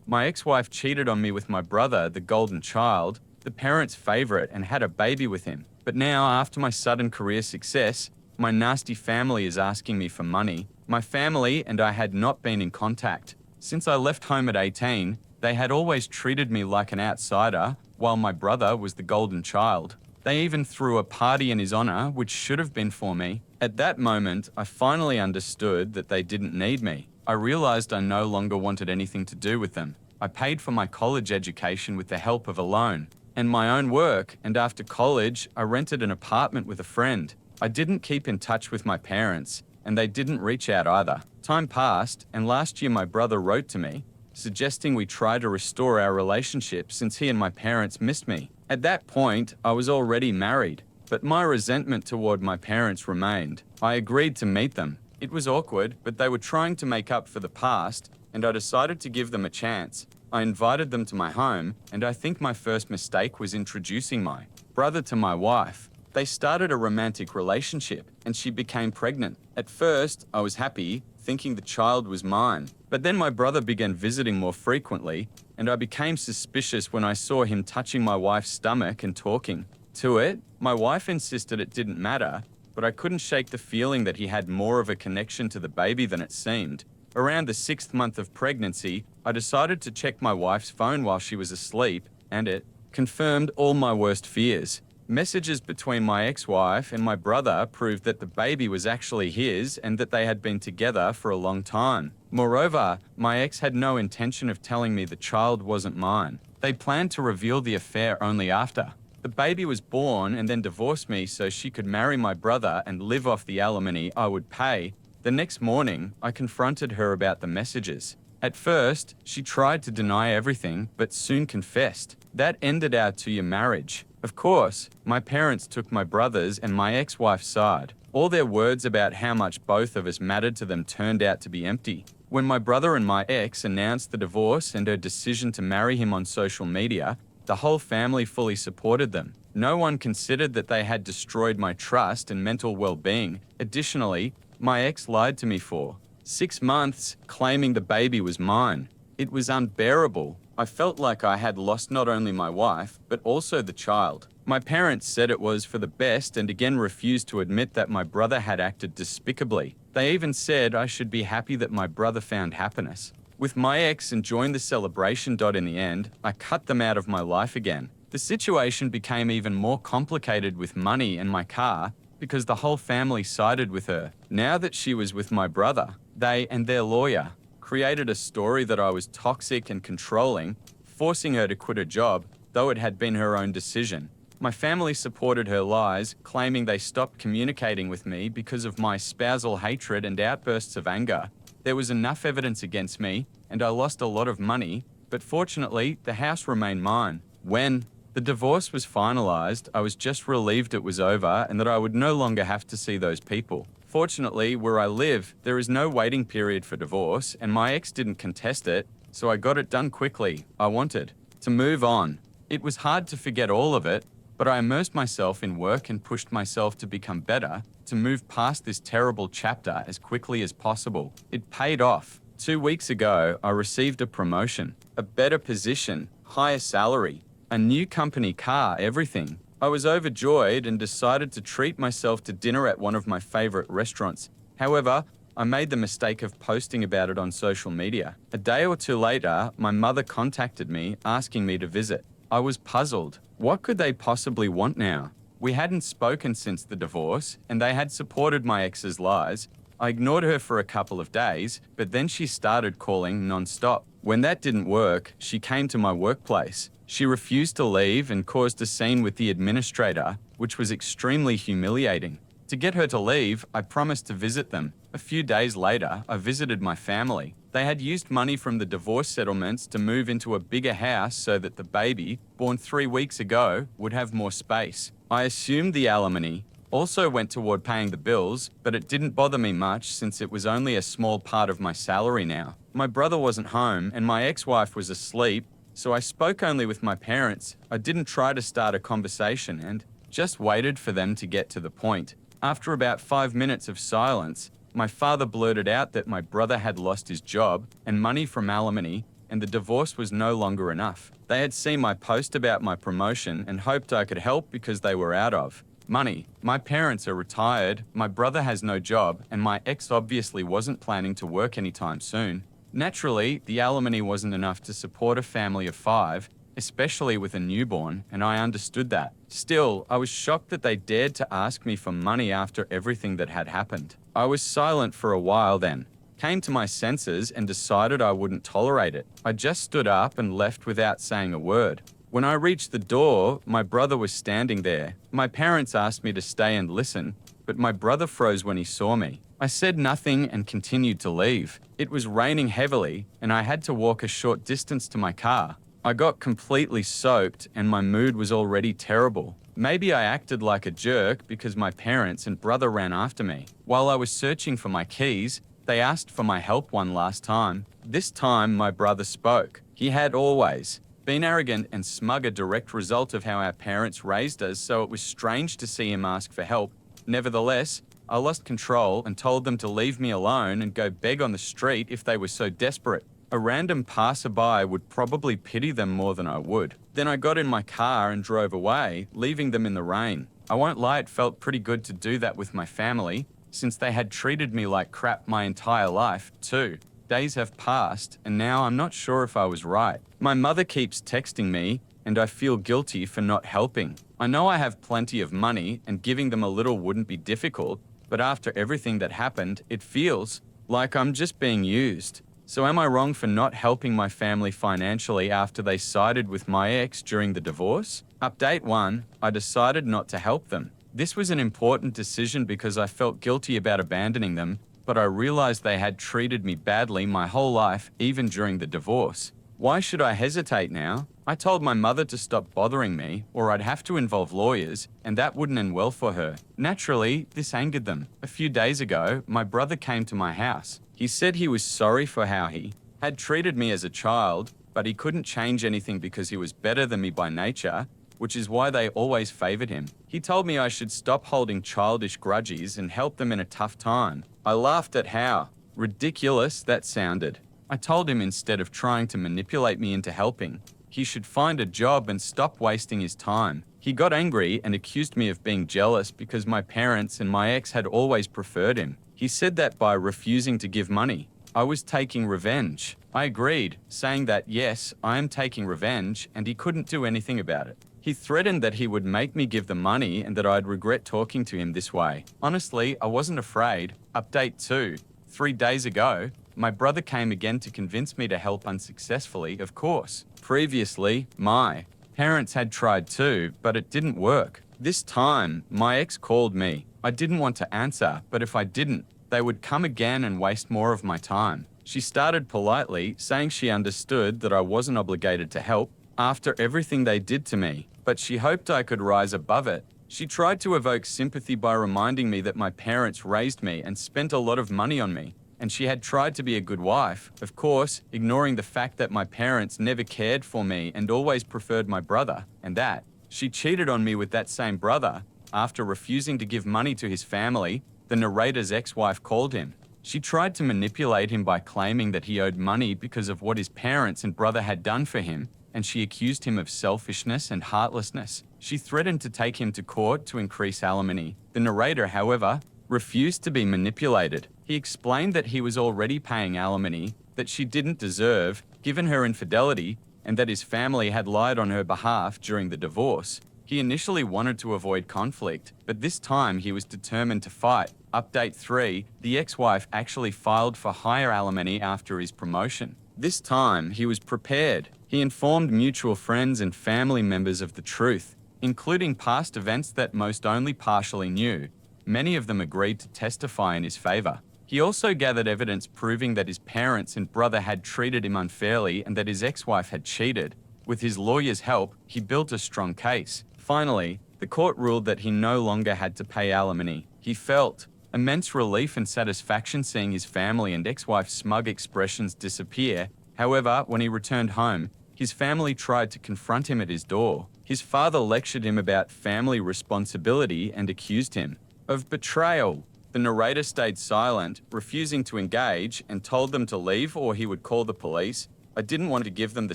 My ex-wife cheated on me with my brother, the golden child, the parents' favorite, and had a baby with him. But now, after my sudden career success, my nasty family is asking me for money. My family and I had not been in contact. Since I left home at 18, they had always treated me like an outsider, while my brother was the golden child. They even threw a party in his honor, which should have been for me. At that moment, I finally understood that they didn't need me. I realized I no longer wanted anything to do with them. I paid for my college education with the help of a loan and my own work, and after college, I rented an apartment with a friend. I didn't keep in touch with my parents, and they didn't reach out either. Time passed, and last year my brother wrote to me, suggesting we try to restore our relationship since he and my parents missed me. At that point, I was already married, but my resentment toward my parents remained. I agreed to meet them. It was awkward, but they were trying to make up for the past, and I decided to give them a chance. I invited them to my home, and I think my first mistake was introducing my brother to my wife. They started a romantic relationship, and she became pregnant. At first, I was happy, thinking the child was mine. But then my brother began visiting more frequently, and I became suspicious when I saw him touching my wife's stomach and talking to it. My wife insisted it didn't matter, but I couldn't shake the feeling that he had more of a connection to the baby than it seemed. Around the 6th month of pregnancy, I decided to check my wife's phone while she was asleep, and it confirmed all my worst fears. Messages between my ex-wife and my brother proved that the baby was actually his and that they had been together for a long time. Moreover, my ex had no intention of telling me the child wasn't mine. They planned to reveal the affair only after the baby was born and then divorce me so she could marry my brother and live off the alimony I would pay. The next morning, I confronted her about the messages. At first, she tried to deny everything, but soon confessed. That ended our 2-year marriage. Of course, my parents took my brother's and my ex-wife's side. All their words about how much both of us mattered to them turned out to be empty. When my brother and my ex announced the divorce and her decision to marry him on social media, the whole family fully supported them. No one considered that they had destroyed my trust and mental well-being. Additionally, my ex lied to me for 6 months, claiming the baby was mine. It was unbearable. I felt like I had lost not only my wife, but also the child. My parents said it was for the best and again refused to admit that my brother had acted despicably. They even said I should be happy that my brother found happiness with my ex and joined the celebration. In the end, I cut them out of my life again. The situation became even more complicated with money and my car because the whole family sided with her. Now that she was with my brother, they and their lawyer created a story that I was toxic and controlling, forcing her to quit her job, though it had been her own decision. My family supported her lies, claiming they stopped communicating with me because of my spousal hatred and outbursts of anger. There was enough evidence against me, and I lost a lot of money, but fortunately, the house remained mine. When the divorce was finalized, I was just relieved it was over and that I would no longer have to see those people. Fortunately, where I live, there is no waiting period for divorce, and my ex didn't contest it, so I got it done quickly. I wanted to move on. It was hard to forget all of it, but I immersed myself in work and pushed myself to become better, to move past this terrible chapter as quickly as possible. It paid off. 2 weeks ago, I received a promotion, a better position, higher salary, a new company car, everything. I was overjoyed and decided to treat myself to dinner at one of my favorite restaurants. However, I made the mistake of posting about it on social media. A day or two later, my mother contacted me asking me to visit. I was puzzled. What could they possibly want now? We hadn't spoken since the divorce, and they had supported my ex's lies. I ignored her for a couple of days, but then she started calling non-stop. When that didn't work, she came to my workplace. She refused to leave and caused a scene with the administrator, which was extremely humiliating. To get her to leave, I promised to visit them. A few days later, I visited my family. They had used money from the divorce settlements to move into a bigger house so that the baby, born 3 weeks ago, would have more space. I assumed the alimony also went toward paying the bills, but it didn't bother me much since it was only a small part of my salary now. My brother wasn't home and my ex-wife was asleep, so I spoke only with my parents. I didn't try to start a conversation and just waited for them to get to the point. After about 5 minutes of silence, my father blurted out that my brother had lost his job and money from alimony and the divorce was no longer enough. They had seen my post about my promotion and hoped I could help because they were out of money. My parents are retired, my brother has no job, and my ex obviously wasn't planning to work anytime soon. Naturally, the alimony wasn't enough to support a family of 5, especially with a newborn, and I understood that. Still, I was shocked that they dared to ask me for money after everything that had happened. I was silent for a while then, came to my senses and decided I wouldn't tolerate it. I just stood up and left without saying a word. When I reached the door, my brother was standing there. My parents asked me to stay and listen, but my brother froze when he saw me. I said nothing and continued to leave. It was raining heavily, and I had to walk a short distance to my car. I got completely soaked and my mood was already terrible. Maybe I acted like a jerk because my parents and brother ran after me. While I was searching for my keys, they asked for my help one last time. This time, my brother spoke. He had always been arrogant and smug, a direct result of how our parents raised us, so it was strange to see him ask for help. Nevertheless, I lost control and told them to leave me alone and go beg on the street if they were so desperate. A random passerby would probably pity them more than I would. Then I got in my car and drove away, leaving them in the rain. I won't lie, it felt pretty good to do that with my family, since they had treated me like crap my entire life, too. Days have passed, and now I'm not sure if I was right. My mother keeps texting me, and I feel guilty for not helping. I know I have plenty of money, and giving them a little wouldn't be difficult, but after everything that happened, it feels like I'm just being used. So am I wrong for not helping my family financially after they sided with my ex during the divorce? Update 1. I decided not to help them. This was an important decision because I felt guilty about abandoning them, but I realized they had treated me badly my whole life, even during the divorce. Why should I hesitate now? I told my mother to stop bothering me, or I'd have to involve lawyers, and that wouldn't end well for her. Naturally, this angered them. A few days ago, my brother came to my house. He said he was sorry for how he had treated me as a child, but he couldn't change anything because he was better than me by nature, which is why they always favored him. He told me I should stop holding childish grudges and help them in a tough time. I laughed at how ridiculous that sounded. I told him instead of trying to manipulate me into helping, he should find a job and stop wasting his time. He got angry and accused me of being jealous because my parents and my ex had always preferred him. He said that by refusing to give money, I was taking revenge. I agreed, saying that yes, I am taking revenge, and he couldn't do anything about it. He threatened that he would make me give the money and that I'd regret talking to him this way. Honestly, I wasn't afraid. Update 2. 3 days ago, my brother came again to convince me to help unsuccessfully, of course. Previously, my parents had tried too, but it didn't work. This time, my ex called me. I didn't want to answer, but if I didn't, they would come again and waste more of my time. She started politely, saying she understood that I wasn't obligated to help after everything they did to me, but she hoped I could rise above it. She tried to evoke sympathy by reminding me that my parents raised me and spent a lot of money on me, and she had tried to be a good wife, of course, ignoring the fact that my parents never cared for me and always preferred my brother, and that she cheated on me with that same brother. After refusing to give money to his family, the narrator's ex-wife called him. She tried to manipulate him by claiming that he owed money because of what his parents and brother had done for him, and she accused him of selfishness and heartlessness. She threatened to take him to court to increase alimony. The narrator, however, refused to be manipulated. He explained that he was already paying alimony that she didn't deserve, given her infidelity, and that his family had lied on her behalf during the divorce. He initially wanted to avoid conflict, but this time he was determined to fight. Update 3. The ex-wife actually filed for higher alimony after his promotion. This time, he was prepared. He informed mutual friends and family members of the truth, including past events that most only partially knew. Many of them agreed to testify in his favor. He also gathered evidence proving that his parents and brother had treated him unfairly and that his ex-wife had cheated. With his lawyer's help, he built a strong case. Finally, the court ruled that he no longer had to pay alimony. He felt immense relief and satisfaction seeing his family and ex-wife's smug expressions disappear. However, when he returned home, his family tried to confront him at his door. His father lectured him about family responsibility and accused him of betrayal. The narrator stayed silent, refusing to engage, and told them to leave or he would call the police. I didn't want to give them the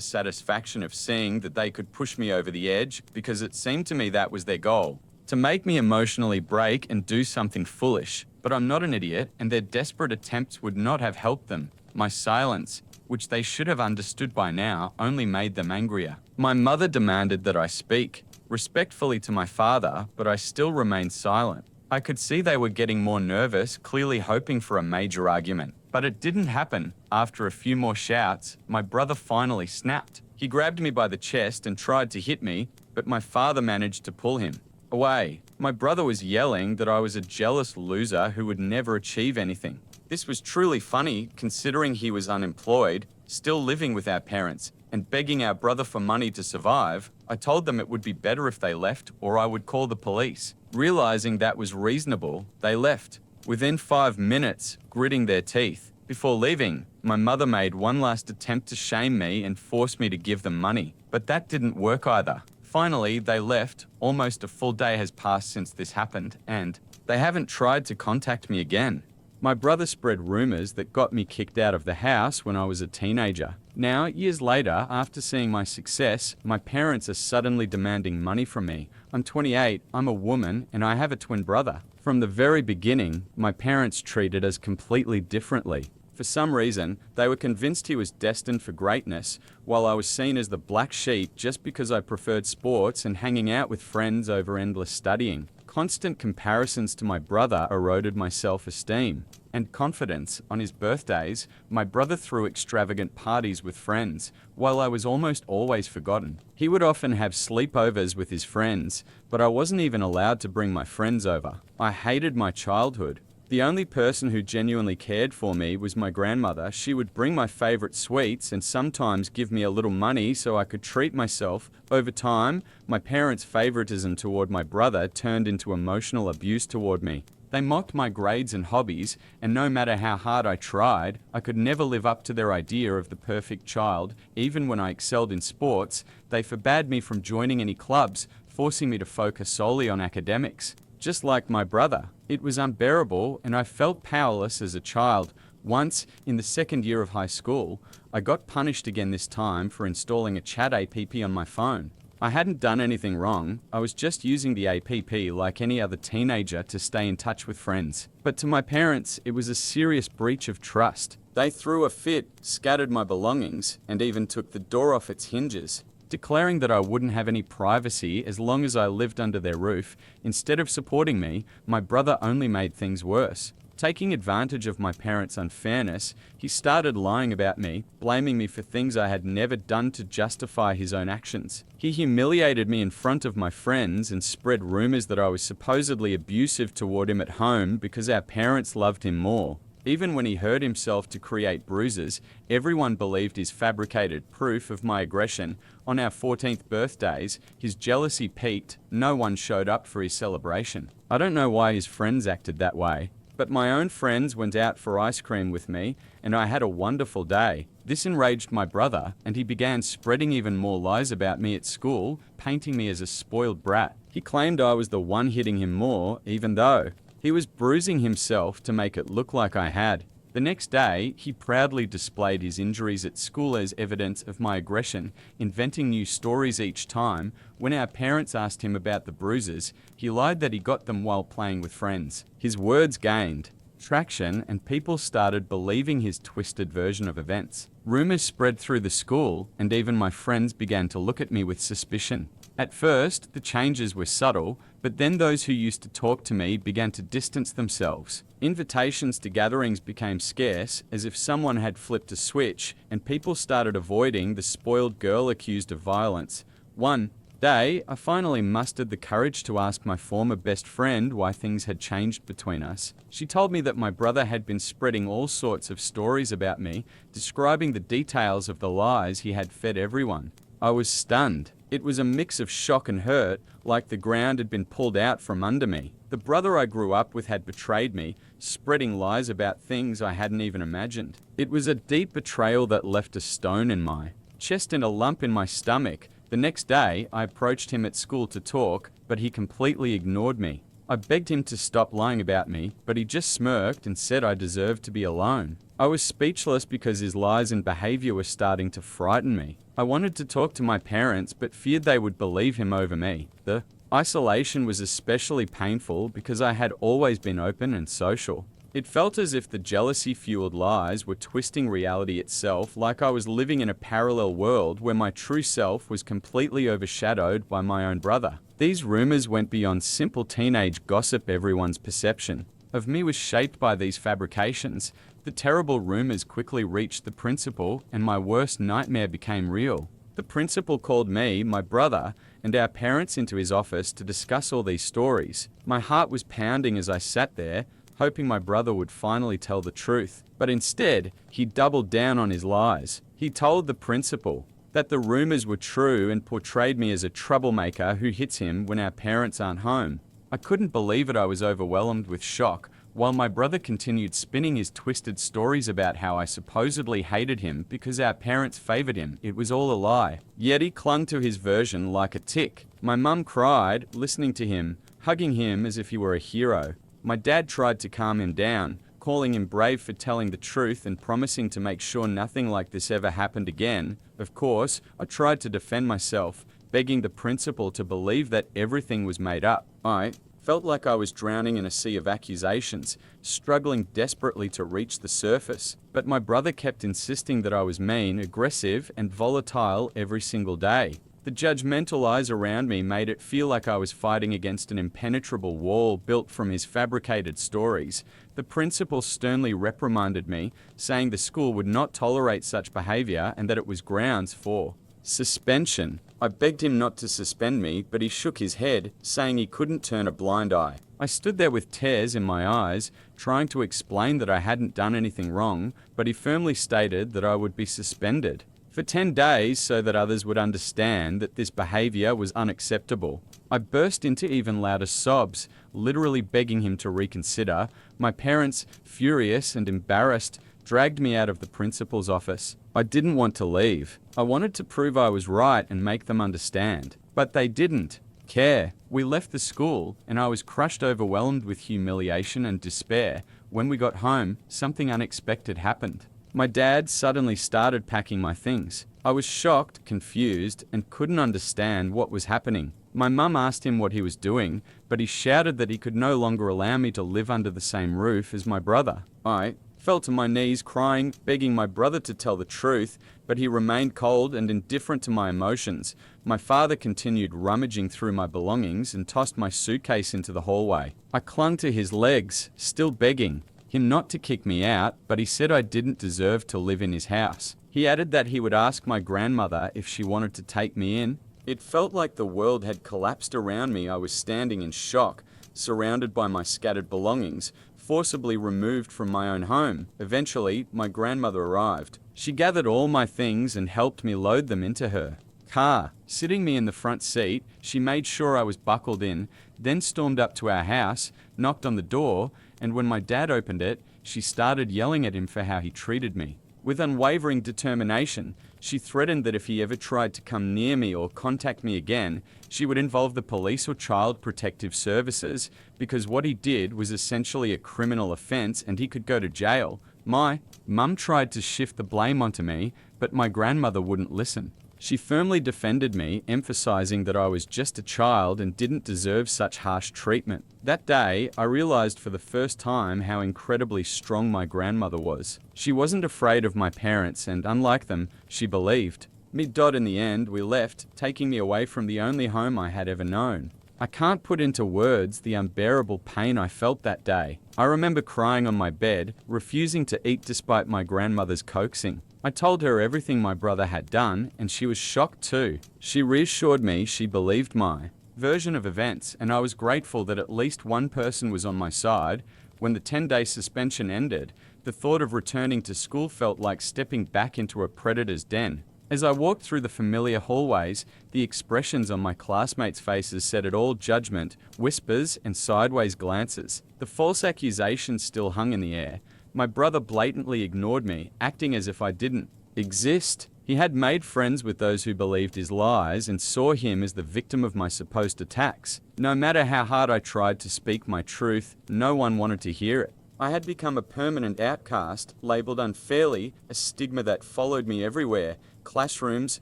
satisfaction of seeing that they could push me over the edge because it seemed to me that was their goal, to make me emotionally break and do something foolish. But I'm not an idiot, and their desperate attempts would not have helped them. My silence, which they should have understood by now, only made them angrier. My mother demanded that I speak, respectfully to my father, but I still remained silent. I could see they were getting more nervous, clearly hoping for a major argument. But it didn't happen. After a few more shouts, my brother finally snapped. He grabbed me by the chest and tried to hit me, but my father managed to pull him away. My brother was yelling that I was a jealous loser who would never achieve anything. This was truly funny, considering he was unemployed, still living with our parents, and begging our brother for money to survive. I told them it would be better if they left, or I would call the police. Realizing that was reasonable, they left. Within 5 minutes, gritting their teeth. Before leaving, my mother made one last attempt to shame me and force me to give them money. But that didn't work either. Finally, they left. Almost a full day has passed since this happened, and they haven't tried to contact me again. My brother spread rumors that got me kicked out of the house when I was a teenager. Now, years later, after seeing my success, my parents are suddenly demanding money from me. I'm 28, I'm a woman, and I have a twin brother. From the very beginning, my parents treated us completely differently. For some reason, they were convinced he was destined for greatness, while I was seen as the black sheep just because I preferred sports and hanging out with friends over endless studying. Constant comparisons to my brother eroded my self-esteem and confidence. On his birthdays, my brother threw extravagant parties with friends, while I was almost always forgotten. He would often have sleepovers with his friends, but I wasn't even allowed to bring my friends over. I hated my childhood. The only person who genuinely cared for me was my grandmother. She would bring my favorite sweets and sometimes give me a little money so I could treat myself. Over time, my parents' favoritism toward my brother turned into emotional abuse toward me. They mocked my grades and hobbies, and no matter how hard I tried, I could never live up to their idea of the perfect child. Even when I excelled in sports, they forbade me from joining any clubs, forcing me to focus solely on academics. Just like my brother, it was unbearable, and I felt powerless as a child. Once, in the second year of high school, I got punished again, this time for installing a chat app on my phone. I hadn't done anything wrong. I was just using the app like any other teenager to stay in touch with friends. But to my parents, it was a serious breach of trust. They threw a fit, scattered my belongings, and even took the door off its hinges, declaring that I wouldn't have any privacy as long as I lived under their roof. Instead of supporting me, my brother only made things worse. Taking advantage of my parents' unfairness, he started lying about me, blaming me for things I had never done to justify his own actions. He humiliated me in front of my friends and spread rumors that I was supposedly abusive toward him at home because our parents loved him more. Even when he hurt himself to create bruises, everyone believed his fabricated proof of my aggression. On our 14th birthdays, his jealousy peaked. No one showed up for his celebration. I don't know why his friends acted that way, but my own friends went out for ice cream with me, and I had a wonderful day. This enraged my brother, and he began spreading even more lies about me at school, painting me as a spoiled brat. He claimed I was the one hitting him more, even though he was bruising himself to make it look like I had. The next day, he proudly displayed his injuries at school as evidence of my aggression, inventing new stories each time. When our parents asked him about the bruises, he lied that he got them while playing with friends. His words gained traction, and people started believing his twisted version of events. Rumors spread through the school, and even my friends began to look at me with suspicion. At first, the changes were subtle, but then those who used to talk to me began to distance themselves. Invitations to gatherings became scarce, as if someone had flipped a switch, and people started avoiding the spoiled girl accused of violence. One day, I finally mustered the courage to ask my former best friend why things had changed between us. She told me that my brother had been spreading all sorts of stories about me, describing the details of the lies he had fed everyone. I was stunned. It was a mix of shock and hurt, like the ground had been pulled out from under me. The brother I grew up with had betrayed me, spreading lies about things I hadn't even imagined. It was a deep betrayal that left a stone in my chest and a lump in my stomach. The next day, I approached him at school to talk, but he completely ignored me. I begged him to stop lying about me, but he just smirked and said I deserved to be alone. I was speechless because his lies and behavior were starting to frighten me. I wanted to talk to my parents, but feared they would believe him over me. The isolation was especially painful because I had always been open and social. It felt as if the jealousy-fueled lies were twisting reality itself, like I was living in a parallel world where my true self was completely overshadowed by my own brother. These rumors went beyond simple teenage gossip. Everyone's perception of me was shaped by these fabrications. The terrible rumors quickly reached the principal, and my worst nightmare became real. The principal called me, my brother, and our parents into his office to discuss all these stories. My heart was pounding as I sat there, hoping my brother would finally tell the truth. But instead, he doubled down on his lies. He told the principal that the rumors were true and portrayed me as a troublemaker who hits him when our parents aren't home. I couldn't believe it. I was overwhelmed with shock, while my brother continued spinning his twisted stories about how I supposedly hated him because our parents favored him. It was all a lie. Yet he clung to his version like a tick. My mum cried, listening to him, hugging him as if he were a hero. My dad tried to calm him down, calling him brave for telling the truth and promising to make sure nothing like this ever happened again. Of course, I tried to defend myself, begging the principal to believe that everything was made up. I felt like I was drowning in a sea of accusations, struggling desperately to reach the surface. But my brother kept insisting that I was mean, aggressive, and volatile every single day. The judgmental eyes around me made it feel like I was fighting against an impenetrable wall built from his fabricated stories. The principal sternly reprimanded me, saying the school would not tolerate such behavior and that it was grounds for suspension. I begged him not to suspend me, but he shook his head, saying he couldn't turn a blind eye. I stood there with tears in my eyes, trying to explain that I hadn't done anything wrong, but he firmly stated that I would be suspended for 10 days so that others would understand that this behavior was unacceptable. I burst into even louder sobs, literally begging him to reconsider. My parents, furious and embarrassed, dragged me out of the principal's office. I didn't want to leave. I wanted to prove I was right and make them understand. But they didn't care. We left the school, and I was crushed, overwhelmed with humiliation and despair. When we got home, something unexpected happened. My dad suddenly started packing my things. I was shocked, confused, and couldn't understand what was happening. My mum asked him what he was doing, but he shouted that he could no longer allow me to live under the same roof as my brother. I fell to my knees crying, begging my brother to tell the truth, but he remained cold and indifferent to my emotions. My father continued rummaging through my belongings and tossed my suitcase into the hallway. I clung to his legs, still begging him not to kick me out, but he said I didn't deserve to live in his house. He added that he would ask my grandmother if she wanted to take me in. It felt like the world had collapsed around me. I was standing in shock, surrounded by my scattered belongings, forcibly removed from my own home. Eventually, my grandmother arrived. She gathered all my things and helped me load them into her car. Sitting me in the front seat, she made sure I was buckled in, then stormed up to our house, knocked on the door, and when my dad opened it, she started yelling at him for how he treated me. With unwavering determination, she threatened that if he ever tried to come near me or contact me again, she would involve the police or child protective services, because what he did was essentially a criminal offense and he could go to jail. My mum tried to shift the blame onto me, but my grandmother wouldn't listen. She firmly defended me, emphasizing that I was just a child and didn't deserve such harsh treatment. That day, I realized for the first time how incredibly strong my grandmother was. She wasn't afraid of my parents, and unlike them, she believed. In the end, we left, taking me away from the only home I had ever known. I can't put into words the unbearable pain I felt that day. I remember crying on my bed, refusing to eat despite my grandmother's coaxing. I told her everything my brother had done, and she was shocked too. She reassured me she believed my version of events, and I was grateful that at least one person was on my side. When the 10-day suspension ended, the thought of returning to school felt like stepping back into a predator's den. As I walked through the familiar hallways, the expressions on my classmates' faces said it all: judgment, whispers, and sideways glances. The false accusations still hung in the air. My brother blatantly ignored me, acting as if I didn't exist. He had made friends with those who believed his lies and saw him as the victim of my supposed attacks. No matter how hard I tried to speak my truth, no one wanted to hear it. I had become a permanent outcast, labeled unfairly, a stigma that followed me everywhere. Classrooms,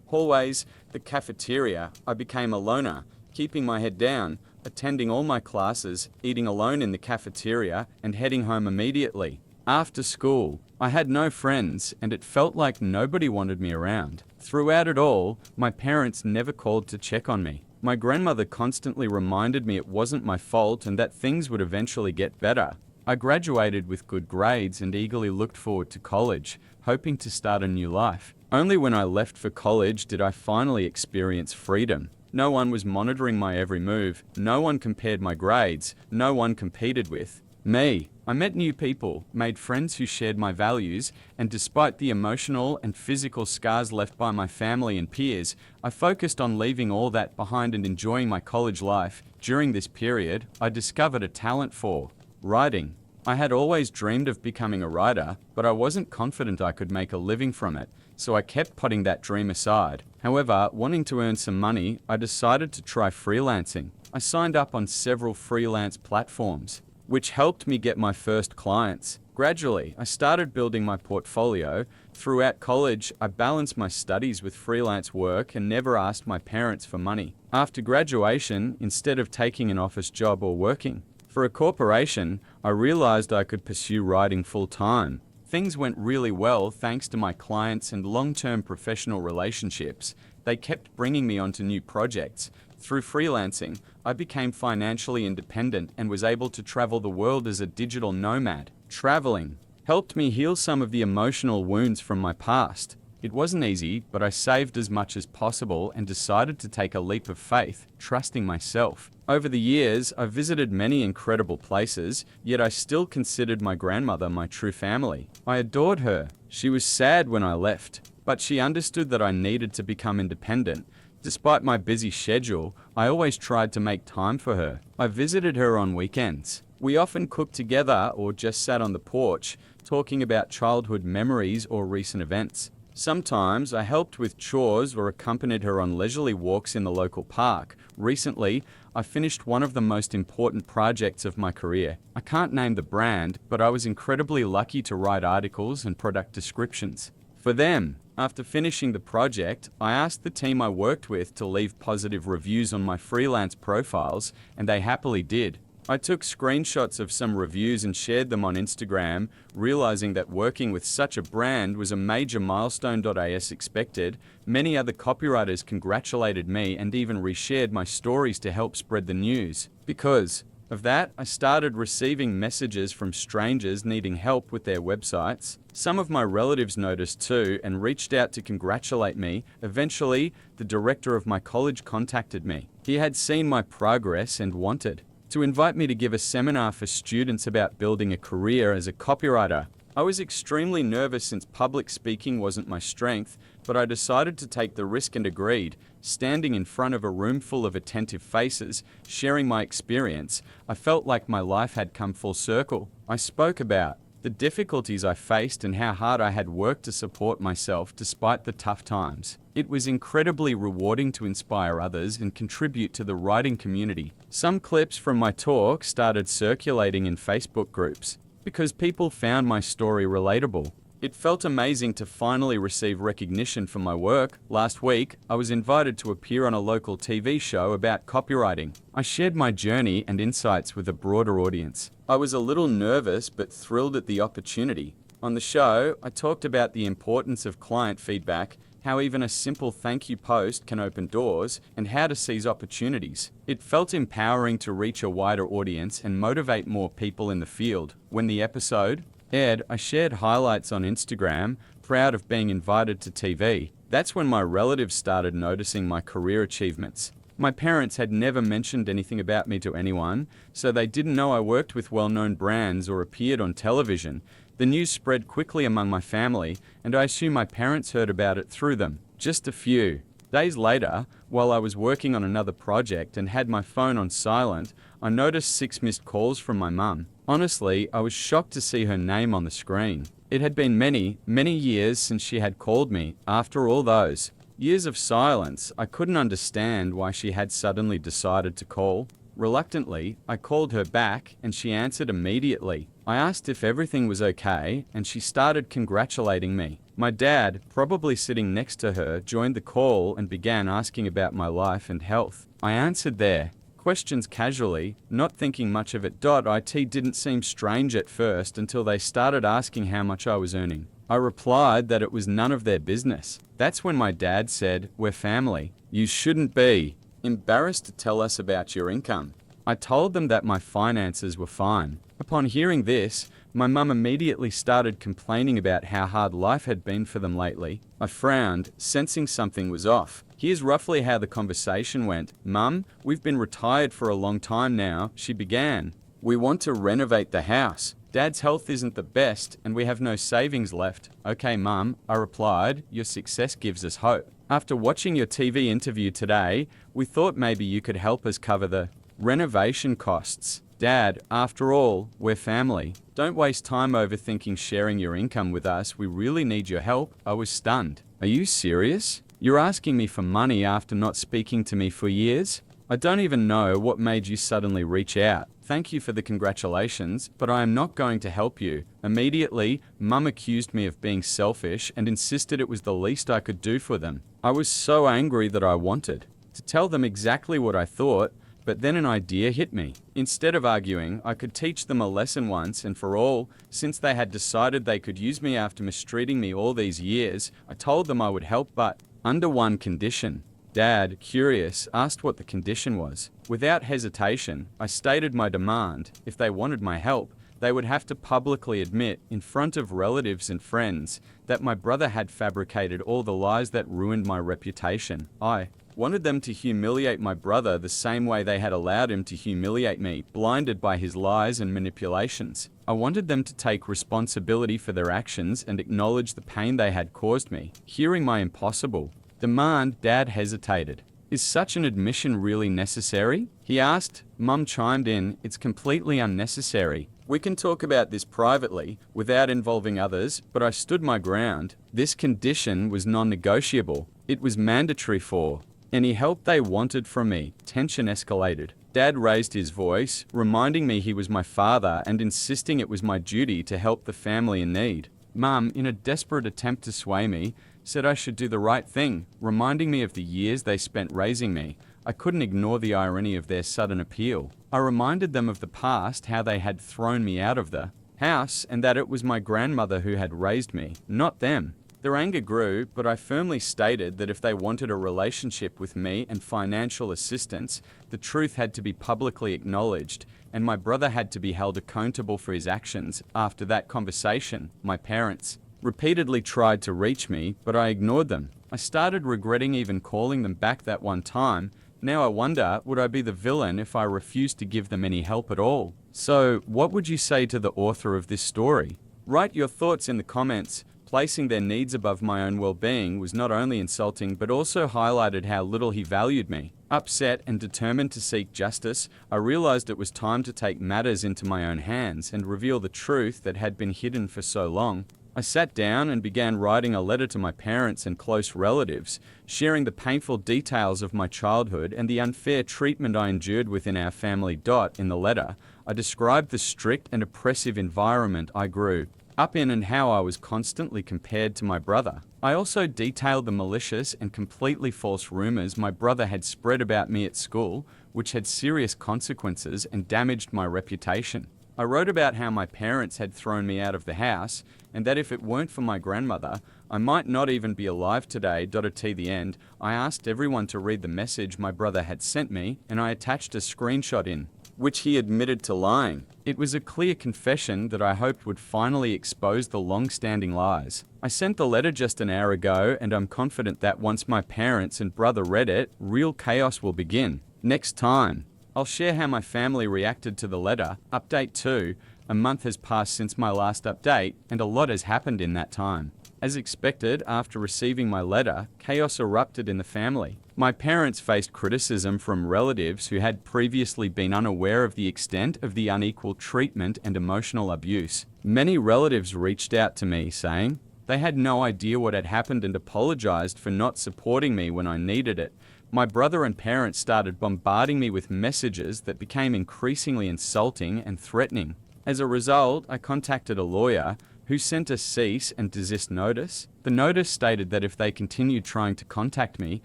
hallways, the cafeteria. I became a loner, keeping my head down, attending all my classes, eating alone in the cafeteria, and heading home immediately. After school, I had no friends, and it felt like nobody wanted me around. Throughout it all, my parents never called to check on me. My grandmother constantly reminded me it wasn't my fault and that things would eventually get better. I graduated with good grades and eagerly looked forward to college, hoping to start a new life. Only when I left for college did I finally experience freedom. No one was monitoring my every move, no one compared my grades, no one competed with me. I met new people, made friends who shared my values, and despite the emotional and physical scars left by my family and peers, I focused on leaving all that behind and enjoying my college life. During this period, I discovered a talent for writing. I had always dreamed of becoming a writer, but I wasn't confident I could make a living from it, so I kept putting that dream aside. However, wanting to earn some money, I decided to try freelancing. I signed up on several freelance platforms, which helped me get my first clients. Gradually, I started building my portfolio. Throughout college, I balanced my studies with freelance work and never asked my parents for money. After graduation, instead of taking an office job or working for a corporation, I realized I could pursue writing full-time. Things went really well thanks to my clients and long-term professional relationships. They kept bringing me onto new projects. Through freelancing, I became financially independent and was able to travel the world as a digital nomad. Traveling helped me heal some of the emotional wounds from my past. It wasn't easy, but I saved as much as possible and decided to take a leap of faith, trusting myself. Over the years, I've visited many incredible places, yet I still considered my grandmother my true family. I adored her. She was sad when I left, but she understood that I needed to become independent. Despite my busy schedule, I always tried to make time for her. I visited her on weekends. We often cooked together or just sat on the porch, talking about childhood memories or recent events. Sometimes I helped with chores or accompanied her on leisurely walks in the local park. Recently, I finished one of the most important projects of my career. I can't name the brand, but I was incredibly lucky to write articles and product descriptions for them. After finishing the project, I asked the team I worked with to leave positive reviews on my freelance profiles, and they happily did. I took screenshots of some reviews and shared them on Instagram, realizing that working with such a brand was a major milestone. As expected, many other copywriters congratulated me and even reshared my stories to help spread the news. Because of that, I started receiving messages from strangers needing help with their websites. Some of my relatives noticed too and reached out to congratulate me. Eventually, the director of my college contacted me. He had seen my progress and wanted to invite me to give a seminar for students about building a career as a copywriter. I was extremely nervous since public speaking wasn't my strength, but I decided to take the risk and agreed. Standing in front of a room full of attentive faces, sharing my experience, I felt like my life had come full circle. I spoke about the difficulties I faced and how hard I had worked to support myself despite the tough times. It was incredibly rewarding to inspire others and contribute to the writing community. Some clips from my talk started circulating in Facebook groups because people found my story relatable. It felt amazing to finally receive recognition for my work. Last week, I was invited to appear on a local TV show about copywriting. I shared my journey and insights with a broader audience. I was a little nervous but thrilled at the opportunity. On the show, I talked about the importance of client feedback, how even a simple thank you post can open doors, and how to seize opportunities. It felt empowering to reach a wider audience and motivate more people in the field. When the episode aired, I shared highlights on Instagram, proud of being invited to TV. That's when my relatives started noticing my career achievements. My parents had never mentioned anything about me to anyone, so they didn't know I worked with well-known brands or appeared on television. The news spread quickly among my family, and I assume my parents heard about it through them. Just a few days later, while I was working on another project and had my phone on silent, I noticed 6 missed calls from my mum. Honestly, I was shocked to see her name on the screen. It had been many, many years since she had called me. After all those years of silence, I couldn't understand why she had suddenly decided to call. Reluctantly, I called her back and she answered immediately. I asked if everything was okay and she started congratulating me. My dad, probably sitting next to her, joined the call and began asking about my life and health. I answered their questions casually, not thinking much of it. It didn't seem strange at first until they started asking how much I was earning. I replied that it was none of their business. That's when my dad said, "We're family. You shouldn't be embarrassed to tell us about your income." I told them that my finances were fine. Upon hearing this, my mum immediately started complaining about how hard life had been for them lately. I frowned, sensing something was off. Here's roughly how the conversation went. "Mum, we've been retired for a long time now," she began. "We want to renovate the house. Dad's health isn't the best and we have no savings left." "Okay, Mum," I replied, "your success gives us hope. After watching your TV interview today, we thought maybe you could help us cover the renovation costs." "Dad, after all, we're family. Don't waste time overthinking sharing your income with us. We really need your help." I was stunned. "Are you serious? You're asking me for money after not speaking to me for years? I don't even know what made you suddenly reach out. Thank you for the congratulations, but I am not going to help you." Immediately, Mum accused me of being selfish and insisted it was the least I could do for them. I was so angry that I wanted to tell them exactly what I thought, but then an idea hit me. Instead of arguing, I could teach them a lesson once and for all. Since they had decided they could use me after mistreating me all these years, I told them I would help, but under one condition. Dad, curious, asked what the condition was. Without hesitation, I stated my demand. If they wanted my help, they would have to publicly admit, in front of relatives and friends, that my brother had fabricated all the lies that ruined my reputation. I wanted them to humiliate my brother the same way they had allowed him to humiliate me, blinded by his lies and manipulations. I wanted them to take responsibility for their actions and acknowledge the pain they had caused me. Hearing my impossible demand, Dad hesitated. "Is such an admission really necessary?" he asked. Mum chimed in, "It's completely unnecessary. We can talk about this privately, without involving others," but I stood my ground. This condition was non-negotiable. It was mandatory for any help they wanted from me. Tension escalated. Dad raised his voice, reminding me he was my father and insisting it was my duty to help the family in need. Mum, in a desperate attempt to sway me, said I should do the right thing, reminding me of the years they spent raising me. I couldn't ignore the irony of their sudden appeal. I reminded them of the past, how they had thrown me out of the house, and that it was my grandmother who had raised me, not them. Their anger grew, but I firmly stated that if they wanted a relationship with me and financial assistance, the truth had to be publicly acknowledged, and my brother had to be held accountable for his actions. After that conversation, my parents repeatedly tried to reach me, but I ignored them. I started regretting even calling them back that one time. Now I wonder, would I be the villain if I refused to give them any help at all? So, what would you say to the author of this story? Write your thoughts in the comments. Placing their needs above my own well-being was not only insulting, but also highlighted how little he valued me. Upset and determined to seek justice, I realized it was time to take matters into my own hands and reveal the truth that had been hidden for so long. I sat down and began writing a letter to my parents and close relatives, sharing the painful details of my childhood and the unfair treatment I endured within our family. In the letter, I described the strict and oppressive environment I grew up in and how I was constantly compared to my brother. I also detailed the malicious and completely false rumors my brother had spread about me at school, which had serious consequences and damaged my reputation. I wrote about how my parents had thrown me out of the house, and that if it weren't for my grandmother, I might not even be alive today. At the end, I asked everyone to read the message my brother had sent me, and I attached a screenshot in which he admitted to lying. It was a clear confession that I hoped would finally expose the long-standing lies. I sent the letter just an hour ago, and I'm confident that once my parents and brother read it, real chaos will begin. Next time, I'll share how my family reacted to the letter. Update 2. A month has passed since my last update, and a lot has happened in that time. As expected, after receiving my letter, chaos erupted in the family. My parents faced criticism from relatives who had previously been unaware of the extent of the unequal treatment and emotional abuse. Many relatives reached out to me saying they had no idea what had happened and apologized for not supporting me when I needed it. My brother and parents started bombarding me with messages that became increasingly insulting and threatening. As a result, I contacted a lawyer who sent a cease and desist notice. The notice stated that if they continued trying to contact me,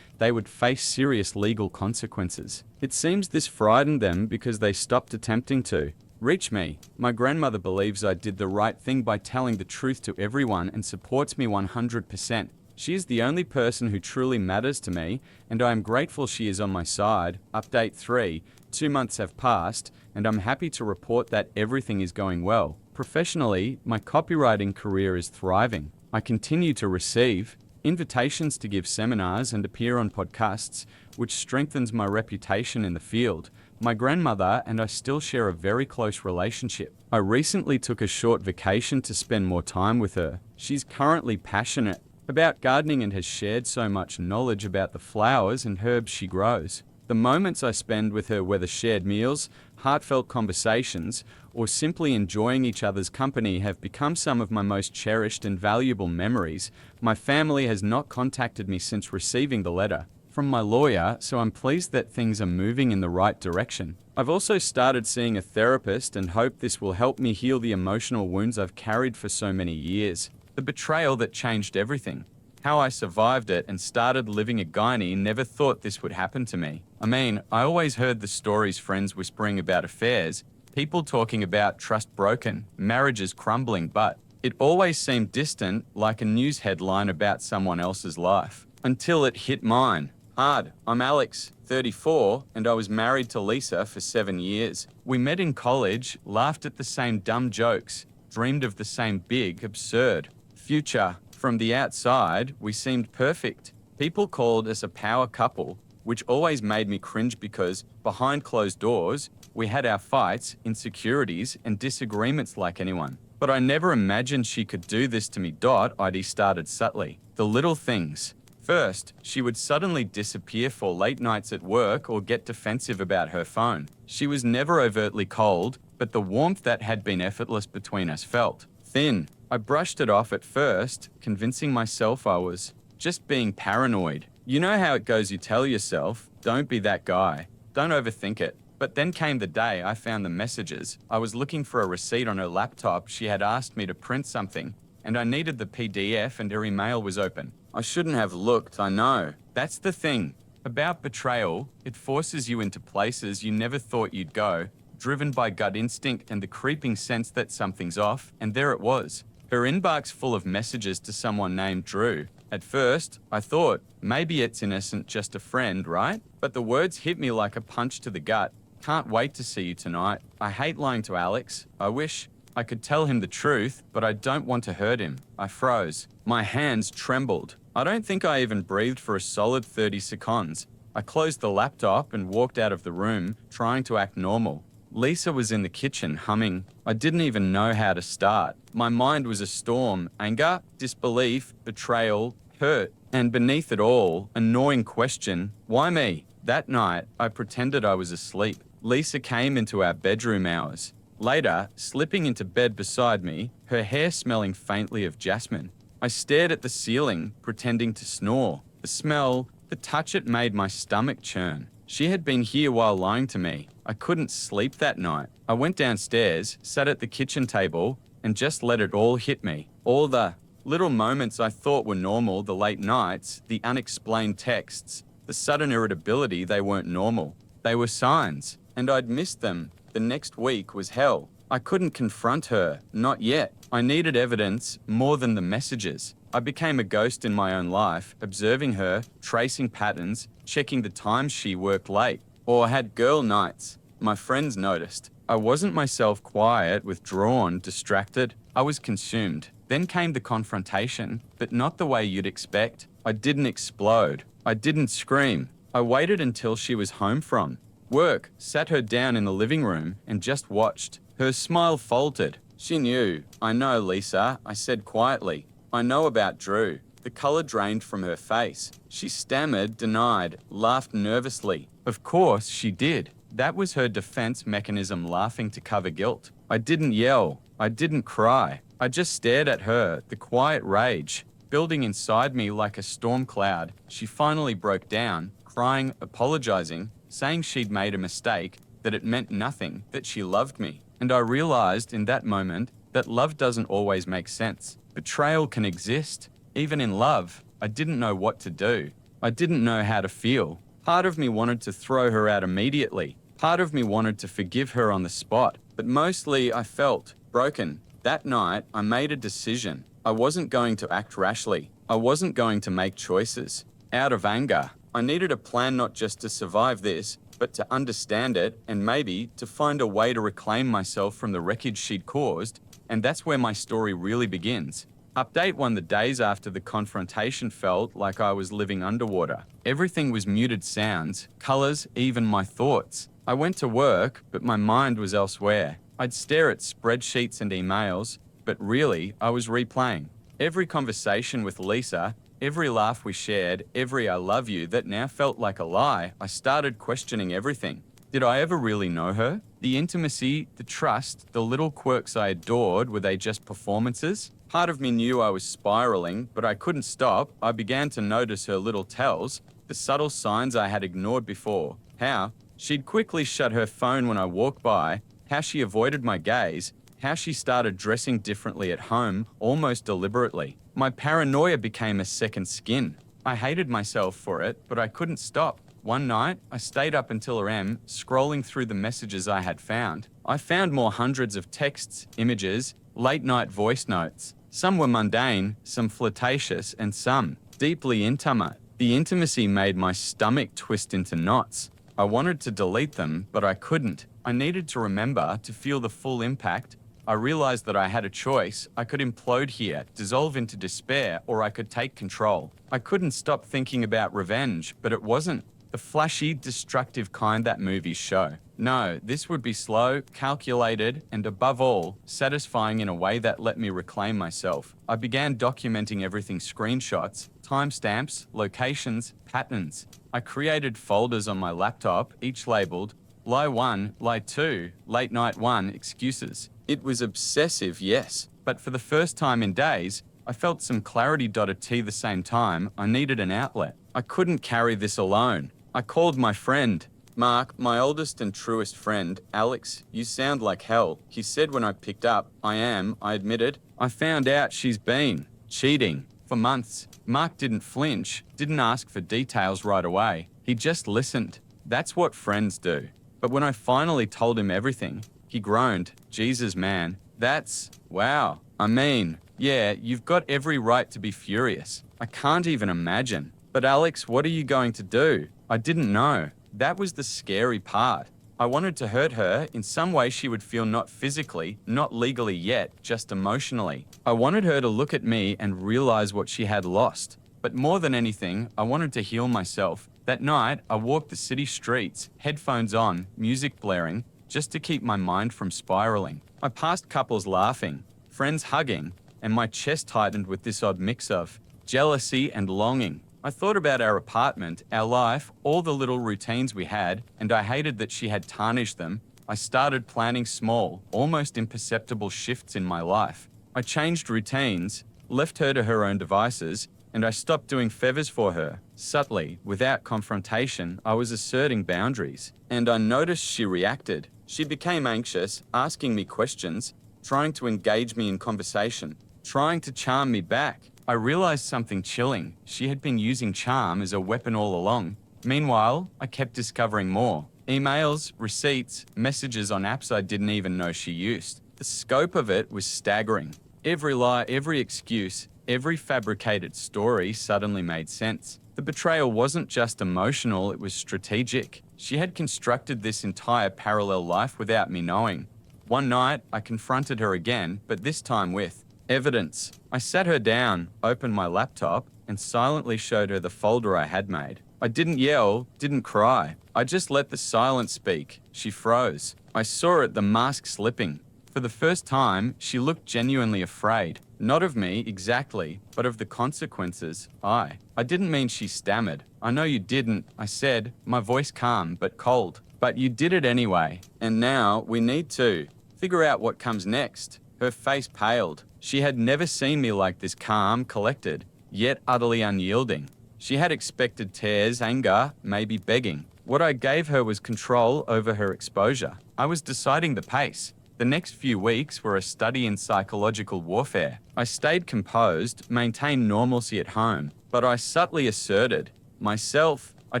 they would face serious legal consequences. It seems this frightened them because they stopped attempting to reach me. My grandmother believes I did the right thing by telling the truth to everyone and supports me 100%. She is the only person who truly matters to me, and I am grateful she is on my side. Update 3. 2 months have passed, and I'm happy to report that everything is going well. Professionally, my copywriting career is thriving. I continue to receive invitations to give seminars and appear on podcasts, which strengthens my reputation in the field. My grandmother and I still share a very close relationship. I recently took a short vacation to spend more time with her. She's currently passionate about gardening and has shared so much knowledge about the flowers and herbs she grows. The moments I spend with her, whether shared meals, heartfelt conversations, or simply enjoying each other's company, have become some of my most cherished and valuable memories. My family has not contacted me since receiving the letter from my lawyer, so I'm pleased that things are moving in the right direction. I've also started seeing a therapist and hope this will help me heal the emotional wounds I've carried for so many years. The betrayal that changed everything. How I survived it and started living a gynae. Never thought this would happen to me. I always heard the stories, friends whispering about affairs, people talking about trust broken, marriages crumbling, but it always seemed distant, like a news headline about someone else's life. Until it hit mine. Hard. I'm Alex, 34, and I was married to Lisa for 7 years. We met in college, laughed at the same dumb jokes, dreamed of the same big, absurd future. From the outside, we seemed perfect. People called us a power couple, which always made me cringe because behind closed doors, we had our fights, insecurities, and disagreements like anyone. But I never imagined she could do this to me. It started subtly. The little things. First, she would suddenly disappear for late nights at work or get defensive about her phone. She was never overtly cold, but the warmth that had been effortless between us felt thin. I brushed it off at first, convincing myself I was just being paranoid. You know how it goes, you tell yourself, don't be that guy, don't overthink it. But then came the day I found the messages. I was looking for a receipt on her laptop. She had asked me to print something, and I needed the PDF, and her email was open. I shouldn't have looked, I know. That's the thing about betrayal. It forces you into places you never thought you'd go, driven by gut instinct and the creeping sense that something's off, and there it was. Her inbox full of messages to someone named Drew. At first, I thought, maybe it's innocent, just a friend, right? But the words hit me like a punch to the gut. Can't wait to see you tonight. I hate lying to Alex. I wish I could tell him the truth, but I don't want to hurt him. I froze. My hands trembled. I don't think I even breathed for a solid 30 seconds. I closed the laptop and walked out of the room, trying to act normal. Lisa was in the kitchen, humming. I didn't even know how to start. My mind was a storm. Anger, disbelief, betrayal, hurt, and beneath it all, a gnawing question, why me? That night, I pretended I was asleep. Lisa came into our bedroom hours. Later, slipping into bed beside me, her hair smelling faintly of jasmine. I stared at the ceiling, pretending to snore. The smell, the touch, it made my stomach churn. She had been here while lying to me. I couldn't sleep that night. I went downstairs, sat at the kitchen table, and just let it all hit me. All the little moments I thought were normal, the late nights, the unexplained texts, the sudden irritability, they weren't normal. They were signs, and I'd missed them. The next week was hell. I couldn't confront her, not yet. I needed evidence more than the messages. I became a ghost in my own life, observing her, tracing patterns, checking the times she worked late or had girl nights. My friends noticed. I wasn't myself, quiet, withdrawn, distracted. I was consumed. Then came the confrontation, but not the way you'd expect. I didn't explode. I didn't scream. I waited until she was home from work, sat her down in the living room, and just watched. Her smile faltered. She knew. I know, Lisa, I said quietly. I know about Drew. The color drained from her face. She stammered, denied, laughed nervously. Of course she did. That was her defense mechanism, laughing to cover guilt. I didn't yell. I didn't cry. I just stared at her, the quiet rage building inside me like a storm cloud. She finally broke down, crying, apologizing, saying she'd made a mistake, that it meant nothing, that she loved me. And I realized in that moment that love doesn't always make sense. Betrayal can exist. Even in love, I didn't know what to do. I didn't know how to feel. Part of me wanted to throw her out immediately. Part of me wanted to forgive her on the spot. But mostly I felt broken. That night, I made a decision. I wasn't going to act rashly. I wasn't going to make choices out of anger. I needed a plan, not just to survive this, but to understand it and maybe to find a way to reclaim myself from the wreckage she'd caused. And that's where my story really begins. Update 1: the days after the confrontation felt like I was living underwater. Everything was muted sounds, colors, even my thoughts. I went to work, but my mind was elsewhere. I'd stare at spreadsheets and emails, but really, I was replaying every conversation with Lisa, every laugh we shared, every I love you that now felt like a lie. I started questioning everything. Did I ever really know her? The intimacy, the trust, the little quirks I adored, were they just performances? Part of me knew I was spiraling, but I couldn't stop. I began to notice her little tells, the subtle signs I had ignored before. How she'd quickly shut her phone when I walked by, how she avoided my gaze, how she started dressing differently at home, almost deliberately. My paranoia became a second skin. I hated myself for it, but I couldn't stop. One night, I stayed up until AM, scrolling through the messages I had found. I found more hundreds of texts, images, late-night voice notes. Some were mundane, some flirtatious, and some deeply intimate. The intimacy made my stomach twist into knots. I wanted to delete them, but I couldn't. I needed to remember to feel the full impact. I realized that I had a choice. I could implode here, dissolve into despair, or I could take control. I couldn't stop thinking about revenge, but it wasn't the flashy, destructive kind that movies show. No, this would be slow, calculated, and above all, satisfying in a way that let me reclaim myself. I began documenting everything: screenshots, timestamps, locations, patterns. I created folders on my laptop, each labeled Lie 1, Lie 2, Late Night 1, Excuses. It was obsessive, yes, but for the first time in days, I felt some clarity. At the same time, I needed an outlet. I couldn't carry this alone. I called my friend, Mark, my oldest and truest friend. Alex, you sound like hell, he said when I picked up. I admitted. I found out she's been cheating for months. Mark didn't flinch, didn't ask for details right away. He just listened. That's what friends do. But when I finally told him everything, he groaned. Jesus, man, that's wow. I mean, yeah, you've got every right to be furious. I can't even imagine. But Alex, what are you going to do? I didn't know. That was the scary part. I wanted to hurt her in some way she would feel, not physically, not legally yet, just emotionally. I wanted her to look at me and realize what she had lost. But more than anything, I wanted to heal myself. That night, I walked the city streets, headphones on, music blaring, just to keep my mind from spiraling. I passed couples laughing, friends hugging, and my chest tightened with this odd mix of jealousy and longing. I thought about our apartment, our life, all the little routines we had, and I hated that she had tarnished them. I started planning small, almost imperceptible shifts in my life. I changed routines, left her to her own devices, and I stopped doing favors for her. Subtly, without confrontation, I was asserting boundaries. And I noticed she reacted. She became anxious, asking me questions, trying to engage me in conversation, trying to charm me back. I realized something chilling. She had been using charm as a weapon all along. Meanwhile, I kept discovering more. Emails, receipts, messages on apps I didn't even know she used. The scope of it was staggering. Every lie, every excuse, every fabricated story suddenly made sense. The betrayal wasn't just emotional, it was strategic. She had constructed this entire parallel life without me knowing. One night, I confronted her again, but this time with evidence. I sat her down, opened my laptop, and silently showed her the folder I had made. I didn't yell, didn't cry. I just let the silence speak. She froze. I saw it, the mask slipping, For the first time, she looked genuinely afraid. Not of me, exactly, but of the consequences. I didn't mean, she stammered. I know you didn't, I said, my voice calm but cold. But you did it anyway. And now, we need to figure out what comes next. Her face paled. She had never seen me like this, calm, collected, yet utterly unyielding. She had expected tears, anger, maybe begging. What I gave her was control over her exposure. I was deciding the pace. The next few weeks were a study in psychological warfare. I stayed composed, maintained normalcy at home, but I subtly asserted myself. I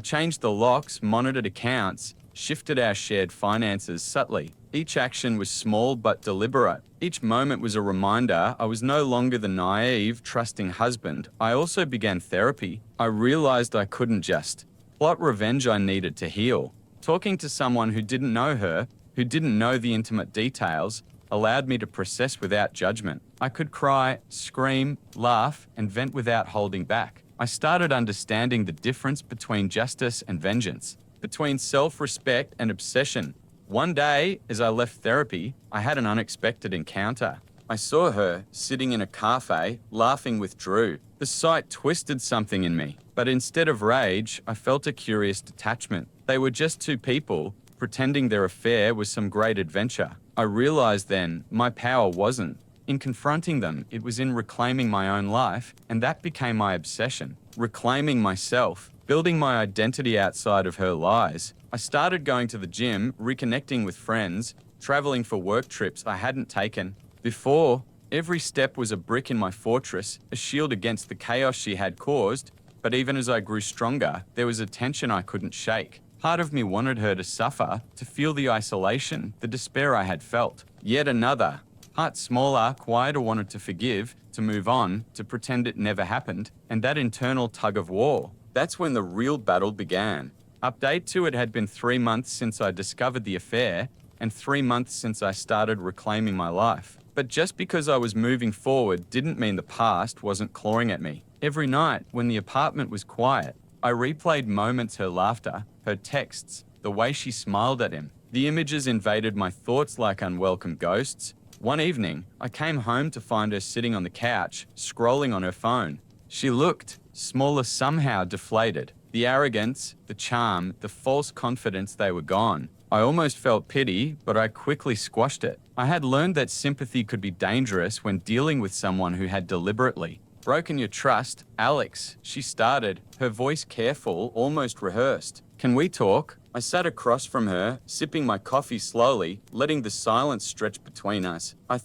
changed the locks, monitored accounts, shifted our shared finances subtly. Each action was small but deliberate. Each moment was a reminder I was no longer the naive, trusting husband. I also began therapy. I realized I couldn't just plot revenge, I needed to heal. Talking to someone who didn't know her, who didn't know the intimate details, allowed me to process without judgment. I could cry, scream, laugh, and vent without holding back. I started understanding the difference between justice and vengeance, between self-respect and obsession. One day, as I left therapy, I had an unexpected encounter. I saw her sitting in a cafe, laughing with Drew. The sight twisted something in me, but instead of rage, I felt a curious detachment. They were just two people, pretending their affair was some great adventure. I realized then, my power wasn't in confronting them, it was in reclaiming my own life, and that became my obsession. Reclaiming myself, building my identity outside of her lies. I started going to the gym, reconnecting with friends, traveling for work trips I hadn't taken before. Every step was a brick in my fortress, a shield against the chaos she had caused. But even as I grew stronger, there was a tension I couldn't shake. Part of me wanted her to suffer, to feel the isolation, the despair I had felt. Yet another, part smaller, quieter, wanted to forgive, to move on, to pretend it never happened. And that internal tug of war, that's when the real battle began. Update 2: it had been 3 months since I discovered the affair, and 3 months since I started reclaiming my life. But just because I was moving forward didn't mean the past wasn't clawing at me. Every night, when the apartment was quiet, I replayed moments, her laughter, her texts, the way she smiled at him. The images invaded my thoughts like unwelcome ghosts. One evening, I came home to find her sitting on the couch, scrolling on her phone. She looked smaller, somehow deflated. The arrogance, the charm, the false confidence, they were gone. I almost felt pity, but I quickly squashed it. I had learned that sympathy could be dangerous when dealing with someone who had deliberately broken your trust. Alex, she started, her voice careful, almost rehearsed. Can we talk? I sat across from her, sipping my coffee slowly, letting the silence stretch between us. I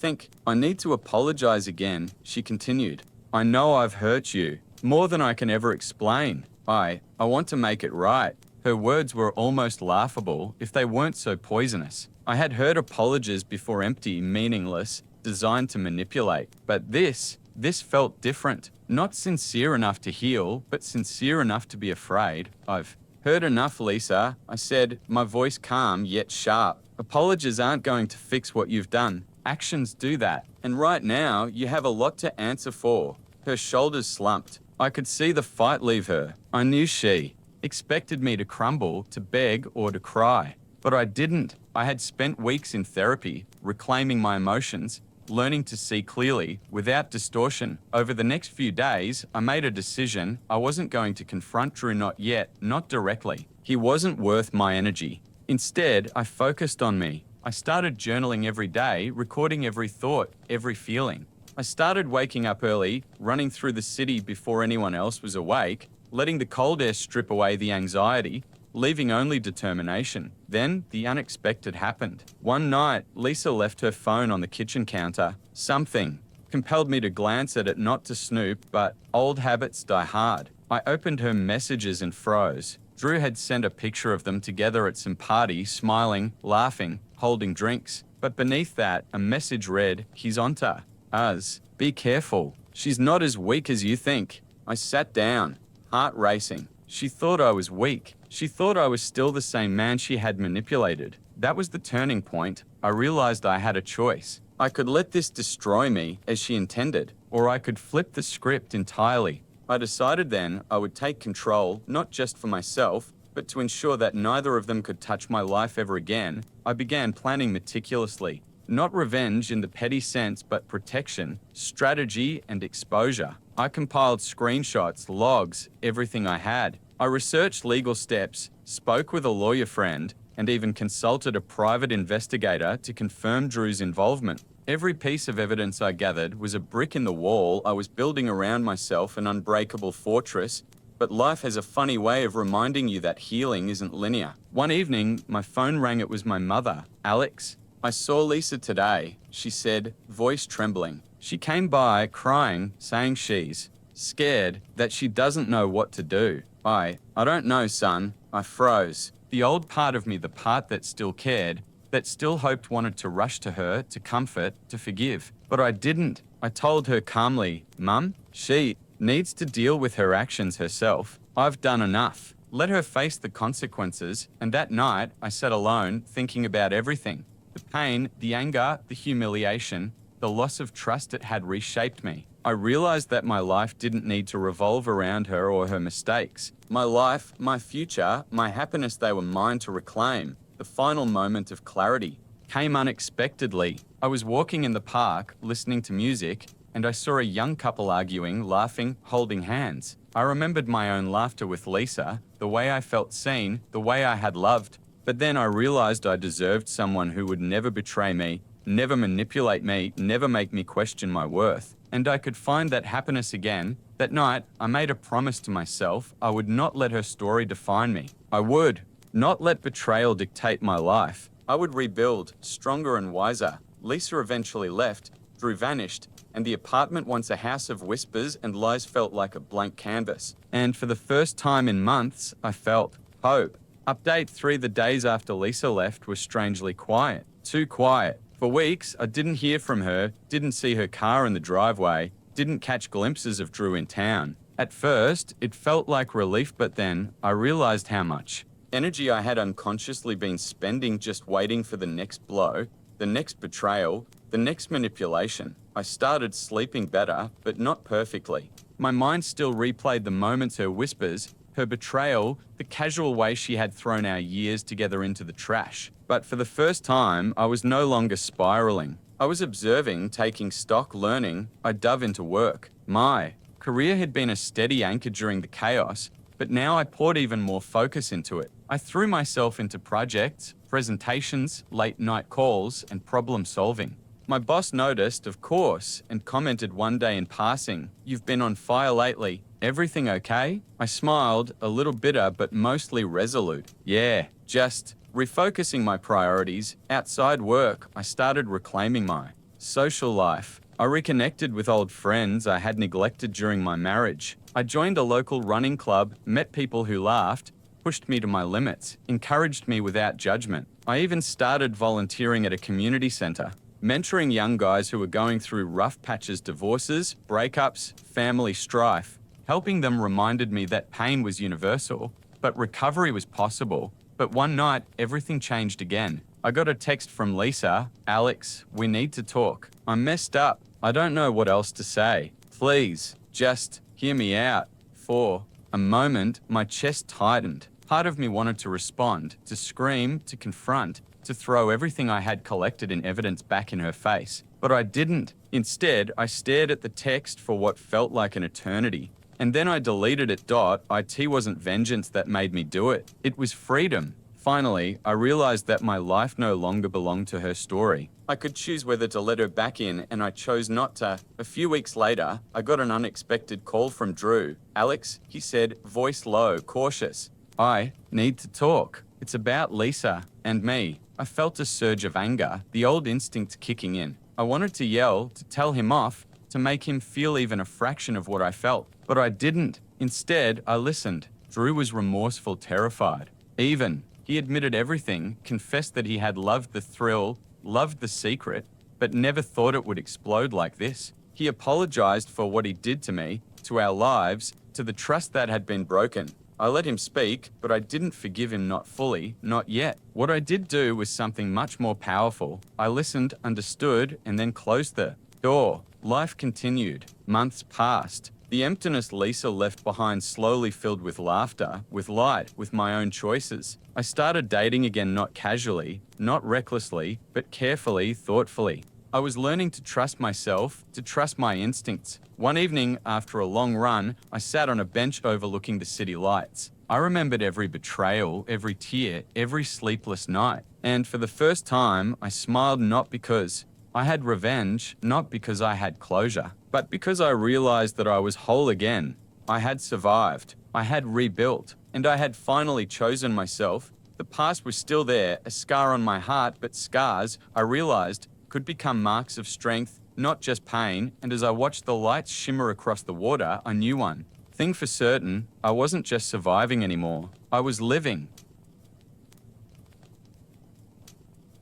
need to apologize again, she continued. I know I've hurt you, more than I can ever explain. I want to make it right. Her words were almost laughable, if they weren't so poisonous. I had heard apologies before, empty, meaningless, designed to manipulate. But this felt different. Not sincere enough to heal, but sincere enough to be afraid. I've heard enough, Lisa, I said, my voice calm yet sharp. Apologies aren't going to fix what you've done. Actions do that. And right now, you have a lot to answer for. Her shoulders slumped. I could see the fight leave her. I knew she expected me to crumble, to beg, or to cry. But I didn't. I had spent weeks in therapy, reclaiming my emotions, learning to see clearly, without distortion. Over the next few days, I made a decision. I wasn't going to confront Drew, not yet, not directly. He wasn't worth my energy. Instead, I focused on me. I started journaling every day, recording every thought, every feeling. I started waking up early, running through the city before anyone else was awake, letting the cold air strip away the anxiety, leaving only determination. Then, the unexpected happened. One night, Lisa left her phone on the kitchen counter. Something compelled me to glance at it, not to snoop, but old habits die hard. I opened her messages and froze. Drew had sent a picture of them together at some party, smiling, laughing, holding drinks. But beneath that, a message read, "He's onto us. Be careful. She's not as weak as you think." I sat down, heart racing. She thought I was weak. She thought I was still the same man she had manipulated. That was the turning point. I realized I had a choice. I could let this destroy me, as she intended, or I could flip the script entirely. I decided then I would take control, not just for myself, but to ensure that neither of them could touch my life ever again. I began planning meticulously. Not revenge in the petty sense, but protection, strategy, and exposure. I compiled screenshots, logs, everything I had. I researched legal steps, spoke with a lawyer friend, and even consulted a private investigator to confirm Drew's involvement. Every piece of evidence I gathered was a brick in the wall I was building around myself, an unbreakable fortress. But life has a funny way of reminding you that healing isn't linear. One evening, my phone rang. It was my mother. "Alex, I saw Lisa today," she said, voice trembling. She came by crying, saying she's scared, that she doesn't know what to do. I don't know, son. I froze. The old part of me, the part that still cared, that still hoped, wanted to rush to her, to comfort, to forgive. But I didn't. I told her calmly, "Mum, she needs to deal with her actions herself. I've done enough. Let her face the consequences." And that night, I sat alone, thinking about everything. The pain, the anger, the humiliation, the loss of trust. It had reshaped me. I realized that my life didn't need to revolve around her or her mistakes. My life, my future, my happiness, they were mine to reclaim. The final moment of clarity came unexpectedly. I was walking in the park, listening to music, and I saw a young couple arguing, laughing, holding hands. I remembered my own laughter with Lisa, the way I felt seen, the way I had loved. But then I realized I deserved someone who would never betray me, never manipulate me, never make me question my worth. And I could find that happiness again. That night, I made a promise to myself I would not let her story define me. I would not let betrayal dictate my life. I would rebuild, stronger and wiser. Lisa eventually left, Drew vanished, and the apartment, once a house of whispers and lies, felt like a blank canvas. And for the first time in months, I felt hope. Update 3: the days after Lisa left were strangely quiet. Too quiet. For weeks, I didn't hear from her, didn't see her car in the driveway, didn't catch glimpses of Drew in town. At first, it felt like relief, but then I realized how much energy I had unconsciously been spending just waiting for the next blow, the next betrayal, the next manipulation. I started sleeping better, but not perfectly. My mind still replayed the moments, her whispers, her betrayal, the casual way she had thrown our years together into the trash. But for the first time, I was no longer spiraling. I was observing, taking stock, learning. I dove into work. My career had been a steady anchor during the chaos, but now I poured even more focus into it. I threw myself into projects, presentations, late-night calls, and problem solving. My boss noticed, of course, and commented one day in passing, "You've been on fire lately. Everything okay?" I smiled, a little bitter but mostly resolute. "Yeah, just refocusing my priorities." Outside work, I started reclaiming my social life. I reconnected with old friends I had neglected during my marriage. I joined a local running club, met people who laughed, pushed me to my limits, encouraged me without judgment. I even started volunteering at a community center, mentoring young guys who were going through rough patches, divorces, breakups, family strife. Helping them reminded me that pain was universal, but recovery was possible. But one night, everything changed again. I got a text from Lisa. "Alex, we need to talk. I'm messed up. I don't know what else to say. Please, just hear me out." For a moment, my chest tightened. Part of me wanted to respond, to scream, to confront, to throw everything I had collected in evidence back in her face. But I didn't. Instead, I stared at the text for what felt like an eternity. And then I deleted it. It wasn't vengeance that made me do it. It was freedom. Finally, I realized that my life no longer belonged to her story. I could choose whether to let her back in, and I chose not to. A few weeks later, I got an unexpected call from Drew. "Alex," he said, voice low, cautious. "I need to talk. It's about Lisa and me." I felt a surge of anger, the old instinct kicking in. I wanted to yell, to tell him off, to make him feel even a fraction of what I felt. But I didn't. Instead, I listened. Drew was remorseful, terrified. He admitted everything, confessed that he had loved the thrill, loved the secret, but never thought it would explode like this. He apologized for what he did to me, to our lives, to the trust that had been broken. I let him speak, but I didn't forgive him, not fully, not yet. What I did do was something much more powerful. I listened, understood, and then closed the door. Life continued. Months passed. The emptiness Lisa left behind slowly filled with laughter, with light, with my own choices. I started dating again, not casually, not recklessly, but carefully, thoughtfully. I was learning to trust myself, to trust my instincts. One evening, after a long run, I sat on a bench overlooking the city lights. I remembered every betrayal, every tear, every sleepless night. And for the first time, I smiled, not because I had revenge, not because I had closure, but because I realized that I was whole again. I had survived, I had rebuilt, and I had finally chosen myself. The past was still there, a scar on my heart, but scars, I realized, could become marks of strength, not just pain. And as I watched the lights shimmer across the water, I knew one thing for certain: I wasn't just surviving anymore, I was living.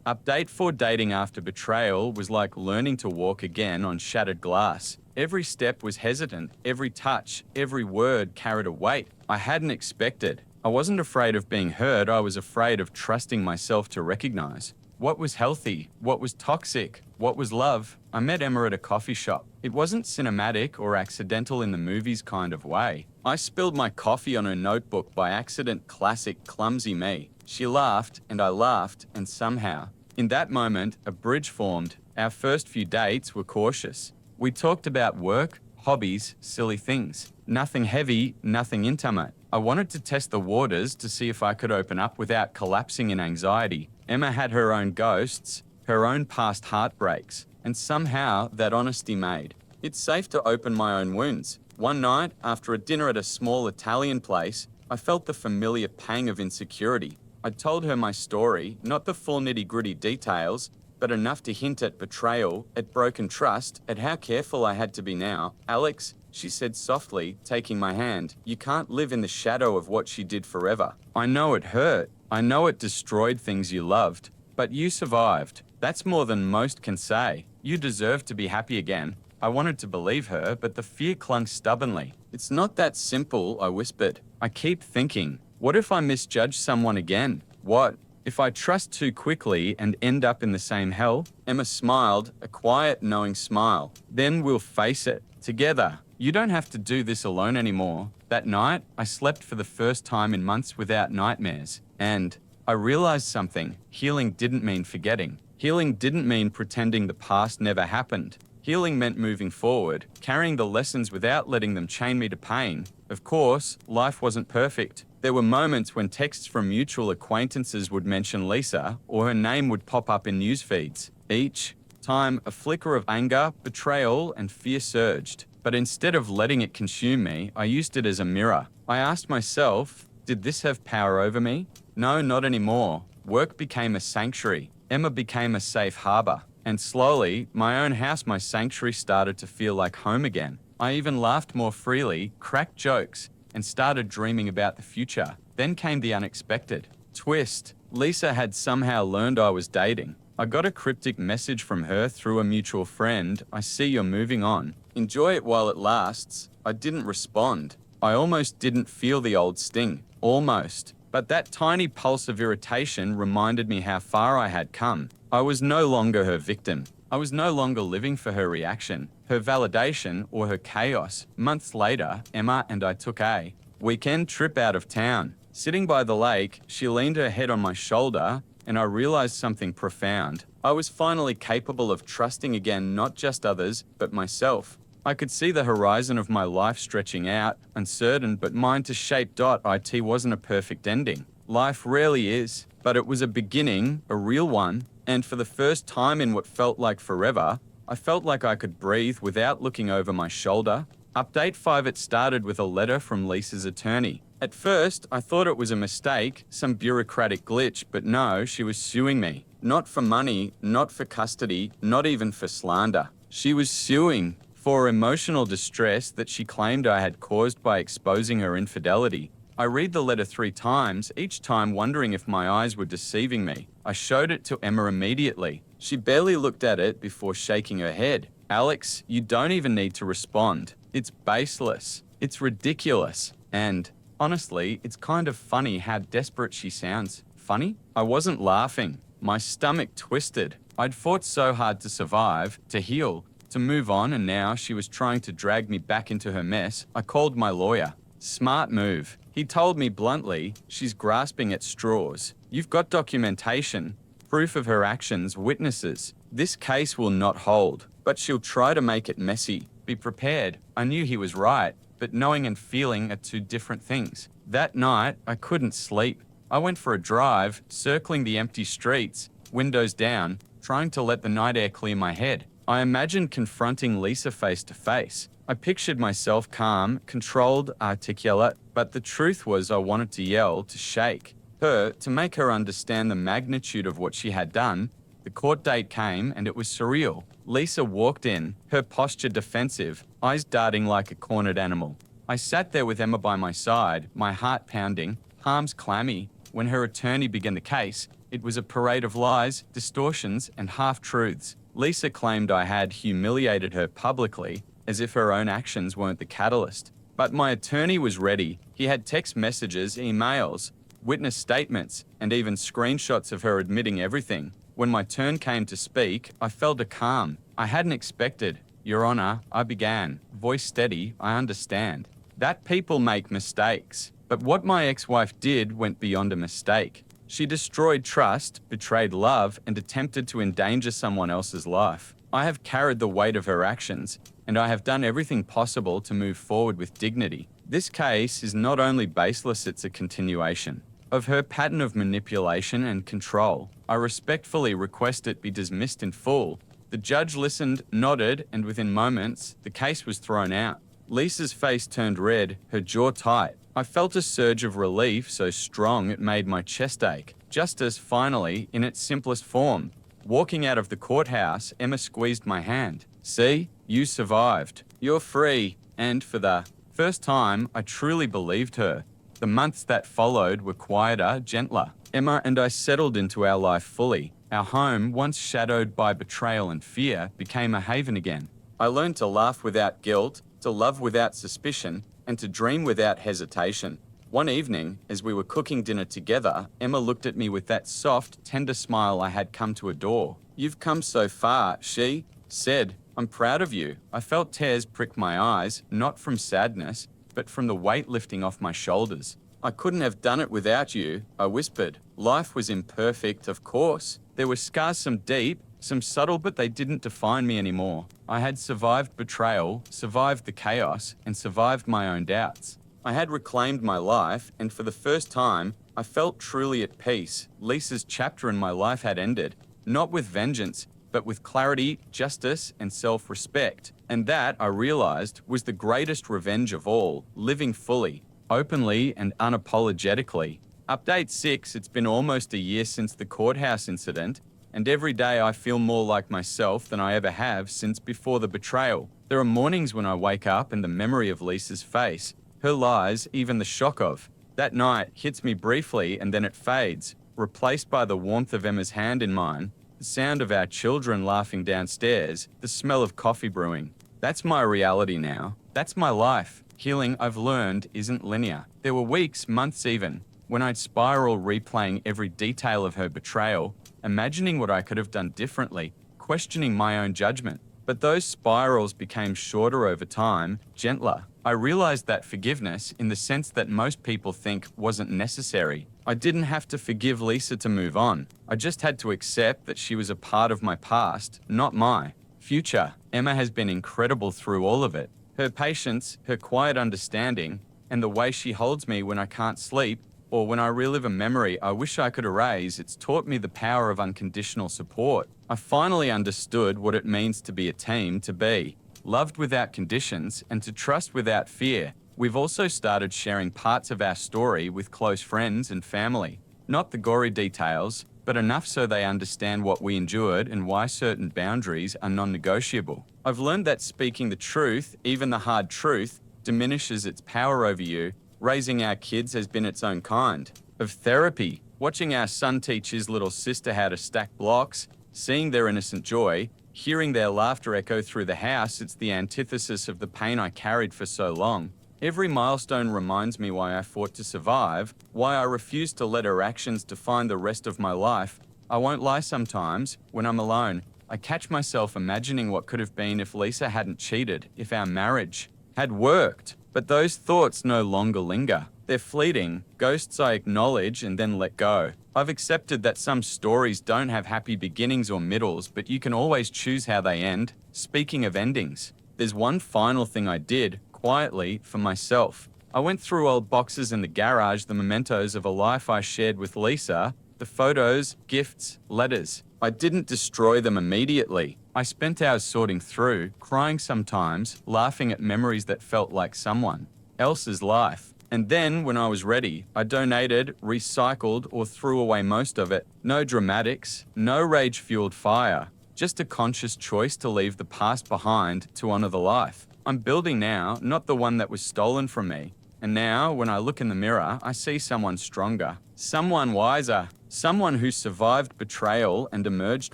Update: for dating after betrayal was like learning to walk again on shattered glass. Every step was hesitant, every touch, every word carried a weight I hadn't expected. I wasn't afraid of being hurt, I was afraid of trusting myself to recognize what was healthy, what was toxic, what was love. I met Emma at a coffee shop. It wasn't cinematic or accidental in the movies kind of way. I spilled my coffee on her notebook by accident, classic clumsy me. She laughed, and I laughed, and somehow, in that moment, a bridge formed. Our first few dates were cautious. We talked about work, hobbies, silly things. Nothing heavy, nothing intimate. I wanted to test the waters to see if I could open up without collapsing in anxiety. Emma had her own ghosts, her own past heartbreaks, and somehow that honesty made it safe to open my own wounds. One night, after a dinner at a small Italian place, I felt the familiar pang of insecurity. I told her my story, not the full nitty-gritty details, but enough to hint at betrayal, at broken trust, at how careful I had to be now. "Alex," she said softly, taking my hand, "you can't live in the shadow of what she did forever. I know it hurt. I know it destroyed things you loved. But you survived. That's more than most can say. You deserve to be happy again." I wanted to believe her, but the fear clung stubbornly. "It's not that simple," I whispered. "I keep thinking, what if I misjudge someone again? What if I trust too quickly and end up in the same hell?" Emma smiled, a quiet, knowing smile. "Then we'll face it together. You don't have to do this alone anymore." That night, I slept for the first time in months without nightmares. And I realized something. Healing didn't mean forgetting. Healing didn't mean pretending the past never happened. Healing meant moving forward, carrying the lessons without letting them chain me to pain. Of course, life wasn't perfect. There were moments when texts from mutual acquaintances would mention Lisa, or her name would pop up in news feeds. Each time, a flicker of anger, betrayal, and fear surged. But instead of letting it consume me, I used it as a mirror. I asked myself, did this have power over me? No, not anymore. Work became a sanctuary. Emma became a safe harbor. And slowly, my own house, my sanctuary, started to feel like home again. I even laughed more freely, cracked jokes, and started dreaming about the future. Then came the unexpected twist. Lisa had somehow learned I was dating. I got a cryptic message from her through a mutual friend. "I see you're moving on. Enjoy it while it lasts." I didn't respond. I almost didn't feel the old sting. Almost. But that tiny pulse of irritation reminded me how far I had come. I was no longer her victim. I was no longer living for her reaction, her validation, or her chaos. Months later, Emma and I took a weekend trip out of town. Sitting by the lake, she leaned her head on my shoulder, and I realized something profound. I was finally capable of trusting again, not just others, but myself. I could see the horizon of my life stretching out, uncertain, but mine to shape. It wasn't a perfect ending. Life rarely is, but it was a beginning, a real one, and for the first time in what felt like forever, I felt like I could breathe without looking over my shoulder. Update 5: it started with a letter from Lisa's attorney. At first, I thought it was a mistake, some bureaucratic glitch, but no, she was suing me. Not for money, not for custody, not even for slander. She was suing for emotional distress that she claimed I had caused by exposing her infidelity. I read the letter 3 times, each time wondering if my eyes were deceiving me. I showed it to Emma immediately. She barely looked at it before shaking her head. "Alex, you don't even need to respond. It's baseless. It's ridiculous. And honestly, it's kind of funny how desperate she sounds." Funny? I wasn't laughing. My stomach twisted. I'd fought so hard to survive, to heal, to move on, and now she was trying to drag me back into her mess. I called my lawyer. Smart move. He told me bluntly, she's grasping at straws. You've got documentation, proof of her actions, witnesses. This case will not hold, but she'll try to make it messy. Be prepared. I knew he was right, but knowing and feeling are two different things. That night, I couldn't sleep. I went for a drive, circling the empty streets, windows down, trying to let the night air clear my head. I imagined confronting Lisa face to face. I pictured myself calm, controlled, articulate, but the truth was I wanted to yell, to shake her, to make her understand the magnitude of what she had done. The court date came, and it was surreal. Lisa walked in, her posture defensive, eyes darting like a cornered animal. I sat there with Emma by my side, my heart pounding, palms clammy. When her attorney began the case, it was a parade of lies, distortions, and half-truths. Lisa claimed I had humiliated her publicly, as if her own actions weren't the catalyst. But my attorney was ready. He had text messages, emails, witness statements, and even screenshots of her admitting everything. When my turn came to speak, I felt a calm I hadn't expected. Your Honor, I began, voice steady, I understand that people make mistakes. But what my ex-wife did went beyond a mistake. She destroyed trust, betrayed love, and attempted to endanger someone else's life. I have carried the weight of her actions, and I have done everything possible to move forward with dignity. This case is not only baseless, it's a continuation of her pattern of manipulation and control. I respectfully request it be dismissed in full. The judge listened, nodded, and within moments, the case was thrown out. Lisa's face turned red, her jaw tight. I felt a surge of relief so strong it made my chest ache. Justice, finally, in its simplest form. Walking out of the courthouse, Emma squeezed my hand. See, you survived. You're free. And for the first time, I truly believed her. The months that followed were quieter, gentler. Emma and I settled into our life fully. Our home, once shadowed by betrayal and fear, became a haven again. I learned to laugh without guilt, to love without suspicion, and to dream without hesitation. One evening, as we were cooking dinner together, Emma looked at me with that soft, tender smile I had come to adore. You've come so far, she said. I'm proud of you. I felt tears prick my eyes, not from sadness, but from the weight lifting off my shoulders. I couldn't have done it without you, I whispered. Life was imperfect, of course. There were scars, some deep, some subtle, but they didn't define me anymore. I had survived betrayal, survived the chaos, and survived my own doubts. I had reclaimed my life, and for the first time, I felt truly at peace. Lisa's chapter in my life had ended, not with vengeance, but with clarity, justice, and self-respect. And that, I realized, was the greatest revenge of all, living fully, openly, and unapologetically. Update 6, it's been almost a year since the courthouse incident, and every day I feel more like myself than I ever have since before the betrayal. There are mornings when I wake up and the memory of Lisa's face, her lies, even the shock of that night hits me briefly and then it fades, replaced by the warmth of Emma's hand in mine, the sound of our children laughing downstairs, the smell of coffee brewing. That's my reality now. That's my life. Healing, I've learned, isn't linear. There were weeks, months even, when I'd spiral replaying every detail of her betrayal, imagining what I could have done differently, questioning my own judgment. But those spirals became shorter over time, gentler. I realized that forgiveness, in the sense that most people think, wasn't necessary. I didn't have to forgive Lisa to move on. I just had to accept that she was a part of my past, not my future. Emma has been incredible through all of it. Her patience, her quiet understanding, and the way she holds me when I can't sleep, or when I relive a memory I wish I could erase, it's taught me the power of unconditional support. I finally understood what it means to be a team, to be loved without conditions, and to trust without fear. We've also started sharing parts of our story with close friends and family. Not the gory details, but enough so they understand what we endured and why certain boundaries are non-negotiable. I've learned that speaking the truth, even the hard truth, diminishes its power over you. Raising our kids has been its own kind of therapy. Watching our son teach his little sister how to stack blocks, seeing their innocent joy, hearing their laughter echo through the house, it's the antithesis of the pain I carried for so long. Every milestone reminds me why I fought to survive, why I refused to let her actions define the rest of my life. I won't lie, sometimes, when I'm alone, I catch myself imagining what could have been if Lisa hadn't cheated, if our marriage had worked. But those thoughts no longer linger. They're fleeting, ghosts I acknowledge and then let go. I've accepted that some stories don't have happy beginnings or middles, but you can always choose how they end. Speaking of endings, there's one final thing I did, quietly, for myself. I went through old boxes in the garage, the mementos of a life I shared with Lisa, the photos, gifts, letters. I didn't destroy them immediately. I spent hours sorting through, crying sometimes, laughing at memories that felt like someone else's life. And then, when I was ready, I donated, recycled, or threw away most of it. No dramatics, no rage-fueled fire, just a conscious choice to leave the past behind to honor the life I'm building now, not the one that was stolen from me. And now, when I look in the mirror, I see someone stronger, someone wiser, someone who survived betrayal and emerged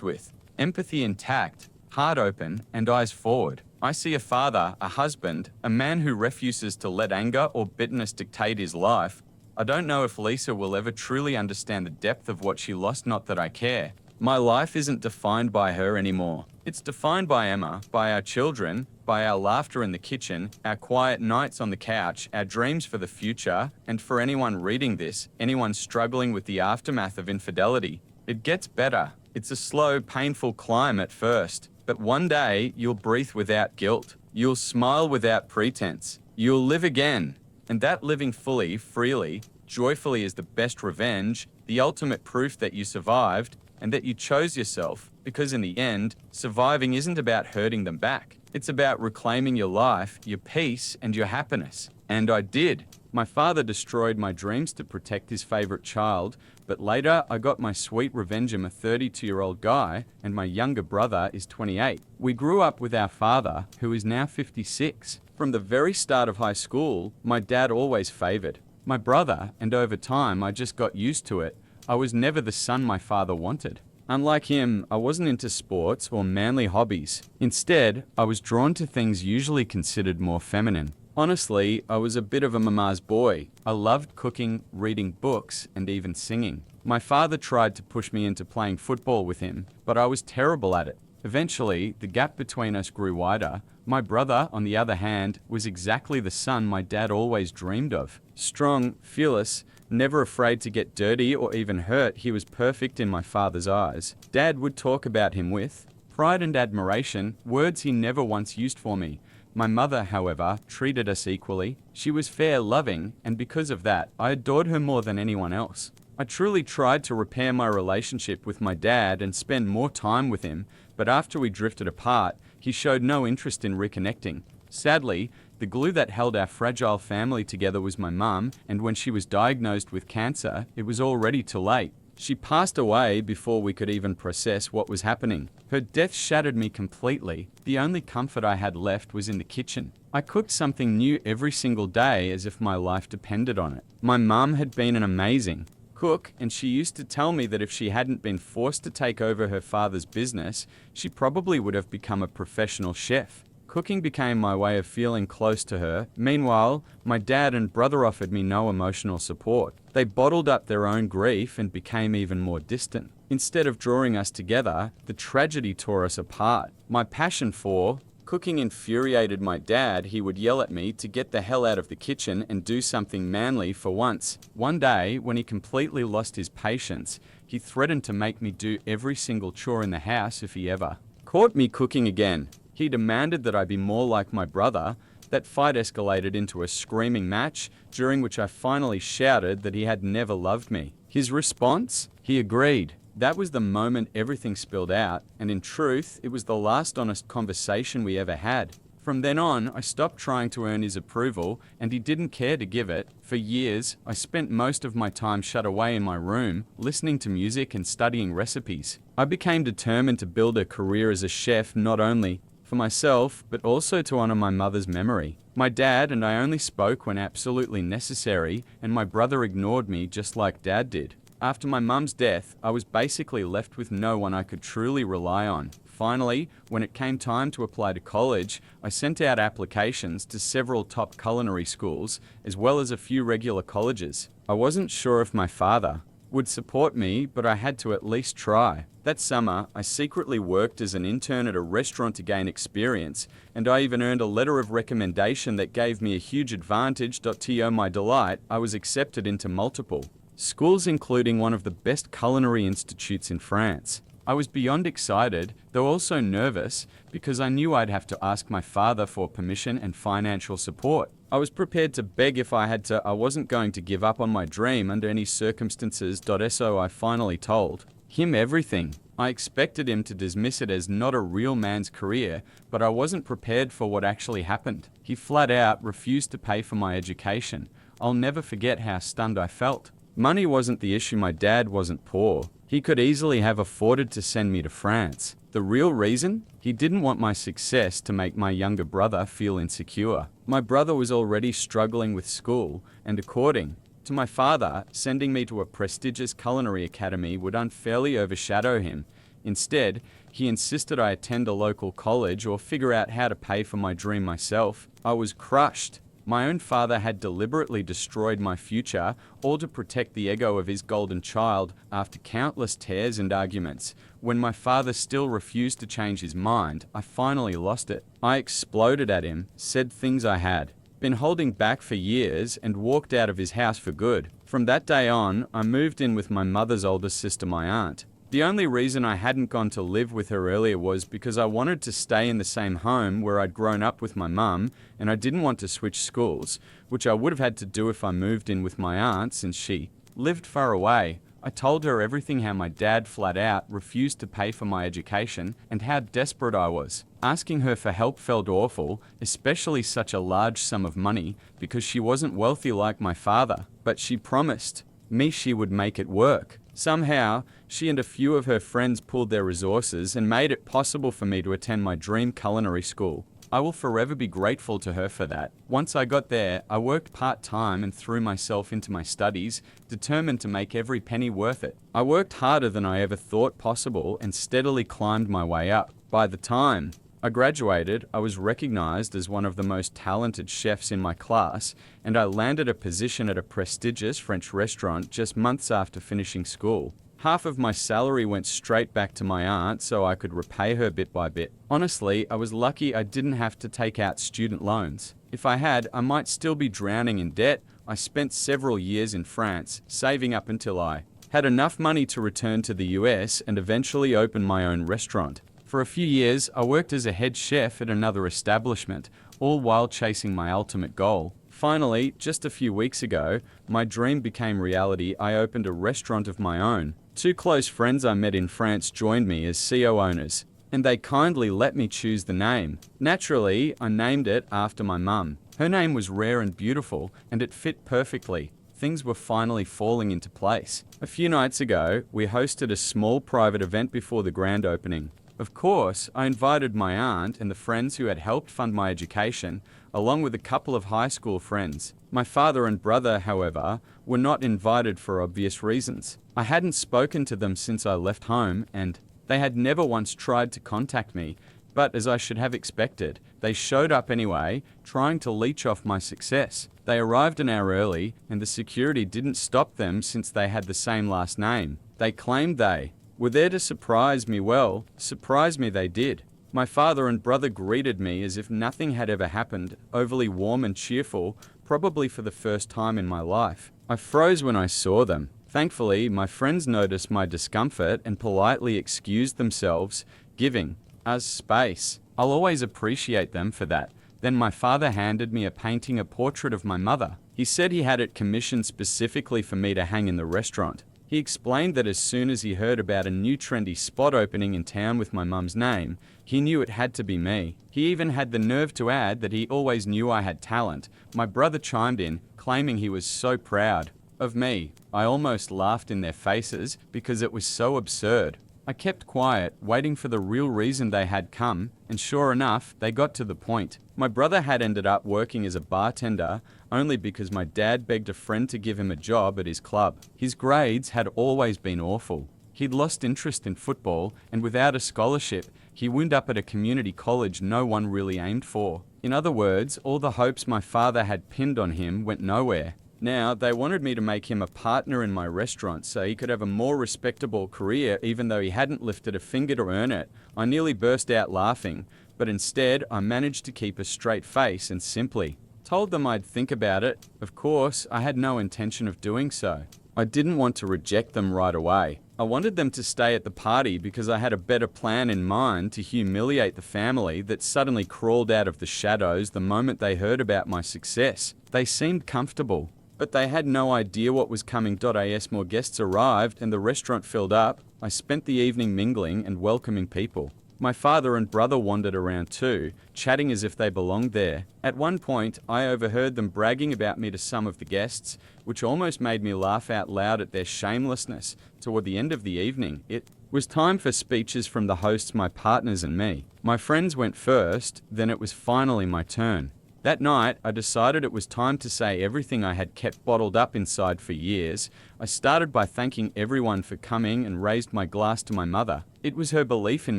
with empathy intact, heart open, and eyes forward. I see a father, a husband, a man who refuses to let anger or bitterness dictate his life. I don't know if Lisa will ever truly understand the depth of what she lost, not that I care. My life isn't defined by her anymore. It's defined by Emma, by our children, by our laughter in the kitchen, our quiet nights on the couch, our dreams for the future, and for anyone reading this, anyone struggling with the aftermath of infidelity. It gets better. It's a slow, painful climb at first, but one day you'll breathe without guilt. You'll smile without pretense. You'll live again. And that living fully, freely, joyfully is the best revenge, the ultimate proof that you survived and that you chose yourself, because in the end, surviving isn't about hurting them back. It's about reclaiming your life, your peace, and your happiness. And I did. My father destroyed my dreams to protect his favorite child, but later I got my sweet revenge. I'm a 32-year-old guy, and my younger brother is 28. We grew up with our father, who is now 56. From the very start of high school, my dad always favored my brother, and over time I just got used to it. I was never the son my father wanted. Unlike him, I wasn't into sports or manly hobbies. Instead, I was drawn to things usually considered more feminine. Honestly, I was a bit of a mama's boy. I loved cooking, reading books, and even singing. My father tried to push me into playing football with him, but I was terrible at it. Eventually, the gap between us grew wider. My brother, on the other hand, was exactly the son my dad always dreamed of. Strong, fearless, never afraid to get dirty or even hurt, he was perfect in my father's eyes. Dad would talk about him with pride and admiration, words he never once used for me. My mother, however, treated us equally. She was fair, loving, and because of that, I adored her more than anyone else. I truly tried to repair my relationship with my dad and spend more time with him, but after we drifted apart, he showed no interest in reconnecting. Sadly, the glue that held our fragile family together was my mum, and when she was diagnosed with cancer, it was already too late. She passed away before we could even process what was happening. Her death shattered me completely. The only comfort I had left was in the kitchen. I cooked something new every single day as if my life depended on it. My mum had been an amazing cook, and she used to tell me that if she hadn't been forced to take over her father's business, she probably would have become a professional chef. Cooking became my way of feeling close to her. Meanwhile, my dad and brother offered me no emotional support. They bottled up their own grief and became even more distant. Instead of drawing us together, the tragedy tore us apart. My passion for cooking infuriated my dad. He would yell at me to get the hell out of the kitchen and do something manly for once. One day, when he completely lost his patience, he threatened to make me do every single chore in the house if he ever caught me cooking again. He demanded that I be more like my brother. That fight escalated into a screaming match, during which I finally shouted that he had never loved me. His response? He agreed. That was the moment everything spilled out, and in truth, it was the last honest conversation we ever had. From then on, I stopped trying to earn his approval, and he didn't care to give it. For years, I spent most of my time shut away in my room, listening to music and studying recipes. I became determined to build a career as a chef, not only for myself, but also to honor my mother's memory. My dad and I only spoke when absolutely necessary, and my brother ignored me just like Dad did. After my mum's death, I was basically left with no one I could truly rely on. Finally, when it came time to apply to college, I sent out applications to several top culinary schools, as well as a few regular colleges. I wasn't sure if my father would support me, but I had to at least try. That summer, I secretly worked as an intern at a restaurant to gain experience, and I even earned a letter of recommendation that gave me a huge advantage. To my delight, I was accepted into multiple schools, including one of the best culinary institutes in France. I was beyond excited, though also nervous, because I knew I'd have to ask my father for permission and financial support. I was prepared to beg if I had to. I wasn't going to give up on my dream under any circumstances. So I finally told him everything. I expected him to dismiss it as not a real man's career, but I wasn't prepared for what actually happened. He flat out refused to pay for my education. I'll never forget how stunned I felt. Money wasn't the issue. My dad wasn't poor. He could easily have afforded to send me to France. The real reason? He didn't want my success to make my younger brother feel insecure. My brother was already struggling with school, and according to my father, sending me to a prestigious culinary academy would unfairly overshadow him. Instead, he insisted I attend a local college or figure out how to pay for my dream myself. I was crushed. My own father had deliberately destroyed my future, all to protect the ego of his golden child. After countless tears and arguments, when my father still refused to change his mind, I finally lost it. I exploded at him, said things I had been holding back for years, and walked out of his house for good. From that day on, I moved in with my mother's older sister, my aunt. The only reason I hadn't gone to live with her earlier was because I wanted to stay in the same home where I'd grown up with my mum, and I didn't want to switch schools, which I would have had to do if I moved in with my aunt since she lived far away. I told her everything, how my dad flat out refused to pay for my education and how desperate I was. Asking her for help felt awful, especially such a large sum of money, because she wasn't wealthy like my father, but she promised me she would make it work. Somehow, she and a few of her friends pooled their resources and made it possible for me to attend my dream culinary school. I will forever be grateful to her for that. Once I got there, I worked part-time and threw myself into my studies, determined to make every penny worth it. I worked harder than I ever thought possible and steadily climbed my way up. By the time I graduated, I was recognized as one of the most talented chefs in my class, and I landed a position at a prestigious French restaurant just months after finishing school. Half of my salary went straight back to my aunt so I could repay her bit by bit. Honestly, I was lucky I didn't have to take out student loans. If I had, I might still be drowning in debt. I spent several years in France, saving up until I had enough money to return to the US and eventually open my own restaurant. For a few years, I worked as a head chef at another establishment, all while chasing my ultimate goal. Finally, just a few weeks ago, my dream became reality. I opened a restaurant of my own. Two close friends I met in France joined me as CO owners, and they kindly let me choose the name. Naturally, I named it after my mum. Her name was rare and beautiful, and it fit perfectly. Things were finally falling into place. A few nights ago, we hosted a small private event before the grand opening. Of course, I invited my aunt and the friends who had helped fund my education, along with a couple of high school friends. My father and brother, however, were not invited for obvious reasons. I hadn't spoken to them since I left home, and they had never once tried to contact me, but as I should have expected, they showed up anyway, trying to leech off my success. They arrived an hour early, and the security didn't stop them since they had the same last name. They claimed they were there to surprise me. Well, surprise me they did. My father and brother greeted me as if nothing had ever happened, overly warm and cheerful, probably for the first time in my life. I froze when I saw them. Thankfully, my friends noticed my discomfort and politely excused themselves, giving us space. I'll always appreciate them for that. Then my father handed me a painting, a portrait of my mother. He said he had it commissioned specifically for me to hang in the restaurant. He explained that as soon as he heard about a new trendy spot opening in town with my mum's name, he knew it had to be me. He even had the nerve to add that he always knew I had talent. My brother chimed in, claiming he was so proud of me. I almost laughed in their faces because it was so absurd. I kept quiet, waiting for the real reason they had come, and sure enough, they got to the point. My brother had ended up working as a bartender only because my dad begged a friend to give him a job at his club. His grades had always been awful. He'd lost interest in football, and without a scholarship, he wound up at a community college no one really aimed for. In other words, all the hopes my father had pinned on him went nowhere. Now, they wanted me to make him a partner in my restaurant so he could have a more respectable career even though he hadn't lifted a finger to earn it. I nearly burst out laughing, but instead I managed to keep a straight face and simply told them I'd think about it. Of course, I had no intention of doing so. I didn't want to reject them right away. I wanted them to stay at the party because I had a better plan in mind to humiliate the family that suddenly crawled out of the shadows the moment they heard about my success. They seemed comfortable, but they had no idea what was coming. As more guests arrived and the restaurant filled up, I spent the evening mingling and welcoming people. My father and brother wandered around too, chatting as if they belonged there. At one point, I overheard them bragging about me to some of the guests, which almost made me laugh out loud at their shamelessness. Toward the end of the evening, it was time for speeches from the hosts, my partners, and me. My friends went first, then it was finally my turn. That night, I decided it was time to say everything I had kept bottled up inside for years. I started by thanking everyone for coming and raised my glass to my mother. It was her belief in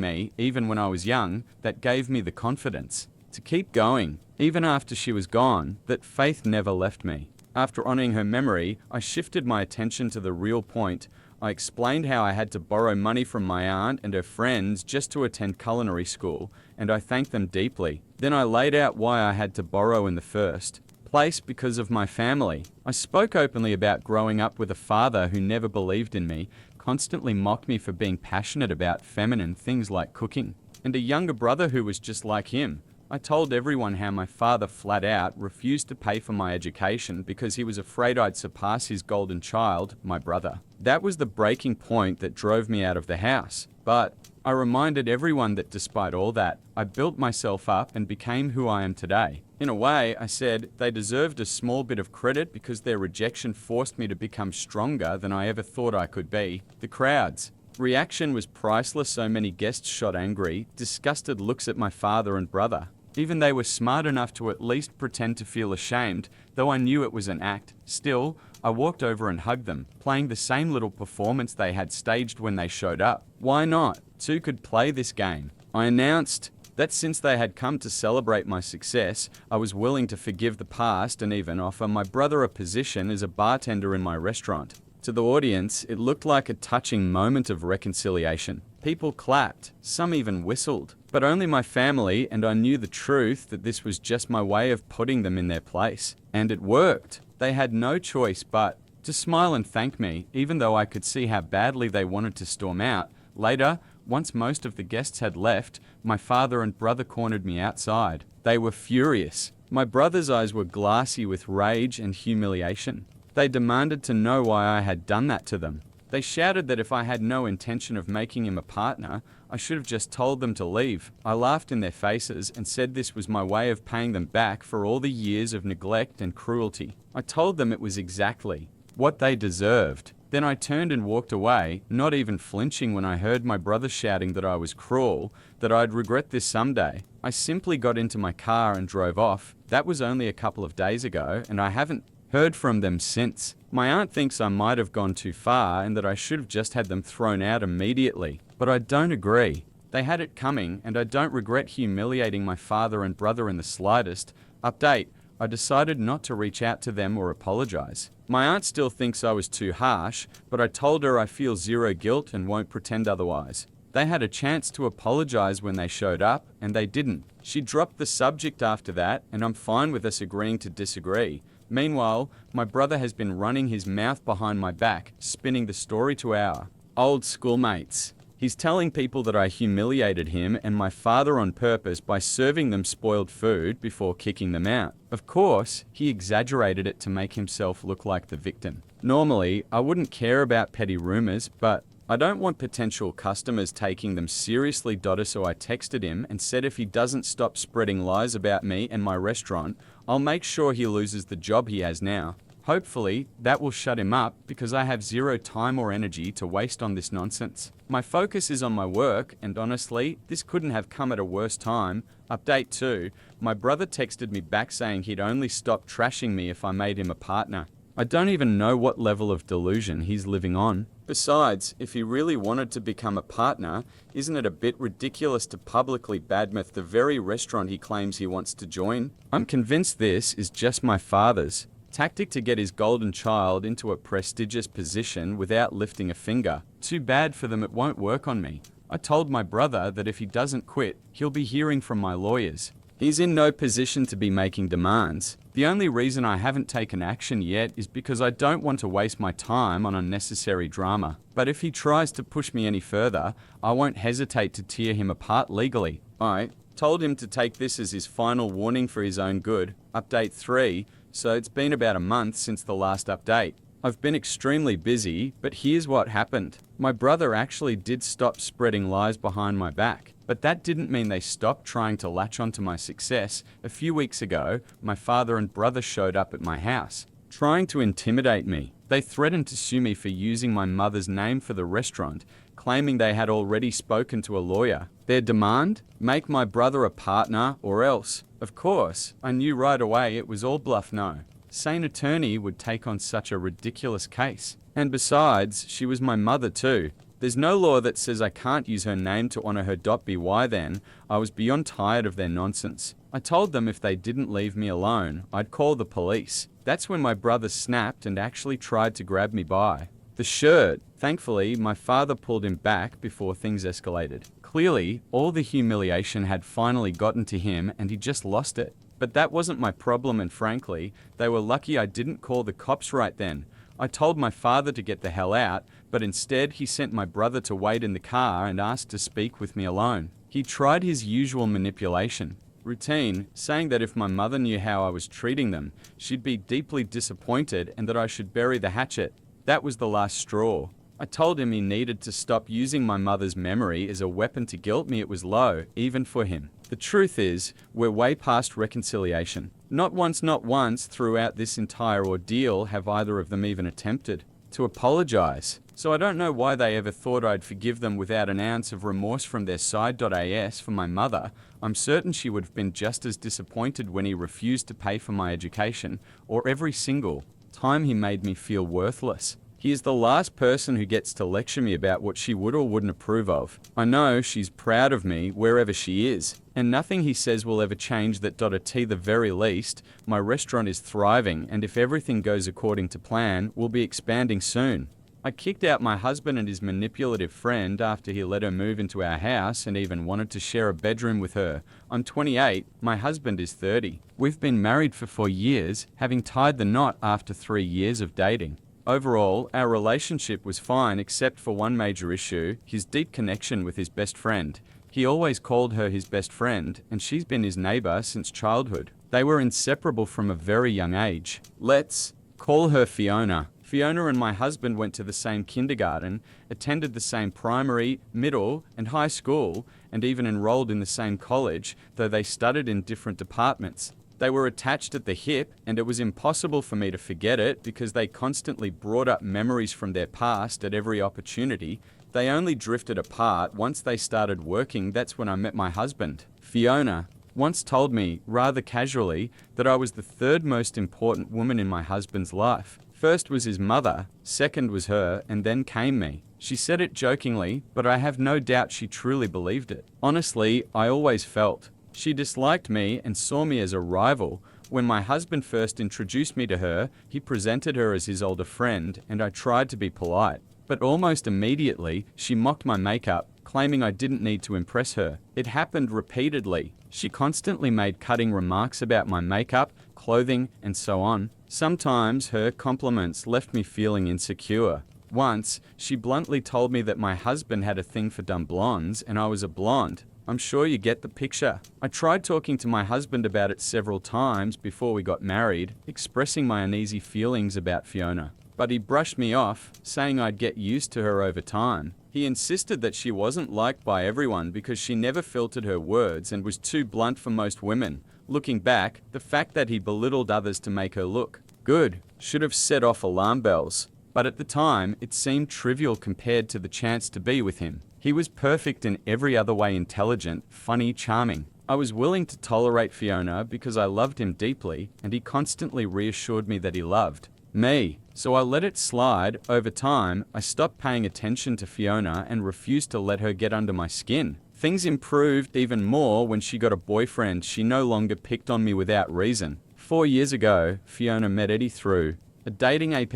me, even when I was young, that gave me the confidence to keep going. Even after she was gone, that faith never left me. After honoring her memory, I shifted my attention to the real point. I explained how I had to borrow money from my aunt and her friends just to attend culinary school, and I thanked them deeply. Then I laid out why I had to borrow in the first place because of my family. I spoke openly about growing up with a father who never believed in me, constantly mocked me for being passionate about feminine things like cooking, and a younger brother who was just like him. I told everyone how my father flat out refused to pay for my education because he was afraid I'd surpass his golden child, my brother. That was the breaking point that drove me out of the house. But I reminded everyone that despite all that, I built myself up and became who I am today. In a way, I said they deserved a small bit of credit because their rejection forced me to become stronger than I ever thought I could be. The crowd's reaction was priceless. So many guests shot angry, disgusted looks at my father and brother. Even they were smart enough to at least pretend to feel ashamed, though I knew it was an act. Still, I walked over and hugged them, playing the same little performance they had staged when they showed up. Why not? Two could play this game. I announced that since they had come to celebrate my success, I was willing to forgive the past and even offer my brother a position as a bartender in my restaurant. To the audience, it looked like a touching moment of reconciliation. People clapped, some even whistled, but only my family, and I knew the truth that this was just my way of putting them in their place. And it worked. They had no choice but to smile and thank me, even though I could see how badly they wanted to storm out. Later, once most of the guests had left, my father and brother cornered me outside. They were furious. My brother's eyes were glassy with rage and humiliation. They demanded to know why I had done that to them. They shouted that if I had no intention of making him a partner, I should have just told them to leave. I laughed in their faces and said this was my way of paying them back for all the years of neglect and cruelty. I told them it was exactly what they deserved. Then I turned and walked away, not even flinching when I heard my brother shouting that I was cruel, that I'd regret this someday. I simply got into my car and drove off. That was only a couple of days ago, and I haven't heard from them since. My aunt thinks I might have gone too far and that I should have just had them thrown out immediately. But I don't agree. They had it coming, and I don't regret humiliating my father and brother in the slightest. Update: I decided not to reach out to them or apologize. My aunt still thinks I was too harsh, but I told her I feel zero guilt and won't pretend otherwise. They had a chance to apologize when they showed up, and they didn't. She dropped the subject after that, and I'm fine with us agreeing to disagree. Meanwhile, my brother has been running his mouth behind my back, spinning the story to our old schoolmates. He's telling people that I humiliated him and my father on purpose by serving them spoiled food before kicking them out. Of course, he exaggerated it to make himself look like the victim. Normally, I wouldn't care about petty rumors, but I don't want potential customers taking them seriously, so I texted him and said if he doesn't stop spreading lies about me and my restaurant, I'll make sure he loses the job he has now. Hopefully, that will shut him up because I have zero time or energy to waste on this nonsense. My focus is on my work, and honestly, this couldn't have come at a worse time. Update 2, my brother texted me back saying he'd only stop trashing me if I made him a partner. I don't even know what level of delusion he's living on. Besides, if he really wanted to become a partner, isn't it a bit ridiculous to publicly badmouth the very restaurant he claims he wants to join? I'm convinced this is just my father's Tactic to get his golden child into a prestigious position without lifting a finger. Too bad for them, it won't work on me. I told my brother that if he doesn't quit, he'll be hearing from my lawyers. He's in no position to be making demands. The only reason I haven't taken action yet is because I don't want to waste my time on unnecessary drama. But if he tries to push me any further, I won't hesitate to tear him apart legally. I told him to take this as his final warning for his own good. Update 3, so it's been about a month since the last update. I've been extremely busy, but here's what happened. My brother actually did stop spreading lies behind my back, but that didn't mean they stopped trying to latch onto my success. A few weeks ago, my father and brother showed up at my house, trying to intimidate me. They threatened to sue me for using my mother's name for the restaurant, claiming they had already spoken to a lawyer. Their demand? Make my brother a partner or else. Of course, I knew right away it was all bluff. No sane attorney would take on such a ridiculous case. And besides, she was my mother too. There's no law that says I can't use her name to honor her. By then, I was beyond tired of their nonsense. I told them if they didn't leave me alone, I'd call the police. That's when my brother snapped and actually tried to grab me by the shirt. Thankfully, my father pulled him back before things escalated. Clearly, all the humiliation had finally gotten to him and he just lost it. But that wasn't my problem, and frankly, they were lucky I didn't call the cops right then. I told my father to get the hell out, but instead he sent my brother to wait in the car and asked to speak with me alone. He tried his usual manipulation routine, saying that if my mother knew how I was treating them, she'd be deeply disappointed and that I should bury the hatchet. That was the last straw. I told him he needed to stop using my mother's memory as a weapon to guilt me. It was low, even for him. The truth is, we're way past reconciliation. Not once throughout this entire ordeal have either of them even attempted to apologize. So I don't know why they ever thought I'd forgive them without an ounce of remorse from their side. As for my mother, I'm certain she would have been just as disappointed when he refused to pay for my education, or every single time he made me feel worthless. He is the last person who gets to lecture me about what she would or wouldn't approve of. I know she's proud of me wherever she is, and nothing he says will ever change that. At the very least, my restaurant is thriving, and if everything goes according to plan, we'll be expanding soon. I kicked out my husband and his manipulative friend after he let her move into our house and even wanted to share a bedroom with her. I'm 28, my husband is 30. We've been married for 4 years, having tied the knot after 3 years of dating. Overall, our relationship was fine except for one major issue: his deep connection with his best friend. He always called her his best friend, and she's been his neighbor since childhood. They were inseparable from a very young age. Let's call her Fiona. Fiona and my husband went to the same kindergarten, attended the same primary, middle, and high school, and even enrolled in the same college, though they studied in different departments. They were attached at the hip, and it was impossible for me to forget it because they constantly brought up memories from their past at every opportunity. They only drifted apart once they started working. That's when I met my husband. Fiona once told me, rather casually, that I was the third most important woman in my husband's life. First was his mother, second was her, and then came me. She said it jokingly, but I have no doubt she truly believed it. Honestly, I always felt she disliked me and saw me as a rival. When my husband first introduced me to her, he presented her as his older friend, and I tried to be polite. But almost immediately, she mocked my makeup, claiming I didn't need to impress her. It happened repeatedly. She constantly made cutting remarks about my makeup, clothing, and so on. Sometimes her compliments left me feeling insecure. Once, she bluntly told me that my husband had a thing for dumb blondes and I was a blonde. I'm sure you get the picture. I tried talking to my husband about it several times before we got married, expressing my uneasy feelings about Fiona. But he brushed me off, saying I'd get used to her over time. He insisted that she wasn't liked by everyone because she never filtered her words and was too blunt for most women. Looking back, the fact that he belittled others to make her look good should have set off alarm bells. But at the time, it seemed trivial compared to the chance to be with him. He was perfect in every other way: intelligent, funny, charming. I was willing to tolerate Fiona because I loved him deeply, and he constantly reassured me that he loved me. So I let it slide. Over time, I stopped paying attention to Fiona and refused to let her get under my skin. Things improved even more when she got a boyfriend. She no longer picked on me without reason. 4 years ago, Fiona met Eddie through a dating app,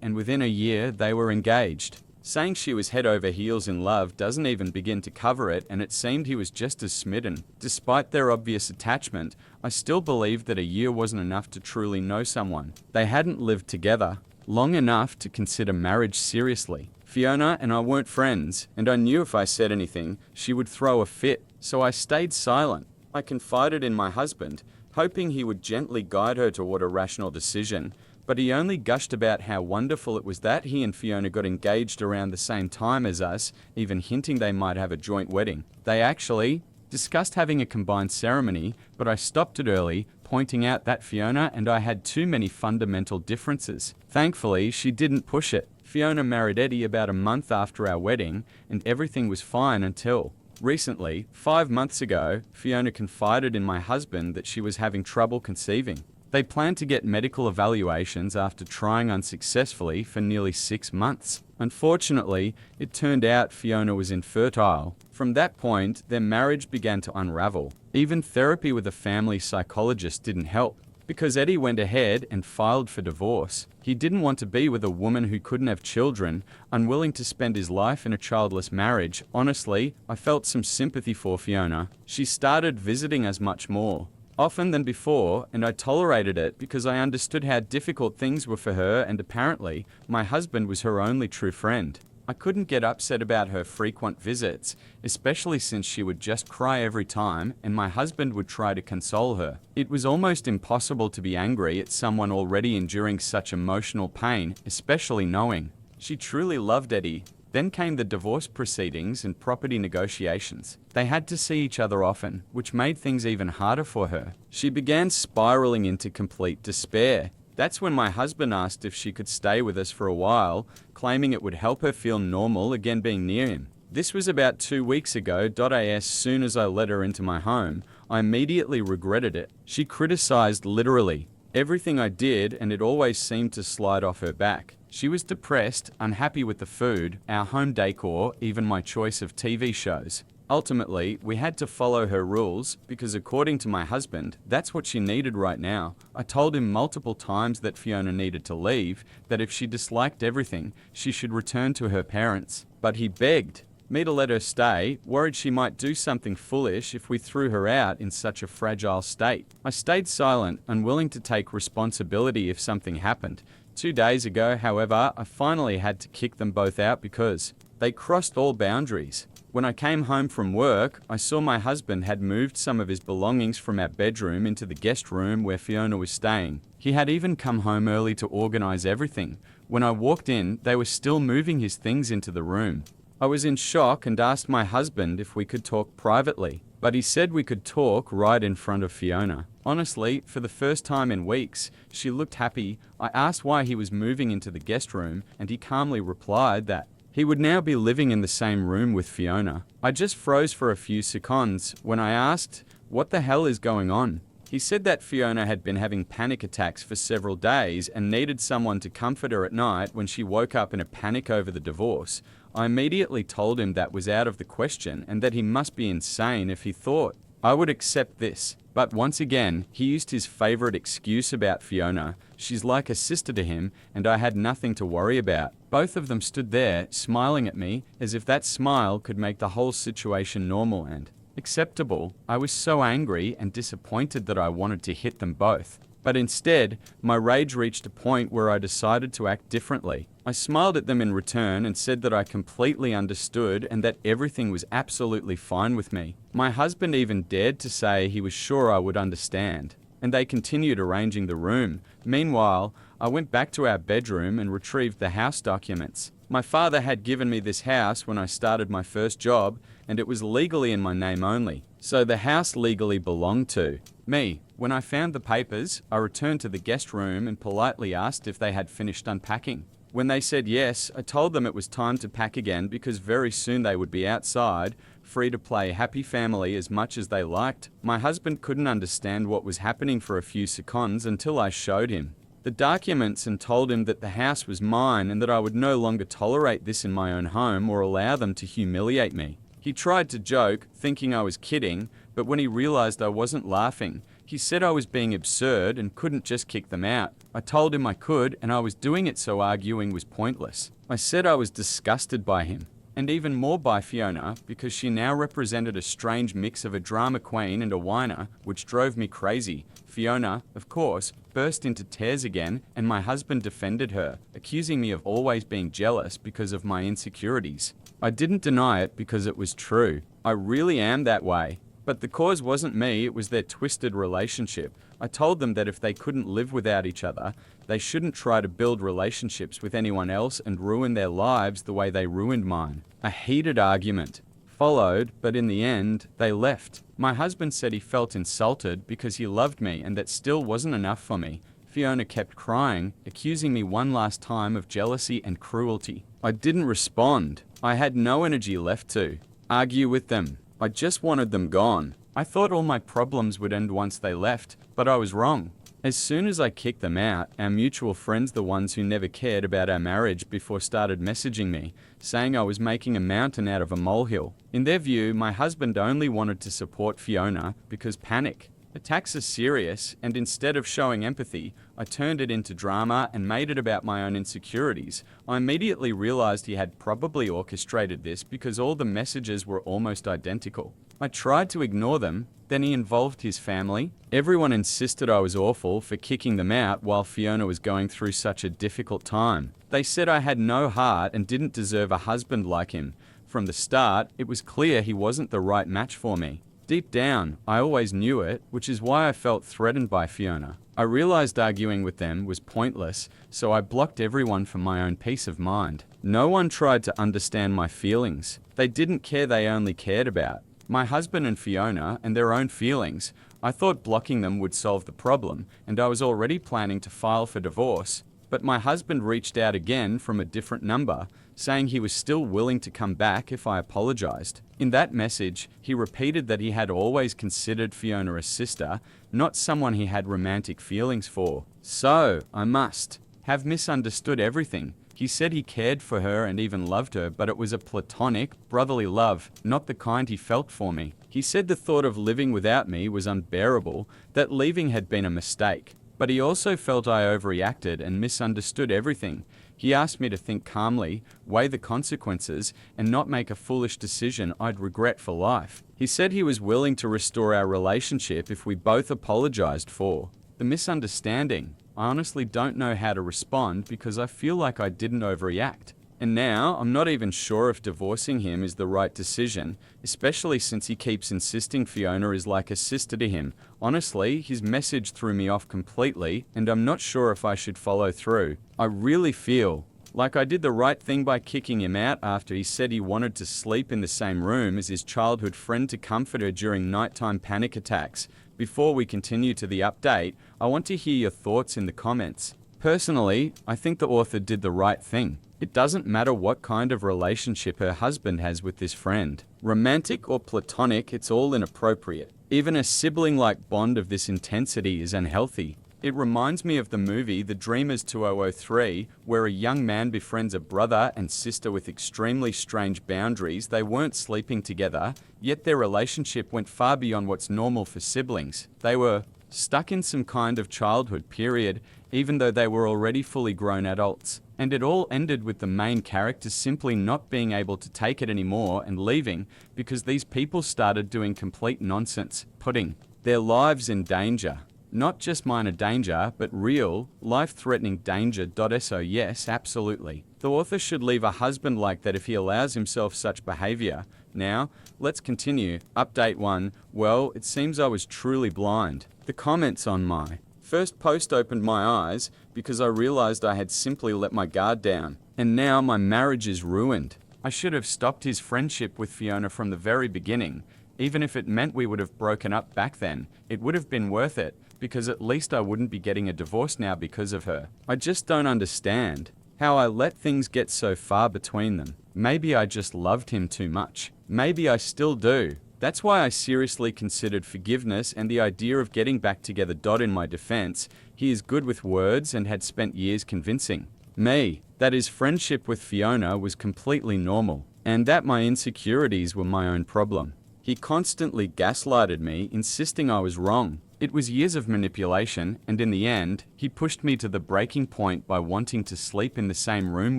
and within a year they were engaged. Saying she was head over heels in love doesn't even begin to cover it, and it seemed he was just as smitten. Despite their obvious attachment, I still believed that a year wasn't enough to truly know someone. They hadn't lived together long enough to consider marriage seriously. Fiona and I weren't friends, and I knew if I said anything, she would throw a fit, so I stayed silent. I confided in my husband, hoping he would gently guide her toward a rational decision, but he only gushed about how wonderful it was that he and Fiona got engaged around the same time as us, even hinting they might have a joint wedding. They actually discussed having a combined ceremony, but I stopped it early, pointing out that Fiona and I had too many fundamental differences. Thankfully, she didn't push it. Fiona married Eddie about a month after our wedding, and everything was fine until recently, 5 months ago, Fiona confided in my husband that she was having trouble conceiving. They planned to get medical evaluations after trying unsuccessfully for nearly 6 months. Unfortunately, it turned out Fiona was infertile. From that point, their marriage began to unravel. Even therapy with a family psychologist didn't help, because Eddie went ahead and filed for divorce. He didn't want to be with a woman who couldn't have children, unwilling to spend his life in a childless marriage. Honestly, I felt some sympathy for Fiona. She started visiting us much more often than before, and I tolerated it because I understood how difficult things were for her, and apparently, my husband was her only true friend. I couldn't get upset about her frequent visits, especially since she would just cry every time, and my husband would try to console her. It was almost impossible to be angry at someone already enduring such emotional pain, especially knowing she truly loved Eddie. Then came the divorce proceedings and property negotiations. They had to see each other often, which made things even harder for her. She began spiraling into complete despair. That's when my husband asked if she could stay with us for a while, claiming it would help her feel normal again being near him. This was about 2 weeks ago. As soon as I let her into my home, I immediately regretted it. She criticized literally everything I did, and it always seemed to slide off her back. She was depressed, unhappy with the food, our home decor, even my choice of TV shows. Ultimately, we had to follow her rules because according to my husband, that's what she needed right now. I told him multiple times that Fiona needed to leave, that if she disliked everything, she should return to her parents. But he begged me to let her stay, worried she might do something foolish if we threw her out in such a fragile state. I stayed silent, unwilling to take responsibility if something happened. 2 days ago, however, I finally had to kick them both out because they crossed all boundaries. When I came home from work, I saw my husband had moved some of his belongings from our bedroom into the guest room where Fiona was staying. He had even come home early to organize everything. When I walked in, they were still moving his things into the room. I was in shock and asked my husband if we could talk privately, but he said we could talk right in front of Fiona. Honestly, for the first time in weeks, she looked happy. I asked why he was moving into the guest room, and he calmly replied that he would now be living in the same room with Fiona. I just froze for a few seconds when I asked, "What the hell is going on?" He said that Fiona had been having panic attacks for several days and needed someone to comfort her at night when she woke up in a panic over the divorce. I immediately told him that was out of the question and that he must be insane if he thought I would accept this. But once again, he used his favorite excuse about Fiona. She's like a sister to him, and I had nothing to worry about. Both of them stood there, smiling at me, as if that smile could make the whole situation normal and acceptable. I was so angry and disappointed that I wanted to hit them both. But instead, my rage reached a point where I decided to act differently. I smiled at them in return and said that I completely understood and that everything was absolutely fine with me. My husband even dared to say he was sure I would understand, and they continued arranging the room. Meanwhile, I went back to our bedroom and retrieved the house documents. My father had given me this house when I started my first job, and it was legally in my name only, so the house legally belonged to me. When I found the papers, I returned to the guest room and politely asked if they had finished unpacking. When they said yes, I told them it was time to pack again because very soon they would be outside, free to play happy family as much as they liked. My husband couldn't understand what was happening for a few seconds until I showed him the documents and told him that the house was mine and that I would no longer tolerate this in my own home or allow them to humiliate me. He tried to joke, thinking I was kidding, but when he realized I wasn't laughing, He said I was being absurd and couldn't just kick them out. I told him I could, and I was doing it so arguing was pointless. I said I was disgusted by him, and even more by Fiona, because she now represented a strange mix of a drama queen and a whiner, which drove me crazy. Fiona, of course, burst into tears again, and my husband defended her, accusing me of always being jealous because of my insecurities. I didn't deny it because it was true. I really am that way. But the cause wasn't me, it was their twisted relationship. I told them that if they couldn't live without each other, they shouldn't try to build relationships with anyone else and ruin their lives the way they ruined mine. A heated argument followed, but in the end, they left. My husband said he felt insulted because he loved me and that still wasn't enough for me. Fiona kept crying, accusing me one last time of jealousy and cruelty. I didn't respond. I had no energy left to argue with them. I just wanted them gone. I thought all my problems would end once they left, but I was wrong. As soon as I kicked them out, our mutual friends, the ones who never cared about our marriage before, started messaging me, saying I was making a mountain out of a molehill. In their view, my husband only wanted to support Fiona because panic. Attacks are serious, and instead of showing empathy, I turned it into drama and made it about my own insecurities. I immediately realized he had probably orchestrated this because all the messages were almost identical. I tried to ignore them, then he involved his family. Everyone insisted I was awful for kicking them out while Fiona was going through such a difficult time. They said I had no heart and didn't deserve a husband like him. From the start, it was clear he wasn't the right match for me. Deep down, I always knew it, which is why I felt threatened by Fiona. I realized arguing with them was pointless, so I blocked everyone for my own peace of mind. No one tried to understand my feelings. They didn't care, they only cared about my husband and Fiona and their own feelings. I thought blocking them would solve the problem, and I was already planning to file for divorce. But my husband reached out again from a different number, saying he was still willing to come back if I apologized. In that message, he repeated that he had always considered Fiona a sister, not someone he had romantic feelings for. So, I must have misunderstood everything. He said he cared for her and even loved her, but it was a platonic, brotherly love, not the kind he felt for me. He said the thought of living without me was unbearable, that leaving had been a mistake. But he also felt I overreacted and misunderstood everything. He asked me to think calmly, weigh the consequences, and not make a foolish decision I'd regret for life. He said he was willing to restore our relationship if we both apologized for the misunderstanding. I honestly don't know how to respond because I feel like I didn't overreact. And now, I'm not even sure if divorcing him is the right decision, especially since he keeps insisting Fiona is like a sister to him. Honestly, his message threw me off completely, and I'm not sure if I should follow through. I really feel like I did the right thing by kicking him out after he said he wanted to sleep in the same room as his childhood friend to comfort her during nighttime panic attacks. Before we continue to the update, I want to hear your thoughts in the comments. Personally, I think the author did the right thing. It doesn't matter what kind of relationship her husband has with this friend. Romantic or platonic, it's all inappropriate. Even a sibling-like bond of this intensity is unhealthy. It reminds me of the movie The Dreamers 2003, where a young man befriends a brother and sister with extremely strange boundaries. They weren't sleeping together, yet their relationship went far beyond what's normal for siblings. They were stuck in some kind of childhood period, even though they were already fully grown adults. And it all ended with the main character simply not being able to take it anymore and leaving because these people started doing complete nonsense, putting their lives in danger. Not just minor danger, but real, life-threatening danger. So yes, absolutely. The author should leave a husband like that if he allows himself such behavior. Now, let's continue. Update 1. Well, it seems I was truly blind. The comments on my first post opened my eyes because I realized I had simply let my guard down. And now my marriage is ruined. I should have stopped his friendship with Fiona from the very beginning. Even if it meant we would have broken up back then, it would have been worth it, because at least I wouldn't be getting a divorce now because of her. I just don't understand how I let things get so far between them. Maybe I just loved him too much. Maybe I still do. That's why I seriously considered forgiveness and the idea of getting back together. In my defense, he is good with words and had spent years convincing me that his friendship with Fiona was completely normal, and that my insecurities were my own problem. He constantly gaslighted me, insisting I was wrong. It was years of manipulation, and in the end, he pushed me to the breaking point by wanting to sleep in the same room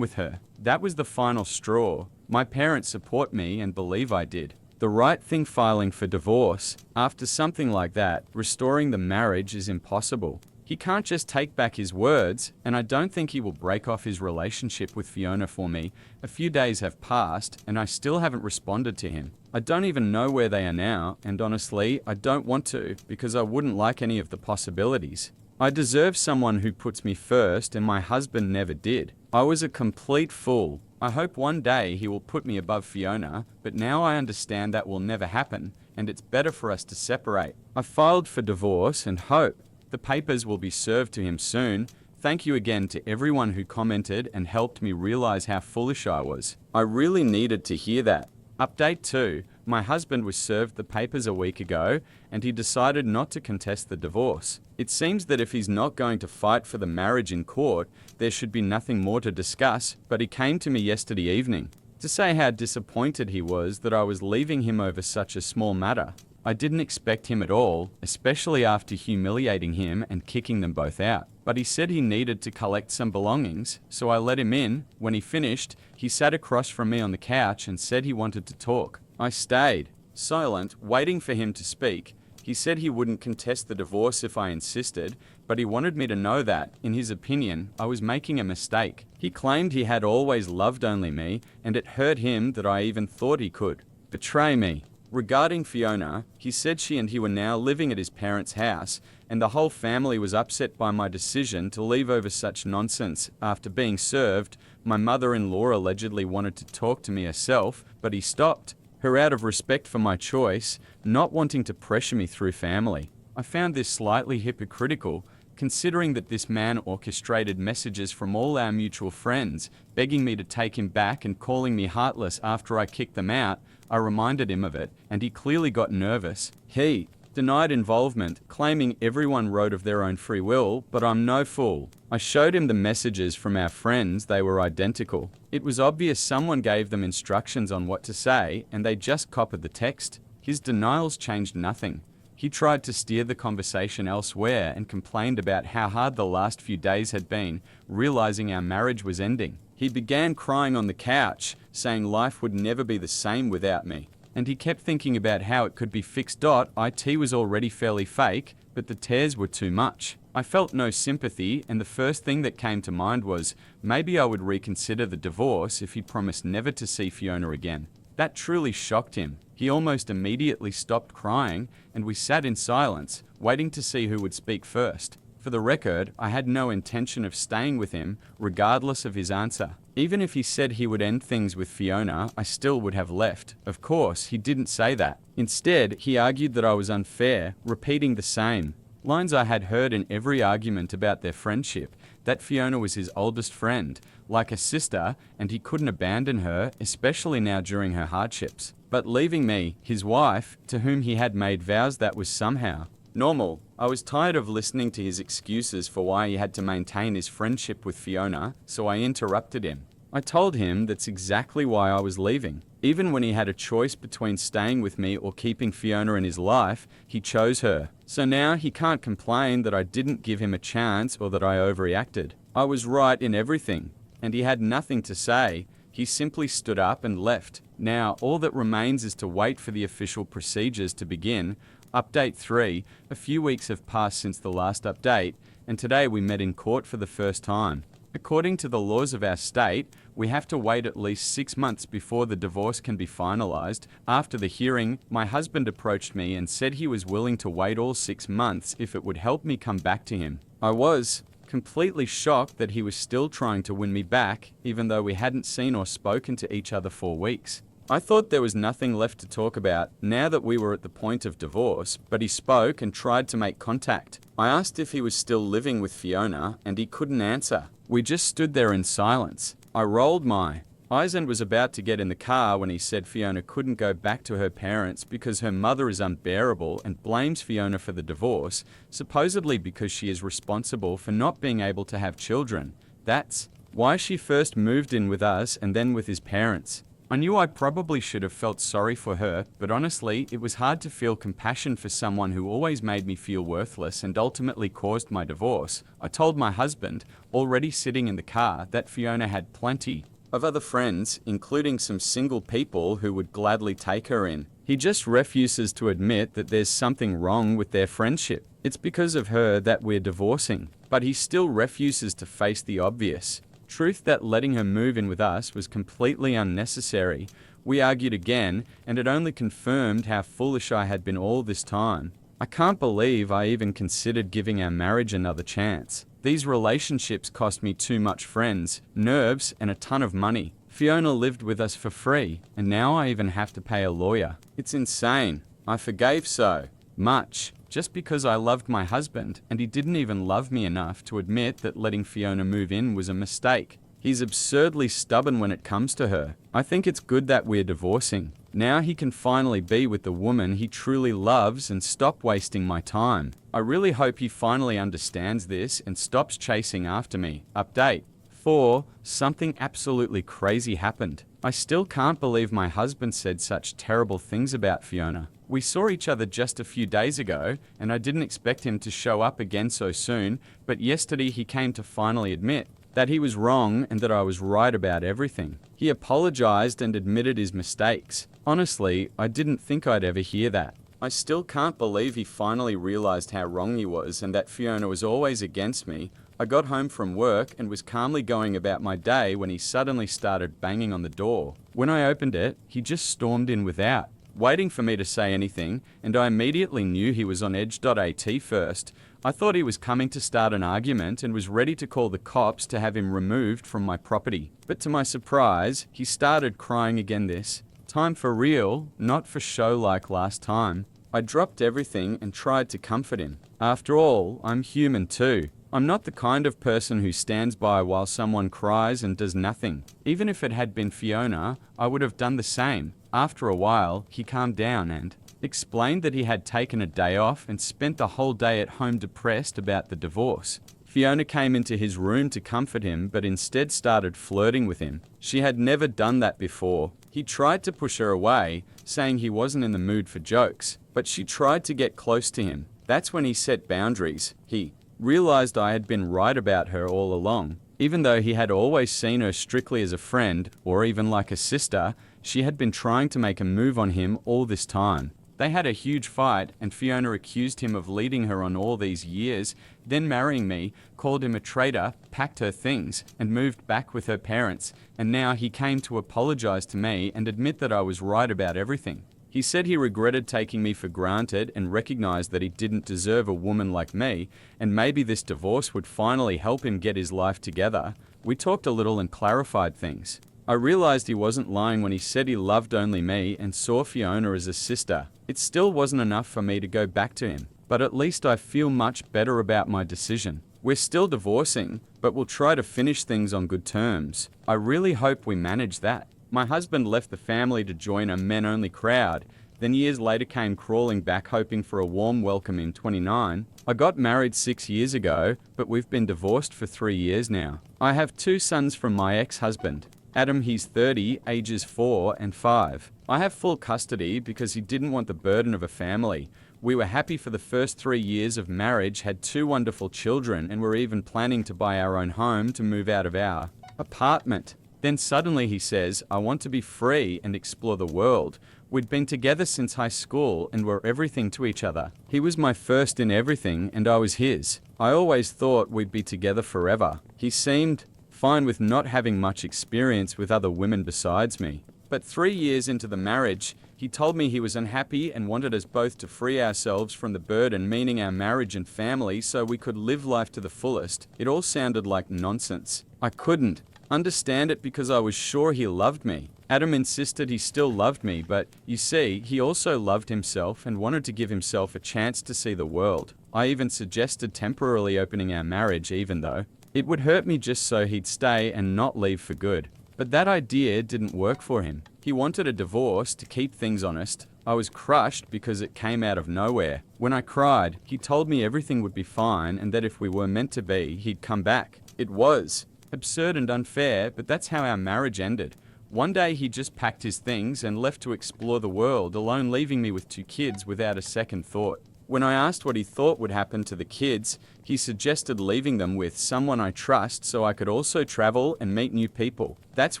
with her. That was the final straw. My parents support me and believe I did the right thing filing for divorce. After something like that, restoring the marriage is impossible. He can't just take back his words, and I don't think he will break off his relationship with Fiona for me. A few days have passed, and I still haven't responded to him. I don't even know where they are now, and honestly, I don't want to, because I wouldn't like any of the possibilities. I deserve someone who puts me first, and my husband never did. I was a complete fool. I hope one day he will put me above Fiona, but now I understand that will never happen, and it's better for us to separate. I filed for divorce and hope the papers will be served to him soon. Thank you again to everyone who commented and helped me realize how foolish I was. I really needed to hear that. Update 2. My husband was served the papers a week ago, and he decided not to contest the divorce. It seems that if he's not going to fight for the marriage in court, there should be nothing more to discuss, but he came to me yesterday evening to say how disappointed he was that I was leaving him over such a small matter. I didn't expect him at all, especially after humiliating him and kicking them both out. But he said he needed to collect some belongings, so I let him in. When he finished, he sat across from me on the couch and said he wanted to talk. I stayed, silent, waiting for him to speak. He said he wouldn't contest the divorce if I insisted, but he wanted me to know that, in his opinion, I was making a mistake. He claimed he had always loved only me, and it hurt him that I even thought he could betray me. Regarding Fiona, he said she and he were now living at his parents' house, and the whole family was upset by my decision to leave over such nonsense. After being served, my mother-in-law allegedly wanted to talk to me herself, but he stopped her out of respect for my choice, not wanting to pressure me through family. I found this slightly hypocritical, considering that this man orchestrated messages from all our mutual friends, begging me to take him back and calling me heartless after I kicked them out. I reminded him of it, and he clearly got nervous. He denied involvement, claiming everyone wrote of their own free will, but I'm no fool. I showed him the messages from our friends, they were identical. It was obvious someone gave them instructions on what to say, and they just copied the text. His denials changed nothing. He tried to steer the conversation elsewhere and complained about how hard the last few days had been, realizing our marriage was ending. He began crying on the couch, saying life would never be the same without me. And he kept thinking about how it could be fixed. It was already fairly fake, but the tears were too much. I felt no sympathy, and the first thing that came to mind was maybe I would reconsider the divorce if he promised never to see Fiona again. That truly shocked him. He almost immediately stopped crying, and we sat in silence, waiting to see who would speak first. For the record, I had no intention of staying with him, regardless of his answer. Even if he said he would end things with Fiona, I still would have left. Of course, he didn't say that. Instead, he argued that I was unfair, repeating the same lines I had heard in every argument about their friendship, that Fiona was his oldest friend, like a sister, and he couldn't abandon her, especially now during her hardships. But leaving me, his wife, to whom he had made vows, that was somehow normal. I was tired of listening to his excuses for why he had to maintain his friendship with Fiona, so I interrupted him. I told him that's exactly why I was leaving. Even when he had a choice between staying with me or keeping Fiona in his life, he chose her. So now he can't complain that I didn't give him a chance or that I overreacted. I was right in everything, and he had nothing to say. He simply stood up and left. Now, all that remains is to wait for the official procedures to begin. Update 3. A few weeks have passed since the last update, and today we met in court for the first time. According to the laws of our state, we have to wait at least 6 months before the divorce can be finalized. After the hearing, my husband approached me and said he was willing to wait all 6 months if it would help me come back to him. I was completely shocked that he was still trying to win me back, even though we hadn't seen or spoken to each other for weeks. I thought there was nothing left to talk about now that we were at the point of divorce, but he spoke and tried to make contact. I asked if he was still living with Fiona, and he couldn't answer. We just stood there in silence. I rolled my eyes and was about to get in the car when he said Fiona couldn't go back to her parents because her mother is unbearable and blames Fiona for the divorce, supposedly because she is responsible for not being able to have children. That's why she first moved in with us and then with his parents. I knew I probably should have felt sorry for her, but honestly, it was hard to feel compassion for someone who always made me feel worthless and ultimately caused my divorce. I told my husband, already sitting in the car, that Fiona had plenty of other friends, including some single people who would gladly take her in. He just refuses to admit that there's something wrong with their friendship. It's because of her that we're divorcing, but he still refuses to face the obvious truth that letting her move in with us was completely unnecessary. We argued again, and it only confirmed how foolish I had been all this time. I can't believe I even considered giving our marriage another chance. These relationships cost me too much friends, nerves, and a ton of money. Fiona lived with us for free, and now I even have to pay a lawyer. It's insane. I forgave so much just because I loved my husband, and he didn't even love me enough to admit that letting Fiona move in was a mistake. He's absurdly stubborn when it comes to her. I think it's good that we're divorcing. Now he can finally be with the woman he truly loves and stop wasting my time. I really hope he finally understands this and stops chasing after me. Update 4. Something absolutely crazy happened. I still can't believe my husband said such terrible things about Fiona. We saw each other just a few days ago, and I didn't expect him to show up again so soon, but yesterday he came to finally admit that he was wrong and that I was right about everything. He apologized and admitted his mistakes. Honestly, I didn't think I'd ever hear that. I still can't believe he finally realized how wrong he was and that Fiona was always against me. I got home from work and was calmly going about my day when he suddenly started banging on the door. When I opened it, he just stormed in without waiting for me to say anything, and I immediately knew he was on edge.at first. I thought he was coming to start an argument and was ready to call the cops to have him removed from my property. But to my surprise, he started crying again this time for real, not for show like last time. I dropped everything and tried to comfort him. After all, I'm human too. I'm not the kind of person who stands by while someone cries and does nothing. Even if it had been Fiona, I would have done the same. After a while, he calmed down and explained that he had taken a day off and spent the whole day at home depressed about the divorce. Fiona came into his room to comfort him, but instead started flirting with him. She had never done that before. He tried to push her away, saying he wasn't in the mood for jokes, but she tried to get close to him. That's when he set boundaries. He realized I had been right about her all along. Even though he had always seen her strictly as a friend, or even like a sister, she had been trying to make a move on him all this time. They had a huge fight, and Fiona accused him of leading her on all these years, then marrying me, called him a traitor, packed her things, and moved back with her parents, and now he came to apologize to me and admit that I was right about everything. He said he regretted taking me for granted and recognized that he didn't deserve a woman like me, and maybe this divorce would finally help him get his life together. We talked a little and clarified things. I realized he wasn't lying when he said he loved only me and saw Fiona as a sister. It still wasn't enough for me to go back to him, but at least I feel much better about my decision. We're still divorcing, but we'll try to finish things on good terms. I really hope we manage that. My husband left the family to join a men-only crowd, then years later came crawling back hoping for a warm welcome in 29. I got married 6 years ago, but we've been divorced for 3 years now. I have 2 sons from my ex-husband. Adam, he's 30, ages 4 and 5. I have full custody because he didn't want the burden of a family. We were happy for the first 3 years of marriage, had 2 wonderful children, and were even planning to buy our own home to move out of our apartment. Then suddenly he says, I want to be free and explore the world. We'd been together since high school and were everything to each other. He was my first in everything and I was his. I always thought we'd be together forever. He seemed fine with not having much experience with other women besides me. But 3 years into the marriage, he told me he was unhappy and wanted us both to free ourselves from the burden, meaning our marriage and family, so we could live life to the fullest. It all sounded like nonsense. I couldn't understand it because I was sure he loved me. Adam insisted he still loved me, but you see, he also loved himself and wanted to give himself a chance to see the world. I even suggested temporarily opening our marriage, even though it would hurt me, just so he'd stay and not leave for good. But that idea didn't work for him. He wanted a divorce to keep things honest. I was crushed because it came out of nowhere. When I cried, he told me everything would be fine and that if we were meant to be, he'd come back. It was absurd and unfair, but that's how our marriage ended. One day he just packed his things and left to explore the world alone, leaving me with 2 kids without a second thought. When I asked what he thought would happen to the kids, he suggested leaving them with someone I trust so I could also travel and meet new people. That's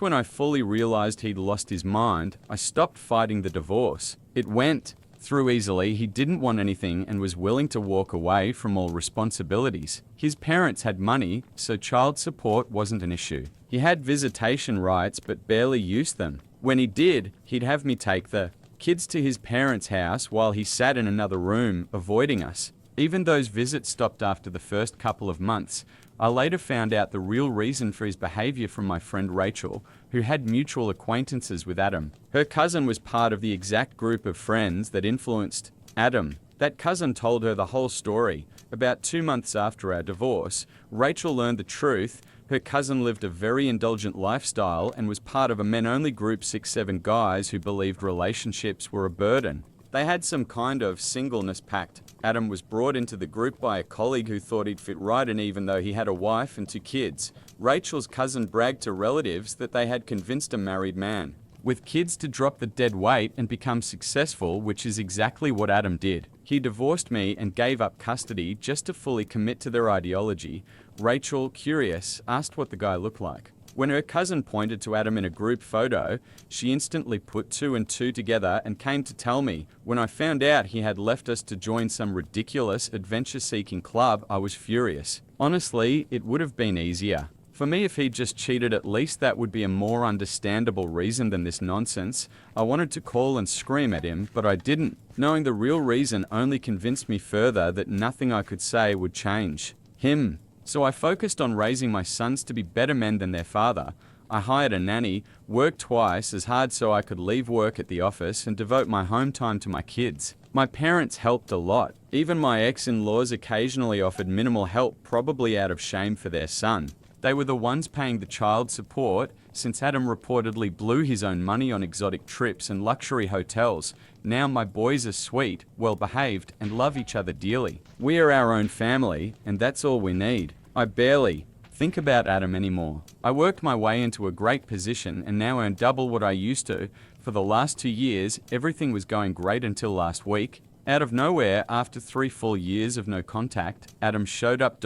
when I fully realized he'd lost his mind. I stopped fighting the divorce. It went through easily. He didn't want anything and was willing to walk away from all responsibilities. His parents had money, so child support wasn't an issue. He had visitation rights but barely used them. When he did, he'd have me take the kids to his parents' house while he sat in another room, avoiding us. Even those visits stopped after the first couple of months. I later found out the real reason for his behavior from my friend Rachel, who had mutual acquaintances with Adam. Her cousin was part of the exact group of friends that influenced Adam. That cousin told her the whole story. About 2 months after our divorce, Rachel learned the truth. Her cousin lived a very indulgent lifestyle and was part of a men-only group, 6-7 guys who believed relationships were a burden. They had some kind of singleness pact. Adam was brought into the group by a colleague who thought he'd fit right in even though he had a wife and 2 kids. Rachel's cousin bragged to relatives that they had convinced a married man with kids to drop the dead weight and become successful, which is exactly what Adam did. He divorced me and gave up custody just to fully commit to their ideology. Rachel, curious, asked what the guy looked like. When her cousin pointed to Adam in a group photo, she instantly put 2 and 2 together and came to tell me. When I found out he had left us to join some ridiculous adventure-seeking club, I was furious. Honestly, it would have been easier for me if he'd just cheated. At least that would be a more understandable reason than this nonsense. I wanted to call and scream at him, but I didn't. Knowing the real reason only convinced me further that nothing I could say would change him. So I focused on raising my sons to be better men than their father. I hired a nanny, worked twice as hard so I could leave work at the office and devote my home time to my kids. My parents helped a lot. Even my ex-in-laws occasionally offered minimal help, probably out of shame for their son. They were the ones paying the child support, since Adam reportedly blew his own money on exotic trips and luxury hotels. Now my boys are sweet, well-behaved, and love each other dearly. We are our own family, and that's all we need. I barely think about Adam anymore. I worked my way into a great position and now earn double what I used to. For the last 2 years, everything was going great until last week. Out of nowhere, after 3 full years of no contact, Adam showed up.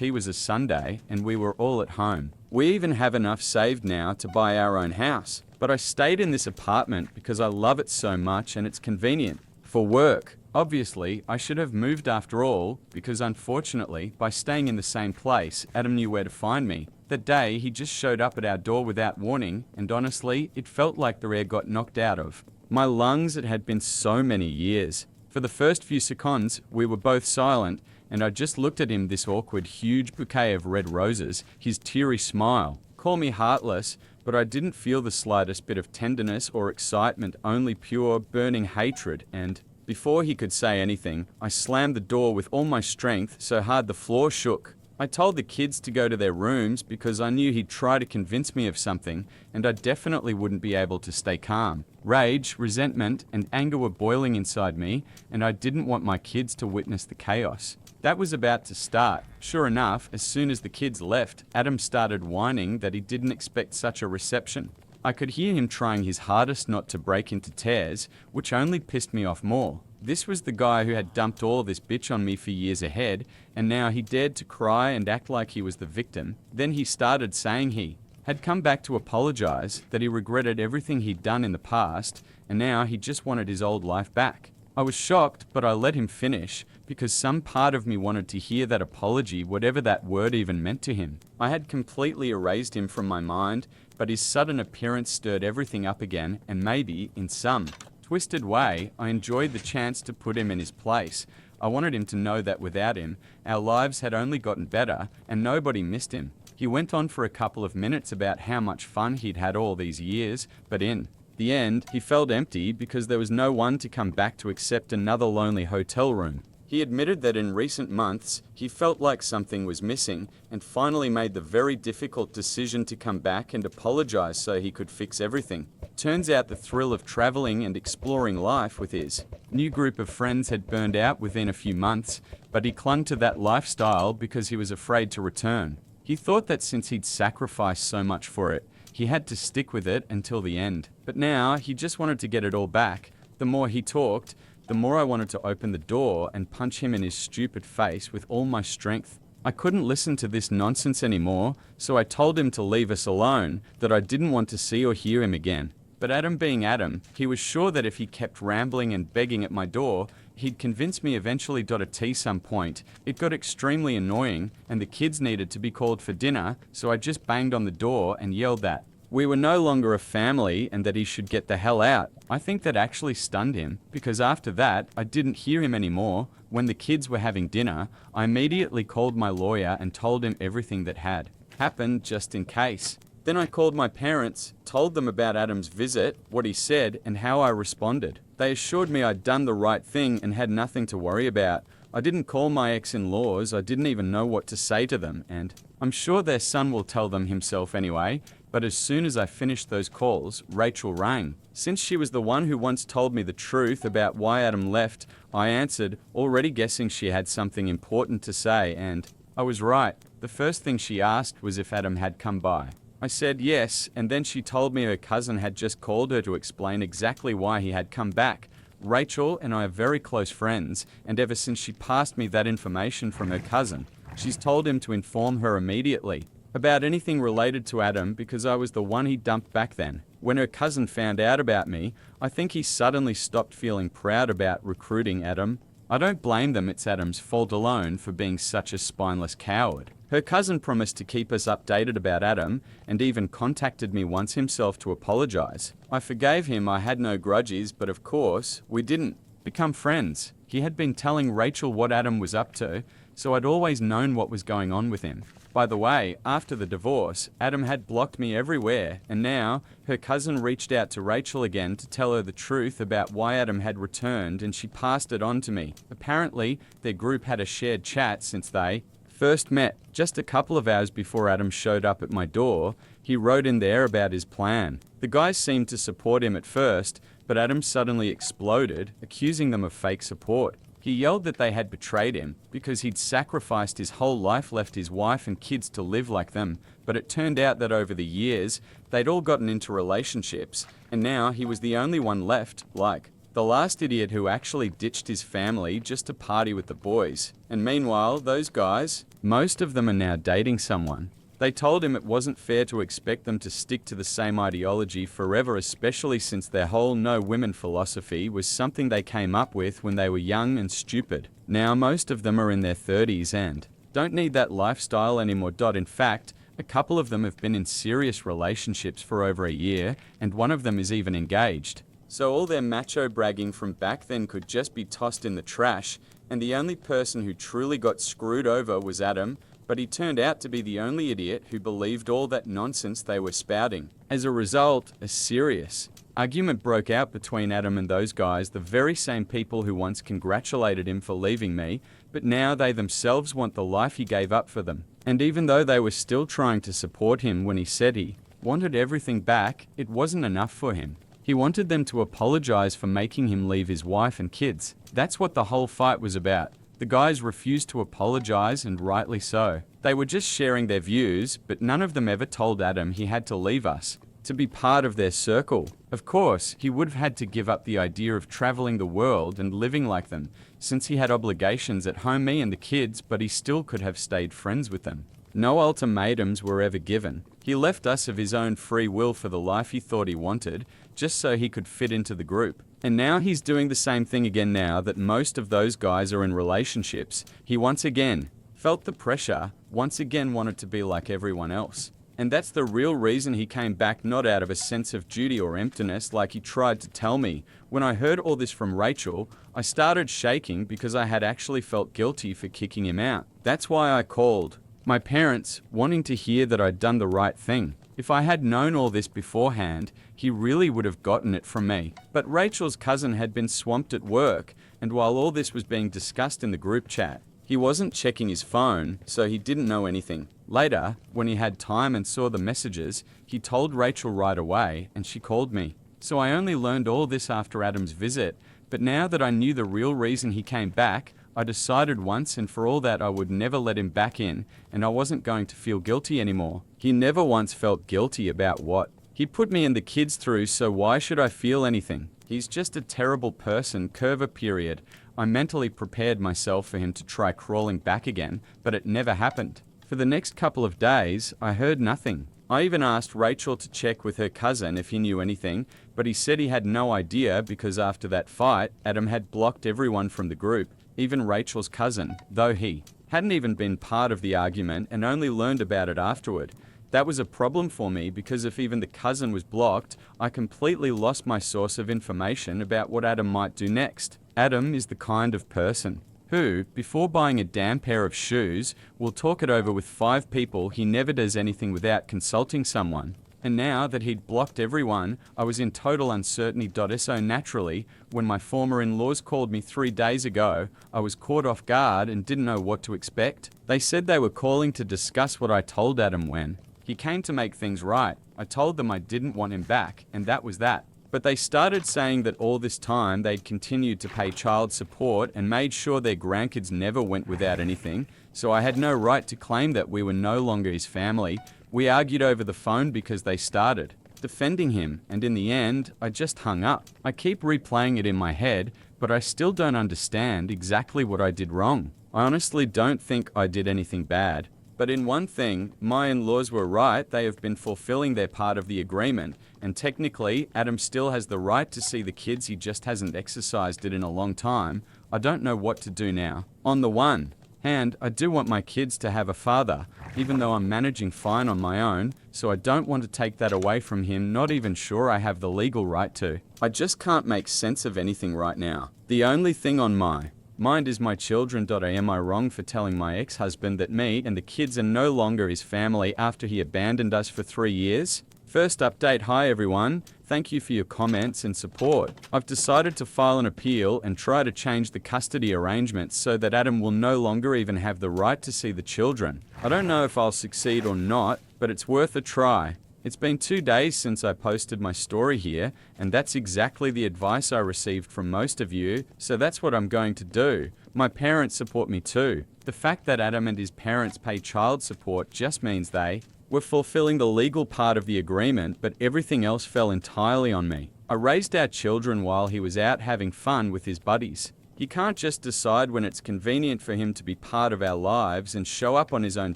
It was a Sunday and we were all at home. We even have enough saved now to buy our own house. But I stayed in this apartment because I love it so much and it's convenient for work. Obviously, I should have moved after all, because unfortunately, by staying in the same place, Adam knew where to find me. That day, he just showed up at our door without warning, and honestly, it felt like the air got knocked out of my lungs. It had been so many years. For the first few seconds, we were both silent, and I just looked at him, this awkward, huge bouquet of red roses, his teary smile. Call me heartless, but I didn't feel the slightest bit of tenderness or excitement, only pure, burning hatred, and before he could say anything, I slammed the door with all my strength so hard the floor shook. I told the kids to go to their rooms because I knew he'd try to convince me of something, and I definitely wouldn't be able to stay calm. Rage, resentment, and anger were boiling inside me, and I didn't want my kids to witness the chaos that was about to start. Sure enough, as soon as the kids left, Adam started whining that he didn't expect such a reception. I could hear him trying his hardest not to break into tears, which only pissed me off more. This was the guy who had dumped all this bitch on me for years ahead, and now he dared to cry and act like he was the victim. Then he started saying he had come back to apologize, that he regretted everything he'd done in the past, and now he just wanted his old life back. I was shocked, but I let him finish, because some part of me wanted to hear that apology, whatever that word even meant to him. I had completely erased him from my mind, but his sudden appearance stirred everything up again, and maybe, in some twisted way, I enjoyed the chance to put him in his place. I wanted him to know that without him, our lives had only gotten better, and nobody missed him. He went on for a couple of minutes about how much fun he'd had all these years, but in the end, he felt empty because there was no one to come back to accept another lonely hotel room. He admitted that in recent months, he felt like something was missing and finally made the very difficult decision to come back and apologize so he could fix everything. Turns out the thrill of traveling and exploring life with his new group of friends had burned out within a few months, but he clung to that lifestyle because he was afraid to return. He thought that since he'd sacrificed so much for it, He had to stick with it until the end. But now, he just wanted to get it all back. The more he talked, the more I wanted to open the door and punch him in his stupid face with all my strength. I couldn't listen to this nonsense anymore, so I told him to leave us alone, that I didn't want to see or hear him again. But Adam being Adam, he was sure that if he kept rambling and begging at my door, he'd convince me eventually. At some point, it got extremely annoying and the kids needed to be called for dinner, so I just banged on the door and yelled that we were no longer a family and that he should get the hell out. I think that actually stunned him, because after that, I didn't hear him anymore. When the kids were having dinner, I immediately called my lawyer and told him everything that had happened just in case. Then I called my parents, told them about Adam's visit, what he said, and how I responded. They assured me I'd done the right thing and had nothing to worry about. I didn't call my ex-in-laws, I didn't even know what to say to them, and I'm sure their son will tell them himself anyway. But as soon as I finished those calls, Rachel rang. Since she was the one who once told me the truth about why Adam left, I answered, already guessing she had something important to say, and I was right. The first thing she asked was if Adam had come by. I said yes, and then she told me her cousin had just called her to explain exactly why he had come back. Rachel and I are very close friends, and ever since she passed me that information from her cousin, she's told him to inform her immediately about anything related to Adam, because I was the one he dumped back then. When her cousin found out about me, I think he suddenly stopped feeling proud about recruiting Adam. I don't blame them, it's Adam's fault alone for being such a spineless coward. Her cousin promised to keep us updated about Adam and even contacted me once himself to apologize. I forgave him, I had no grudges, but of course, we didn't become friends. He had been telling Rachel what Adam was up to, so I'd always known what was going on with him. By the way, after the divorce, Adam had blocked me everywhere, and now her cousin reached out to Rachel again to tell her the truth about why Adam had returned, and she passed it on to me. Apparently, their group had a shared chat since they first met. Just a couple of hours before Adam showed up at my door, he wrote in there about his plan. The guys seemed to support him at first, but Adam suddenly exploded, accusing them of fake support. He yelled that they had betrayed him because he'd sacrificed his whole life, left his wife and kids to live like them, but it turned out that over the years, they'd all gotten into relationships, and now he was the only one left, like the last idiot who actually ditched his family just to party with the boys. And meanwhile, those guys, most of them are now dating someone. They told him it wasn't fair to expect them to stick to the same ideology forever, especially since their whole no women philosophy was something they came up with when they were young and stupid. Now most of them are in their 30s and don't need that lifestyle anymore. In fact, a couple of them have been in serious relationships for over a year, and one of them is even engaged. So all their macho bragging from back then could just be tossed in the trash, and the only person who truly got screwed over was Adam, but he turned out to be the only idiot who believed all that nonsense they were spouting. As a result, a serious argument broke out between Adam and those guys, the very same people who once congratulated him for leaving me, but now they themselves want the life he gave up for them. And even though they were still trying to support him when he said he wanted everything back, it wasn't enough for him. He wanted them to apologize for making him leave his wife and kids. That's what the whole fight was about. The guys refused to apologize, and rightly so. They were just sharing their views, but none of them ever told Adam he had to leave us to be part of their circle. Of course, he would have had to give up the idea of traveling the world and living like them, since he had obligations at home, me and the kids, but he still could have stayed friends with them. No ultimatums were ever given. He left us of his own free will for the life he thought he wanted, just so he could fit into the group. And now he's doing the same thing again now that most of those guys are in relationships. He once again felt the pressure, once again wanted to be like everyone else. And that's the real reason he came back, not out of a sense of duty or emptiness like he tried to tell me. When I heard all this from Rachel, I started shaking because I had actually felt guilty for kicking him out. That's why I called my parents, wanting to hear that I'd done the right thing. If I had known all this beforehand, he really would have gotten it from me. But Rachel's cousin had been swamped at work, and while all this was being discussed in the group chat, he wasn't checking his phone, so he didn't know anything. Later, when he had time and saw the messages, he told Rachel right away, and she called me. So I only learned all this after Adam's visit, but now that I knew the real reason he came back, I decided once and for all that I would never let him back in, and I wasn't going to feel guilty anymore. He never once felt guilty about what he put me and the kids through, so why should I feel anything? He's just a terrible person, curve period. I mentally prepared myself for him to try crawling back again, but it never happened. For the next couple of days, I heard nothing. I even asked Rachel to check with her cousin if he knew anything, but he said he had no idea because after that fight, Adam had blocked everyone from the group, even Rachel's cousin, though he hadn't even been part of the argument and only learned about it afterward. That was a problem for me because if even the cousin was blocked, I completely lost my source of information about what Adam might do next. Adam is the kind of person who, before buying a damn pair of shoes, will talk it over with 5 people. He never does anything without consulting someone. And now that he'd blocked everyone, I was in total uncertainty. So naturally, when my former in-laws called me 3 days ago, I was caught off guard and didn't know what to expect. They said they were calling to discuss what I told Adam when he came to make things right. I told them I didn't want him back, and that was that. But they started saying that all this time they'd continued to pay child support and made sure their grandkids never went without anything, so I had no right to claim that we were no longer his family. We argued over the phone because they started defending him, and in the end, I just hung up. I keep replaying it in my head, but I still don't understand exactly what I did wrong. I honestly don't think I did anything bad. But in one thing, my in-laws were right. They have been fulfilling their part of the agreement, and technically, Adam still has the right to see the kids. He just hasn't exercised it in a long time. I don't know what to do now. On the one hand, I do want my kids to have a father, even though I'm managing fine on my own, so I don't want to take that away from him, not even sure I have the legal right to. I just can't make sense of anything right now. The only thing on my mind is my children. Am I wrong for telling my ex-husband that me and the kids are no longer his family after he abandoned us for 3 years? First update. Hi everyone, thank you for your comments and support. I've decided to file an appeal and try to change the custody arrangements so that Adam will no longer even have the right to see the children. I don't know if I'll succeed or not, but it's worth a try. It's been 2 days since I posted my story here, and that's exactly the advice I received from most of you, so that's what I'm going to do. My parents support me too. The fact that Adam and his parents pay child support just means they were fulfilling the legal part of the agreement, but everything else fell entirely on me. I raised our children while he was out having fun with his buddies. He can't just decide when it's convenient for him to be part of our lives and show up on his own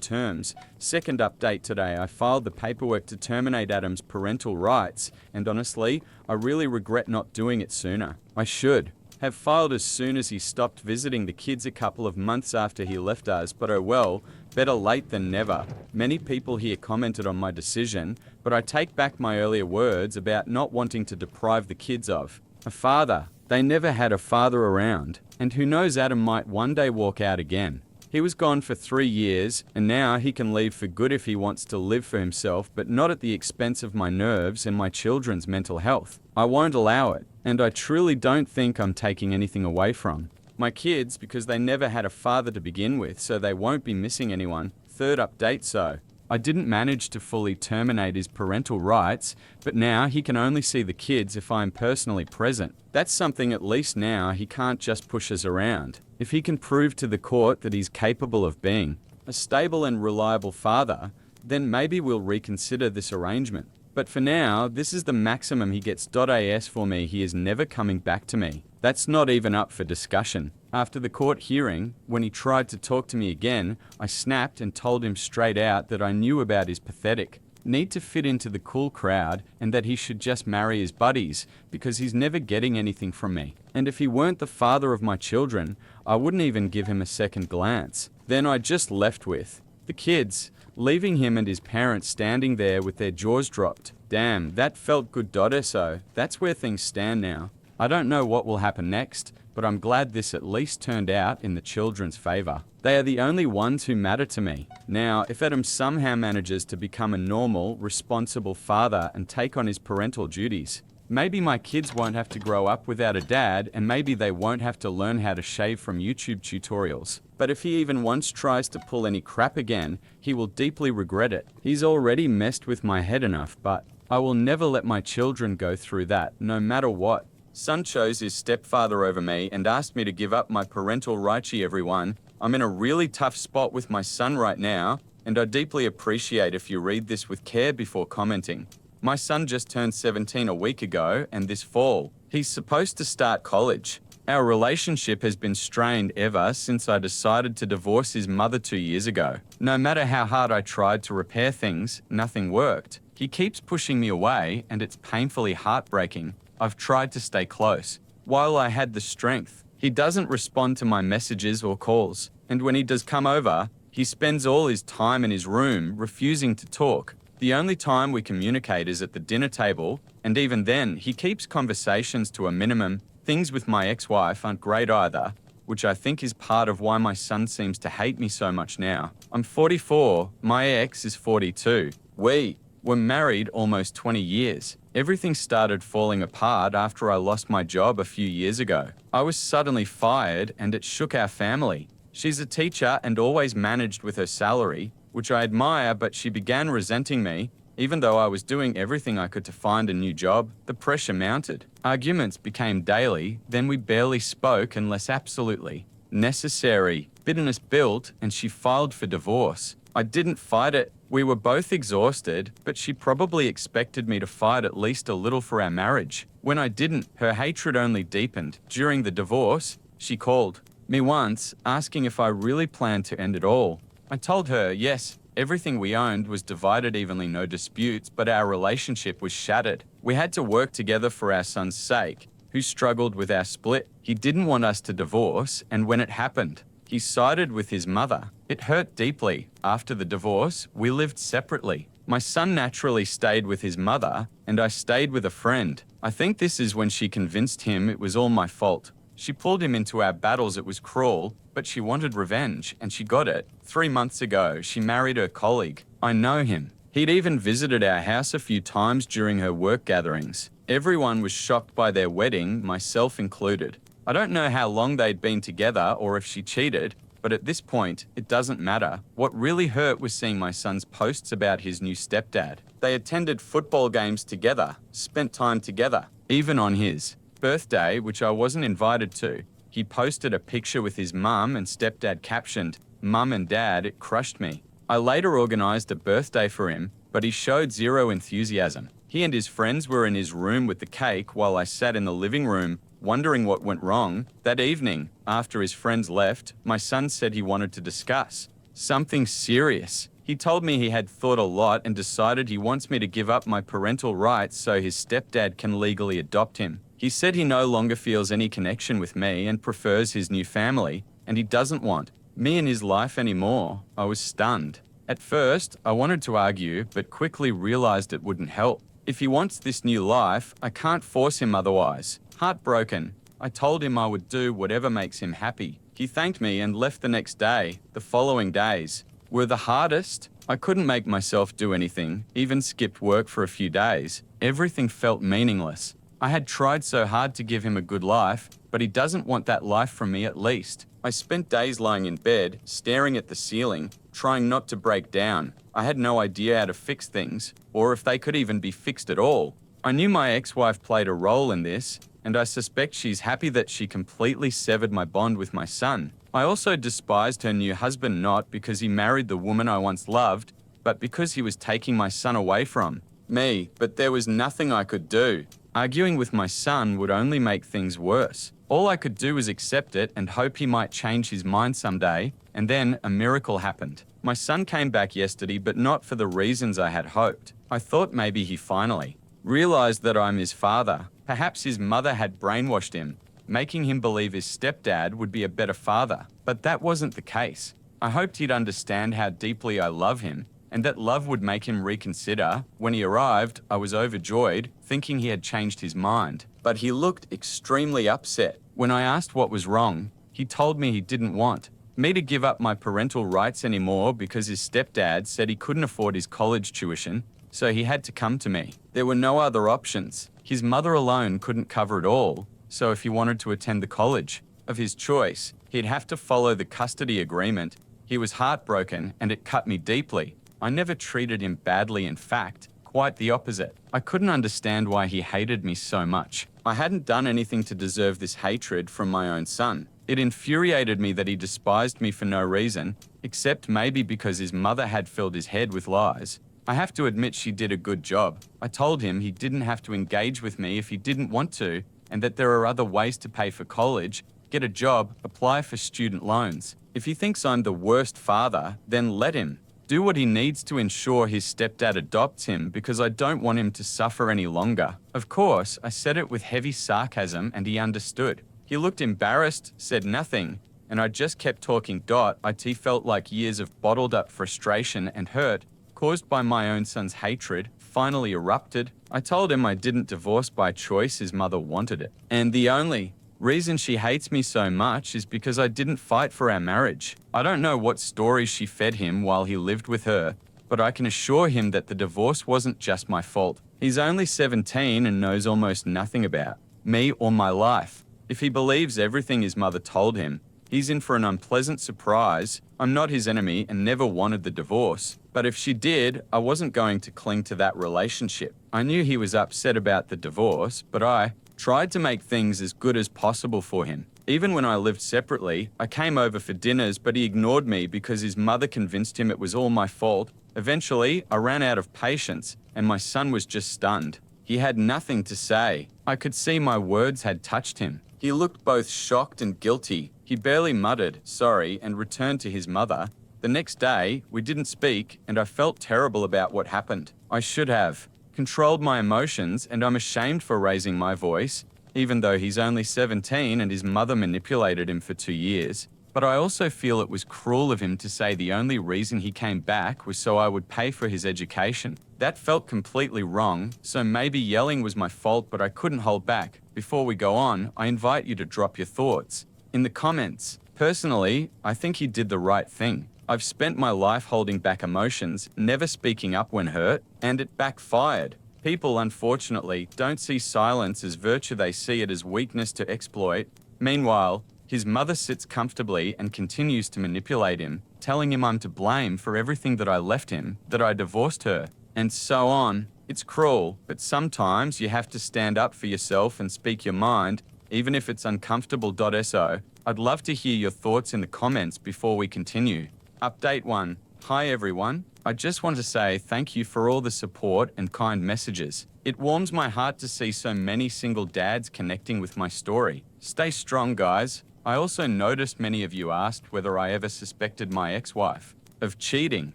terms. Second update today, I filed the paperwork to terminate Adam's parental rights, and honestly, I really regret not doing it sooner. I should have filed as soon as he stopped visiting the kids a couple of months after he left us, but oh well, better late than never. Many people here commented on my decision, but I take back my earlier words about not wanting to deprive the kids of a father. They never had a father around, and who knows, Adam might one day walk out again. He was gone for 3 years, and now he can leave for good if he wants to live for himself, but not at the expense of my nerves and my children's mental health. I won't allow it, and I truly don't think I'm taking anything away from my kids because they never had a father to begin with, so they won't be missing anyone. Third update, so I didn't manage to fully terminate his parental rights, but now he can only see the kids if I'm personally present. That's something at least now he can't just push us around. If he can prove to the court that he's capable of being a stable and reliable father, then maybe we'll reconsider this arrangement. But for now, this is the maximum he gets. As for me, he is never coming back to me. That's not even up for discussion. After the court hearing, when he tried to talk to me again, I snapped and told him straight out that I knew about his pathetic need to fit into the cool crowd and that he should just marry his buddies because he's never getting anything from me. And if he weren't the father of my children, I wouldn't even give him a second glance. Then I just left with the kids, leaving him and his parents standing there with their jaws dropped. Damn, that felt good. So that's where things stand now. I don't know what will happen next, but I'm glad this at least turned out in the children's favor. They are the only ones who matter to me. Now, if Adam somehow manages to become a normal, responsible father and take on his parental duties, maybe my kids won't have to grow up without a dad, and maybe they won't have to learn how to shave from YouTube tutorials. But if he even once tries to pull any crap again, he will deeply regret it. He's already messed with my head enough, but I will never let my children go through that, no matter what. Son chose his stepfather over me and asked me to give up my parental rights. Everyone, I'm in a really tough spot with my son right now, and I deeply appreciate if you read this with care before commenting. My son just turned 17 a week ago, and this fall, he's supposed to start college. Our relationship has been strained ever since I decided to divorce his mother 2 years ago. No matter how hard I tried to repair things, nothing worked. He keeps pushing me away, and it's painfully heartbreaking. I've tried to stay close. While I had the strength, he doesn't respond to my messages or calls. And when he does come over, he spends all his time in his room, refusing to talk. The only time we communicate is at the dinner table, and even then, he keeps conversations to a minimum. Things with my ex-wife aren't great either, which I think is part of why my son seems to hate me so much now. I'm 44, my ex is 42. We were married almost 20 years. Everything started falling apart after I lost my job a few years ago. I was suddenly fired, and it shook our family. She's a teacher and always managed with her salary, which I admire, but she began resenting me. Even though I was doing everything I could to find a new job, the pressure mounted. Arguments became daily, then we barely spoke unless absolutely necessary. Bitterness built, and she filed for divorce. I didn't fight it. We were both exhausted, but she probably expected me to fight at least a little for our marriage. When I didn't, her hatred only deepened. During the divorce, she called me once, asking if I really planned to end it all. I told her, yes, everything we owned was divided evenly, no disputes, but our relationship was shattered. We had to work together for our son's sake, who struggled with our split. He didn't want us to divorce, and when it happened, he sided with his mother. It hurt deeply. After the divorce, we lived separately. My son naturally stayed with his mother, and I stayed with a friend. I think this is when she convinced him it was all my fault. She pulled him into our battles. It was cruel, but she wanted revenge, and she got it. 3 months ago, she married her colleague. I know him. He'd even visited our house a few times during her work gatherings. Everyone was shocked by their wedding, myself included. I don't know how long they'd been together or if she cheated, but at this point, it doesn't matter. What really hurt was seeing my son's posts about his new stepdad. They attended football games together, spent time together. Even on his birthday, which I wasn't invited to, he posted a picture with his mum and stepdad captioned, "Mum and Dad, it crushed me." I later organized a birthday for him, but he showed zero enthusiasm. He and his friends were in his room with the cake while I sat in the living room, wondering what went wrong. That evening, after his friends left, my son said he wanted to discuss something serious. He told me he had thought a lot and decided he wants me to give up my parental rights so his stepdad can legally adopt him. He said he no longer feels any connection with me and prefers his new family, and he doesn't want me in his life anymore. I was stunned. At first, I wanted to argue, but quickly realized it wouldn't help. If he wants this new life, I can't force him otherwise. Heartbroken, I told him I would do whatever makes him happy. He thanked me and left the next day. The following days were the hardest. I couldn't make myself do anything, even skipped work for a few days. Everything felt meaningless. I had tried so hard to give him a good life, but he doesn't want that life from me at least. I spent days lying in bed, staring at the ceiling, trying not to break down. I had no idea how to fix things, or if they could even be fixed at all. I knew my ex-wife played a role in this, and I suspect she's happy that she completely severed my bond with my son. I also despised her new husband, not because he married the woman I once loved, but because he was taking my son away from me. But there was nothing I could do. Arguing with my son would only make things worse. All I could do was accept it and hope he might change his mind someday, and then a miracle happened. My son came back yesterday, but not for the reasons I had hoped. I thought maybe he finally realized that I'm his father. Perhaps his mother had brainwashed him, making him believe his stepdad would be a better father. But that wasn't the case. I hoped he'd understand how deeply I love him, and that love would make him reconsider. When he arrived, I was overjoyed, thinking he had changed his mind. But he looked extremely upset. When I asked what was wrong, he told me he didn't want me to give up my parental rights anymore because his stepdad said he couldn't afford his college tuition, so he had to come to me. There were no other options. His mother alone couldn't cover it all, so if he wanted to attend the college of his choice, he'd have to follow the custody agreement. He was heartbroken, and it cut me deeply. I never treated him badly, in fact, quite the opposite. I couldn't understand why he hated me so much. I hadn't done anything to deserve this hatred from my own son. It infuriated me that he despised me for no reason, except maybe because his mother had filled his head with lies. I have to admit she did a good job. I told him he didn't have to engage with me if he didn't want to, and that there are other ways to pay for college, get a job, apply for student loans. If he thinks I'm the worst father, then let him. Do what he needs to ensure his stepdad adopts him, because I don't want him to suffer any longer. Of course, I said it with heavy sarcasm and he understood. He looked embarrassed, said nothing, and I just kept talking. It felt like years of bottled up frustration and hurt, caused by my own son's hatred, finally erupted. I told him I didn't divorce by choice, his mother wanted it. And the only reason she hates me so much is because I didn't fight for our marriage. I don't know what stories she fed him while he lived with her, but I can assure him that the divorce wasn't just my fault. He's only 17 and knows almost nothing about me or my life. If he believes everything his mother told him, he's in for an unpleasant surprise. I'm not his enemy and never wanted the divorce. But if she did, I wasn't going to cling to that relationship. I knew he was upset about the divorce, but I tried to make things as good as possible for him. Even when I lived separately, I came over for dinners, but he ignored me because his mother convinced him it was all my fault. Eventually, I ran out of patience, and my son was just stunned. He had nothing to say. I could see my words had touched him. He looked both shocked and guilty. He barely muttered sorry and returned to his mother. The next day, we didn't speak, and I felt terrible about what happened. I should have controlled my emotions, and I'm ashamed for raising my voice, even though he's only 17 and his mother manipulated him for 2 years. But I also feel it was cruel of him to say the only reason he came back was so I would pay for his education. That felt completely wrong, so maybe yelling was my fault, but I couldn't hold back. Before we go on, I invite you to drop your thoughts in the comments. Personally, I think he did the right thing. I've spent my life holding back emotions, never speaking up when hurt, and it backfired. People, unfortunately, don't see silence as virtue, they see it as weakness to exploit. Meanwhile, his mother sits comfortably and continues to manipulate him, telling him I'm to blame for everything that I left him, that I divorced her, and so on. It's cruel, but sometimes you have to stand up for yourself and speak your mind, even if it's uncomfortable. So, I'd love to hear your thoughts in the comments before we continue. Update 1. Hi everyone. I just want to say thank you for all the support and kind messages. It warms my heart to see so many single dads connecting with my story. Stay strong, guys. I also noticed many of you asked whether I ever suspected my ex-wife of cheating.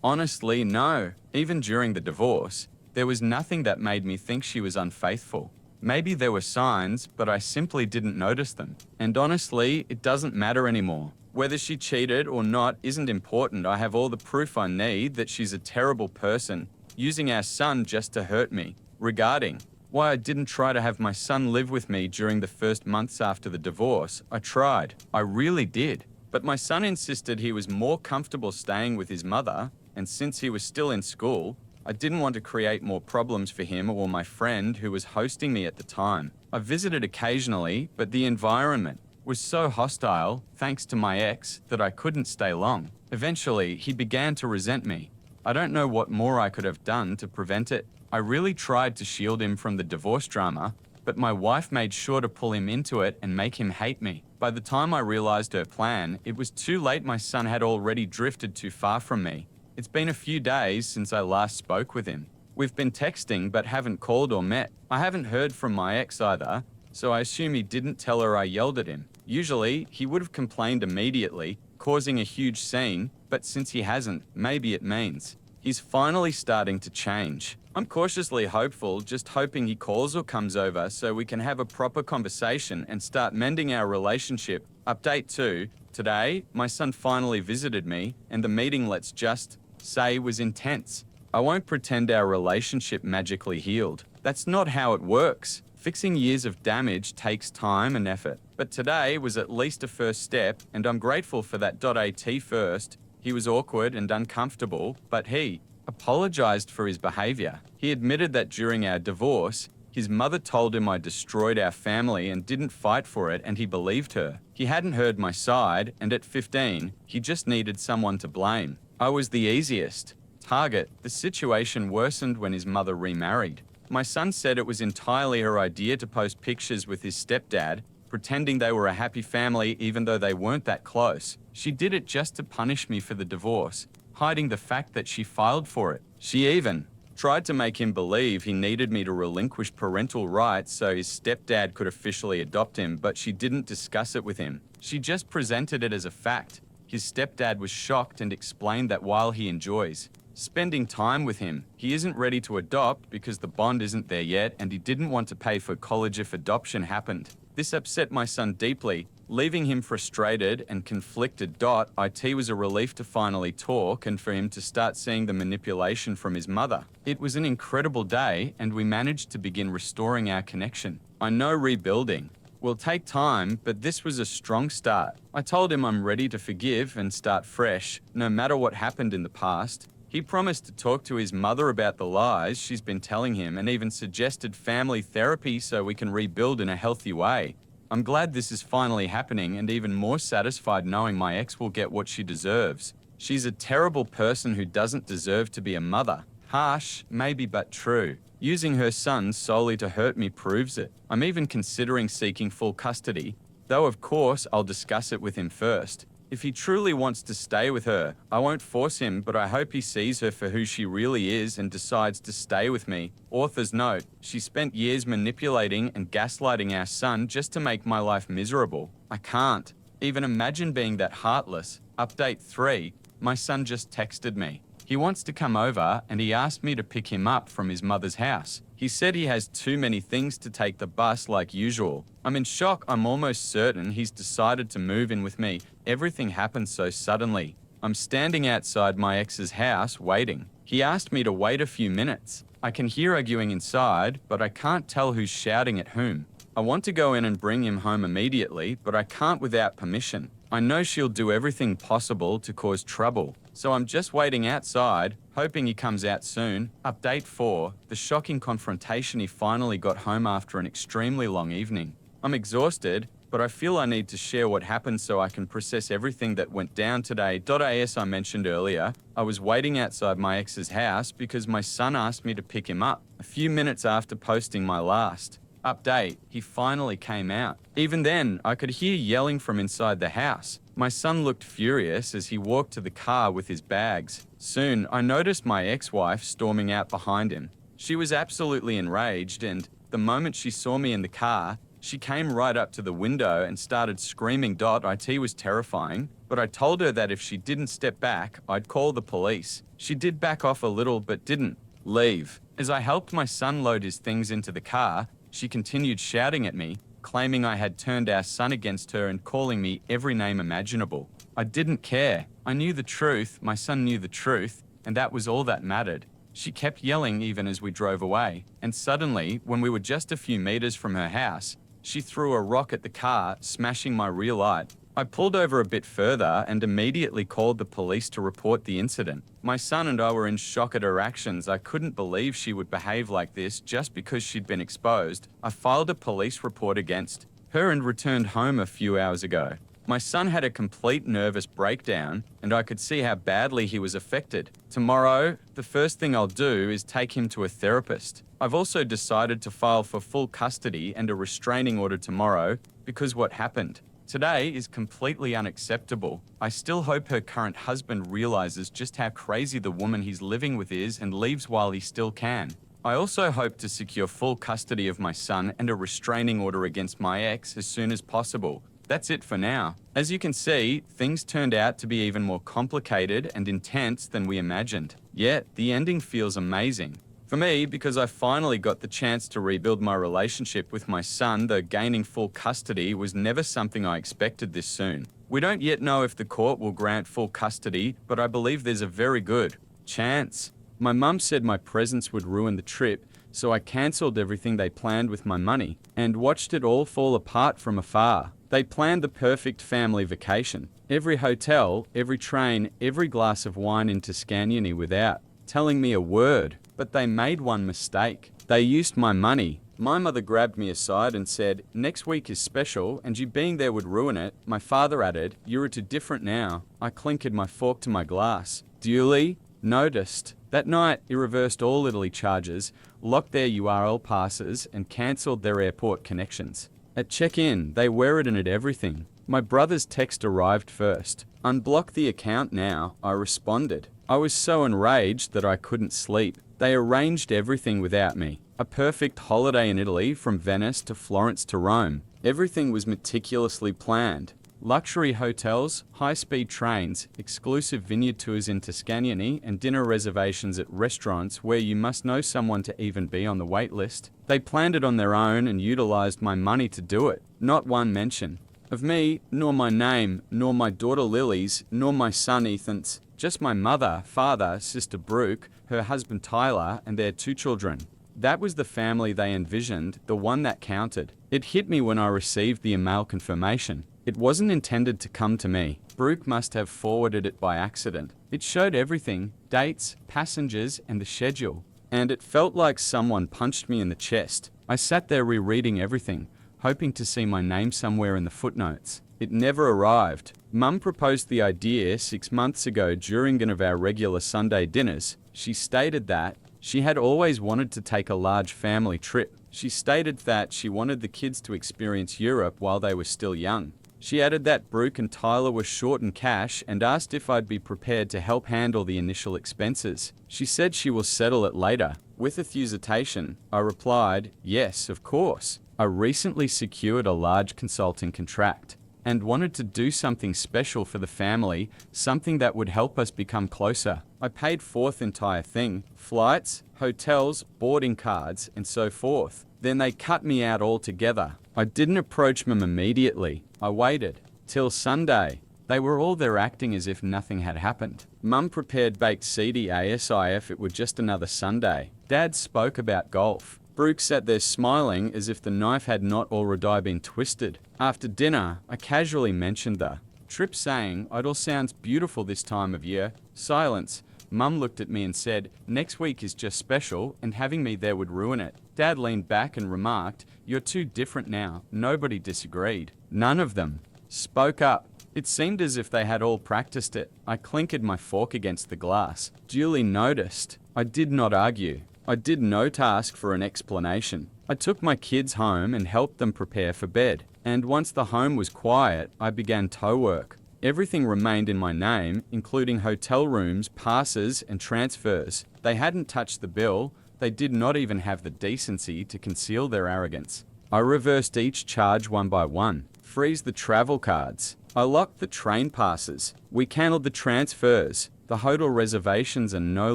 Honestly, no. Even during the divorce, there was nothing that made me think she was unfaithful. Maybe there were signs, but I simply didn't notice them. And honestly, it doesn't matter anymore. Whether she cheated or not isn't important. I have all the proof I need that she's a terrible person, using our son just to hurt me. Regarding why I didn't try to have my son live with me during the first months after the divorce, I tried. I really did. But my son insisted he was more comfortable staying with his mother, and since he was still in school, I didn't want to create more problems for him or my friend who was hosting me at the time. I visited occasionally, but the environment was so hostile, thanks to my ex, that I couldn't stay long. Eventually, he began to resent me. I don't know what more I could have done to prevent it. I really tried to shield him from the divorce drama, but my wife made sure to pull him into it and make him hate me. By the time I realized her plan, it was too late. My son had already drifted too far from me. It's been a few days since I last spoke with him. We've been texting but haven't called or met. I haven't heard from my ex either, so I assume he didn't tell her I yelled at him. Usually, he would have complained immediately, causing a huge scene, but since he hasn't, maybe it means he's finally starting to change. I'm cautiously hopeful, just hoping he calls or comes over so we can have a proper conversation and start mending our relationship. Update 2. Today, my son finally visited me, and the meeting, let's just say, was intense. I won't pretend our relationship magically healed. That's not how it works. Fixing years of damage takes time and effort. But today was at least a first step, and I'm grateful for that. At first, he was awkward and uncomfortable, but he apologized for his behavior. He admitted that during our divorce, his mother told him I destroyed our family and didn't fight for it, and he believed her. He hadn't heard my side, and at 15, he just needed someone to blame. I was the easiest. Target: the situation worsened when his mother remarried. My son said it was entirely her idea to post pictures with his stepdad, pretending they were a happy family even though they weren't that close. She did it just to punish me for the divorce, hiding the fact that she filed for it. She even tried to make him believe he needed me to relinquish parental rights so his stepdad could officially adopt him, but she didn't discuss it with him. She just presented it as a fact. His stepdad was shocked and explained that while he enjoys spending time with him, he isn't ready to adopt because the bond isn't there yet and he didn't want to pay for college if adoption happened. This upset my son deeply, leaving him frustrated and conflicted. It was a relief to finally talk and for him to start seeing the manipulation from his mother. It was an incredible day and we managed to begin restoring our connection. I know rebuilding will take time, but this was a strong start. I told him I'm ready to forgive and start fresh, no matter what happened in the past. He promised to talk to his mother about the lies she's been telling him and even suggested family therapy so we can rebuild in a healthy way. I'm glad this is finally happening and even more satisfied knowing my ex will get what she deserves. She's a terrible person who doesn't deserve to be a mother. Harsh, maybe, but true. Using her son solely to hurt me proves it. I'm even considering seeking full custody, though of course I'll discuss it with him first. If he truly wants to stay with her, I won't force him, but I hope he sees her for who she really is and decides to stay with me. Author's note: she spent years manipulating and gaslighting our son just to make my life miserable. I can't even imagine being that heartless. Update 3. My son just texted me. He wants to come over and he asked me to pick him up from his mother's house. He said he has too many things to take the bus like usual. I'm in shock. I'm almost certain he's decided to move in with me. Everything happened so suddenly. I'm standing outside my ex's house waiting. He asked me to wait a few minutes. I can hear arguing inside, but I can't tell who's shouting at whom. I want to go in and bring him home immediately, but I can't without permission. I know she'll do everything possible to cause trouble, so I'm just waiting outside, hoping he comes out soon. Update 4. The shocking confrontation: he finally got home after an extremely long evening. I'm exhausted, but I feel I need to share what happened so I can process everything that went down today. As I mentioned earlier, I was waiting outside my ex's house because my son asked me to pick him up a few minutes after posting my last update. He finally came out. Even then, I could hear yelling from inside the house. My son looked furious as he walked to the car with his bags. Soon, I noticed my ex-wife storming out behind him. She was absolutely enraged, and the moment she saw me in the car, she came right up to the window and started screaming. It was terrifying, but I told her that if she didn't step back, I'd call the police. She did back off a little but didn't leave. As I helped my son load his things into the car, she continued shouting at me, claiming I had turned our son against her and calling me every name imaginable. I didn't care. I knew the truth, my son knew the truth, and that was all that mattered. She kept yelling even as we drove away, and suddenly, when we were just a few meters from her house, she threw a rock at the car, smashing my rear light. I pulled over a bit further and immediately called the police to report the incident. My son and I were in shock at her actions. I couldn't believe she would behave like this just because she'd been exposed. I filed a police report against her and returned home a few hours ago. My son had a complete nervous breakdown, and I could see how badly he was affected. Tomorrow, the first thing I'll do is take him to a therapist. I've also decided to file for full custody and a restraining order tomorrow because what happened today is completely unacceptable. I still hope her current husband realizes just how crazy the woman he's living with is and leaves while he still can. I also hope to secure full custody of my son and a restraining order against my ex as soon as possible. That's it for now. As you can see, things turned out to be even more complicated and intense than we imagined. Yet, the ending feels amazing. For me, because I finally got the chance to rebuild my relationship with my son, though gaining full custody was never something I expected this soon. We don't yet know if the court will grant full custody, but I believe there's a very good chance. My mum said my presence would ruin the trip, so I cancelled everything they planned with my money and watched it all fall apart from afar. They planned the perfect family vacation. Every hotel, every train, every glass of wine in Tuscany without telling me a word. But they made one mistake. They used my money. My mother grabbed me aside and said, "Next week is special and you being there would ruin it." My father added, "You're too different now." I clinkered my fork to my glass. Duly, Noticed. That night, it reversed all Italy charges, locked their URL passes, and cancelled their airport connections. At check-in, they rewritten everything. My brother's text arrived first. Unblock the account now, I responded. I was so enraged that I couldn't sleep. They arranged everything without me. A perfect holiday in Italy from Venice to Florence to Rome. Everything was meticulously planned. Luxury hotels, high-speed trains, exclusive vineyard tours in Tuscany, and dinner reservations at restaurants where you must know someone to even be on the wait list. They planned it on their own and utilized my money to do it. Not one mention of me, nor my name, nor my daughter Lily's, nor my son Ethan's. Just my mother, father, sister Brooke, her husband Tyler, and their 2 children. That was the family they envisioned, the one that counted. It hit me when I received the email confirmation. It wasn't intended to come to me. Brooke must have forwarded it by accident. It showed everything, dates, passengers, and the schedule. And it felt like someone punched me in the chest. I sat there rereading everything, hoping to see my name somewhere in the footnotes. It never arrived. Mum proposed the idea 6 months ago during one of our regular Sunday dinners. She stated that she had always wanted to take a large family trip. She stated that she wanted the kids to experience Europe while they were still young. She added that Brooke and Tyler were short in cash and asked if I'd be prepared to help handle the initial expenses. She said she will settle it later. With enthusiasm, I replied, yes, of course. I recently secured a large consulting contract and wanted to do something special for the family, something that would help us become closer. I paid for the entire thing, flights, hotels, boarding cards, and so forth. Then they cut me out altogether. I didn't approach them immediately. I waited till Sunday. They were all there acting as if nothing had happened. Mum prepared baked CDASI if it were just another Sunday. Dad spoke about golf. Brooke sat there smiling as if the knife had not already been twisted. After dinner, I casually mentioned the trip, saying, "It all sounds beautiful this time of year." Silence. Mum looked at me and said, "Next week is just special, and having me there would ruin it." Dad leaned back and remarked, "You're too different now." Nobody disagreed. None of them spoke up. It seemed as if they had all practiced it. I clinkered my fork against the glass. Duly noticed. I did not argue. I did not ask for an explanation. I took my kids home and helped them prepare for bed. And once the home was quiet, I began tow work. Everything remained in my name, including hotel rooms, passes, and transfers. They hadn't touched the bill. They did not even have the decency to conceal their arrogance. I reversed each charge one by one. Freeze the travel cards. I locked the train passes. We cancelled the transfers. The hotel reservations are no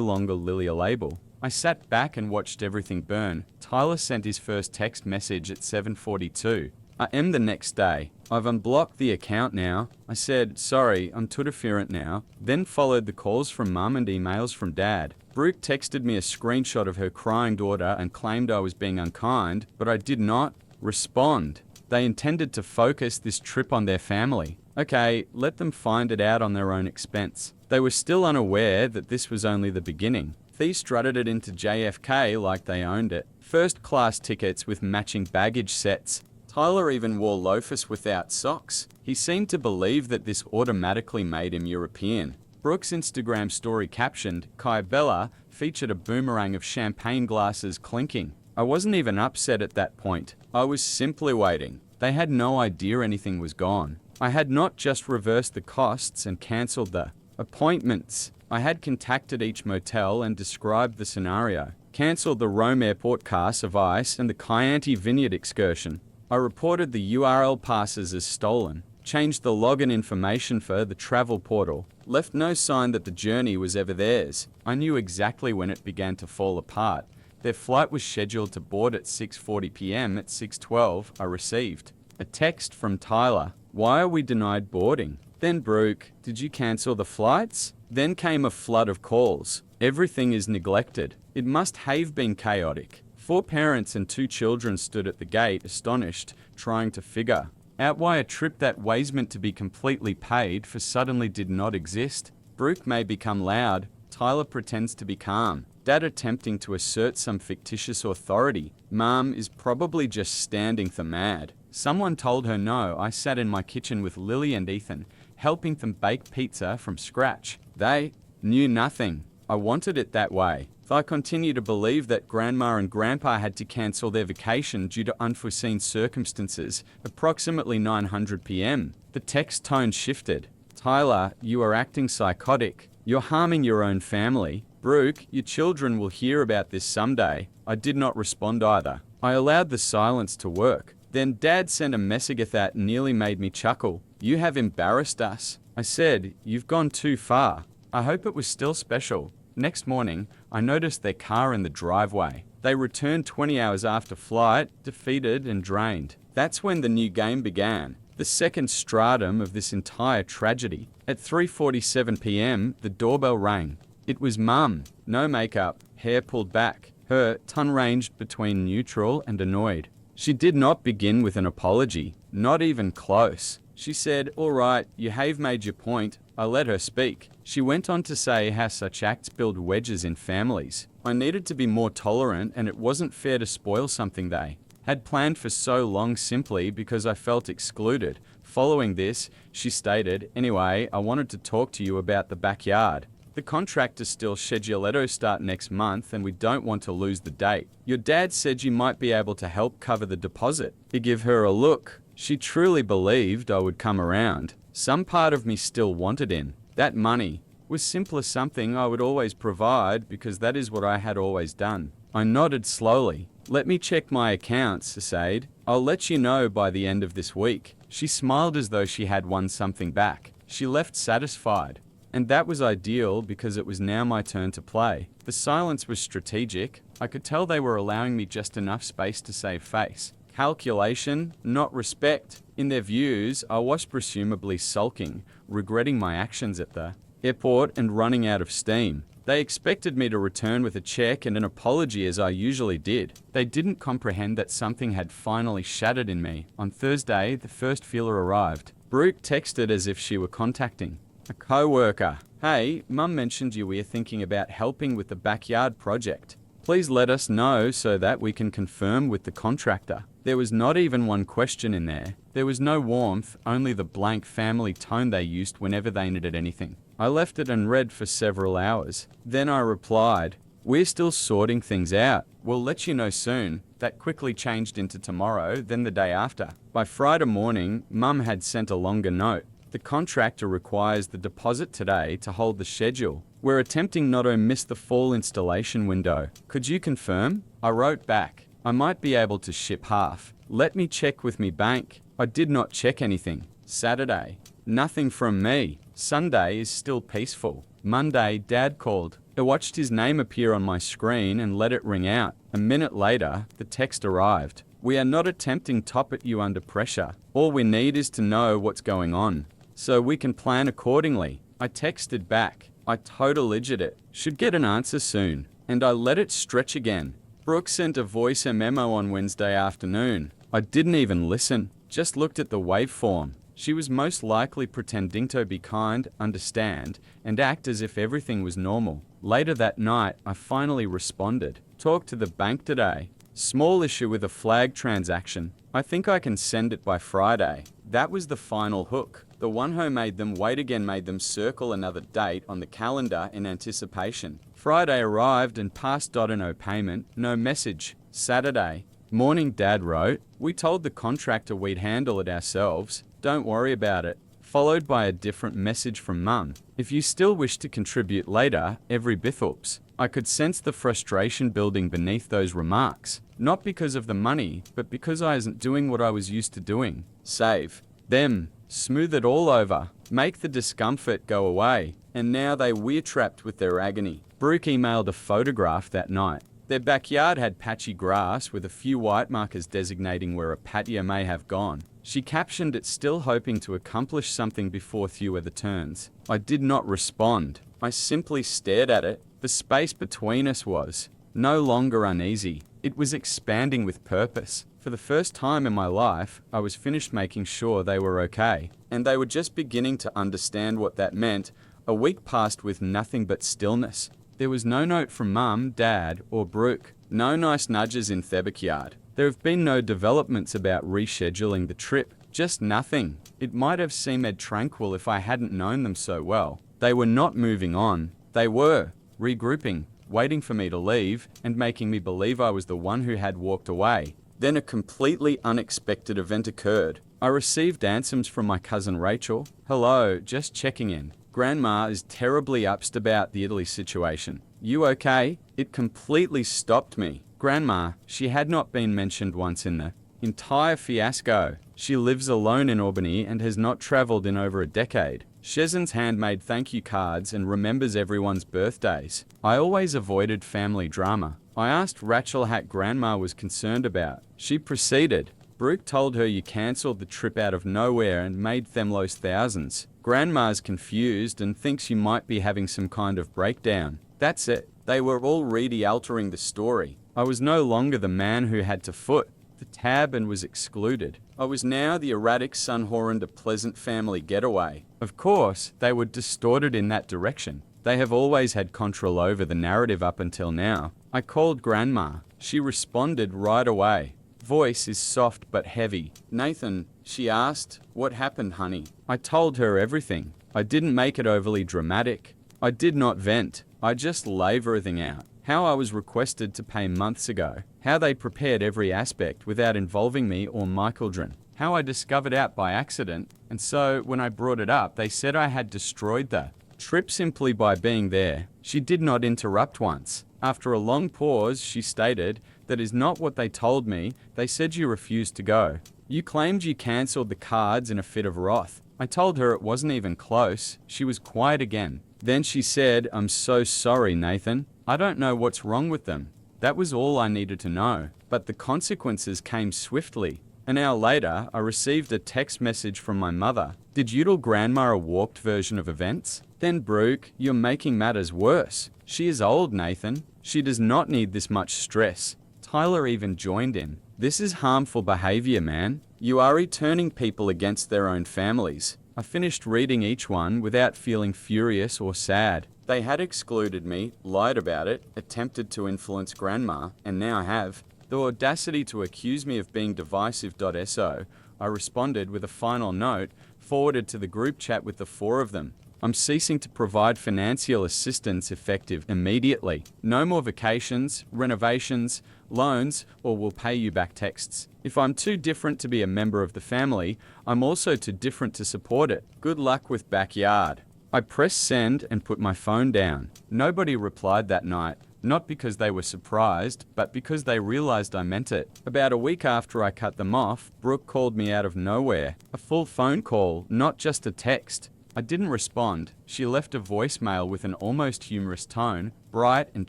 longer Lilia label. I sat back and watched everything burn. Tyler sent his first text message at 7:42. I am the next day. I've unblocked the account now. I said, "Sorry, I'm too different now." Then followed the calls from Mum and emails from Dad. Brooke texted me a screenshot of her crying daughter and claimed I was being unkind, but I did not respond. They intended to focus this trip on their family. Okay, let them find it out on their own expense. They were still unaware that this was only the beginning. They strutted it into JFK like they owned it. First class tickets with matching baggage sets. Tyler even wore loafers without socks. He seemed to believe that this automatically made him European. Brooke's Instagram story captioned, "Kai Bella," featured a boomerang of champagne glasses clinking. I wasn't even upset at that point. I was simply waiting. They had no idea anything was gone. I had not just reversed the costs and cancelled the appointments. I had contacted each motel and described the scenario. Cancelled the Rome airport car service and the Chianti Vineyard excursion. I reported the URL passes as stolen. Changed the login information for the travel portal. Left no sign that the journey was ever theirs. I knew exactly when it began to fall apart. Their flight was scheduled to board at 6:40 p.m. At 6:12, I received a text from Tyler. "Why are we denied boarding?" Then Brooke, "Did you cancel the flights?" Then came a flood of calls. Everything is neglected. It must have been chaotic. 4 parents and 2 children stood at the gate, astonished, trying to figure out why a trip that was meant to be completely paid for suddenly did not exist. Brooke may become loud. Tyler pretends to be calm. Dad attempting to assert some fictitious authority. Mom is probably just standing there mad. Someone told her no. I sat in my kitchen with Lily and Ethan, helping them bake pizza from scratch. They knew nothing. I wanted it that way. I continue to believe that Grandma and Grandpa had to cancel their vacation due to unforeseen circumstances. Approximately 9:00 p.m. The text tone shifted. Tyler, you are acting psychotic. You're harming your own family. Brooke, your children will hear about this someday. I did not respond either. I allowed the silence to work. Then Dad sent a message that nearly made me chuckle. You have embarrassed us. I said, you've gone too far. I hope it was still special. Next morning, I noticed their car in the driveway. They returned 20 hours after flight, defeated and drained. That's when the new game began. The second stratum of this entire tragedy. At 3:47 p.m., the doorbell rang. It was Mum. No makeup, hair pulled back. Her tongue ranged between neutral and annoyed. She did not begin with an apology, not even close. She said, all right, you have made your point. I let her speak. She went on to say how such acts build wedges in families. I needed to be more tolerant, and it wasn't fair to spoil something they had planned for so long simply because I felt excluded. Following this, she stated, anyway, I wanted to talk to you about the backyard. The contract is still scheduled to start next month, and we don't want to lose the date. Your dad said you might be able to help cover the deposit. He gave her a look. She truly believed I would come around. Some part of me still wanted in. That money was simply something I would always provide because that is what I had always done. I nodded slowly. Let me check my accounts, I said. I'll let you know by the end of this week. She smiled as though she had won something back. She left satisfied. And that was ideal because it was now my turn to play. The silence was strategic. I could tell they were allowing me just enough space to save face. Calculation, not respect. In their views, I was presumably sulking, regretting my actions at the airport and running out of steam. They expected me to return with a check and an apology as I usually did. They didn't comprehend that something had finally shattered in me. On Thursday, the first feeler arrived. Brooke texted as if she were contacting a co-worker. Hey, Mum mentioned you were thinking about helping with the backyard project. Please let us know so that we can confirm with the contractor. There was not even one question in there. There was no warmth, only the blank family tone they used whenever they needed anything. I left it unread for several hours. Then I replied, we're still sorting things out. We'll let you know soon. That quickly changed into tomorrow, then the day after. By Friday morning, Mum had sent a longer note. The contractor requires the deposit today to hold the schedule. We're attempting not to miss the fall installation window. Could you confirm? I wrote back. I might be able to ship half. Let me check with me bank. I did not check anything. Saturday. Nothing from me. Sunday is still peaceful. Monday, Dad called. I watched his name appear on my screen and let it ring out. A minute later, the text arrived. We are not attempting to put you under pressure. All we need is to know what's going on, so we can plan accordingly. I texted back. I totally legit it. Should get an answer soon. And I let it stretch again. Brooke sent a voice memo on Wednesday afternoon. I didn't even listen, just looked at the waveform. She was most likely pretending to be kind, understand, and act as if everything was normal. Later that night, I finally responded. Talked to the bank today. Small issue with a flag transaction. I think I can send it by Friday. That was the final hook. The one who made them wait again made them circle another date on the calendar in anticipation. Friday arrived and passed no payment, no message. Saturday. Morning, Dad wrote. We told the contractor we'd handle it ourselves. Don't worry about it. Followed by a different message from Mum. If you still wish to contribute later, every bithups. I could sense the frustration building beneath those remarks. Not because of the money, but because I wasn't doing what I was used to doing. Save. Them. Smooth it all over. Make the discomfort go away. And now we're trapped with their agony. Brooke emailed a photograph that night. Their backyard had patchy grass with a few white markers designating where a patio may have gone. She captioned it, still hoping to accomplish something before few other turns. I did not respond. I simply stared at it. The space between us was no longer uneasy. It was expanding with purpose. For the first time in my life, I was finished making sure they were okay. And they were just beginning to understand what that meant. A week passed with nothing but stillness. There was no note from Mum, Dad, or Brooke. No nice nudges in the backyard. There have been no developments about rescheduling the trip. Just nothing. It might have seemed tranquil if I hadn't known them so well. They were not moving on. They were. regrouping, waiting for me to leave, and making me believe I was the one who had walked away. Then a completely unexpected event occurred. I received anthems from my cousin Rachel. "Hello, just checking in. Grandma is terribly upset about the Italy situation. You okay?" It completely stopped me. Grandma, she had not been mentioned once in the entire fiasco. She lives alone in Albany and has not traveled in over a decade. Shezin's handmade thank you cards and remembers everyone's birthdays. I always avoided family drama. I asked Rachel how Grandma was concerned about. She proceeded. Brooke told her you cancelled the trip out of nowhere and made them lose thousands. Grandma's confused and thinks you might be having some kind of breakdown. That's it. They were already altering the story. I was no longer the man who had to foot the tab and was excluded. I was now the erratic son who ruined a pleasant family getaway. Of course, they were distorted in that direction. They have always had control over the narrative up until now. I called Grandma. She responded right away. Voice is soft but heavy. "Nathan," she asked, "what happened, honey?" I told her everything. I didn't make it overly dramatic. I did not vent. I just lay everything out. How I was requested to pay months ago. How they prepared every aspect without involving me or Michaeldren. How I discovered out by accident, and so when I brought it up, they said I had destroyed the trip simply by being there. She did not interrupt once. After a long pause, she stated, "That is not what they told me. They said you refused to go. You claimed you cancelled the cards in a fit of wrath." I told her it wasn't even close. She was quiet again. Then she said, "I'm so sorry, Nathan. I don't know what's wrong with them." That was all I needed to know. But the consequences came swiftly. An hour later, I received a text message from my mother. "Did you tell Grandma a warped version of events?" Then Brooke, "You're making matters worse. She is old, Nathan. She does not need this much stress." Tyler even joined in. "This is harmful behavior, man. You are turning people against their own families." I finished reading each one without feeling furious or sad. They had excluded me, lied about it, attempted to influence Grandma, and now have the audacity to accuse me of being divisive. So I responded with a final note, forwarded to the group chat with the four of them. "I'm ceasing to provide financial assistance effective immediately. No more vacations, renovations, loans, or we'll pay you back texts. If I'm too different to be a member of the family, I'm also too different to support it. Good luck with backyard." I pressed send and put my phone down. Nobody replied that night. Not because they were surprised, but because they realized I meant it. About a week after I cut them off, Brooke called me out of nowhere. A full phone call, not just a text. I didn't respond. She left a voicemail with an almost humorous tone, bright and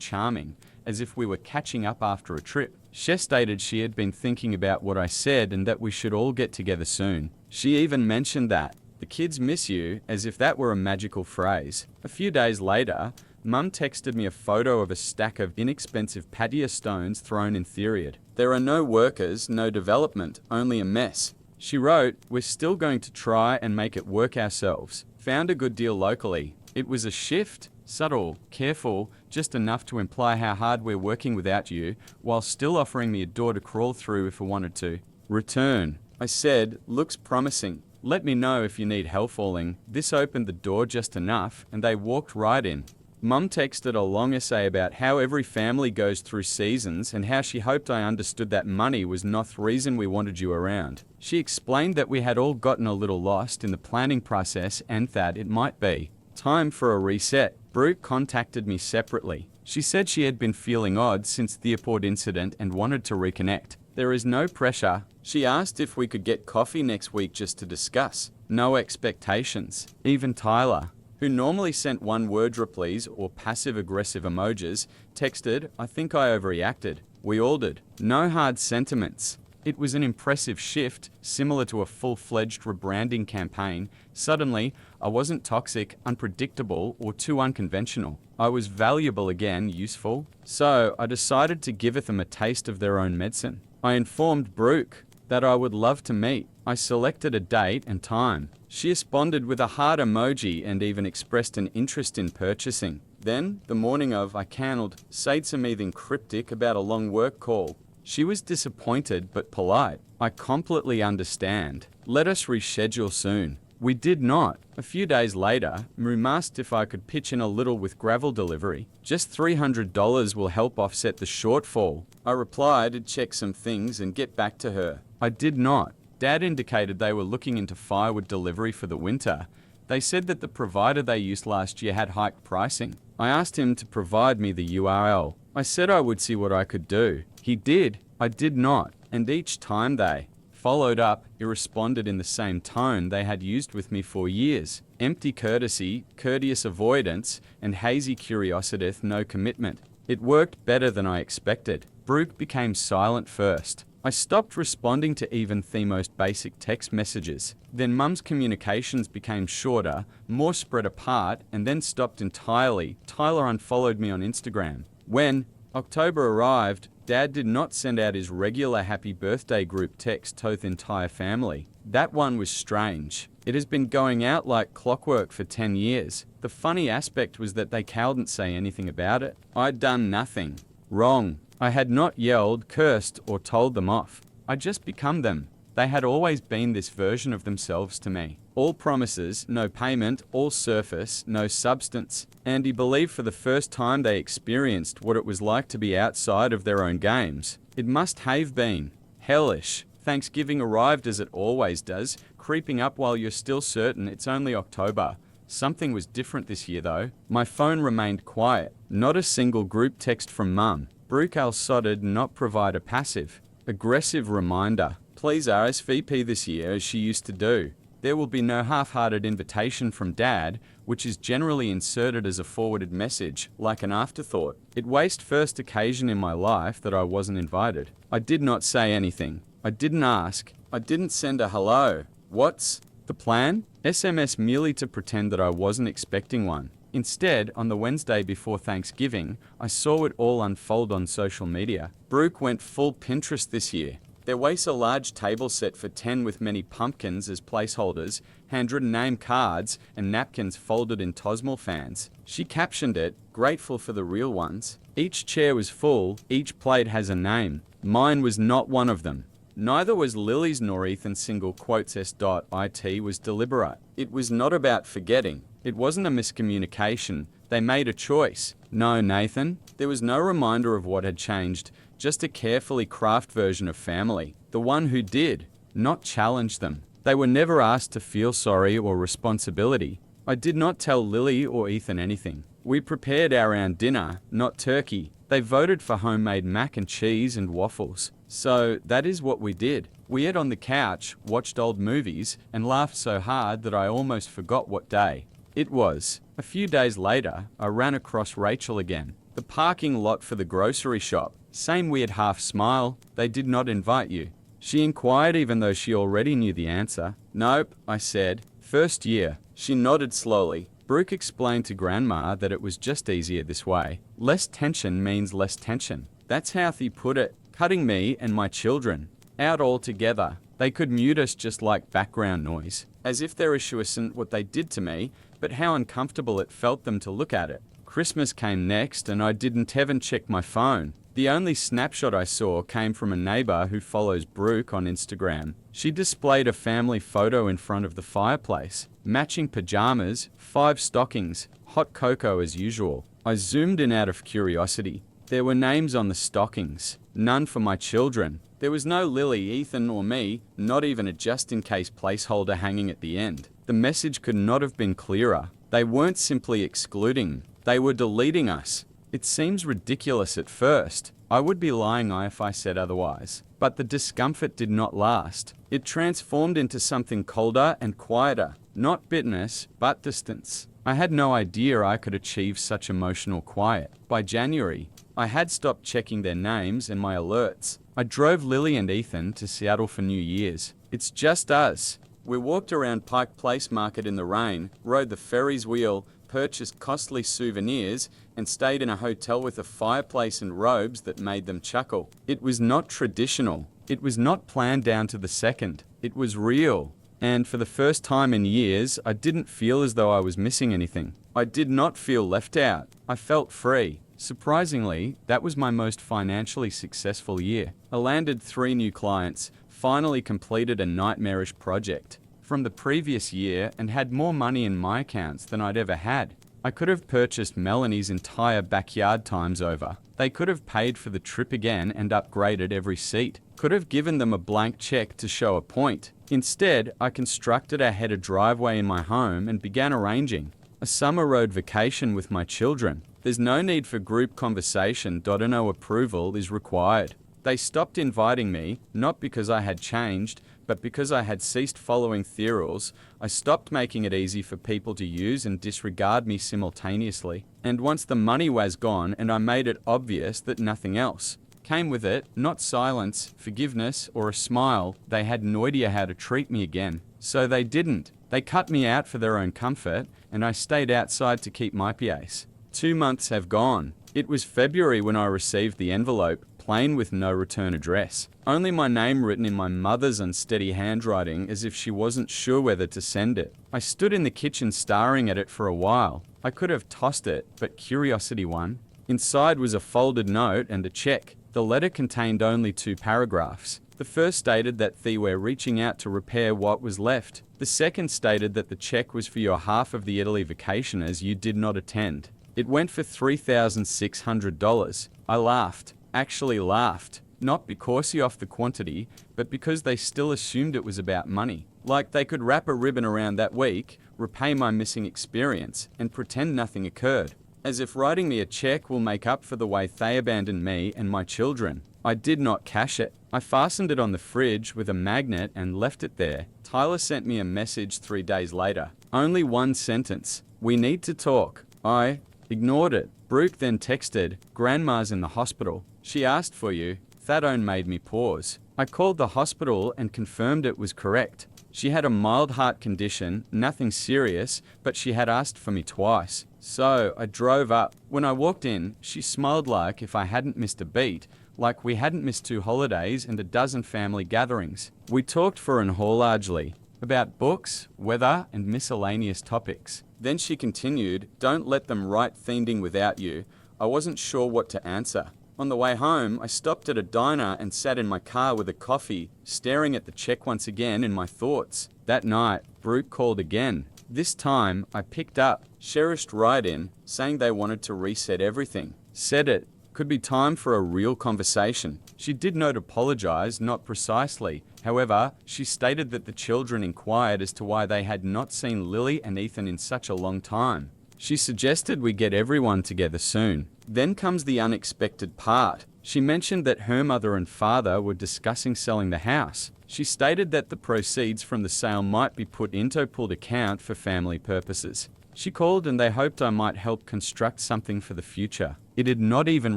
charming, as if we were catching up after a trip. She stated she had been thinking about what I said and that we should all get together soon. She even mentioned that "the kids miss you," as if that were a magical phrase. A few days later, Mum texted me a photo of a stack of inexpensive patio stones thrown in period. "There are no workers, no development, only a mess." She wrote, "We're still going to try and make it work ourselves. Found a good deal locally. It was a shift, subtle, careful, just enough to imply how hard we're working without you, while still offering me a door to crawl through if I wanted to. Return." I said, "Looks promising. Let me know if you need help falling." This opened the door just enough, and they walked right in. Mum texted a long essay about how every family goes through seasons and how she hoped I understood that money was not the reason we wanted you around. She explained that we had all gotten a little lost in the planning process and that it might be time for a reset. Brooke contacted me separately. She said she had been feeling odd since the airport incident and wanted to reconnect. There is no pressure. She asked if we could get coffee next week just to discuss. No expectations. Even Tyler, who normally sent one-word replies or passive-aggressive emojis, texted, "I think I overreacted." We all did. No hard sentiments. It was an impressive shift, similar to a full-fledged rebranding campaign. Suddenly, I wasn't toxic, unpredictable, or too unconventional. I was valuable again, useful. So I decided to give them a taste of their own medicine. I informed Brooke that I would love to meet. I selected a date and time. She responded with a heart emoji and even expressed an interest in purchasing. Then, the morning of, I cancelled, said something cryptic about a long work call. She was disappointed but polite. "I completely understand. Let us reschedule soon." We did not. A few days later, Moo asked if I could pitch in a little with gravel delivery. Just $300 will help offset the shortfall. I replied to check some things and get back to her. I did not. Dad indicated they were looking into firewood delivery for the winter. They said that the provider they used last year had hiked pricing. I asked him to provide me the URL. I said I would see what I could do. He did. I did not. And each time they followed up, he responded in the same tone they had used with me for years. Empty courtesy, courteous avoidance, and hazy curiosity, no commitment. It worked better than I expected. Brooke became silent first. I stopped responding to even the most basic text messages. Then Mum's communications became shorter, more spread apart, and then stopped entirely. Tyler unfollowed me on Instagram. When October arrived, Dad did not send out his regular happy birthday group text to the entire family. That one was strange. It has been going out like clockwork for 10 years. The funny aspect was that they couldn't say anything about it. I'd done nothing wrong. I had not yelled, cursed, or told them off. I'd just become them. They had always been this version of themselves to me. All promises, no payment, all surface, no substance. And he believed for the first time they experienced what it was like to be outside of their own games. It must have been hellish. Thanksgiving arrived as it always does, creeping up while you're still certain it's only October. Something was different this year though. My phone remained quiet. Not a single group text from Mum. Brooke sodded not provide a passive, aggressive reminder. Please RSVP this year as she used to do. There will be no half-hearted invitation from Dad, which is generally inserted as a forwarded message, like an afterthought. It wasted first occasion in my life that I wasn't invited. I did not say anything. I didn't ask. I didn't send a hello. What's the plan? SMS merely to pretend that I wasn't expecting one. Instead, on the Wednesday before Thanksgiving, I saw it all unfold on social media. Brooke went full Pinterest this year. There was a large table set for 10 with many pumpkins as placeholders, handwritten name cards, and napkins folded in Tosmal fans. She captioned it, grateful for the real ones. Each chair was full, each plate has a name. Mine was not one of them. Neither was Lily's nor Ethan's single quotes s.it was deliberate. It was not about forgetting. It wasn't a miscommunication. They made a choice. No, Nathan. There was no reminder of what had changed, just a carefully crafted version of family. The one who did not challenge them. They were never asked to feel sorry or responsibility. I did not tell Lily or Ethan anything. We prepared our own dinner, not turkey. They voted for homemade mac and cheese and waffles. So that is what we did. We ate on the couch, watched old movies, and laughed so hard that I almost forgot what day it was. A few days later, I ran across Rachel again. The parking lot for the grocery shop. Same weird half smile. They did not invite you. She inquired even though she already knew the answer. Nope, I said. First year. She nodded slowly. Brooke explained to Grandma that it was just easier this way. Less tension means less tension. That's how he put it. Cutting me and my children out altogether. They could mute us just like background noise. As if their issue isn't what they did to me, but how uncomfortable it felt them to look at it. Christmas came next and I didn't even check my phone. The only snapshot I saw came from a neighbor who follows Brooke on Instagram. She displayed a family photo in front of the fireplace. Matching pajamas, 5 stockings, hot cocoa as usual. I zoomed in out of curiosity. There were names on the stockings. None for my children. There was no Lily, Ethan, or me, not even a just-in-case placeholder hanging at the end. The message could not have been clearer. They weren't simply excluding. They were deleting us. It seems ridiculous at first. I would be lying if I said otherwise. But the discomfort did not last. It transformed into something colder and quieter. Not bitterness, but distance. I had no idea I could achieve such emotional quiet. By January, I had stopped checking their names and my alerts. I drove Lily and Ethan to Seattle for New Year's. It's just us. We walked around Pike Place Market in the rain, rode the Ferris wheel, purchased costly souvenirs, and stayed in a hotel with a fireplace and robes that made them chuckle. It was not traditional. It was not planned down to the second. It was real. And for the first time in years, I didn't feel as though I was missing anything. I did not feel left out. I felt free. Surprisingly, that was my most financially successful year. I landed 3 new clients, finally completed a nightmarish project. from the previous year and had more money in my accounts than I'd ever had. I could have purchased Melanie's entire backyard times over. They could have paid for the trip again and upgraded every seat. Could have given them a blank check to show a point. Instead, I constructed a headed driveway in my home and began arranging a summer road vacation with my children. There's no need for group conversation. No approval is required. They stopped inviting me, not because I had changed, but because I had ceased following their rules. I stopped making it easy for people to use and disregard me simultaneously. And once the money was gone and I made it obvious that nothing else came with it, not silence, forgiveness, or a smile, they had no idea how to treat me again. So they didn't. They cut me out for their own comfort, and I stayed outside to keep my peace. 2 months have gone. It was February when I received the envelope, plain with no return address. Only my name written in my mother's unsteady handwriting as if she wasn't sure whether to send it. I stood in the kitchen staring at it for a while. I could have tossed it, but curiosity won. Inside was a folded note and a check. The letter contained only 2 paragraphs. The first stated that they were reaching out to repair what was left. The second stated that the check was for your half of the Italy vacation as you did not attend. It went for $3,600. I laughed. Actually laughed. Not because off the quantity, but because they still assumed it was about money. Like they could wrap a ribbon around that week, repay my missing experience, and pretend nothing occurred. As if writing me a check will make up for the way they abandoned me and my children. I did not cash it. I fastened it on the fridge with a magnet and left it there. Tyler sent me a message 3 days later. Only one sentence. We need to talk. I ignored it. Brooke then texted, Grandma's in the hospital. She asked for you. That made me pause. I called the hospital and confirmed it was correct. She had a mild heart condition, nothing serious, but she had asked for me twice. So I drove up. When I walked in, she smiled like if I hadn't missed a beat, like we hadn't missed 2 holidays and a dozen family gatherings. We talked for an hour largely about books, weather, and miscellaneous topics. Then she continued, don't let them write theming without you. I wasn't sure what to answer. On the way home, I stopped at a diner and sat in my car with a coffee, staring at the check once again in my thoughts. That night, Brooke called again. This time, I picked up, cherished right in, saying they wanted to reset everything. Said it could be time for a real conversation. She did not apologize, not precisely. However, she stated that the children inquired as to why they had not seen Lily and Ethan in such a long time. She suggested we get everyone together soon. Then comes the unexpected part. She mentioned that her mother and father were discussing selling the house. She stated that the proceeds from the sale might be put into a pooled account for family purposes. She called and they hoped I might help construct something for the future. It did not even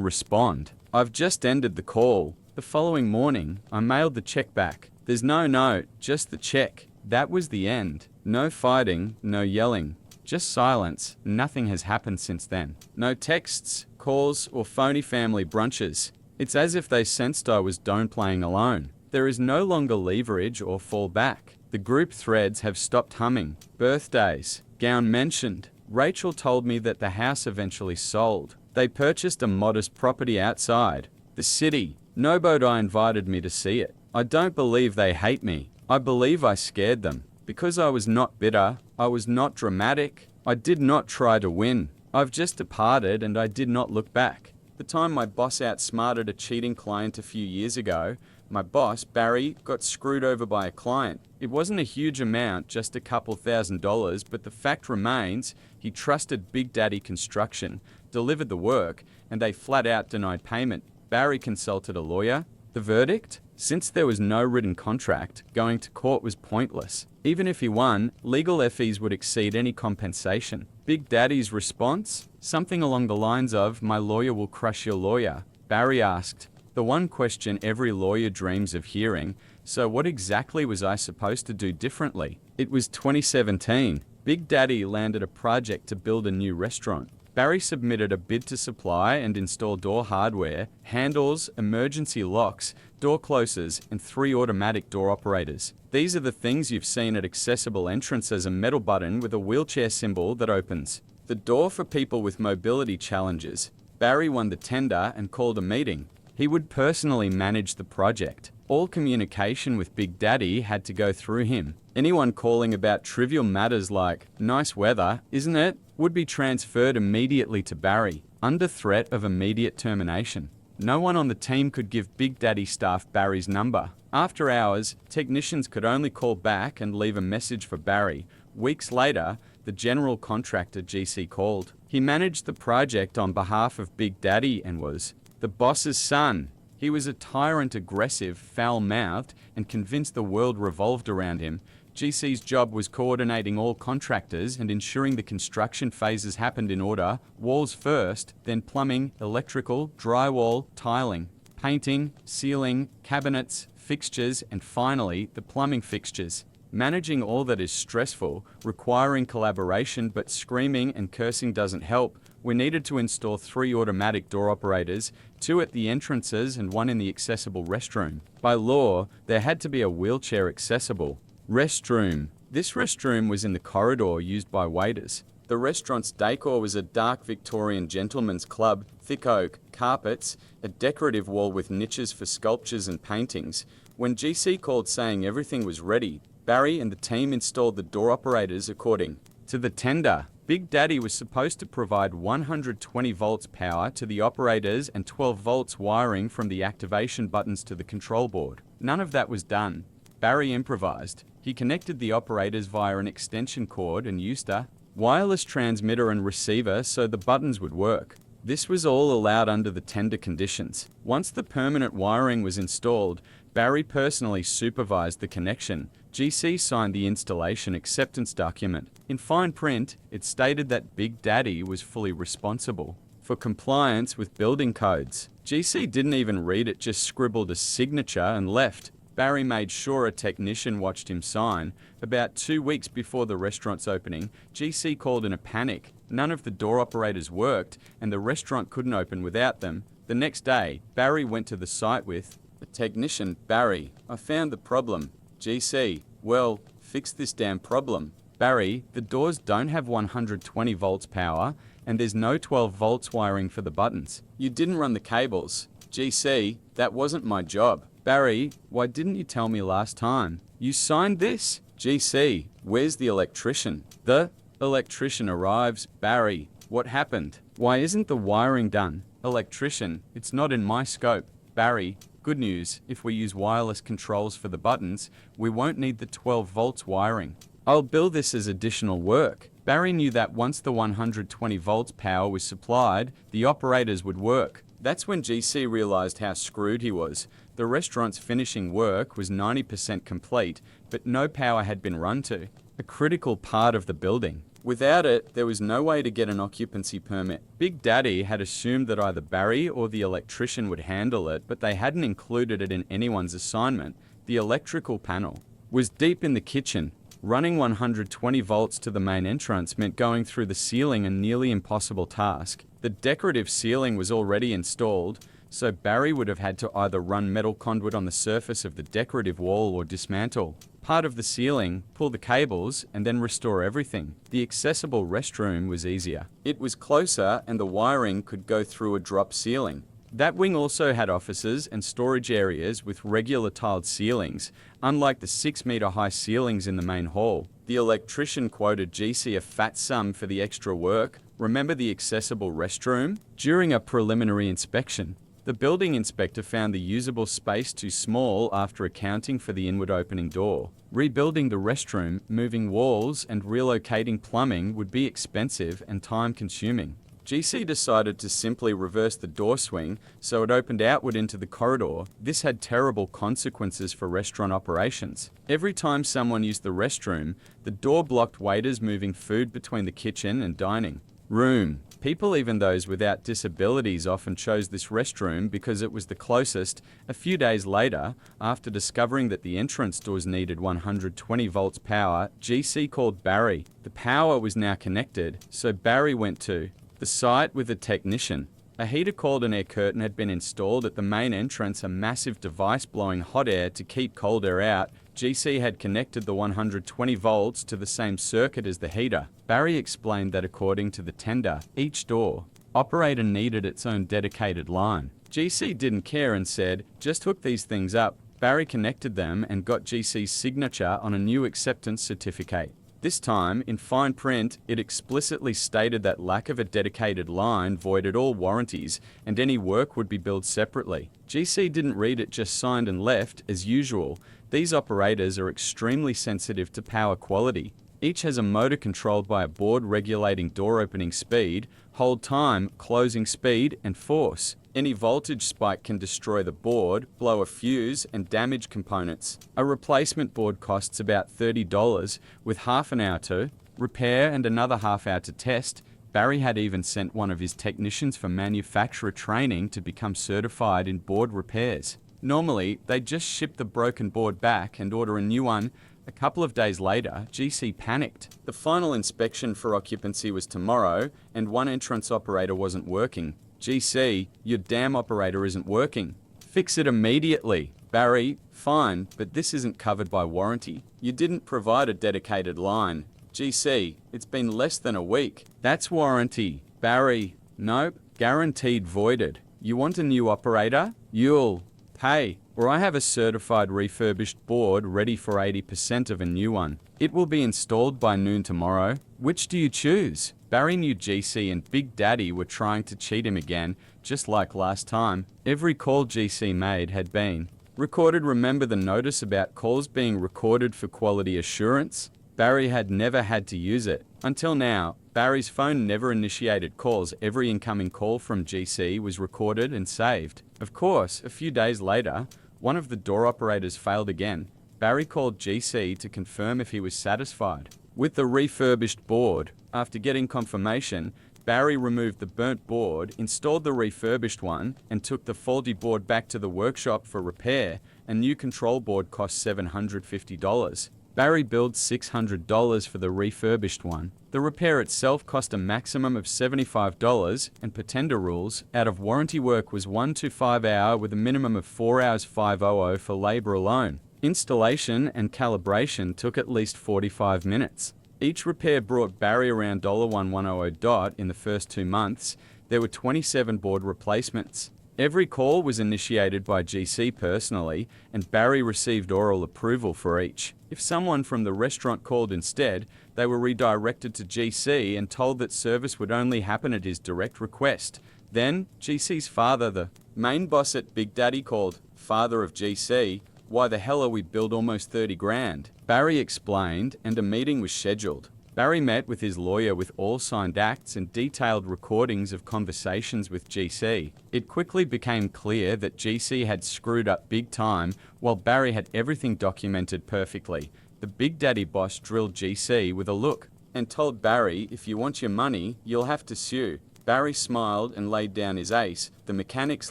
respond. I've just ended the call. The following morning, I mailed the check back. There's no note, just the check. That was the end. No fighting, no yelling. Just silence. Nothing has happened since then. No texts, calls, or phony family brunches. It's as if they sensed I was done playing alone. There is no longer leverage or fallback. The group threads have stopped humming. Birthdays. Gown mentioned. Rachel told me that the house eventually sold. They purchased a modest property outside. The city. Nobody invited me to see it. I don't believe they hate me. I believe I scared them. Because I was not bitter, I was not dramatic, I did not try to win. I've just departed and I did not look back. The time my boss outsmarted a cheating client a few years ago, my boss, Barry, got screwed over by a client. It wasn't a huge amount, just a couple $1,000, but the fact remains, he trusted Big Daddy Construction, delivered the work, and they flat out denied payment. Barry consulted a lawyer. The verdict? Since there was no written contract, going to court was pointless. Even if he won, legal fees would exceed any compensation. Big Daddy's response? Something along the lines of, my lawyer will crush your lawyer. Barry asked, the one question every lawyer dreams of hearing, so what exactly was I supposed to do differently? It was 2017. Big Daddy landed a project to build a new restaurant. Barry submitted a bid to supply and install door hardware, handles, emergency locks, door closers, and 3 automatic door operators. These are the things you've seen at accessible entrances: a metal button with a wheelchair symbol that opens. The door for people with mobility challenges. Barry won the tender and called a meeting. He would personally manage the project. All communication with Big Daddy had to go through him. Anyone calling about trivial matters like, "Nice weather, isn't it?" would be transferred immediately to Barry, under threat of immediate termination. No one on the team could give Big Daddy staff Barry's number. After hours, technicians could only call back and leave a message for Barry. Weeks later, the general contractor GC called. He managed the project on behalf of Big Daddy and was the boss's son. He was a tyrant, aggressive, foul-mouthed, and convinced the world revolved around him. GC's job was coordinating all contractors and ensuring the construction phases happened in order, walls first, then plumbing, electrical, drywall, tiling, painting, ceiling, cabinets, fixtures, and finally, the plumbing fixtures. Managing all that is stressful, requiring collaboration, but screaming and cursing doesn't help. We needed to install 3 automatic door operators, 2 at the entrances and 1 in the accessible restroom. By law, there had to be a wheelchair accessible. Restroom. This restroom was in the corridor used by waiters. The restaurant's decor was a dark Victorian gentleman's club, thick oak, carpets, a decorative wall with niches for sculptures and paintings. When GC called saying everything was ready, Barry and the team installed the door operators according to the tender. Big Daddy was supposed to provide 120 volts power to the operators and 12 volts wiring from the activation buttons to the control board. None of that was done. Barry improvised. He connected the operators via an extension cord and used a wireless transmitter and receiver so the buttons would work. This was all allowed under the tender conditions. Once the permanent wiring was installed, Barry personally supervised the connection. GC signed the installation acceptance document. In fine print, it stated that Big Daddy was fully responsible for compliance with building codes. GC didn't even read it, just scribbled a signature and left. Barry made sure a technician watched him sign. About 2 weeks before the restaurant's opening, GC called in a panic. None of the door operators worked, and the restaurant couldn't open without them. The next day, Barry went to the site with the technician. "Barry, I found the problem." GC, "Well, fix this damn problem." Barry, "The doors don't have 120 volts power, and there's no 12 volts wiring for the buttons. You didn't run the cables." GC, "That wasn't my job." Barry, "Why didn't you tell me last time? You signed this." GC, "Where's the electrician?" The electrician arrives. Barry, "What happened? Why isn't the wiring done?" Electrician, "It's not in my scope." Barry, "Good news, if we use wireless controls for the buttons, we won't need the 12 volts wiring. I'll bill this as additional work." Barry knew that once the 120 volts power was supplied, the operators would work. That's when GC realized how screwed he was. The restaurant's finishing work was 90% complete, but no power had been run to a critical part of the building. Without it, there was no way to get an occupancy permit. Big Daddy had assumed that either Barry or the electrician would handle it, but they hadn't included it in anyone's assignment. The electrical panel was deep in the kitchen. Running 120 volts to the main entrance meant going through the ceiling, a nearly impossible task. The decorative ceiling was already installed, so Barry would have had to either run metal conduit on the surface of the decorative wall or dismantle part of the ceiling, pull the cables, and then restore everything. The accessible restroom was easier. It was closer and the wiring could go through a drop ceiling. That wing also had offices and storage areas with regular tiled ceilings, unlike the 6-meter high ceilings in the main hall. The electrician quoted GC a fat sum for the extra work. Remember the accessible restroom? During a preliminary inspection, the building inspector found the usable space too small after accounting for the inward opening door. Rebuilding the restroom, moving walls, and relocating plumbing would be expensive and time-consuming. GC decided to simply reverse the door swing so it opened outward into the corridor. This had terrible consequences for restaurant operations. Every time someone used the restroom, the door blocked waiters moving food between the kitchen and dining room. People, even those without disabilities, often chose this restroom because it was the closest. A few days later, after discovering that the entrance doors needed 120 volts power, GC called Barry. The power was now connected, so Barry went to the site with a technician. A heater called an air curtain had been installed at the main entrance, a massive device blowing hot air to keep cold air out. GC had connected the 120 volts to the same circuit as the heater. Barry explained that according to the tender, each door operator needed its own dedicated line. GC didn't care and said, "Just hook these things up." Barry connected them and got GC's signature on a new acceptance certificate. This time, in fine print, it explicitly stated that lack of a dedicated line voided all warranties and any work would be billed separately. GC didn't read it, just signed and left. As usual, these operators are extremely sensitive to power quality. Each has a motor controlled by a board regulating door opening speed, hold time, closing speed, and force. Any voltage spike can destroy the board, blow a fuse, and damage components. A replacement board costs about $30, with half an hour to repair and another half hour to test. Barry had even sent one of his technicians for manufacturer training to become certified in board repairs. Normally, they'd just ship the broken board back and order a new one. A couple of days later, GC panicked. The final inspection for occupancy was tomorrow, and one entrance operator wasn't working. GC, your damn operator isn't working. Fix it immediately. Barry, fine, but this isn't covered by warranty. You didn't provide a dedicated line. GC, it's been less than a week. That's warranty. Barry, nope, guaranteed voided. You want a new operator? You'll pay. Or I have a certified refurbished board ready for 80% of a new one. It will be installed by noon tomorrow. Which do you choose? Barry knew GC and Big Daddy were trying to cheat him again, just like last time. Every call GC made had been recorded. Remember the notice about calls being recorded for quality assurance? Barry had never had to use it. Until now, Barry's phone never initiated calls. Every incoming call from GC was recorded and saved. Of course, a few days later, one of the door operators failed again. Barry called GC to confirm if he was satisfied with the refurbished board. After getting confirmation, Barry removed the burnt board, installed the refurbished one, and took the faulty board back to the workshop for repair. A new control board cost $750. Barry billed $600 for the refurbished one. The repair itself cost a maximum of $75, and per tender rules, out of warranty work was 1 to 5 hour with a minimum of 4 hours 500 for labor alone. Installation and calibration took at least 45 minutes. Each repair brought Barry around $1110 in the first 2 months. There were 27 board replacements. Every call was initiated by GC personally, and Barry received oral approval for each. If someone from the restaurant called instead, they were redirected to GC and told that service would only happen at his direct request. Then, GC's father, the main boss at Big Daddy, called. Father of GC, why the hell are we billed almost 30 grand? Barry explained, and a meeting was scheduled. Barry met with his lawyer with all signed acts and detailed recordings of conversations with GC. It quickly became clear that GC had screwed up big time, while Barry had everything documented perfectly. The Big Daddy boss drilled GC with a look and told Barry, if you want your money, you'll have to sue. Barry smiled and laid down his ace, the mechanics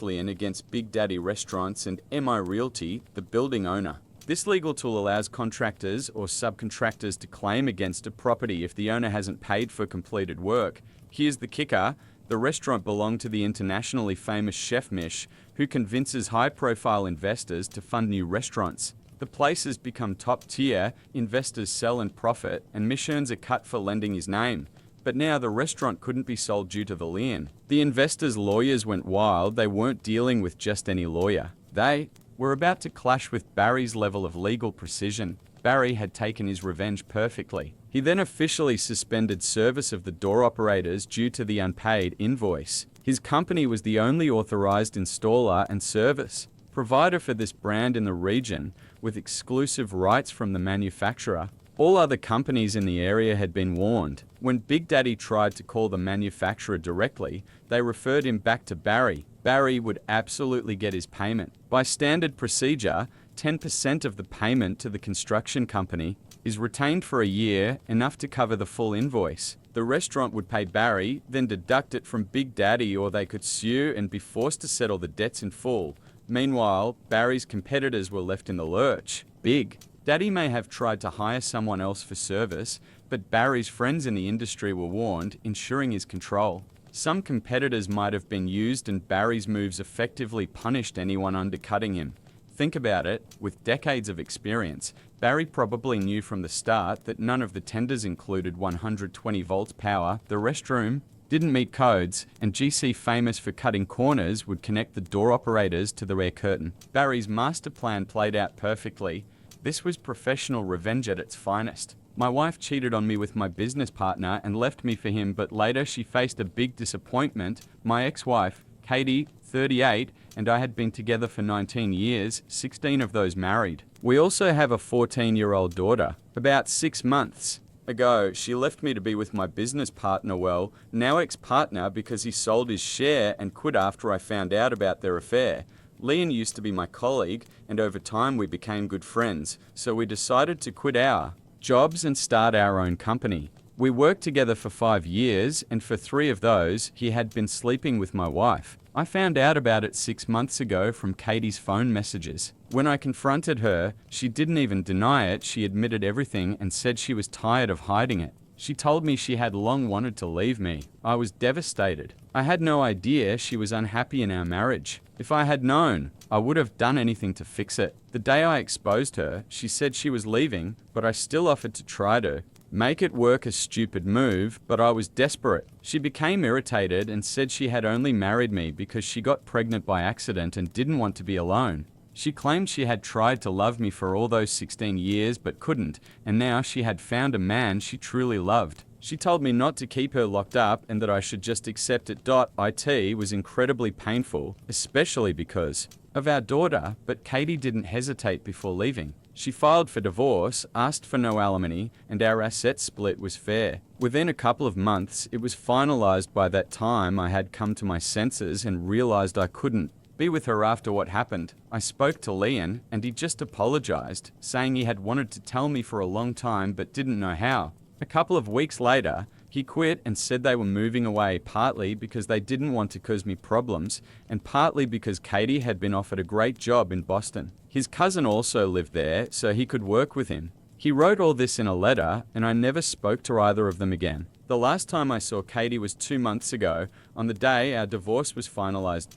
lien against Big Daddy Restaurants and MI Realty, the building owner. This legal tool allows contractors or subcontractors to claim against a property if the owner hasn't paid for completed work. Here's the kicker. The restaurant belonged to the internationally famous chef Mish, who convinces high-profile investors to fund new restaurants. The place has become top tier, investors sell and profit, and Mish earns a cut for lending his name. But now the restaurant couldn't be sold due to the lien. The investors' lawyers went wild. They weren't dealing with just any lawyer. They were about to clash with Barry's level of legal precision. Barry had taken his revenge perfectly. He then officially suspended service of the door operators due to the unpaid invoice. His company was the only authorized installer and service provider for this brand in the region, with exclusive rights from the manufacturer. All other companies in the area had been warned. When Big Daddy tried to call the manufacturer directly, they referred him back to Barry. Barry would absolutely get his payment. By standard procedure, 10% of the payment to the construction company is retained for a year, enough to cover the full invoice. The restaurant would pay Barry, then deduct it from Big Daddy, or they could sue and be forced to settle the debts in full. Meanwhile, Barry's competitors were left in the lurch. Big Daddy may have tried to hire someone else for service, but Barry's friends in the industry were warned, ensuring his control. Some competitors might have been used, and Barry's moves effectively punished anyone undercutting him. Think about it, with decades of experience, Barry probably knew from the start that none of the tenders included 120 volts power. The restroom didn't meet codes, and GC, famous for cutting corners, would connect the door operators to the rear curtain. Barry's master plan played out perfectly. This was professional revenge at its finest. My wife cheated on me with my business partner and left me for him, but later she faced a big disappointment. My ex-wife, Katie, 38, and I had been together for 19 years, 16 of those married. We also have a 14-year-old daughter. About 6 months ago, she left me to be with my business partner, well, now ex-partner, because he sold his share and quit after I found out about their affair. Leon used to be my colleague, and over time we became good friends, so we decided to quit our jobs and start our own company. We worked together for 5 years, and for 3 of those, he had been sleeping with my wife. I found out about it 6 months ago from Katie's phone messages. When I confronted her, she didn't even deny it. She admitted everything and said she was tired of hiding it. She told me she had long wanted to leave me. I was devastated. I had no idea she was unhappy in our marriage. If I had known, I would have done anything to fix it. The day I exposed her, she said she was leaving, but I still offered to try to make it work. A stupid move, but I was desperate. She became irritated and said she had only married me because she got pregnant by accident and didn't want to be alone. She claimed she had tried to love me for all those 16 years but couldn't, and now she had found a man she truly loved. She told me not to keep her locked up and that I should just accept it. It was incredibly painful, especially because of our daughter, but Katie didn't hesitate before leaving. She filed for divorce, asked for no alimony, and our asset split was fair. Within a couple of months, it was finalized. By that time, I had come to my senses and realized I couldn't be with her after what happened. I spoke to Leon, and he just apologized, saying he had wanted to tell me for a long time but didn't know how. A couple of weeks later, he quit and said they were moving away, partly because they didn't want to cause me problems, and partly because Katie had been offered a great job in Boston. His cousin also lived there, so he could work with him. He wrote all this in a letter, and I never spoke to either of them again. The last time I saw Katie was 2 months ago. On the day our divorce was finalized.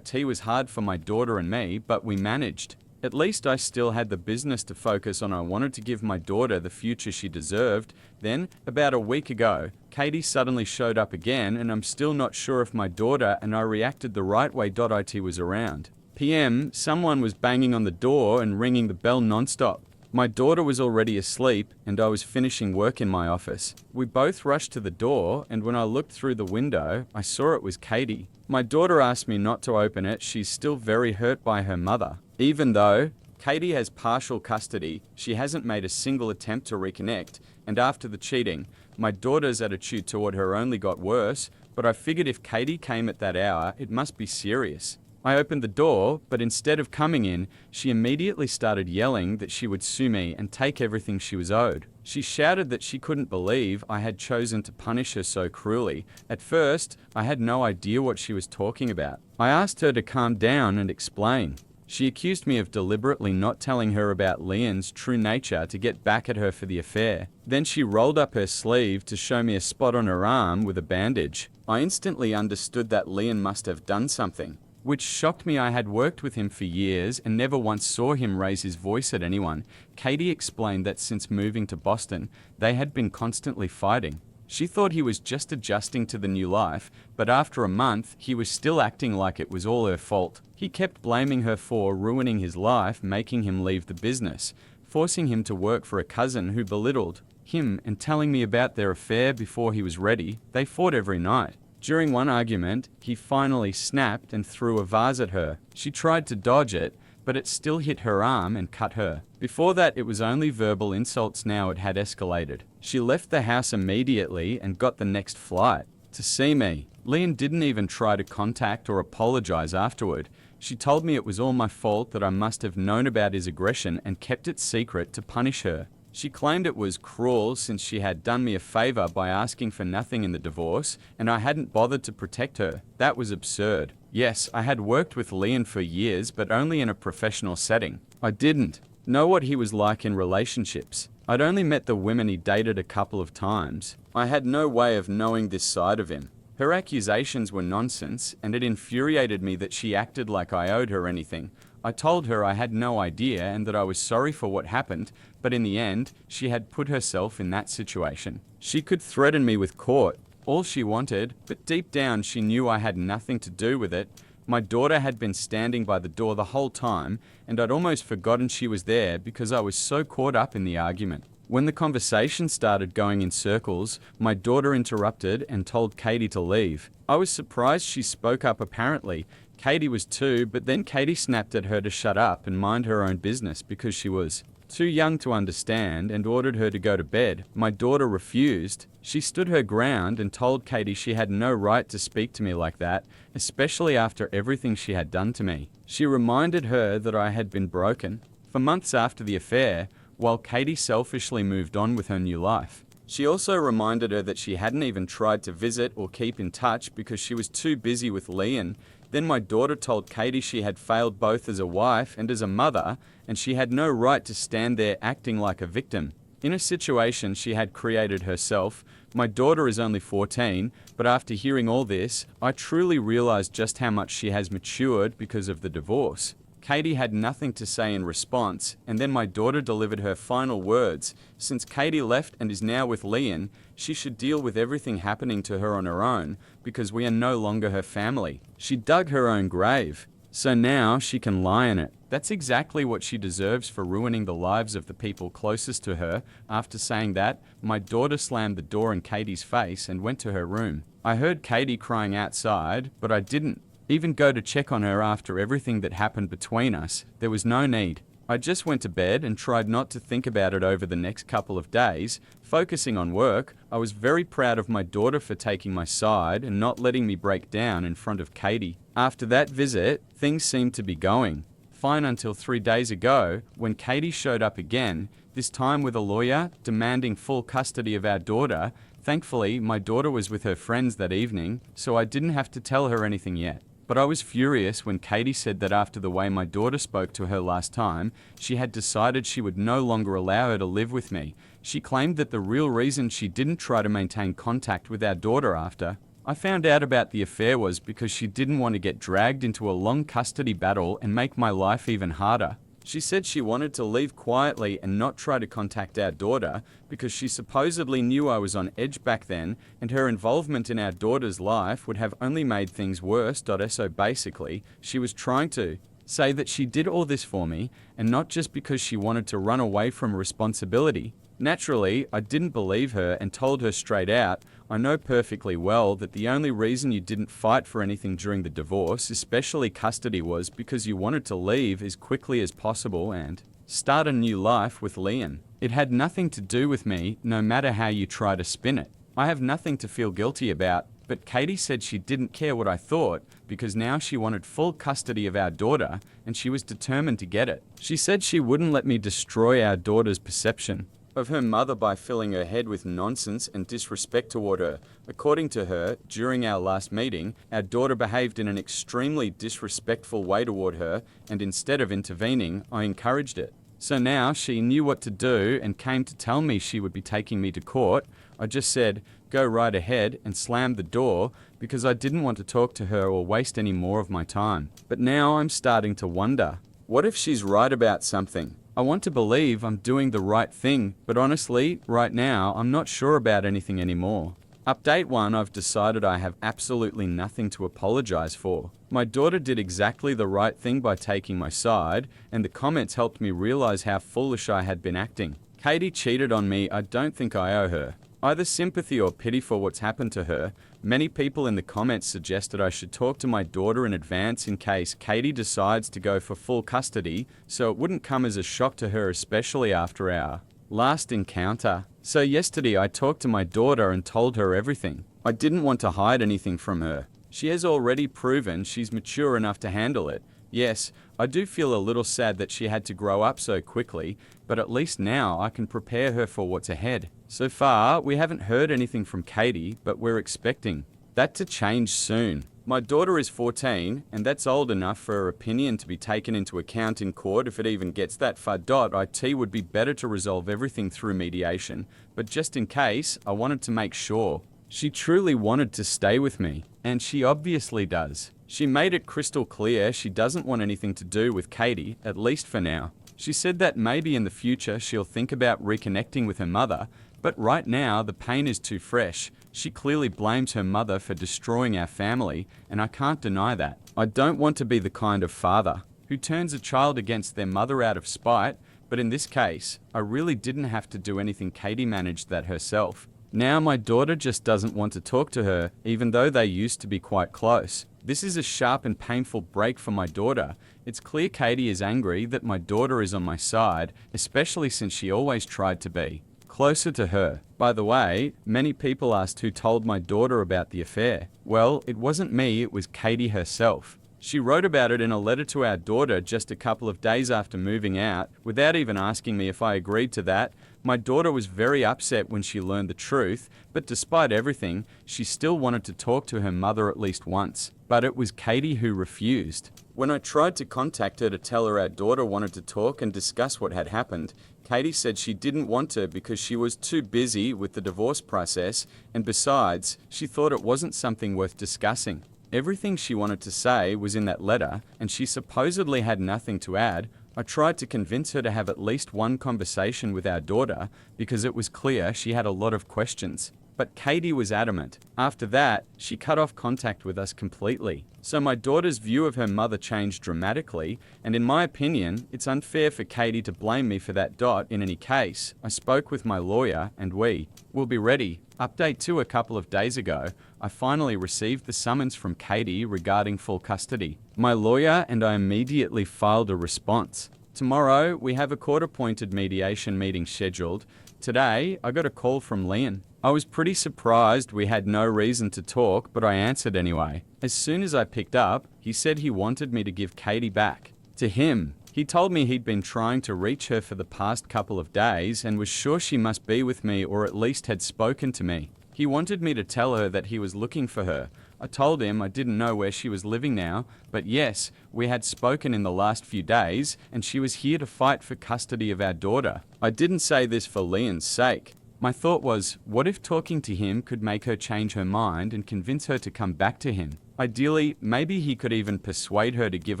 It was hard for my daughter and me, but we managed. At least I still had the business to focus on. I wanted to give my daughter the future she deserved. Then, about a week ago, Katie suddenly showed up again, and I'm still not sure if my daughter and I reacted the right way. It was around PM, someone was banging on the door and ringing the bell nonstop. My daughter was already asleep, and I was finishing work in my office. We both rushed to the door, and when I looked through the window, I saw it was Katie. My daughter asked me not to open it. She's still very hurt by her mother. Even though Katie has partial custody, she hasn't made a single attempt to reconnect, and after the cheating, my daughter's attitude toward her only got worse, but I figured if Katie came at that hour, it must be serious. I opened the door, but instead of coming in, she immediately started yelling that she would sue me and take everything she was owed. She shouted that she couldn't believe I had chosen to punish her so cruelly. At first, I had no idea what she was talking about. I asked her to calm down and explain. She accused me of deliberately not telling her about Leon's true nature to get back at her for the affair. Then she rolled up her sleeve to show me a spot on her arm with a bandage. I instantly understood that Leon must have done something, which shocked me. I had worked with him for years and never once saw him raise his voice at anyone. Katie explained that since moving to Boston, they had been constantly fighting. She thought he was just adjusting to the new life, but after a month, he was still acting like it was all her fault. He kept blaming her for ruining his life, making him leave the business, forcing him to work for a cousin who belittled him, and telling me about their affair before he was ready. They fought every night. During one argument, he finally snapped and threw a vase at her. She tried to dodge it, but it still hit her arm and cut her. Before that, it was only verbal insults. Now it had escalated. She left the house immediately and got the next flight to see me. Leon didn't even try to contact or apologize afterward. She told me it was all my fault, that I must have known about his aggression and kept it secret to punish her. She claimed it was cruel since she had done me a favor by asking for nothing in the divorce, and I hadn't bothered to protect her. That was absurd. Yes, I had worked with Leon for years, but only in a professional setting. I didn't know what he was like in relationships. I'd only met the women he dated a couple of times. I had no way of knowing this side of him. Her accusations were nonsense, and it infuriated me that she acted like I owed her anything. I told her I had no idea and that I was sorry for what happened, but in the end, she had put herself in that situation. She could threaten me with court all she wanted, but deep down she knew I had nothing to do with it. My daughter had been standing by the door the whole time, and I'd almost forgotten she was there because I was so caught up in the argument. When the conversation started going in circles, my daughter interrupted and told Katie to leave. I was surprised she spoke up apparently. Katie was too, but then Katie snapped at her to shut up and mind her own business because she was too young to understand and ordered her to go to bed. My daughter refused. She stood her ground and told Katie she had no right to speak to me like that, especially after everything she had done to me. She reminded her that I had been broken. For months after the affair, while Katie selfishly moved on with her new life. She also reminded her that she hadn't even tried to visit or keep in touch because she was too busy with Leon. Then my daughter told Katie she had failed both as a wife and as a mother, and she had no right to stand there acting like a victim. In a situation she had created herself. My daughter is only 14, but after hearing all this, I truly realized just how much she has matured because of the divorce. Katie had nothing to say in response, and then my daughter delivered her final words. Since Katie left and is now with Leon, she should deal with everything happening to her on her own, because we are no longer her family. She dug her own grave, so now she can lie in it. That's exactly what she deserves for ruining the lives of the people closest to her. After saying that, my daughter slammed the door in Katie's face and went to her room. I heard Katie crying outside, but I didn't even go to check on her after everything that happened between us. There was no need. I just went to bed and tried not to think about it over the next couple of days, focusing on work. I was very proud of my daughter for taking my side and not letting me break down in front of Katie. After that visit, things seemed to be going fine until 3 days ago when Katie showed up again, this time with a lawyer demanding full custody of our daughter. Thankfully, my daughter was with her friends that evening, so I didn't have to tell her anything yet. But I was furious when Katie said that after the way my daughter spoke to her last time, she had decided she would no longer allow her to live with me. She claimed that the real reason she didn't try to maintain contact with our daughter after I found out about the affair was because she didn't want to get dragged into a long custody battle and make my life even harder. She said she wanted to leave quietly and not try to contact our daughter because she supposedly knew I was on edge back then, and her involvement in our daughter's life would have only made things worse. So basically, she was trying to say that she did all this for me and not just because she wanted to run away from responsibility. Naturally, I didn't believe her and told her straight out, I know perfectly well that the only reason you didn't fight for anything during the divorce, especially custody, was because you wanted to leave as quickly as possible and start a new life with Leon. It had nothing to do with me, no matter how you try to spin it. I have nothing to feel guilty about, but Katie said she didn't care what I thought because now she wanted full custody of our daughter and she was determined to get it. She said she wouldn't let me destroy our daughter's perception of her mother by filling her head with nonsense and disrespect toward her. According to her, during our last meeting, our daughter behaved in an extremely disrespectful way toward her, and instead of intervening, I encouraged it. So now she knew what to do and came to tell me she would be taking me to court. I just said, go right ahead, and slammed the door because I didn't want to talk to her or waste any more of my time. But now I'm starting to wonder, what if she's right about something? I want to believe I'm doing the right thing, but honestly, right now, I'm not sure about anything anymore. Update 1, I've decided I have absolutely nothing to apologize for. My daughter did exactly the right thing by taking my side, and the comments helped me realize how foolish I had been acting. Katie cheated on me. I don't think I owe her either sympathy or pity for what's happened to her. Many people in the comments suggested I should talk to my daughter in advance in case Katie decides to go for full custody, so it wouldn't come as a shock to her, especially after our last encounter. So yesterday I talked to my daughter and told her everything. I didn't want to hide anything from her. She has already proven she's mature enough to handle it. Yes, I do feel a little sad that she had to grow up so quickly, but at least now I can prepare her for what's ahead. So far, we haven't heard anything from Katie, but we're expecting that to change soon. My daughter is 14, and that's old enough for her opinion to be taken into account in court if it even gets that far. It would be better to resolve everything through mediation, but just in case, I wanted to make sure she truly wanted to stay with me, and she obviously does. She made it crystal clear she doesn't want anything to do with Katie, at least for now. She said that maybe in the future she'll think about reconnecting with her mother, but right now the pain is too fresh. She clearly blames her mother for destroying our family, and I can't deny that. I don't want to be the kind of father who turns a child against their mother out of spite, but in this case, I really didn't have to do anything. Katie managed that herself. Now my daughter just doesn't want to talk to her, even though they used to be quite close. This is a sharp and painful break for my daughter. It's clear Katie is angry that my daughter is on my side, especially since she always tried to be closer to her. By the way, many people asked who told my daughter about the affair. Well, it wasn't me, it was Katie herself. She wrote about it in a letter to our daughter just a couple of days after moving out, without even asking me if I agreed to that. My daughter was very upset when she learned the truth, but despite everything, she still wanted to talk to her mother at least once. But it was Katie who refused. When I tried to contact her to tell her our daughter wanted to talk and discuss what had happened, Katie said she didn't want to because she was too busy with the divorce process, and besides, she thought it wasn't something worth discussing. Everything she wanted to say was in that letter, and she supposedly had nothing to add. I tried to convince her to have at least one conversation with our daughter because it was clear she had a lot of questions. But Katie was adamant. After that, she cut off contact with us completely. So my daughter's view of her mother changed dramatically, and in my opinion, it's unfair for Katie to blame me for that. In any case, I spoke with my lawyer and we will be ready. Update 2: a couple of days ago, I finally received the summons from Katie regarding full custody. My lawyer and I immediately filed a response. Tomorrow, we have a court-appointed mediation meeting scheduled. Today, I got a call from Leon. I was pretty surprised. We had no reason to talk, but I answered anyway. As soon as I picked up, he said he wanted me to give Katie back to him. He told me he'd been trying to reach her for the past couple of days and was sure she must be with me, or at least had spoken to me. He wanted me to tell her that he was looking for her. I told him I didn't know where she was living now, but yes, we had spoken in the last few days, and she was here to fight for custody of our daughter. I didn't say this for Leon's sake. My thought was, what if talking to him could make her change her mind and convince her to come back to him? Ideally, maybe he could even persuade her to give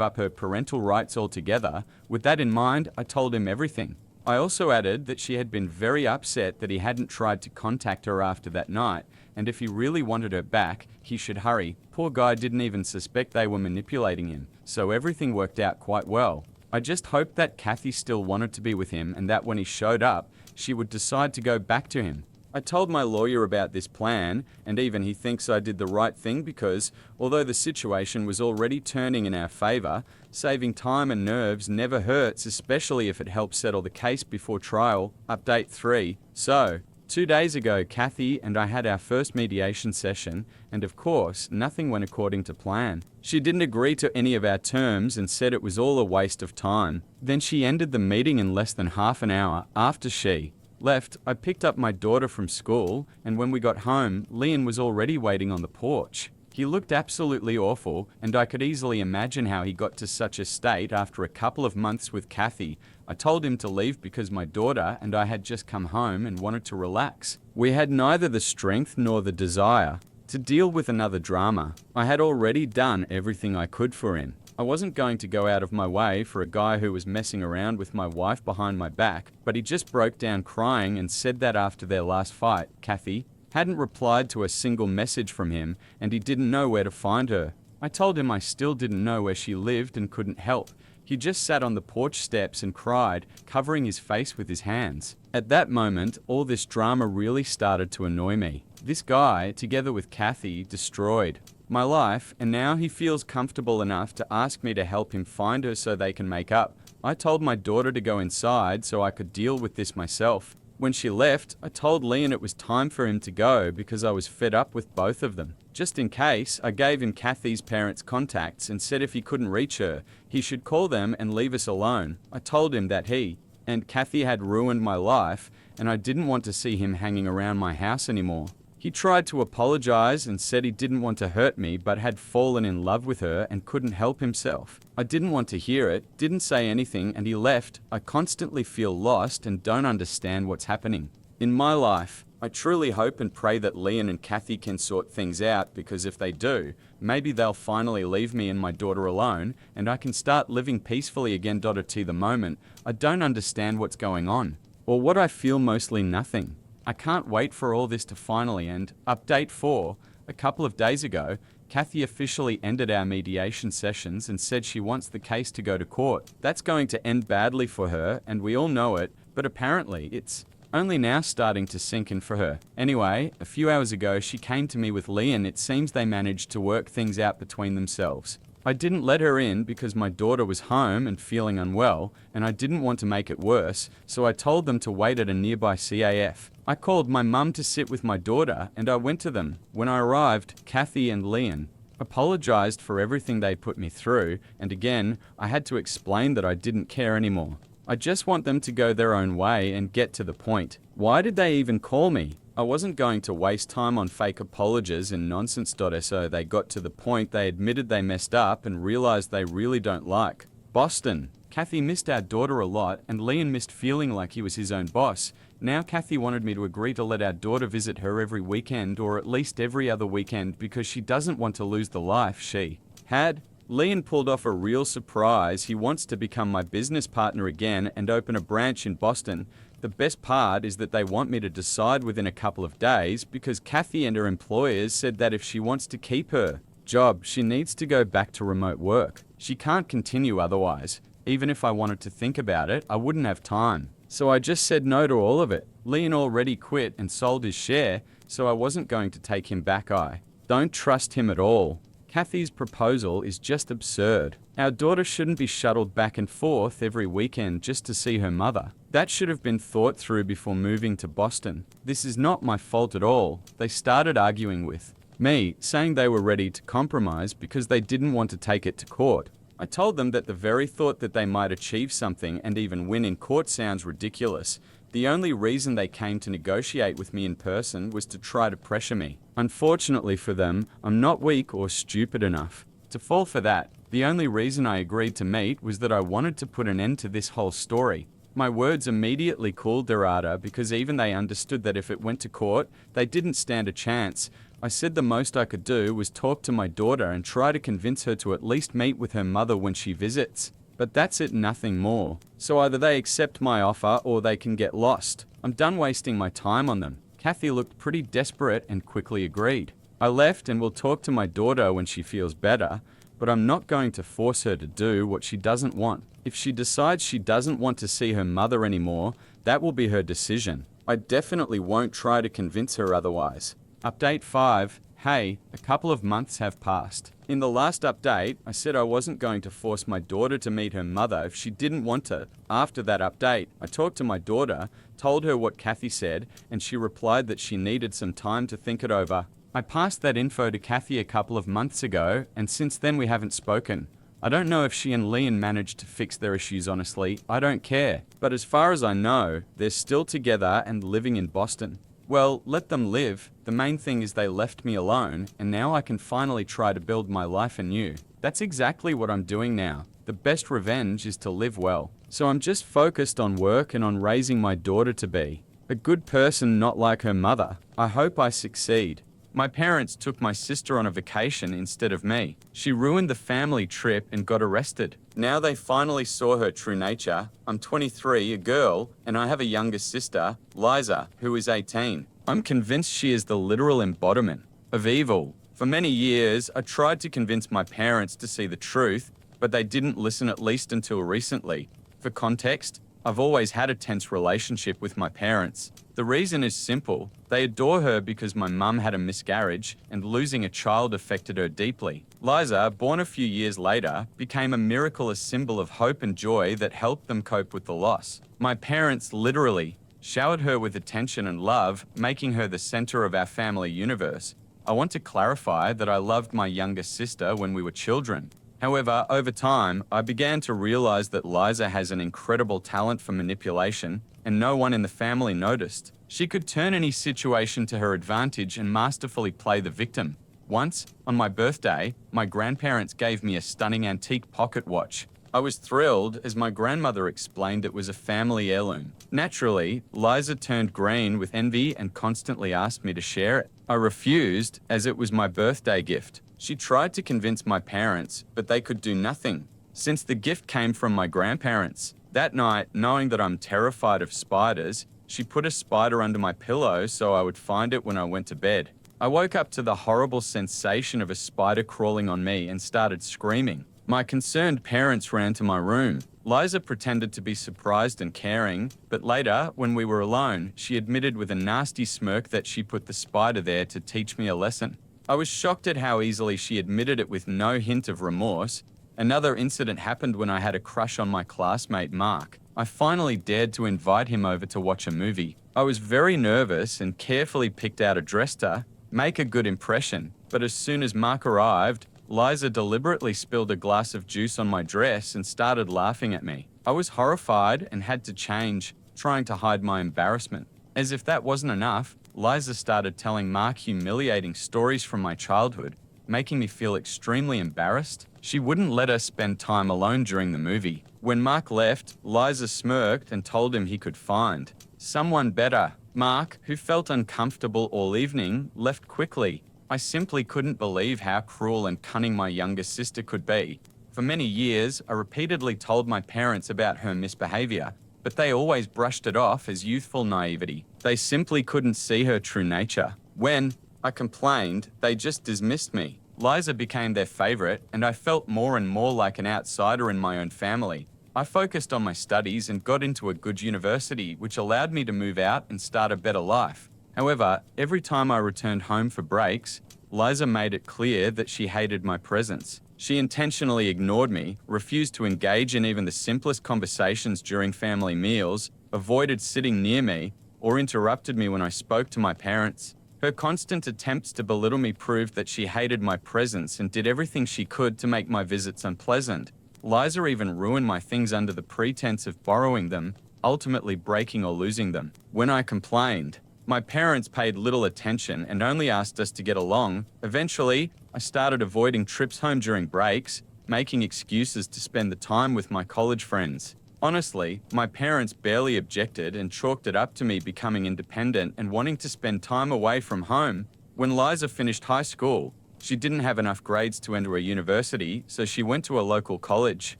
up her parental rights altogether. With that in mind, I told him everything. I also added that she had been very upset that he hadn't tried to contact her after that night, and if he really wanted her back, he should hurry. Poor guy didn't even suspect they were manipulating him, so everything worked out quite well. I just hoped that Kathy still wanted to be with him and that when he showed up, she would decide to go back to him. I told my lawyer about this plan, and even he thinks I did the right thing because, although the situation was already turning in our favor, saving time and nerves never hurts, especially if it helps settle the case before trial. Update 3. So, 2 days ago, Kathy and I had our first mediation session, and of course, nothing went according to plan. She didn't agree to any of our terms and said it was all a waste of time. Then she ended the meeting in less than half an hour. After she left, I picked up my daughter from school, and when we got home, Leon was already waiting on the porch. He looked absolutely awful, and I could easily imagine how he got to such a state after a couple of months with Kathy. I told him to leave because my daughter and I had just come home and wanted to relax. We had neither the strength nor the desire to deal with another drama. I had already done everything I could for him. I wasn't going to go out of my way for a guy who was messing around with my wife behind my back, but he just broke down crying and said that after their last fight, Kathy hadn't replied to a single message from him and he didn't know where to find her. I told him I still didn't know where she lived and couldn't help. He just sat on the porch steps and cried, covering his face with his hands. At that moment, all this drama really started to annoy me. This guy, together with Kathy, destroyed my life, and now he feels comfortable enough to ask me to help him find her so they can make up. I told my daughter to go inside so I could deal with this myself. When she left, I told Leon it was time for him to go because I was fed up with both of them. Just in case, I gave him Kathy's parents' contacts and said if he couldn't reach her, he should call them and leave us alone. I told him that he and Kathy had ruined my life, and I didn't want to see him hanging around my house anymore. He tried to apologize and said he didn't want to hurt me but had fallen in love with her and couldn't help himself. I didn't want to hear it, didn't say anything, and he left. I constantly feel lost and don't understand what's happening in my life. I truly hope and pray that Leon and Kathy can sort things out, because if they do, maybe they'll finally leave me and my daughter alone and I can start living peacefully again. At the moment, I don't understand what's going on, or what I feel, mostly nothing. I can't wait for all this to finally end. Update 4. A couple of days ago, Kathy officially ended our mediation sessions and said she wants the case to go to court. That's going to end badly for her, and we all know it, but apparently it's only now starting to sink in for her. Anyway, a few hours ago she came to me with Lee and it seems they managed to work things out between themselves. I didn't let her in because my daughter was home and feeling unwell, and I didn't want to make it worse, so I told them to wait at a nearby CAF. I called my mum to sit with my daughter, and I went to them. When I arrived, Kathy and Leon apologized for everything they put me through, and again, I had to explain that I didn't care anymore. I just want them to go their own way and get to the point. Why did they even call me? I wasn't going to waste time on fake apologies and nonsense. So they got to the point, they admitted they messed up and realized they really don't like Boston. Kathy missed our daughter a lot, and Leon missed feeling like he was his own boss. Now Kathy wanted me to agree to let our daughter visit her every weekend, or at least every other weekend, because she doesn't want to lose the life she had. Leon pulled off a real surprise. He wants to become my business partner again and open a branch in Boston. The best part is that they want me to decide within a couple of days, because Kathy and her employers said that if she wants to keep her job, she needs to go back to remote work. She can't continue otherwise. Even if I wanted to think about it, I wouldn't have time. So I just said no to all of it. Leon already quit and sold his share, so I wasn't going to take him back. I don't trust him at all. Kathy's proposal is just absurd. Our daughter shouldn't be shuttled back and forth every weekend just to see her mother. That should have been thought through before moving to Boston. This is not my fault at all. They started arguing with me, saying they were ready to compromise because they didn't want to take it to court. I told them that the very thought that they might achieve something and even win in court sounds ridiculous. The only reason they came to negotiate with me in person was to try to pressure me. Unfortunately for them, I'm not weak or stupid enough to fall for that. The only reason I agreed to meet was that I wanted to put an end to this whole story. My words immediately cooled their ardor because even they understood that if it went to court, they didn't stand a chance. I said the most I could do was talk to my daughter and try to convince her to at least meet with her mother when she visits. But that's it, nothing more. So either they accept my offer or they can get lost. I'm done wasting my time on them. Kathy looked pretty desperate and quickly agreed. I left and will talk to my daughter when she feels better, but I'm not going to force her to do what she doesn't want. If she decides she doesn't want to see her mother anymore, that will be her decision. I definitely won't try to convince her otherwise. Update 5. Hey, a couple of months have passed. In the last update, I said I wasn't going to force my daughter to meet her mother if she didn't want to. After that update, I talked to my daughter, told her what Kathy said, and she replied that she needed some time to think it over. I passed that info to Kathy a couple of months ago, and since then we haven't spoken. I don't know if she and Leon managed to fix their issues, honestly. I don't care. But as far as I know, they're still together and living in Boston. Well, let them live. The main thing is they left me alone, and now I can finally try to build my life anew. That's exactly what I'm doing now. The best revenge is to live well. So I'm just focused on work and on raising my daughter to be a good person, not like her mother. I hope I succeed. My parents took my sister on a vacation instead of me. She ruined the family trip and got arrested. Now they finally saw her true nature. I'm 23, a girl, and I have a younger sister, Liza, who is 18. I'm convinced she is the literal embodiment of evil. For many years, I tried to convince my parents to see the truth, but they didn't listen, at least until recently. For context, I've always had a tense relationship with my parents. The reason is simple. They adore her because my mum had a miscarriage and losing a child affected her deeply. Liza, born a few years later, became a miraculous symbol of hope and joy that helped them cope with the loss. My parents literally showered her with attention and love, making her the center of our family universe. I want to clarify that I loved my younger sister when we were children. However, over time, I began to realize that Liza has an incredible talent for manipulation, and no one in the family noticed. She could turn any situation to her advantage and masterfully play the victim. Once, on my birthday, my grandparents gave me a stunning antique pocket watch. I was thrilled as my grandmother explained it was a family heirloom. Naturally, Liza turned green with envy and constantly asked me to share it. I refused as it was my birthday gift. She tried to convince my parents, but they could do nothing, since the gift came from my grandparents. That night, knowing that I'm terrified of spiders, She put a spider under my pillow so I would find it when I went to bed. I woke up to the horrible sensation of a spider crawling on me and started screaming. My concerned parents ran to my room. Liza pretended to be surprised and caring, but later, when we were alone, she admitted with a nasty smirk that she put the spider there to teach me a lesson. I was shocked at how easily she admitted it with no hint of remorse. Another incident happened when I had a crush on my classmate Mark. I finally dared to invite him over to watch a movie. I was very nervous and carefully picked out a dress to make a good impression, but as soon as Mark arrived, Liza deliberately spilled a glass of juice on my dress and started laughing at me. I was horrified and had to change, trying to hide my embarrassment. As if that wasn't enough, Liza started telling Mark humiliating stories from my childhood, making me feel extremely embarrassed. She wouldn't let us spend time alone during the movie. When Mark left, Liza smirked and told him he could find someone better. Mark, who felt uncomfortable all evening, left quickly. I simply couldn't believe how cruel and cunning my younger sister could be. For many years, I repeatedly told my parents about her misbehavior, but they always brushed it off as youthful naivety. They simply couldn't see her true nature. When I complained, they just dismissed me. Liza became their favorite, and I felt more and more like an outsider in my own family. I focused on my studies and got into a good university, which allowed me to move out and start a better life. However, every time I returned home for breaks, Liza made it clear that she hated my presence. She intentionally ignored me, refused to engage in even the simplest conversations during family meals, avoided sitting near me, or interrupted me when I spoke to my parents. Her constant attempts to belittle me proved that she hated my presence and did everything she could to make my visits unpleasant. Liza even ruined my things under the pretense of borrowing them, ultimately breaking or losing them. When I complained, my parents paid little attention and only asked us to get along. Eventually, I started avoiding trips home during breaks, making excuses to spend the time with my college friends. Honestly, my parents barely objected and chalked it up to me becoming independent and wanting to spend time away from home. When Liza finished high school, she didn't have enough grades to enter a university, so she went to a local college.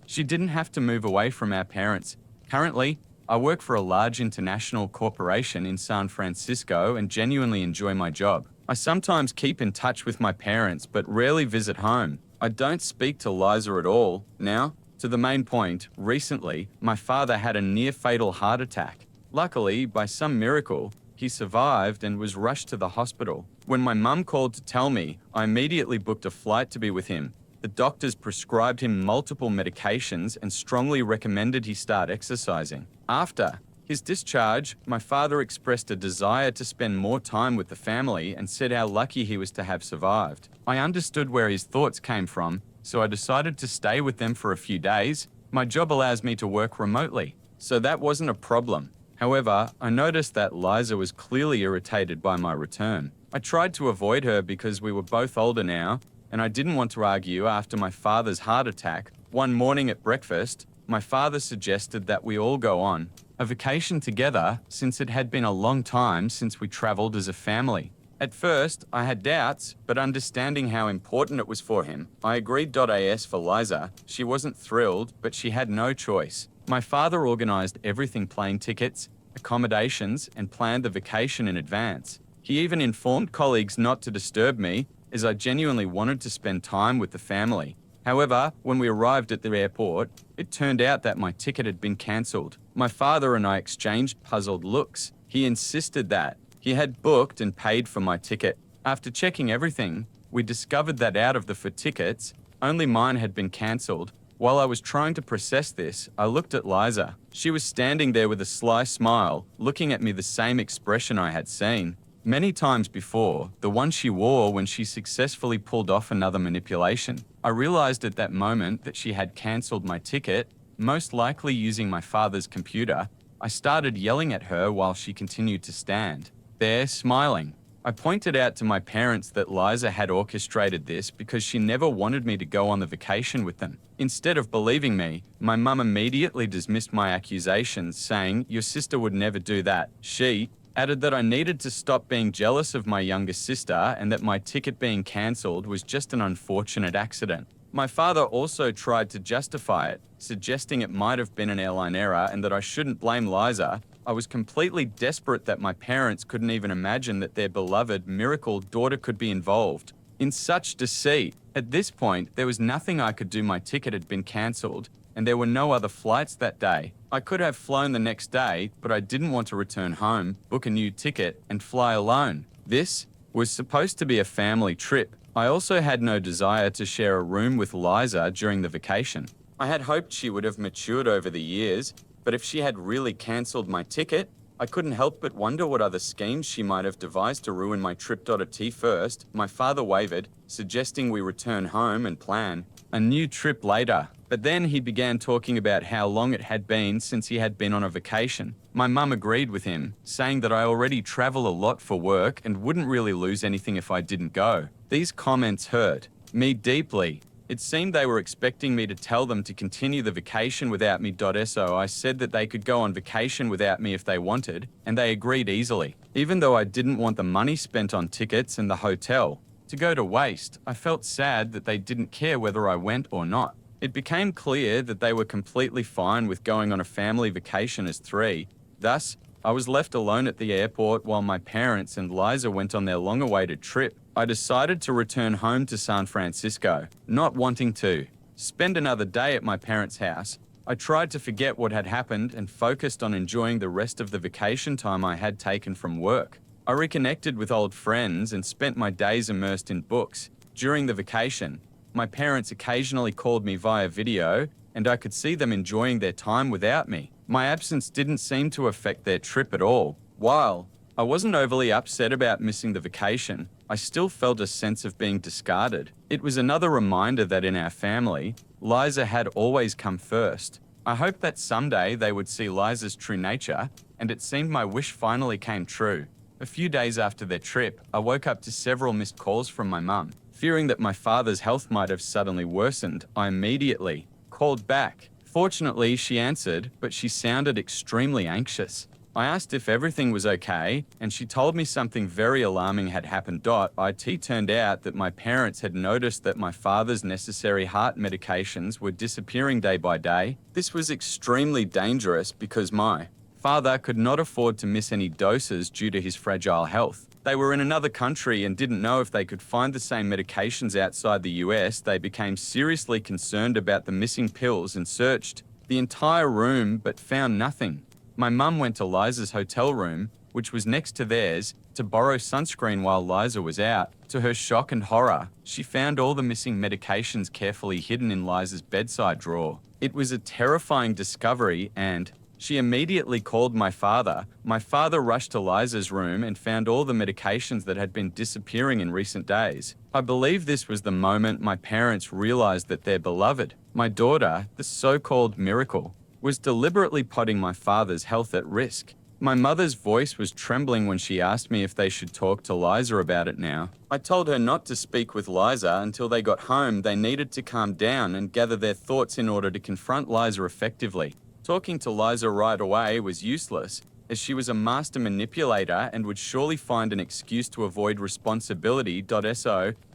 She didn't have to move away from our parents. Currently, I work for a large international corporation in San Francisco and genuinely enjoy my job. I sometimes keep in touch with my parents but rarely visit home. I don't speak to Liza at all. Now, to the main point, recently, my father had a near-fatal heart attack. Luckily, by some miracle, he survived and was rushed to the hospital. When my mum called to tell me, I immediately booked a flight to be with him. The doctors prescribed him multiple medications and strongly recommended he start exercising. After his discharge, my father expressed a desire to spend more time with the family and said how lucky he was to have survived. I understood where his thoughts came from, so I decided to stay with them for a few days. My job allows me to work remotely, so that wasn't a problem. However, I noticed that Liza was clearly irritated by my return. I tried to avoid her because we were both older now, and I didn't want to argue after my father's heart attack. One morning at breakfast, my father suggested that we all go on a vacation together since it had been a long time since we traveled as a family. At first, I had doubts, but understanding how important it was for him, I agreed. As for Liza, she wasn't thrilled, but she had no choice. My father organized everything: plane tickets, accommodations, and planned the vacation in advance. He even informed colleagues not to disturb me, as I genuinely wanted to spend time with the family. However, when we arrived at the airport, it turned out that my ticket had been cancelled. My father and I exchanged puzzled looks. He insisted that he had booked and paid for my ticket. After checking everything, we discovered that out of the 4 tickets, only mine had been cancelled. While I was trying to process this, I looked at Liza. She was standing there with a sly smile, looking at me, the same expression I had seen many times before, the one she wore when she successfully pulled off another manipulation. I realized at that moment that she had cancelled my ticket, most likely using my father's computer. I started yelling at her while she continued to stand there, smiling. I pointed out to my parents that Liza had orchestrated this because she never wanted me to go on the vacation with them. Instead of believing me, my mum immediately dismissed my accusations, saying, "Your sister would never do that." She added that I needed to stop being jealous of my younger sister and that my ticket being cancelled was just an unfortunate accident. My father also tried to justify it, suggesting it might have been an airline error and that I shouldn't blame Liza. I was completely desperate that my parents couldn't even imagine that their beloved miracle daughter could be involved in such deceit. At this point, there was nothing I could do. My ticket had been cancelled, and there were no other flights that day. I could have flown the next day, but I didn't want to return home, book a new ticket, and fly alone. This was supposed to be a family trip. I also had no desire to share a room with Liza during the vacation. I had hoped she would have matured over the years, but if she had really cancelled my ticket, I couldn't help but wonder what other schemes she might have devised to ruin my trip. At first, my father wavered, suggesting we return home and plan a new trip later. But then he began talking about how long it had been since he had been on a vacation. My mum agreed with him, saying that I already travel a lot for work and wouldn't really lose anything if I didn't go. These comments hurt me deeply. It seemed they were expecting me to tell them to continue the vacation without me. So I said that they could go on vacation without me if they wanted, and they agreed easily. Even though I didn't want the money spent on tickets and the hotel to go to waste, I felt sad that they didn't care whether I went or not. It became clear that they were completely fine with going on a family vacation as three. Thus, I was left alone at the airport while my parents and Liza went on their long-awaited trip. I decided to return home to San Francisco, not wanting to spend another day at my parents' house. I tried to forget what had happened and focused on enjoying the rest of the vacation time I had taken from work. I reconnected with old friends and spent my days immersed in books. During the vacation, my parents occasionally called me via video, and I could see them enjoying their time without me. My absence didn't seem to affect their trip at all. While I wasn't overly upset about missing the vacation, I still felt a sense of being discarded. It was another reminder that in our family, Liza had always come first. I hoped that someday they would see Liza's true nature, and it seemed my wish finally came true. A few days after their trip, I woke up to several missed calls from my mum. Fearing that my father's health might have suddenly worsened, I immediately called back. Fortunately, she answered, but she sounded extremely anxious. I asked if everything was okay, and she told me something very alarming had happened. It turned out that my parents had noticed that my father's necessary heart medications were disappearing day by day. This was extremely dangerous because my father could not afford to miss any doses due to his fragile health. They were in another country and didn't know if they could find the same medications outside the US. They became seriously concerned about the missing pills and searched the entire room but found nothing. My mum went to Liza's hotel room, which was next to theirs, to borrow sunscreen while Liza was out. To her shock and horror, she found all the missing medications carefully hidden in Liza's bedside drawer. It was a terrifying discovery, and she immediately called my father. My father rushed to Liza's room and found all the medications that had been disappearing in recent days. I believe this was the moment my parents realized that their beloved, my daughter, the so-called miracle, was deliberately putting my father's health at risk. My mother's voice was trembling when she asked me if they should talk to Liza about it now. I told her not to speak with Liza until they got home. They needed to calm down and gather their thoughts in order to confront Liza effectively. Talking to Liza right away was useless, as she was a master manipulator and would surely find an excuse to avoid responsibility.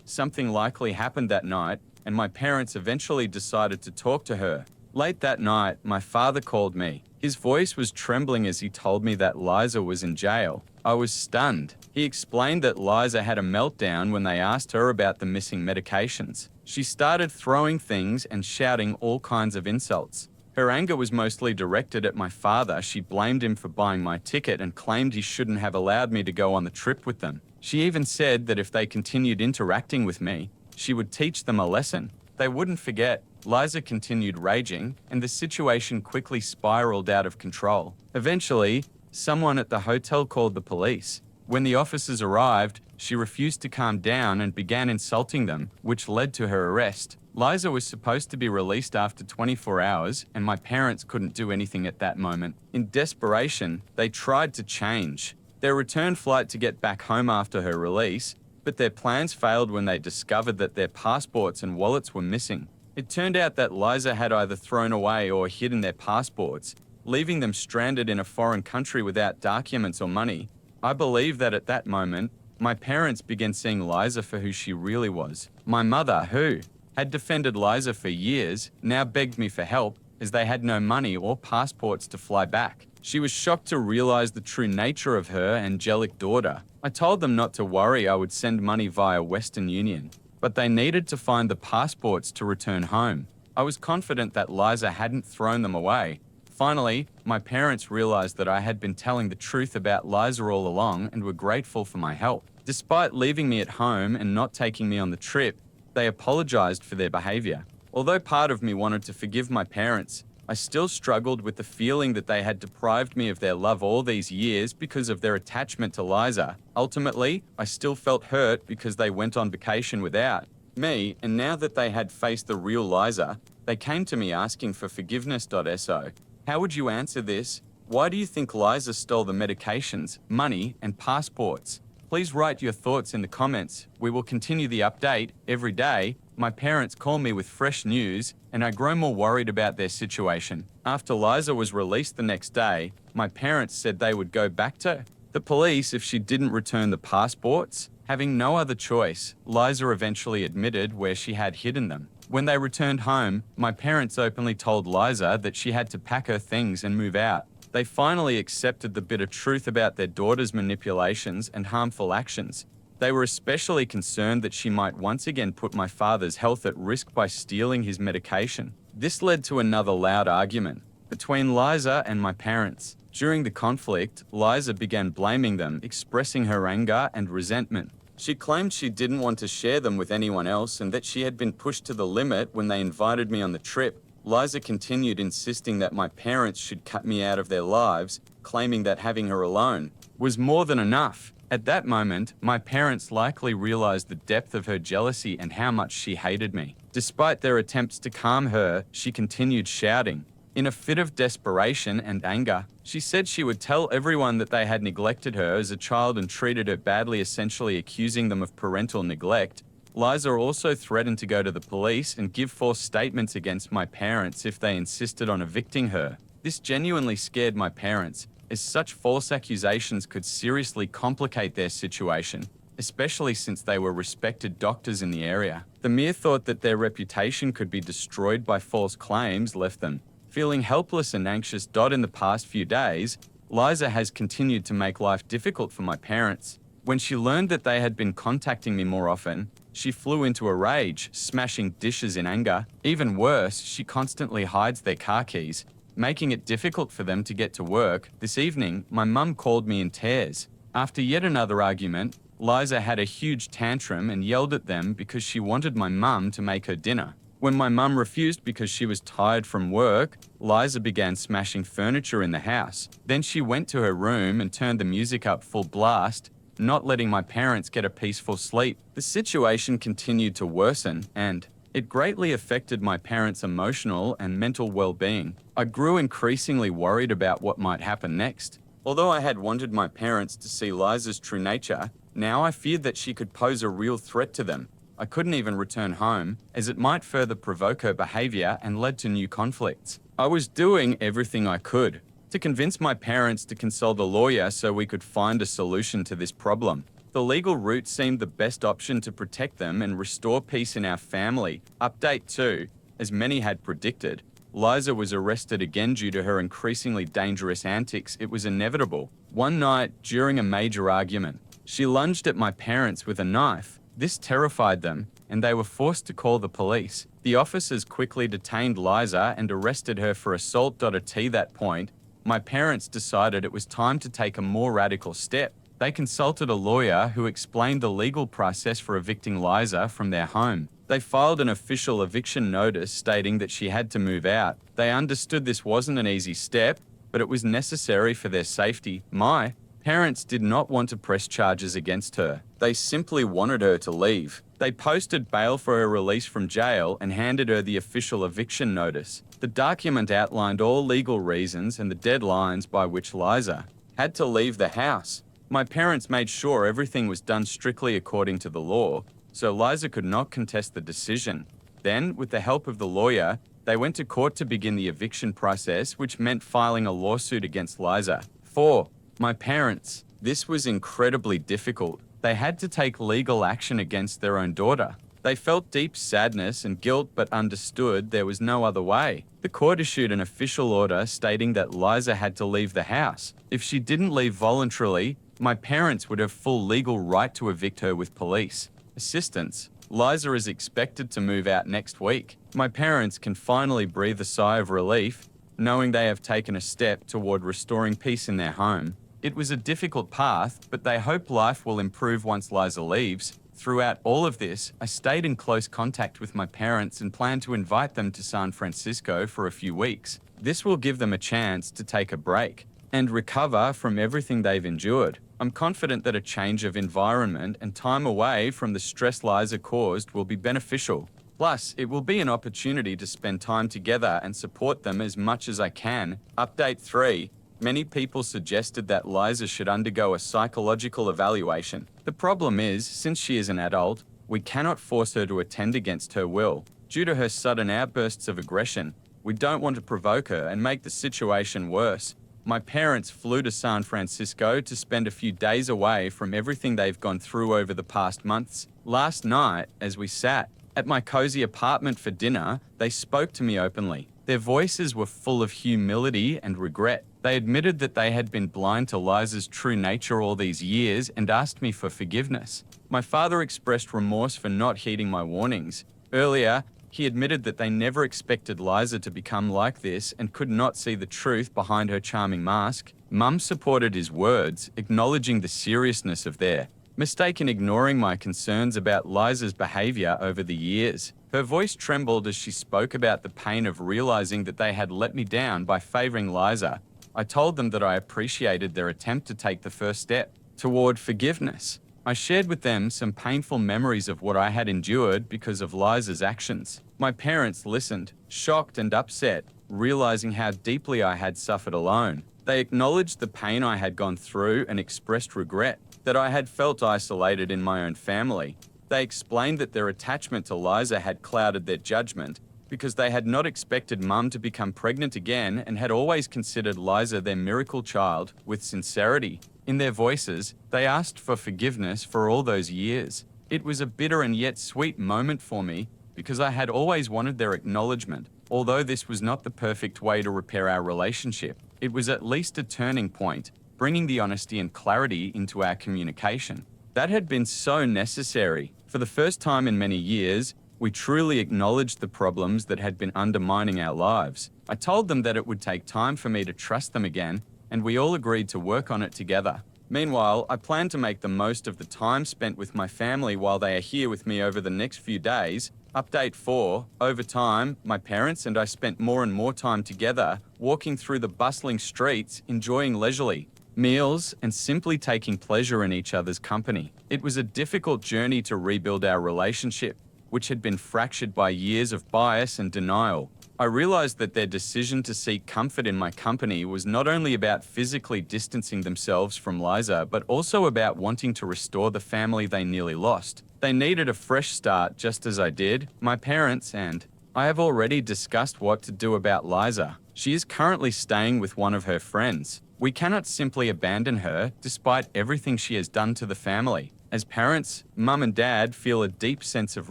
Something likely happened that night, and my parents eventually decided to talk to her. Late that night, my father called me. His voice was trembling as he told me that Liza was in jail. I was stunned. He explained that Liza had a meltdown when they asked her about the missing medications. She started throwing things and shouting all kinds of insults. Her anger was mostly directed at my father. She blamed him for buying my ticket and claimed he shouldn't have allowed me to go on the trip with them. She even said that if they continued interacting with me, she would teach them a lesson. They wouldn't forget. Liza continued raging, and the situation quickly spiraled out of control. Eventually, someone at the hotel called the police. When the officers arrived, she refused to calm down and began insulting them, which led to her arrest. Liza was supposed to be released after 24 hours, and my parents couldn't do anything at that moment. In desperation, they tried to change their return flight to get back home after her release, but their plans failed when they discovered that their passports and wallets were missing. It turned out that Liza had either thrown away or hidden their passports, leaving them stranded in a foreign country without documents or money. I believe that at that moment, my parents began seeing Liza for who she really was. My mother, who had defended Liza for years, now begged me for help as they had no money or passports to fly back. She was shocked to realize the true nature of her angelic daughter. I told them not to worry, I would send money via Western Union, but they needed to find the passports to return home. I was confident that Liza hadn't thrown them away. Finally, my parents realized that I had been telling the truth about Liza all along and were grateful for my help. Despite leaving me at home and not taking me on the trip, they apologized for their behavior. Although part of me wanted to forgive my parents, I still struggled with the feeling that they had deprived me of their love all these years because of their attachment to Liza. Ultimately, I still felt hurt because they went on vacation without me, and now that they had faced the real Liza, they came to me asking for forgiveness. So, how would you answer this? Why do you think Liza stole the medications, money, and passports? Please write your thoughts in the comments. We will continue the update every day. My parents call me with fresh news, and I grow more worried about their situation. After Liza was released the next day, my parents said they would go back to the police if she didn't return the passports. Having no other choice, Liza eventually admitted where she had hidden them. When they returned home, my parents openly told Liza that she had to pack her things and move out. They finally accepted the bitter truth about their daughter's manipulations and harmful actions. They were especially concerned that she might once again put my father's health at risk by stealing his medication. This led to another loud argument between Liza and my parents. During the conflict, Liza began blaming them, expressing her anger and resentment. She claimed she didn't want to share them with anyone else and that she had been pushed to the limit when they invited me on the trip. Liza continued insisting that my parents should cut me out of their lives, claiming that having her alone was more than enough. At that moment, my parents likely realized the depth of her jealousy and how much she hated me. Despite their attempts to calm her, she continued shouting. In a fit of desperation and anger, she said she would tell everyone that they had neglected her as a child and treated her badly, essentially accusing them of parental neglect. Liza also threatened to go to the police and give false statements against my parents if they insisted on evicting her. This genuinely scared my parents, as such false accusations could seriously complicate their situation, especially since they were respected doctors in the area. The mere thought that their reputation could be destroyed by false claims left them feeling helpless and anxious. In the past few days, Liza has continued to make life difficult for my parents. When she learned that they had been contacting me more often, she flew into a rage, smashing dishes in anger. Even worse, she constantly hides their car keys, making it difficult for them to get to work. This evening, my mum called me in tears. After yet another argument, Liza had a huge tantrum and yelled at them because she wanted my mum to make her dinner. When my mum refused because she was tired from work, Liza began smashing furniture in the house. Then she went to her room and turned the music up full blast, not letting my parents get a peaceful sleep. The situation continued to worsen, and it greatly affected my parents' emotional and mental well-being. I grew increasingly worried about what might happen next. Although I had wanted my parents to see Liza's true nature, now I feared that she could pose a real threat to them. I couldn't even return home, as it might further provoke her behavior and led to new conflicts. I was doing everything I could to convince my parents to consult a lawyer so we could find a solution to this problem. The legal route seemed the best option to protect them and restore peace in our family. Update 2. As many had predicted, Liza was arrested again due to her increasingly dangerous antics. It was inevitable. One night, during a major argument, she lunged at my parents with a knife. This terrified them, and they were forced to call the police. The officers quickly detained Liza and arrested her for assault. At that point, my parents decided it was time to take a more radical step. They consulted a lawyer who explained the legal process for evicting Liza from their home. They filed an official eviction notice stating that she had to move out. They understood this wasn't an easy step, but it was necessary for their safety. My parents did not want to press charges against her. They simply wanted her to leave. They posted bail for her release from jail and handed her the official eviction notice. The document outlined all legal reasons and the deadlines by which Liza had to leave the house. My parents made sure everything was done strictly according to the law, so Liza could not contest the decision. Then, with the help of the lawyer, they went to court to begin the eviction process, which meant filing a lawsuit against Liza. 4. My parents. This was incredibly difficult. They had to take legal action against their own daughter. They felt deep sadness and guilt but understood there was no other way. The court issued an official order stating that Liza had to leave the house. If she didn't leave voluntarily, my parents would have full legal right to evict her with police assistance. Liza is expected to move out next week. My parents can finally breathe a sigh of relief, knowing they have taken a step toward restoring peace in their home. It was a difficult path, but they hope life will improve once Liza leaves. Throughout all of this, I stayed in close contact with my parents and plan to invite them to San Francisco for a few weeks. This will give them a chance to take a break and recover from everything they've endured. I'm confident that a change of environment and time away from the stress Liza caused will be beneficial. Plus, it will be an opportunity to spend time together and support them as much as I can. Update 3. Many people suggested that Liza should undergo a psychological evaluation. The problem is, since she is an adult, we cannot force her to attend against her will. Due to her sudden outbursts of aggression, we don't want to provoke her and make the situation worse. My parents flew to San Francisco to spend a few days away from everything they've gone through over the past months. Last night, as we sat at my cozy apartment for dinner, they spoke to me openly. Their voices were full of humility and regret. They admitted that they had been blind to Liza's true nature all these years and asked me for forgiveness. My father expressed remorse for not heeding my warnings. Earlier, he admitted that they never expected Liza to become like this and could not see the truth behind her charming mask. Mum supported his words, acknowledging the seriousness of their mistake in ignoring my concerns about Liza's behavior over the years. Her voice trembled as she spoke about the pain of realizing that they had let me down by favoring Liza. I told them that I appreciated their attempt to take the first step toward forgiveness. I shared with them some painful memories of what I had endured because of Liza's actions. My parents listened, shocked and upset, realizing how deeply I had suffered alone. They acknowledged the pain I had gone through and expressed regret that I had felt isolated in my own family. They explained that their attachment to Liza had clouded their judgment because they had not expected Mum to become pregnant again and had always considered Liza their miracle child with sincerity. In their voices, they asked for forgiveness for all those years. It was a bitter and yet sweet moment for me because I had always wanted their acknowledgement. Although this was not the perfect way to repair our relationship, it was at least a turning point, bringing the honesty and clarity into our communication. That had been so necessary. For the first time in many years, we truly acknowledged the problems that had been undermining our lives. I told them that it would take time for me to trust them again, and we all agreed to work on it together. Meanwhile, I plan to make the most of the time spent with my family while they are here with me over the next few days. Update 4. Over time, my parents and I spent more and more time together, walking through the bustling streets, enjoying leisurely meals, and simply taking pleasure in each other's company. It was a difficult journey to rebuild our relationship, which had been fractured by years of bias and denial. I realized that their decision to seek comfort in my company was not only about physically distancing themselves from Liza, but also about wanting to restore the family they nearly lost. They needed a fresh start just as I did. My parents and I have already discussed what to do about Liza. She is currently staying with one of her friends. We cannot simply abandon her, despite everything she has done to the family. As parents, Mum and Dad feel a deep sense of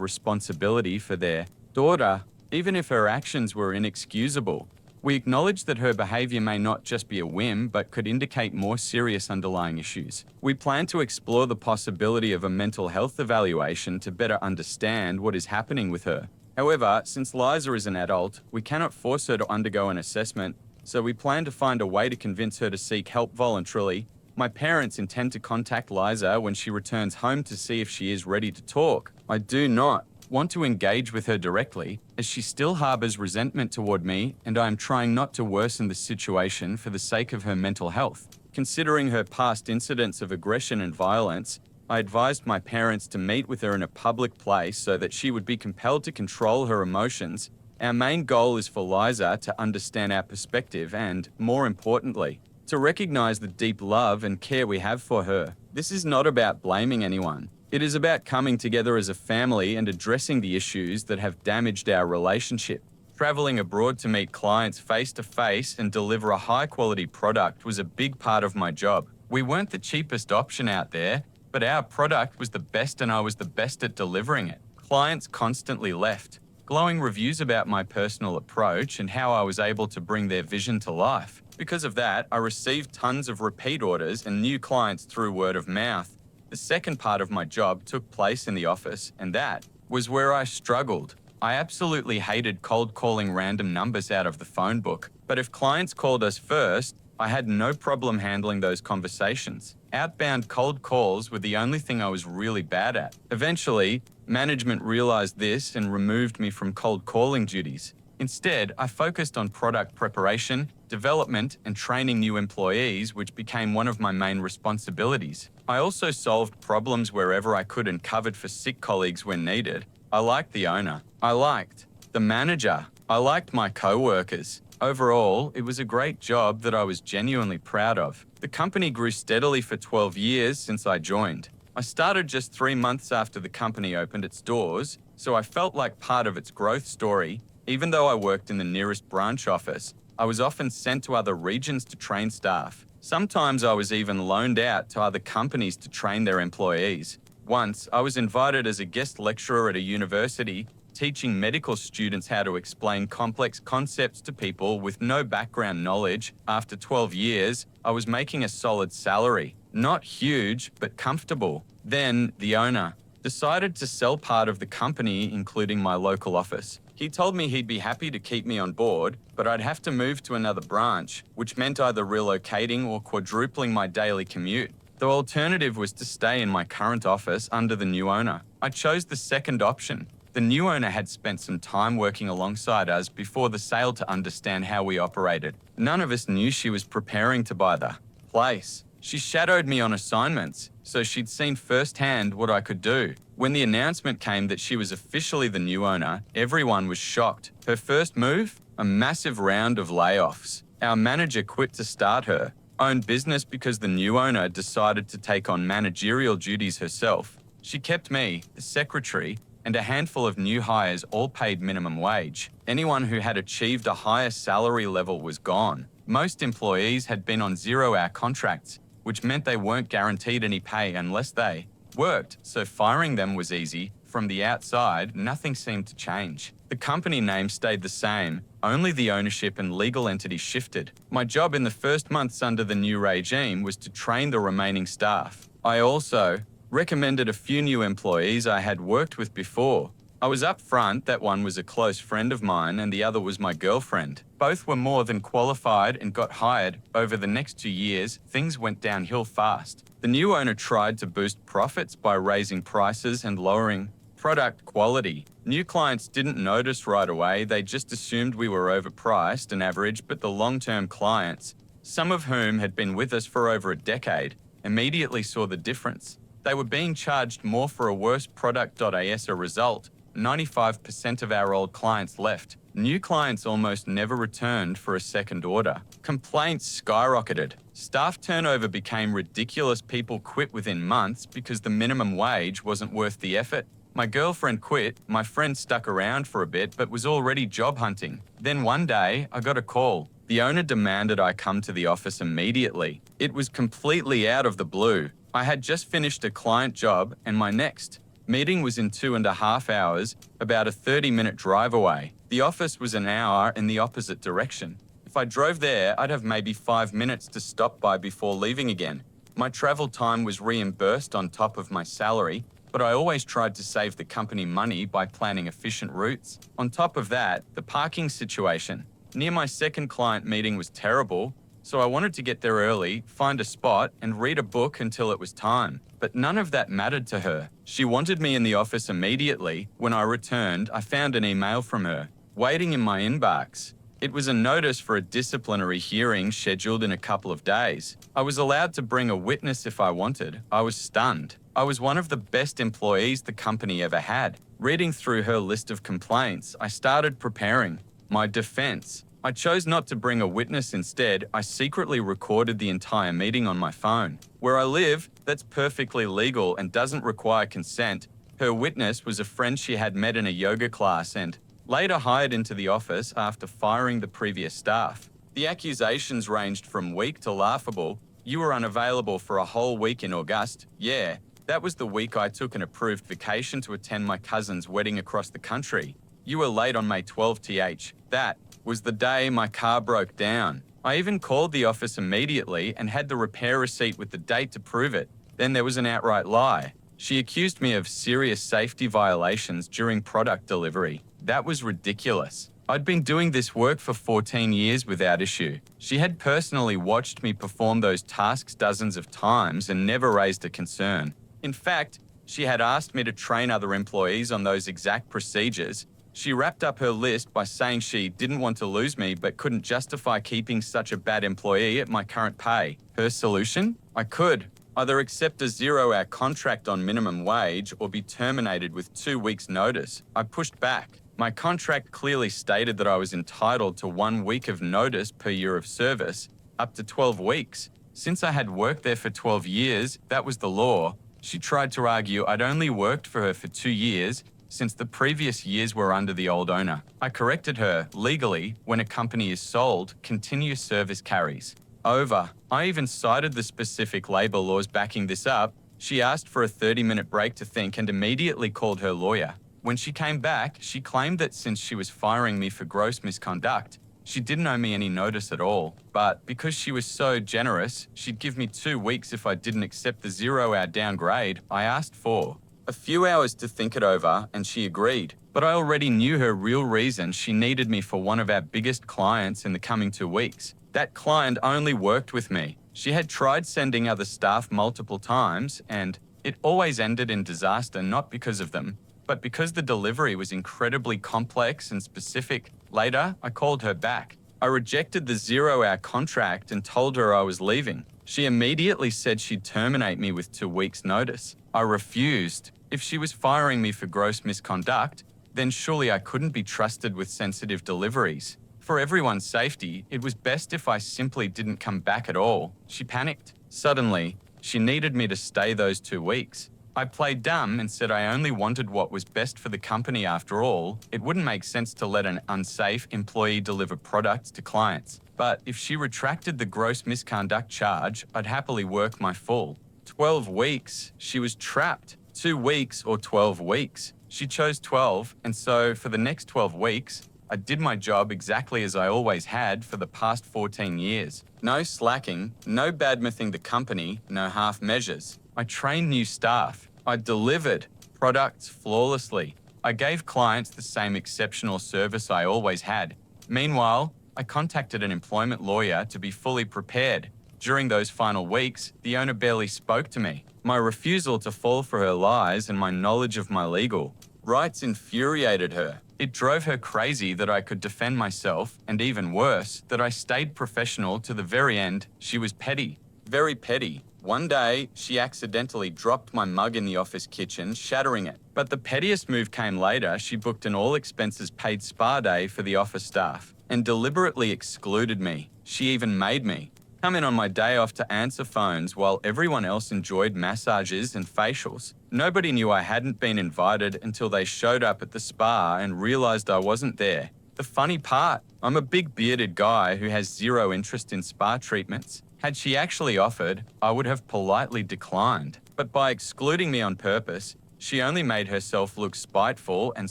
responsibility for their daughter, even if her actions were inexcusable. We acknowledge that her behavior may not just be a whim, but could indicate more serious underlying issues. We plan to explore the possibility of a mental health evaluation to better understand what is happening with her. However, since Liza is an adult, we cannot force her to undergo an assessment, so we plan to find a way to convince her to seek help voluntarily. My parents intend to contact Liza when she returns home to see if she is ready to talk. I do not want to engage with her directly, as she still harbors resentment toward me, and I am trying not to worsen the situation for the sake of her mental health. Considering her past incidents of aggression and violence, I advised my parents to meet with her in a public place so that she would be compelled to control her emotions. Our main goal is for Liza to understand our perspective and, more importantly, to recognize the deep love and care we have for her. This is not about blaming anyone. It is about coming together as a family and addressing the issues that have damaged our relationship. Traveling abroad to meet clients face to face and deliver a high-quality product was a big part of my job. We weren't the cheapest option out there, but our product was the best and I was the best at delivering it. Clients constantly left, glowing reviews about my personal approach and how I was able to bring their vision to life. Because of that, I received tons of repeat orders and new clients through word of mouth. The second part of my job took place in the office, and that was where I struggled. I absolutely hated cold calling random numbers out of the phone book, but if clients called us first, I had no problem handling those conversations. Outbound cold calls were the only thing I was really bad at. Eventually, management realized this and removed me from cold calling duties. Instead, I focused on product preparation, development, and training new employees, which became one of my main responsibilities. I also solved problems wherever I could and covered for sick colleagues when needed. I liked the owner. I liked the manager. I liked my co-workers. Overall, it was a great job that I was genuinely proud of. The company grew steadily for 12 years since I joined. I started just 3 months after the company opened its doors, so I felt like part of its growth story. Even though I worked in the nearest branch office, I was often sent to other regions to train staff. Sometimes I was even loaned out to other companies to train their employees. Once, I was invited as a guest lecturer at a university, teaching medical students how to explain complex concepts to people with no background knowledge. After 12 years, I was making a solid salary. Not huge, but comfortable. Then, the owner decided to sell part of the company, including my local office. He told me he'd be happy to keep me on board, but I'd have to move to another branch, which meant either relocating or quadrupling my daily commute. The alternative was to stay in my current office under the new owner. I chose the second option. The new owner had spent some time working alongside us before the sale to understand how we operated. None of us knew she was preparing to buy the place. She shadowed me on assignments, so she'd seen firsthand what I could do. When the announcement came that she was officially the new owner, everyone was shocked. Her first move? A massive round of layoffs. Our manager quit to start her own business because the new owner decided to take on managerial duties herself. She kept me, the secretary, and a handful of new hires, all paid minimum wage. Anyone who had achieved a higher salary level was gone. Most employees had been on 0-hour contracts, which meant they weren't guaranteed any pay unless they worked, so firing them was easy. From the outside, nothing seemed to change. The company name stayed the same, only the ownership and legal entity shifted. My job in the first months under the new regime was to train the remaining staff. I also recommended a few new employees I had worked with before. I was upfront that one was a close friend of mine and the other was my girlfriend. Both were more than qualified and got hired. Over the next 2 years, things went downhill fast. The new owner tried to boost profits by raising prices and lowering product quality. New clients didn't notice right away, they just assumed we were overpriced and average, but the long-term clients, some of whom had been with us for over a decade, immediately saw the difference. They were being charged more for a worse product. As a result, 95% of our old clients left. New clients almost never returned for a second order. Complaints skyrocketed. Staff turnover became ridiculous. People quit within months because the minimum wage wasn't worth the effort. My girlfriend quit, my friend stuck around for a bit but was already job hunting. Then one day, I got a call. The owner demanded I come to the office immediately. It was completely out of the blue. I had just finished a client job and my next meeting was in 2.5 hours, about a 30-minute drive away. The office was an hour in the opposite direction. If I drove there, I'd have maybe 5 minutes to stop by before leaving again. My travel time was reimbursed on top of my salary, but I always tried to save the company money by planning efficient routes. On top of that, the parking situation near my second client meeting was terrible, so I wanted to get there early, find a spot, and read a book until it was time. But none of that mattered to her. She wanted me in the office immediately. When I returned, I found an email from her, waiting in my inbox. It was a notice for a disciplinary hearing scheduled in a couple of days. I was allowed to bring a witness if I wanted. I was stunned. I was one of the best employees the company ever had. Reading through her list of complaints, I started preparing my defense. I chose not to bring a witness instead. I secretly recorded the entire meeting on my phone. Where I live, that's perfectly legal and doesn't require consent. Her witness was a friend she had met in a yoga class and later hired into the office after firing the previous staff. The accusations ranged from weak to laughable. You were unavailable for a whole week in August. Yeah, That was the week I took an approved vacation to attend my cousin's wedding across the country. You were late on May 12th. That was the day my car broke down. I even called the office immediately and had the repair receipt with the date to prove it. Then there was an outright lie. She accused me of serious safety violations during product delivery. That was ridiculous. I'd been doing this work for 14 years without issue. She had personally watched me perform those tasks dozens of times and never raised a concern. In fact, she had asked me to train other employees on those exact procedures. She wrapped up her list by saying she didn't want to lose me but couldn't justify keeping such a bad employee at my current pay. Her solution? I could either accept a 0-hour contract on minimum wage or be terminated with 2 weeks' notice. I pushed back. My contract clearly stated that I was entitled to 1 week of notice per year of service, up to 12 weeks. Since I had worked there for 12 years, that was the law. She tried to argue I'd only worked for her for 2 years, since the previous years were under the old owner. I corrected her. Legally, when a company is sold, continuous service carries over. I even cited the specific labor laws backing this up. She asked for a 30-minute break to think and immediately called her lawyer. When she came back, she claimed that since she was firing me for gross misconduct, she didn't owe me any notice at all. But because she was so generous, she'd give me 2 weeks if I didn't accept the 0-hour downgrade I asked for. A few hours to think it over, and she agreed. But I already knew her real reason. She needed me for one of our biggest clients in the coming 2 weeks. That client only worked with me. She had tried sending other staff multiple times, and it always ended in disaster, not because of them, but because the delivery was incredibly complex and specific. Later, I called her back. I rejected the 0-hour contract and told her I was leaving. She immediately said she'd terminate me with 2 weeks' notice. I refused. If she was firing me for gross misconduct, then surely I couldn't be trusted with sensitive deliveries. For everyone's safety, it was best if I simply didn't come back at all. She panicked. Suddenly, she needed me to stay those 2 weeks. I played dumb and said I only wanted what was best for the company after all. It wouldn't make sense to let an unsafe employee deliver products to clients. But if she retracted the gross misconduct charge, I'd happily work my full 12 weeks. She was trapped. 2 weeks or 12 weeks. She chose 12, and so for the next 12 weeks, I did my job exactly as I always had for the past 14 years. No slacking, no badmouthing the company, no half measures. I trained new staff. I delivered products flawlessly. I gave clients the same exceptional service I always had. Meanwhile, I contacted an employment lawyer to be fully prepared. During those final weeks, the owner barely spoke to me. My refusal to fall for her lies and my knowledge of my legal rights infuriated her. It drove her crazy that I could defend myself, and even worse, that I stayed professional to the very end. She was petty, very petty. One day, she accidentally dropped my mug in the office kitchen, shattering it. But the pettiest move came later. She booked an all-expenses-paid spa day for the office staff and deliberately excluded me. She even made me come in on my day off to answer phones while everyone else enjoyed massages and facials. Nobody knew I hadn't been invited until they showed up at the spa and realized I wasn't there. The funny part, I'm a big bearded guy who has zero interest in spa treatments. Had she actually offered, I would have politely declined. But by excluding me on purpose, she only made herself look spiteful and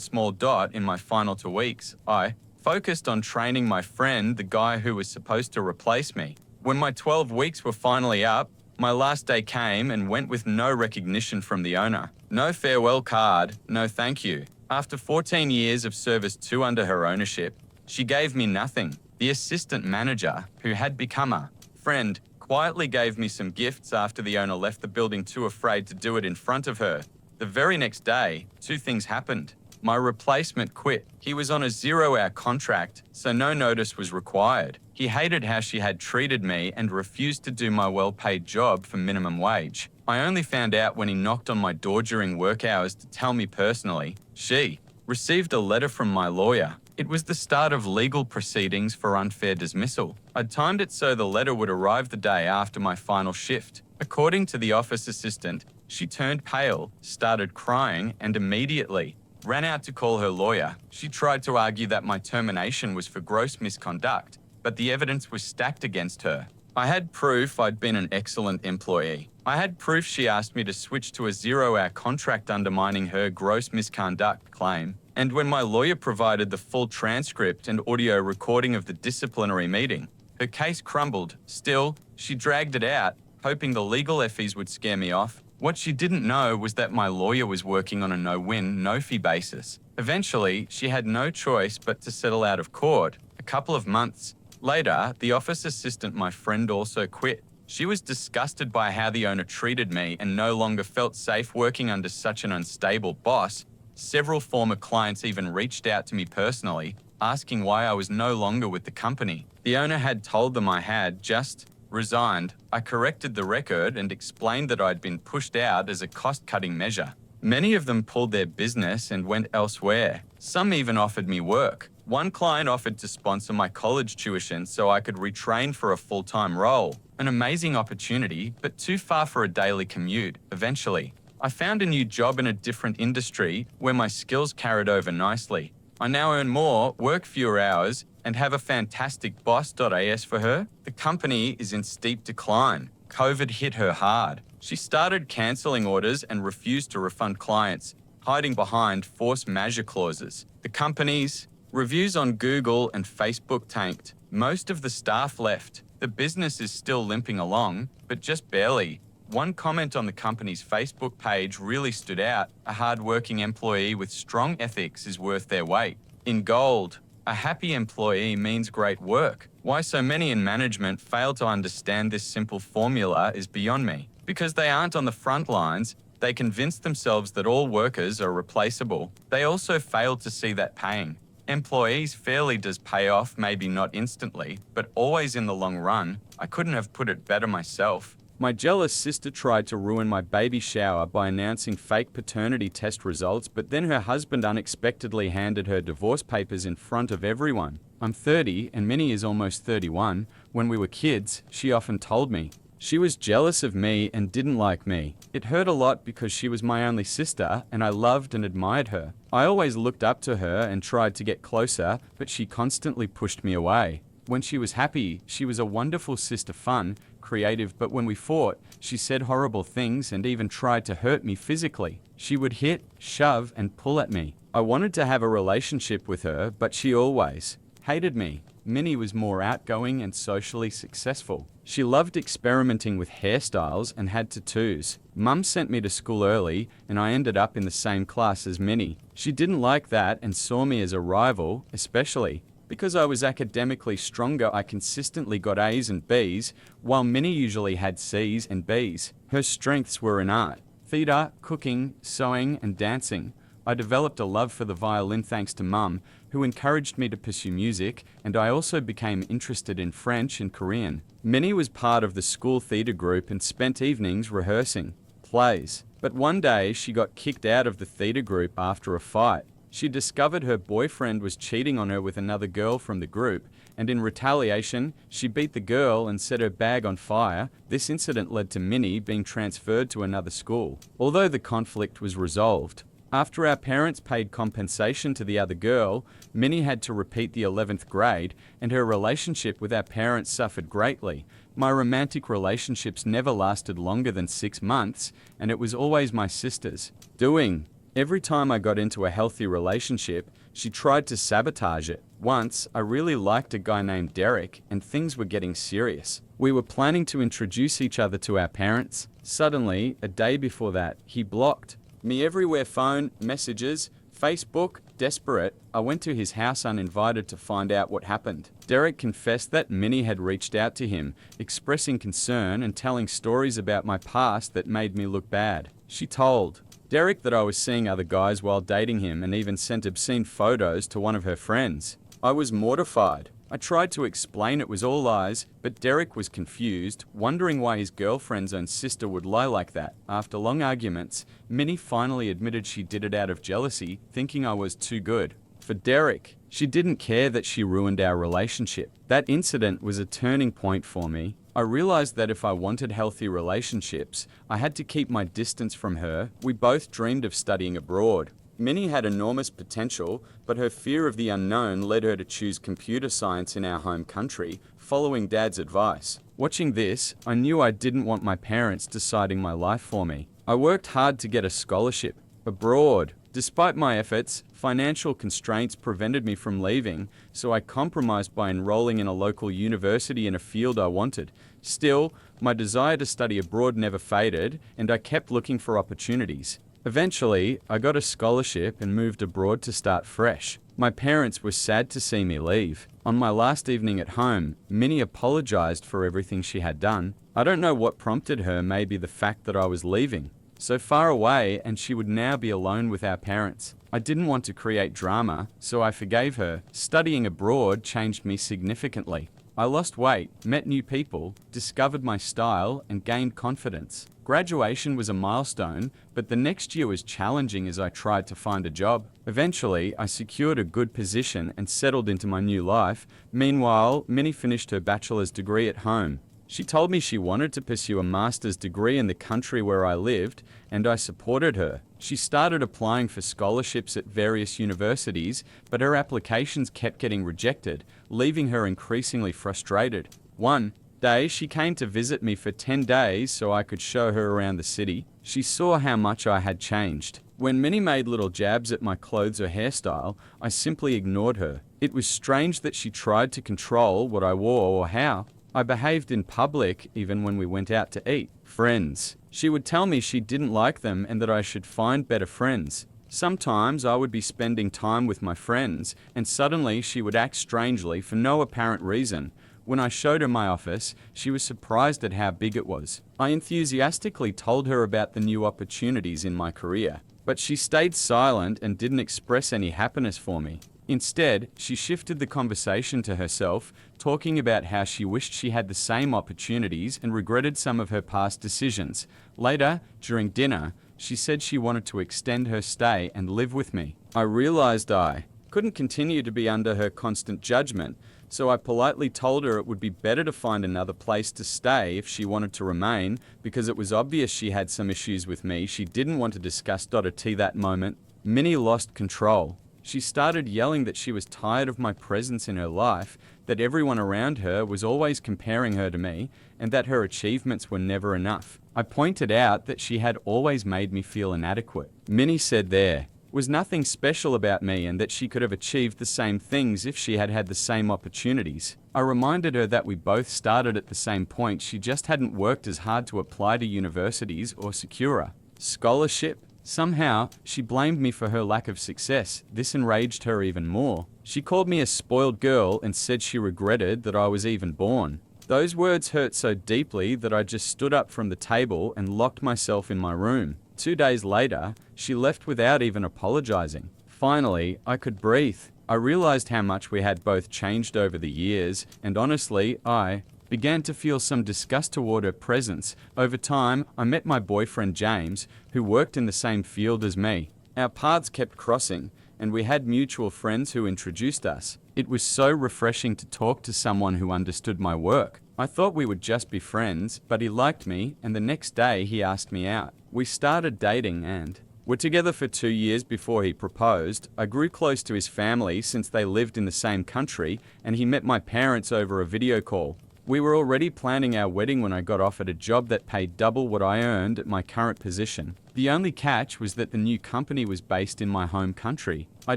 small dot in my final 2 weeks. I focused on training my friend, the guy who was supposed to replace me. When my 12 weeks were finally up, my last day came and went with no recognition from the owner. No farewell card, no thank you. After 14 years of service to under her ownership, she gave me nothing. The assistant manager, who had become a friend, quietly gave me some gifts after the owner left the building too afraid to do it in front of her. The very next day, 2 things happened. My replacement quit. He was on a 0-hour contract, so no notice was required. He hated how she had treated me and refused to do my well-paid job for minimum wage. I only found out when he knocked on my door during work hours to tell me personally. She received a letter from my lawyer. It was the start of legal proceedings for unfair dismissal. I'd timed it so the letter would arrive the day after my final shift. According to the office assistant, she turned pale, started crying, and immediately ran out to call her lawyer. She tried to argue that my termination was for gross misconduct, but the evidence was stacked against her. I had proof I'd been an excellent employee. I had proof she asked me to switch to a 0-hour contract undermining her gross misconduct claim. And when my lawyer provided the full transcript and audio recording of the disciplinary meeting, her case crumbled. Still, she dragged it out, hoping the legal effies would scare me off. What she didn't know was that my lawyer was working on a no-win, no-fee basis. Eventually, she had no choice but to settle out of court. A couple of months later, the office assistant my friend also quit. She was disgusted by how the owner treated me and no longer felt safe working under such an unstable boss. Several former clients even reached out to me personally, asking why I was no longer with the company. The owner had told them I had just resigned. I corrected the record and explained that I'd been pushed out as a cost-cutting measure. Many of them pulled their business and went elsewhere. Some even offered me work. One client offered to sponsor my college tuition so I could retrain for a full-time role. An amazing opportunity, but too far for a daily commute. Eventually, I found a new job in a different industry where my skills carried over nicely. I now earn more, work fewer hours, and have a fantastic boss. As for her, the company is in steep decline. COVID hit her hard. She started cancelling orders and refused to refund clients, hiding behind force majeure clauses. The company's reviews on Google and Facebook tanked. Most of the staff left. The business is still limping along, but just barely. One comment on the company's Facebook page really stood out. A hard-working employee with strong ethics is worth their weight in gold. A happy employee means great work. Why so many in management fail to understand this simple formula is beyond me. Because they aren't on the front lines, they convince themselves that all workers are replaceable. They also fail to see that paying employees fairly does pay off, maybe not instantly, but always in the long run. I couldn't have put it better myself. My jealous sister tried to ruin my baby shower by announcing fake paternity test results, but then her husband unexpectedly handed her divorce papers in front of everyone. I'm 30 and Minnie is almost 31. When we were kids, she often told me she was jealous of me and didn't like me. It hurt a lot because she was my only sister and I loved and admired her. I always looked up to her and tried to get closer, but she constantly pushed me away. When she was happy, she was a wonderful sister, fun, creative, but when we fought, she said horrible things and even tried to hurt me physically. She would hit, shove, and pull at me. I wanted to have a relationship with her, but she always hated me. Minnie was more outgoing and socially successful. She loved experimenting with hairstyles and had tattoos. Mum sent me to school early and I ended up in the same class as Minnie. She didn't like that and saw me as a rival, especially because I was academically stronger. I consistently got A's and B's, while Minnie usually had C's and B's. Her strengths were in art, theatre, cooking, sewing, and dancing. I developed a love for the violin thanks to Mum, who encouraged me to pursue music, and I also became interested in French and Korean. Minnie was part of the school theatre group and spent evenings rehearsing plays. But one day she got kicked out of the theatre group after a fight. She discovered her boyfriend was cheating on her with another girl from the group, and in retaliation, she beat the girl and set her bag on fire. This incident led to Minnie being transferred to another school. Although the conflict was resolved, after our parents paid compensation to the other girl, Minnie had to repeat the 11th grade, and her relationship with our parents suffered greatly. My romantic relationships never lasted longer than 6 months, and it was always my sister's doing. Every time I got into a healthy relationship, she tried to sabotage it. Once, I really liked a guy named Derek, and things were getting serious. We were planning to introduce each other to our parents. Suddenly, a day before that, he blocked me everywhere: phone, messages, Facebook. Desperate, I went to his house uninvited to find out what happened. Derek confessed that Minnie had reached out to him, expressing concern and telling stories about my past that made me look bad. She told Derek that I was seeing other guys while dating him and even sent obscene photos to one of her friends. I was mortified. I tried to explain it was all lies, but Derek was confused, wondering why his girlfriend's own sister would lie like that. After long arguments, Minnie finally admitted she did it out of jealousy, thinking I was too good for Derek. She didn't care that she ruined our relationship. That incident was a turning point for me. I realized that if I wanted healthy relationships, I had to keep my distance from her. We both dreamed of studying abroad. Minnie had enormous potential, but her fear of the unknown led her to choose computer science in our home country, following Dad's advice. Watching this, I knew I didn't want my parents deciding my life for me. I worked hard to get a scholarship abroad. Despite my efforts, financial constraints prevented me from leaving, so I compromised by enrolling in a local university in a field I wanted. Still, my desire to study abroad never faded, and I kept looking for opportunities. Eventually, I got a scholarship and moved abroad to start fresh. My parents were sad to see me leave. On my last evening at home, Minnie apologized for everything she had done. I don't know what prompted her, maybe the fact that I was leaving so far away and she would now be alone with our parents. I didn't want to create drama, so I forgave her. Studying abroad changed me significantly. I lost weight, met new people, discovered my style, and gained confidence. Graduation was a milestone, but the next year was challenging as I tried to find a job. Eventually, I secured a good position and settled into my new life. Meanwhile, Minnie finished her bachelor's degree at home. She told me she wanted to pursue a master's degree in the country where I lived, and I supported her. She started applying for scholarships at various universities, but her applications kept getting rejected, leaving her increasingly frustrated. One day, she came to visit me for 10 days so I could show her around the city. She saw how much I had changed. When Minnie made little jabs at my clothes or hairstyle, I simply ignored her. It was strange that she tried to control what I wore or how I behaved in public, even when we went out to eat. Friends. She would tell me she didn't like them and that I should find better friends. Sometimes I would be spending time with my friends, and suddenly she would act strangely for no apparent reason. When I showed her my office, she was surprised at how big it was. I enthusiastically told her about the new opportunities in my career, but she stayed silent and didn't express any happiness for me. Instead, she shifted the conversation to herself, talking about how she wished she had the same opportunities and regretted some of her past decisions. Later, during dinner, she said she wanted to extend her stay and live with me. I realized I couldn't continue to be under her constant judgment, so I politely told her it would be better to find another place to stay if she wanted to remain, because it was obvious she had some issues with me she didn't want to discuss. T that moment, Minnie lost control. She started yelling that she was tired of my presence in her life, that everyone around her was always comparing her to me, and that her achievements were never enough. I pointed out that she had always made me feel inadequate. Minnie said there was nothing special about me and that she could have achieved the same things if she had had the same opportunities. I reminded her that we both started at the same point, she just hadn't worked as hard to apply to universities or secure a scholarship. Somehow, she blamed me for her lack of success. This enraged her even more. She called me a spoiled girl and said she regretted that I was even born. Those words hurt so deeply that I just stood up from the table and locked myself in my room. 2 days later, she left without even apologizing. Finally, I could breathe. I realized how much we had both changed over the years, and honestly, I began to feel some disgust toward her presence. Over time, I met my boyfriend James, who worked in the same field as me. Our paths kept crossing, and we had mutual friends who introduced us. It was so refreshing to talk to someone who understood my work. I thought we would just be friends, but he liked me, and the next day he asked me out. We started dating and were together for 2 years before he proposed. I grew close to his family since they lived in the same country, and he met my parents over a video call. We were already planning our wedding when I got offered a job that paid double what I earned at my current position. The only catch was that the new company was based in my home country. I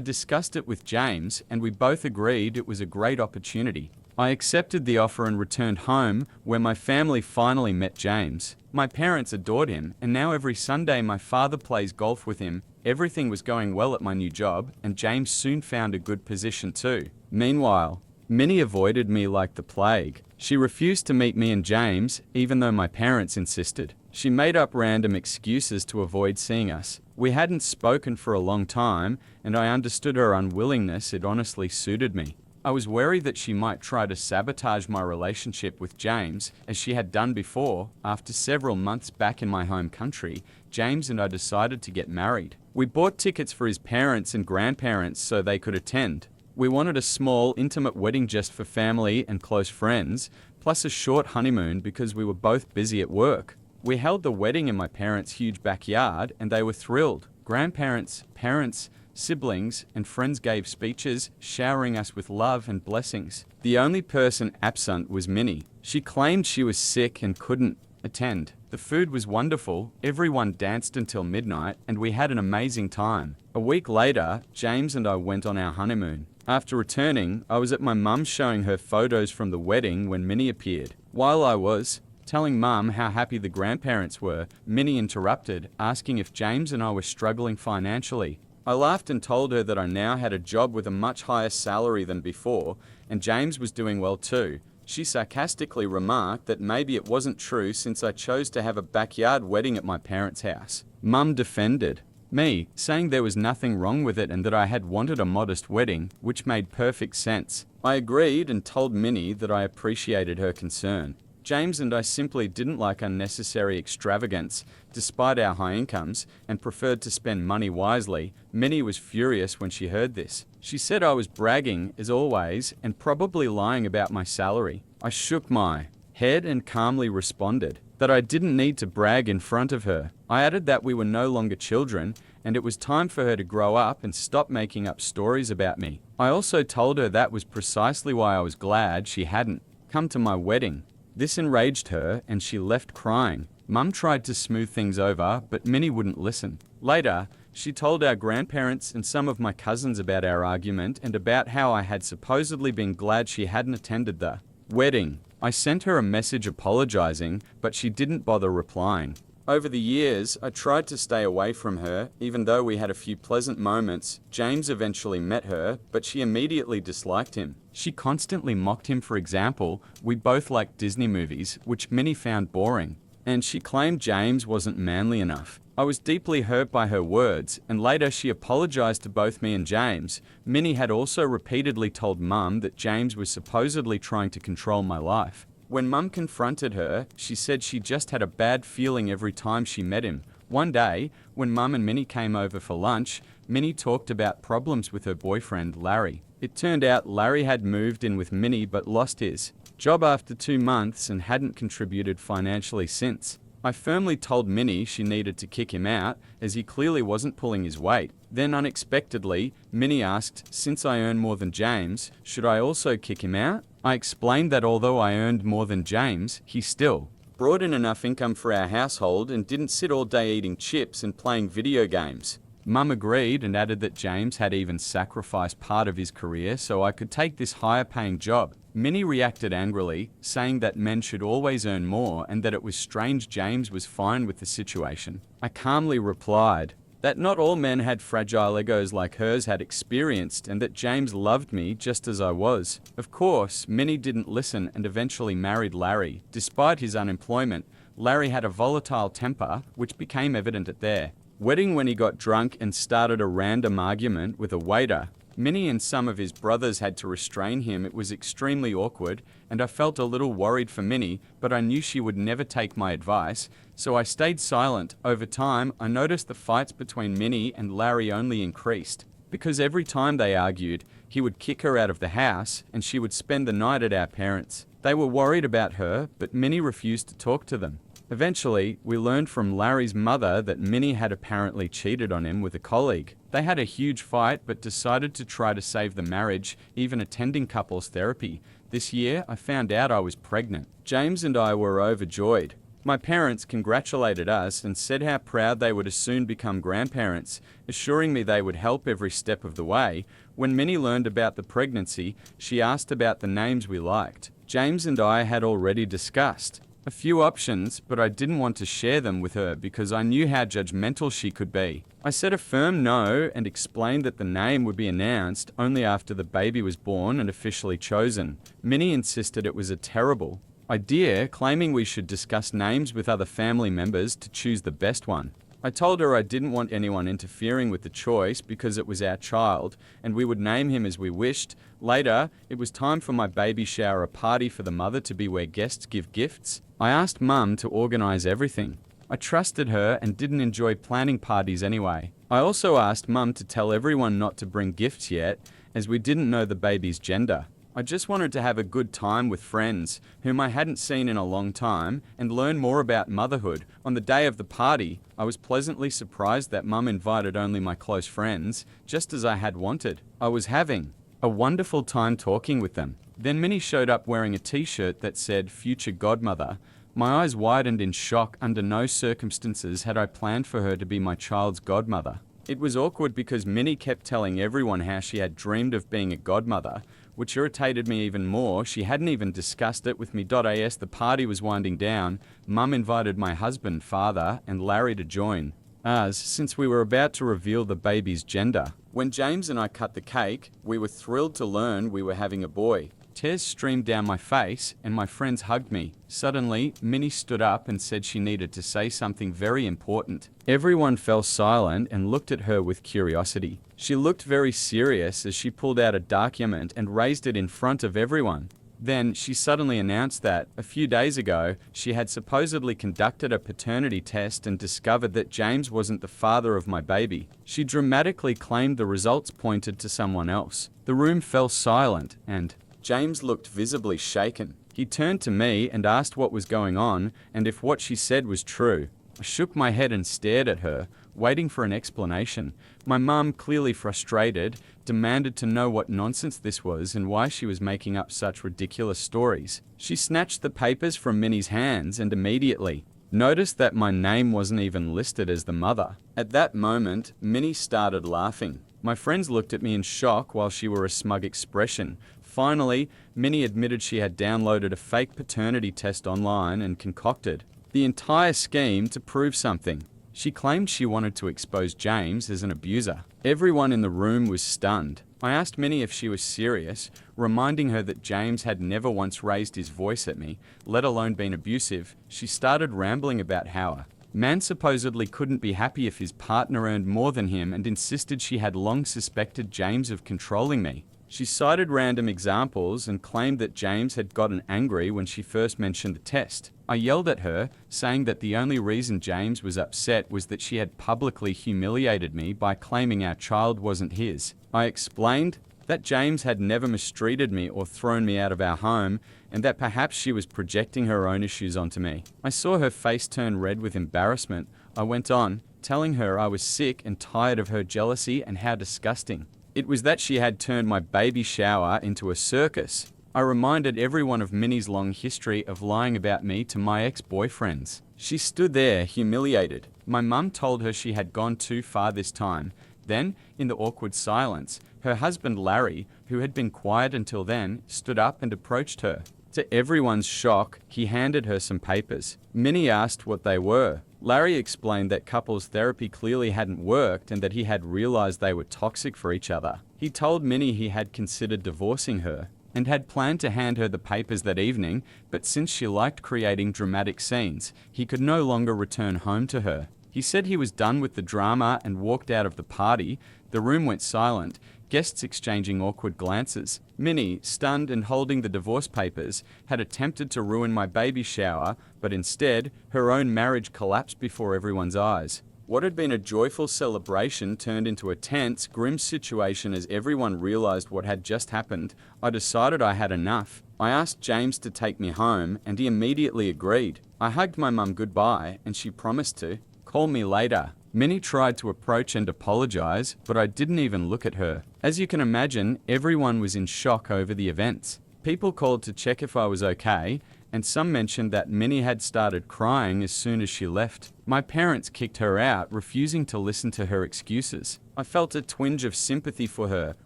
discussed it with James, and we both agreed it was a great opportunity. I accepted the offer and returned home, where my family finally met James. My parents adored him, and now every Sunday my father plays golf with him. Everything was going well at my new job, and James soon found a good position too. Meanwhile, Minnie avoided me like the plague. She refused to meet me and James, even though my parents insisted. She made up random excuses to avoid seeing us. We hadn't spoken for a long time, and I understood her unwillingness. It honestly suited me. I was worried that she might try to sabotage my relationship with James, as she had done before. After several months back in my home country, James and I decided to get married. We bought tickets for his parents and grandparents so they could attend. We wanted a small, intimate wedding just for family and close friends, plus a short honeymoon because we were both busy at work. We held the wedding in my parents' huge backyard, and they were thrilled. Grandparents, parents, Siblings and friends gave speeches, showering us with love and blessings. The only person absent was Minnie. She claimed she was sick and couldn't attend. The food was wonderful, everyone danced until midnight, and we had an amazing time. A week later, James and I went on our honeymoon. After returning, I was at my mum's showing her photos from the wedding when Minnie appeared. While I was telling Mum how happy the grandparents were, Minnie interrupted, asking if James and I were struggling financially. I laughed and told her that I now had a job with a much higher salary than before, and James was doing well too. She sarcastically remarked that maybe it wasn't true since I chose to have a backyard wedding at my parents' house. Mum defended me, saying there was nothing wrong with it and that I had wanted a modest wedding, which made perfect sense. I agreed and told Minnie that I appreciated her concern. James and I simply didn't like unnecessary extravagance, despite our high incomes, and preferred to spend money wisely. Minnie was furious when she heard this. She said I was bragging, as always, and probably lying about my salary. I shook my head and calmly responded that I didn't need to brag in front of her. I added that we were no longer children, and it was time for her to grow up and stop making up stories about me. I also told her that was precisely why I was glad she hadn't come to my wedding. This enraged her, and she left crying. Mum tried to smooth things over, but Minnie wouldn't listen. Later, she told our grandparents and some of my cousins about our argument and about how I had supposedly been glad she hadn't attended the wedding. I sent her a message apologizing, but she didn't bother replying. Over the years, I tried to stay away from her, even though we had a few pleasant moments. James eventually met her, but she immediately disliked him. She constantly mocked him. For example, we both liked Disney movies, which Minnie found boring, and she claimed James wasn't manly enough. I was deeply hurt by her words, and later she apologized to both me and James. Minnie had also repeatedly told Mum that James was supposedly trying to control my life. When Mum confronted her, she said she just had a bad feeling every time she met him. One day, when Mum and Minnie came over for lunch, Minnie talked about problems with her boyfriend, Larry. It turned out Larry had moved in with Minnie but lost his job after 2 months and hadn't contributed financially since. I firmly told Minnie she needed to kick him out, as he clearly wasn't pulling his weight. Then unexpectedly, Minnie asked, since I earn more than James, should I also kick him out? I explained that although I earned more than James, he still brought in enough income for our household and didn't sit all day eating chips and playing video games. Mum agreed and added that James had even sacrificed part of his career so I could take this higher paying job. Minnie reacted angrily, saying that men should always earn more and that it was strange James was fine with the situation. I calmly replied that not all men had fragile egos like hers had experienced and that James loved me just as I was. Of course, Minnie didn't listen and eventually married Larry. Despite his unemployment, Larry had a volatile temper, which became evident at their wedding when he got drunk and started a random argument with a waiter. Minnie and some of his brothers had to restrain him. It was extremely awkward, and I felt a little worried for Minnie, but I knew she would never take my advice, so I stayed silent. Over time, I noticed the fights between Minnie and Larry only increased, because every time they argued, he would kick her out of the house, and she would spend the night at our parents'. They were worried about her, but Minnie refused to talk to them. Eventually, we learned from Larry's mother that Minnie had apparently cheated on him with a colleague. They had a huge fight but decided to try to save the marriage, even attending couples therapy. This year, I found out I was pregnant. James and I were overjoyed. My parents congratulated us and said how proud they were to soon become grandparents, assuring me they would help every step of the way. When Minnie learned about the pregnancy, she asked about the names we liked. James and I had already discussed a few options, but I didn't want to share them with her because I knew how judgmental she could be. I said a firm no and explained that the name would be announced only after the baby was born and officially chosen. Minnie insisted it was a terrible idea, claiming we should discuss names with other family members to choose the best one. I told her I didn't want anyone interfering with the choice because it was our child and we would name him as we wished. Later, it was time for my baby shower, a party for the mother to be where guests give gifts. I asked Mum to organize everything. I trusted her and didn't enjoy planning parties anyway. I also asked Mum to tell everyone not to bring gifts yet, as we didn't know the baby's gender. I just wanted to have a good time with friends whom I hadn't seen in a long time and learn more about motherhood. On the day of the party, I was pleasantly surprised that Mum invited only my close friends, just as I had wanted. I was having a wonderful time talking with them. Then Minnie showed up wearing a t-shirt that said Future Godmother. My eyes widened in shock. Under no circumstances had I planned for her to be my child's godmother. It was awkward because Minnie kept telling everyone how she had dreamed of being a godmother, which irritated me even more. She hadn't even discussed it with me. As the party was winding down, Mum invited my husband, father, and Larry to join us, since we were about to reveal the baby's gender. When James and I cut the cake, we were thrilled to learn we were having a boy. Tears streamed down my face, and my friends hugged me. Suddenly, Minnie stood up and said she needed to say something very important. Everyone fell silent and looked at her with curiosity. She looked very serious as she pulled out a document and raised it in front of everyone. Then she suddenly announced that, a few days ago, she had supposedly conducted a paternity test and discovered that James wasn't the father of my baby. She dramatically claimed the results pointed to someone else. The room fell silent, and James looked visibly shaken. He turned to me and asked what was going on and if what she said was true. I shook my head and stared at her, waiting for an explanation. My mum, clearly frustrated, demanded to know what nonsense this was and why she was making up such ridiculous stories. She snatched the papers from Minnie's hands and immediately noticed that my name wasn't even listed as the mother. At that moment, Minnie started laughing. My friends looked at me in shock while she wore a smug expression. Finally, Minnie admitted she had downloaded a fake paternity test online and concocted the entire scheme to prove something. She claimed she wanted to expose James as an abuser. Everyone in the room was stunned. I asked Minnie if she was serious, reminding her that James had never once raised his voice at me, let alone been abusive. She started rambling about how a man supposedly couldn't be happy if his partner earned more than him and insisted she had long suspected James of controlling me. She cited random examples and claimed that James had gotten angry when she first mentioned the test. I yelled at her, saying that the only reason James was upset was that she had publicly humiliated me by claiming our child wasn't his. I explained that James had never mistreated me or thrown me out of our home, and that perhaps she was projecting her own issues onto me. I saw her face turn red with embarrassment. I went on, telling her I was sick and tired of her jealousy and how disgusting it was that she had turned my baby shower into a circus. I reminded everyone of Minnie's long history of lying about me to my ex-boyfriends. She stood there, humiliated. My mum told her she had gone too far this time. Then, in the awkward silence, her husband Larry, who had been quiet until then, stood up and approached her. To everyone's shock, he handed her some papers. Minnie asked what they were. Larry explained that couples therapy clearly hadn't worked and that he had realized they were toxic for each other. He told Minnie he had considered divorcing her and had planned to hand her the papers that evening, but since she liked creating dramatic scenes, he could no longer return home to her. He said he was done with the drama and walked out of the party. The room went silent, guests exchanging awkward glances. Minnie, stunned and holding the divorce papers, had attempted to ruin my baby shower, but instead, her own marriage collapsed before everyone's eyes. What had been a joyful celebration turned into a tense, grim situation as everyone realized what had just happened. I decided I had enough. I asked James to take me home, and he immediately agreed. I hugged my mum goodbye, and she promised to call me later. Minnie tried to approach and apologize, but I didn't even look at her. As you can imagine, everyone was in shock over the events. People called to check if I was okay, and some mentioned that Minnie had started crying as soon as she left. My parents kicked her out, refusing to listen to her excuses. I felt a twinge of sympathy for her,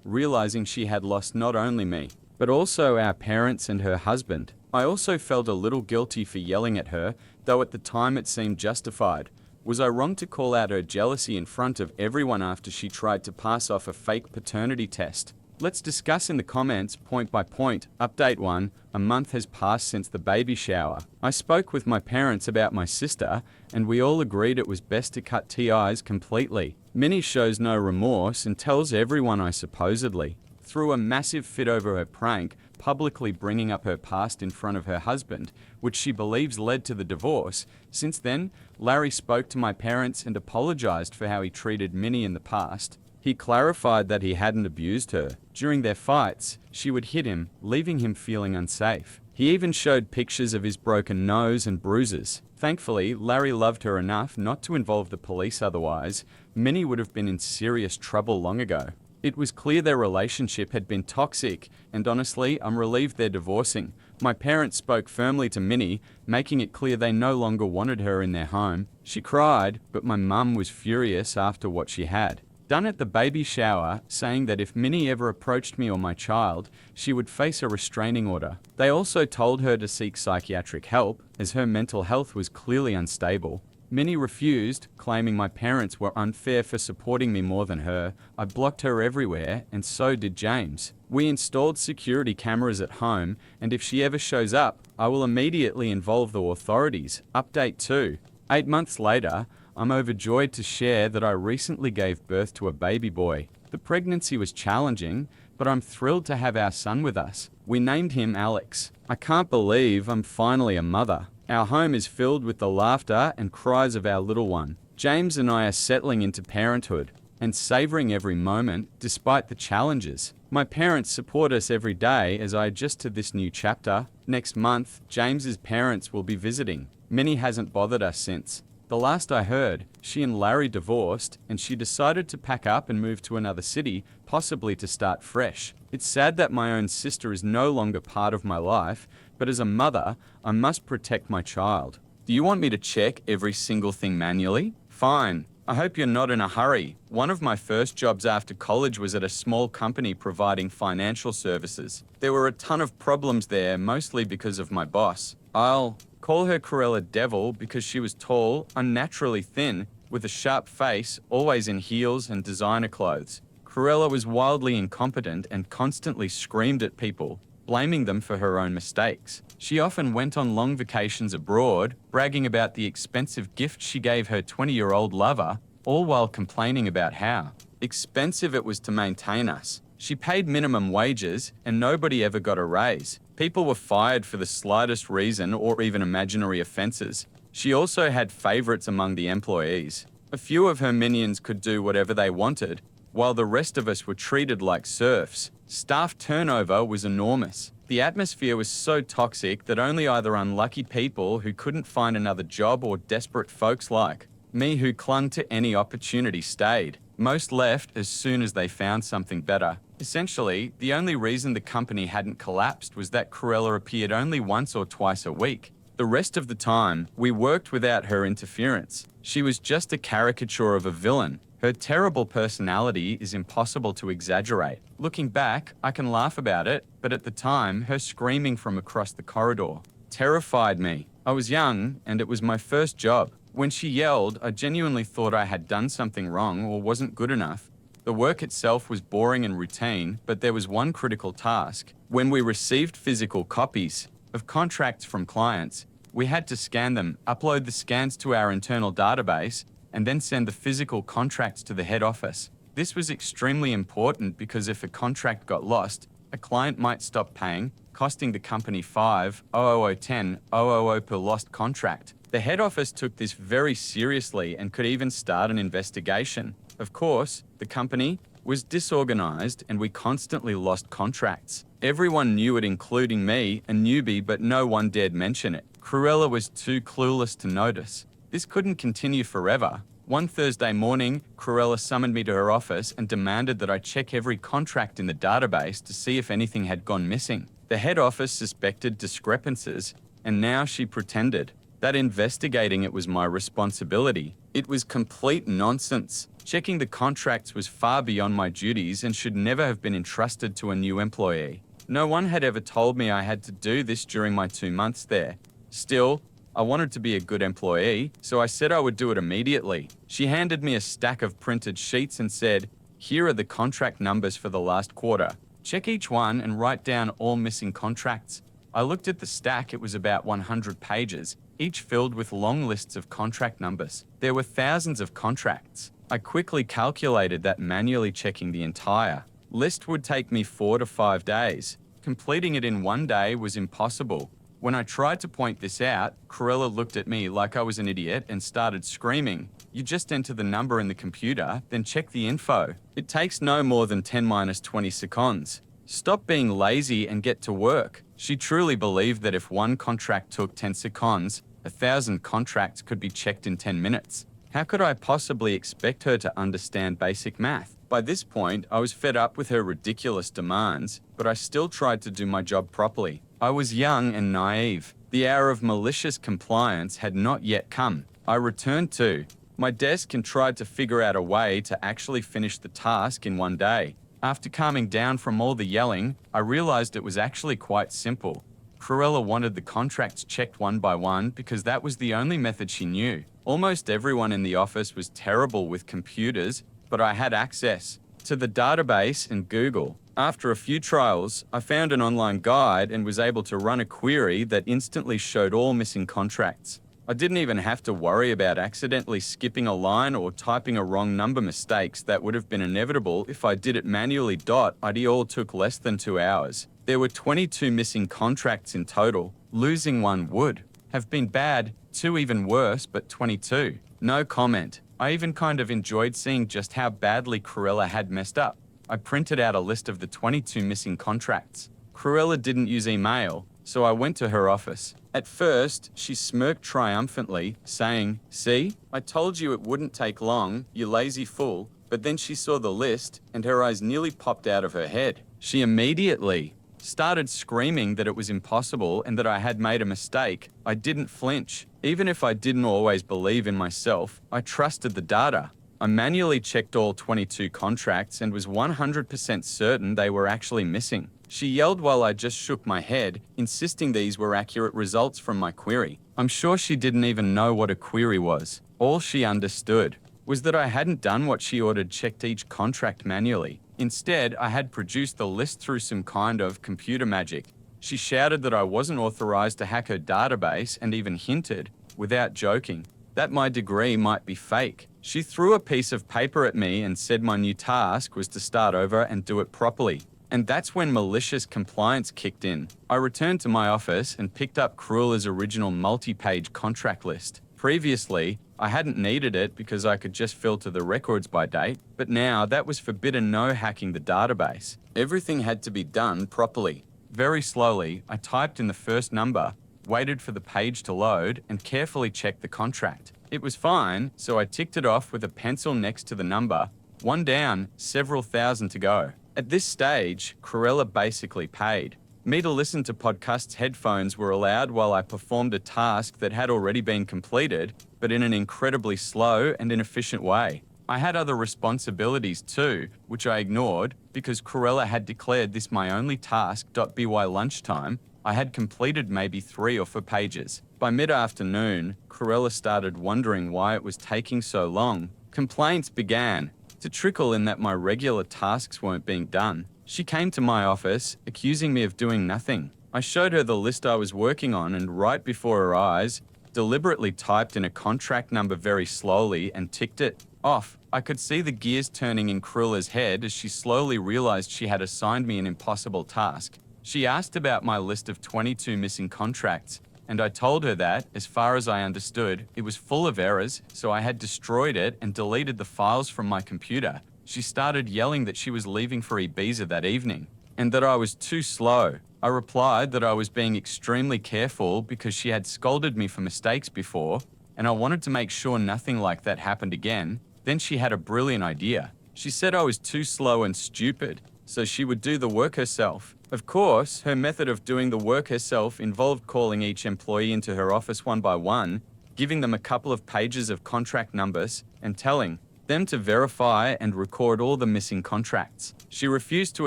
realizing she had lost not only me, but also our parents and her husband. I also felt a little guilty for yelling at her, though at the time it seemed justified. Was I wrong to call out her jealousy in front of everyone after she tried to pass off a fake paternity test? Let's discuss in the comments point by point. Update 1. A month has passed since the baby shower. I spoke with my parents about my sister, and we all agreed it was best to cut ties completely. Minnie shows no remorse and tells everyone I supposedly threw a massive fit over her prank, publicly bringing up her past in front of her husband, which she believes led to the divorce. Since then, Larry spoke to my parents and apologized for how he treated Minnie in the past. He He clarified that he hadn't abused her. During their fights, she would hit him, leaving him feeling unsafe. He even showed pictures of his broken nose and bruises. Thankfully, Larry loved her enough not to involve the police otherwise. Minnie would have been in serious trouble long ago. It was clear their relationship had been toxic, and honestly, I'm relieved they're divorcing. My parents spoke firmly to Minnie, making it clear they no longer wanted her in their home. She cried, but my mum was furious after what she had done at the baby shower, saying that if Minnie ever approached me or my child, she would face a restraining order. They also told her to seek psychiatric help, as her mental health was clearly unstable. Minnie refused, claiming my parents were unfair for supporting me more than her. I blocked her everywhere, and so did James. We installed security cameras at home, and if she ever shows up, I will immediately involve the authorities. Update 2. 8 months later, I'm overjoyed to share that I recently gave birth to a baby boy. The pregnancy was challenging, but I'm thrilled to have our son with us. We named him Alex. I can't believe I'm finally a mother. Our home is filled with the laughter and cries of our little one. James and I are settling into parenthood and savoring every moment despite the challenges. My parents support us every day as I adjust to this new chapter. Next month, James's parents will be visiting. Minnie hasn't bothered us since. The last I heard, she and Larry divorced, and she decided to pack up and move to another city, possibly to start fresh. It's sad that my own sister is no longer part of my life, but as a mother, I must protect my child. Do you want me to check every single thing manually? Fine. I hope you're not in a hurry. One of my first jobs after college was at a small company providing financial services. There were a ton of problems there, mostly because of my boss. I'll call her Cruella Devil because she was tall, unnaturally thin, with a sharp face, always in heels and designer clothes. Cruella was wildly incompetent and constantly screamed at people, blaming them for her own mistakes. She often went on long vacations abroad, bragging about the expensive gift she gave her 20-year-old lover, all while complaining about how expensive it was to maintain us. She paid minimum wages, and nobody ever got a raise. People were fired for the slightest reason or even imaginary offenses. She also had favorites among the employees. A few of her minions could do whatever they wanted, while the rest of us were treated like serfs. Staff turnover was enormous. The atmosphere was so toxic that only either unlucky people who couldn't find another job or desperate folks like me who clung to any opportunity stayed. Most left as soon as they found something better. Essentially, the only reason the company hadn't collapsed was that Cruella appeared only once or twice a week. The rest of the time, we worked without her interference. She was just a caricature of a villain. Her terrible personality is impossible to exaggerate. Looking back, I can laugh about it, but at the time, her screaming from across the corridor terrified me. I was young, and it was my first job. When she yelled, I genuinely thought I had done something wrong or wasn't good enough. The work itself was boring and routine, but there was one critical task. When we received physical copies of contracts from clients, we had to scan them, upload the scans to our internal database, and then send the physical contracts to the head office. This was extremely important because if a contract got lost, a client might stop paying, costing the company $5,000 per lost contract. The head office took this very seriously and could even start an investigation. Of course, the company was disorganized and we constantly lost contracts. Everyone knew it, including me, a newbie, but no one dared mention it. Cruella was too clueless to notice. This couldn't continue forever. One Thursday morning, Cruella summoned me to her office and demanded that I check every contract in the database to see if anything had gone missing. The head office suspected discrepancies, and now she pretended that investigating it was my responsibility. It was complete nonsense. Checking the contracts was far beyond my duties and should never have been entrusted to a new employee. No one had ever told me I had to do this during my 2 months there. Still, I wanted to be a good employee, so I said I would do it immediately. She handed me a stack of printed sheets and said, "Here are the contract numbers for the last quarter. Check each one and write down all missing contracts." I looked at the stack. It was about 100 pages, each filled with long lists of contract numbers. There were thousands of contracts. I quickly calculated that manually checking the entire list would take me 4 to 5 days. Completing it in 1 day was impossible. When I tried to point this out, Cruella looked at me like I was an idiot and started screaming, You just enter the number in the computer, then check the info. It takes no more than 10-20 seconds. Stop being lazy and get to work. She truly believed that if one contract took 10 seconds, 1,000 contracts could be checked in 10 minutes. How could I possibly expect her to understand basic math? By this point, I was fed up with her ridiculous demands, but I still tried to do my job properly. I was young and naive. The hour of malicious compliance had not yet come. I returned to my desk and tried to figure out a way to actually finish the task in one day. After calming down from all the yelling, I realized it was actually quite simple. Cruella wanted the contracts checked one by one because that was the only method she knew. Almost everyone in the office was terrible with computers, but I had access to the database and Google. After a few trials, I found an online guide and was able to run a query that instantly showed all missing contracts. I didn't even have to worry about accidentally skipping a line or typing a wrong number mistakes that would have been inevitable if I did it manually. It all took less than 2 hours. There were 22 missing contracts in total. Losing one would have been bad, 2 even worse, but 22. No comment. I even kind of enjoyed seeing just how badly Cruella had messed up. I printed out a list of the 22 missing contracts. Cruella didn't use email, so I went to her office. At first, she smirked triumphantly, saying, "See, I told you it wouldn't take long, you lazy fool." But then she saw the list, and her eyes nearly popped out of her head. She immediately started screaming that it was impossible and that I had made a mistake. I didn't flinch. Even if I didn't always believe in myself, I trusted the data. I manually checked all 22 contracts and was 100% certain they were actually missing. She yelled while I just shook my head, insisting these were accurate results from my query. I'm sure she didn't even know what a query was. All she understood was that I hadn't done what she ordered, checked each contract manually. Instead, I had produced the list through some kind of computer magic. She shouted that I wasn't authorized to hack her database and even hinted, without joking, that my degree might be fake. She threw a piece of paper at me and said my new task was to start over and do it properly. And that's when malicious compliance kicked in. I returned to my office and picked up Cruella's original multi-page contract list. Previously, I hadn't needed it because I could just filter the records by date, but now that was forbidden. No hacking the database. Everything had to be done properly. Very slowly, I typed in the first number, waited for the page to load, and carefully checked the contract. It was fine, so I ticked it off with a pencil next to the number. One down, several thousand to go. At this stage, Cruella basically paid me to listen to podcasts. Headphones were allowed while I performed a task that had already been completed, but in an incredibly slow and inefficient way. I had other responsibilities too, which I ignored because Cruella had declared this my only task. By lunchtime, I had completed maybe 3 or 4 pages. By mid-afternoon, Cruella started wondering why it was taking so long. Complaints began to trickle in that my regular tasks weren't being done. She came to my office, accusing me of doing nothing. I showed her the list I was working on and right before her eyes, deliberately typed in a contract number very slowly and ticked it off. I could see the gears turning in Cruella's head as she slowly realized she had assigned me an impossible task. She asked about my list of 22 missing contracts, and I told her that, as far as I understood, it was full of errors, so I had destroyed it and deleted the files from my computer. She started yelling that she was leaving for Ibiza that evening, and that I was too slow. I replied that I was being extremely careful because she had scolded me for mistakes before, and I wanted to make sure nothing like that happened again. Then she had a brilliant idea. She said I was too slow and stupid, so she would do the work herself. Of course, her method of doing the work herself involved calling each employee into her office one by one, giving them a couple of pages of contract numbers, and telling them to verify and record all the missing contracts. She refused to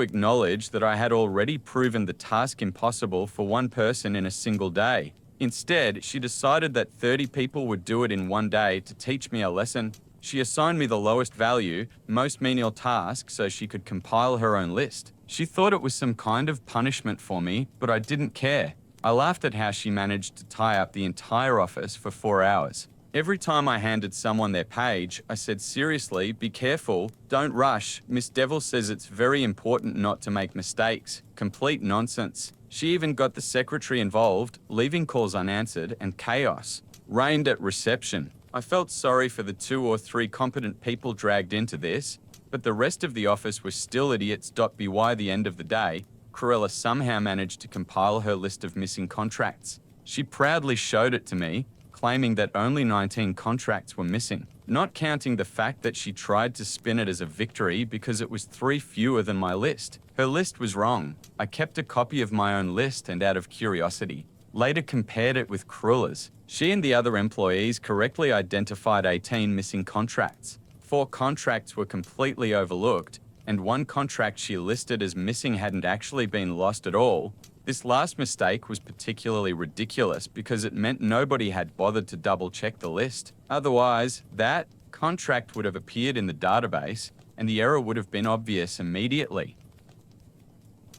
acknowledge that I had already proven the task impossible for one person in a single day. Instead, she decided that 30 people would do it in one day to teach me a lesson. She assigned me the lowest value, most menial task so she could compile her own list. She thought it was some kind of punishment for me, but I didn't care. I laughed at how she managed to tie up the entire office for 4 hours. Every time I handed someone their page, I said, "Seriously, be careful, don't rush. Miss Devil says it's very important not to make mistakes." Complete nonsense. She even got the secretary involved, leaving calls unanswered, and chaos reigned at reception. I felt sorry for the 2 or 3 competent people dragged into this, but the rest of the office was still idiots. By the end of the day, Cruella somehow managed to compile her list of missing contracts. She proudly showed it to me, claiming that only 19 contracts were missing, not counting the fact that she tried to spin it as a victory because it was 3 fewer than my list. Her list was wrong. I kept a copy of my own list and, out of curiosity, later compared it with Cruella's. She and the other employees correctly identified 18 missing contracts. 4 contracts were completely overlooked, and 1 contract she listed as missing hadn't actually been lost at all. This last mistake was particularly ridiculous because it meant nobody had bothered to double-check the list. Otherwise, that contract would have appeared in the database, and the error would have been obvious immediately.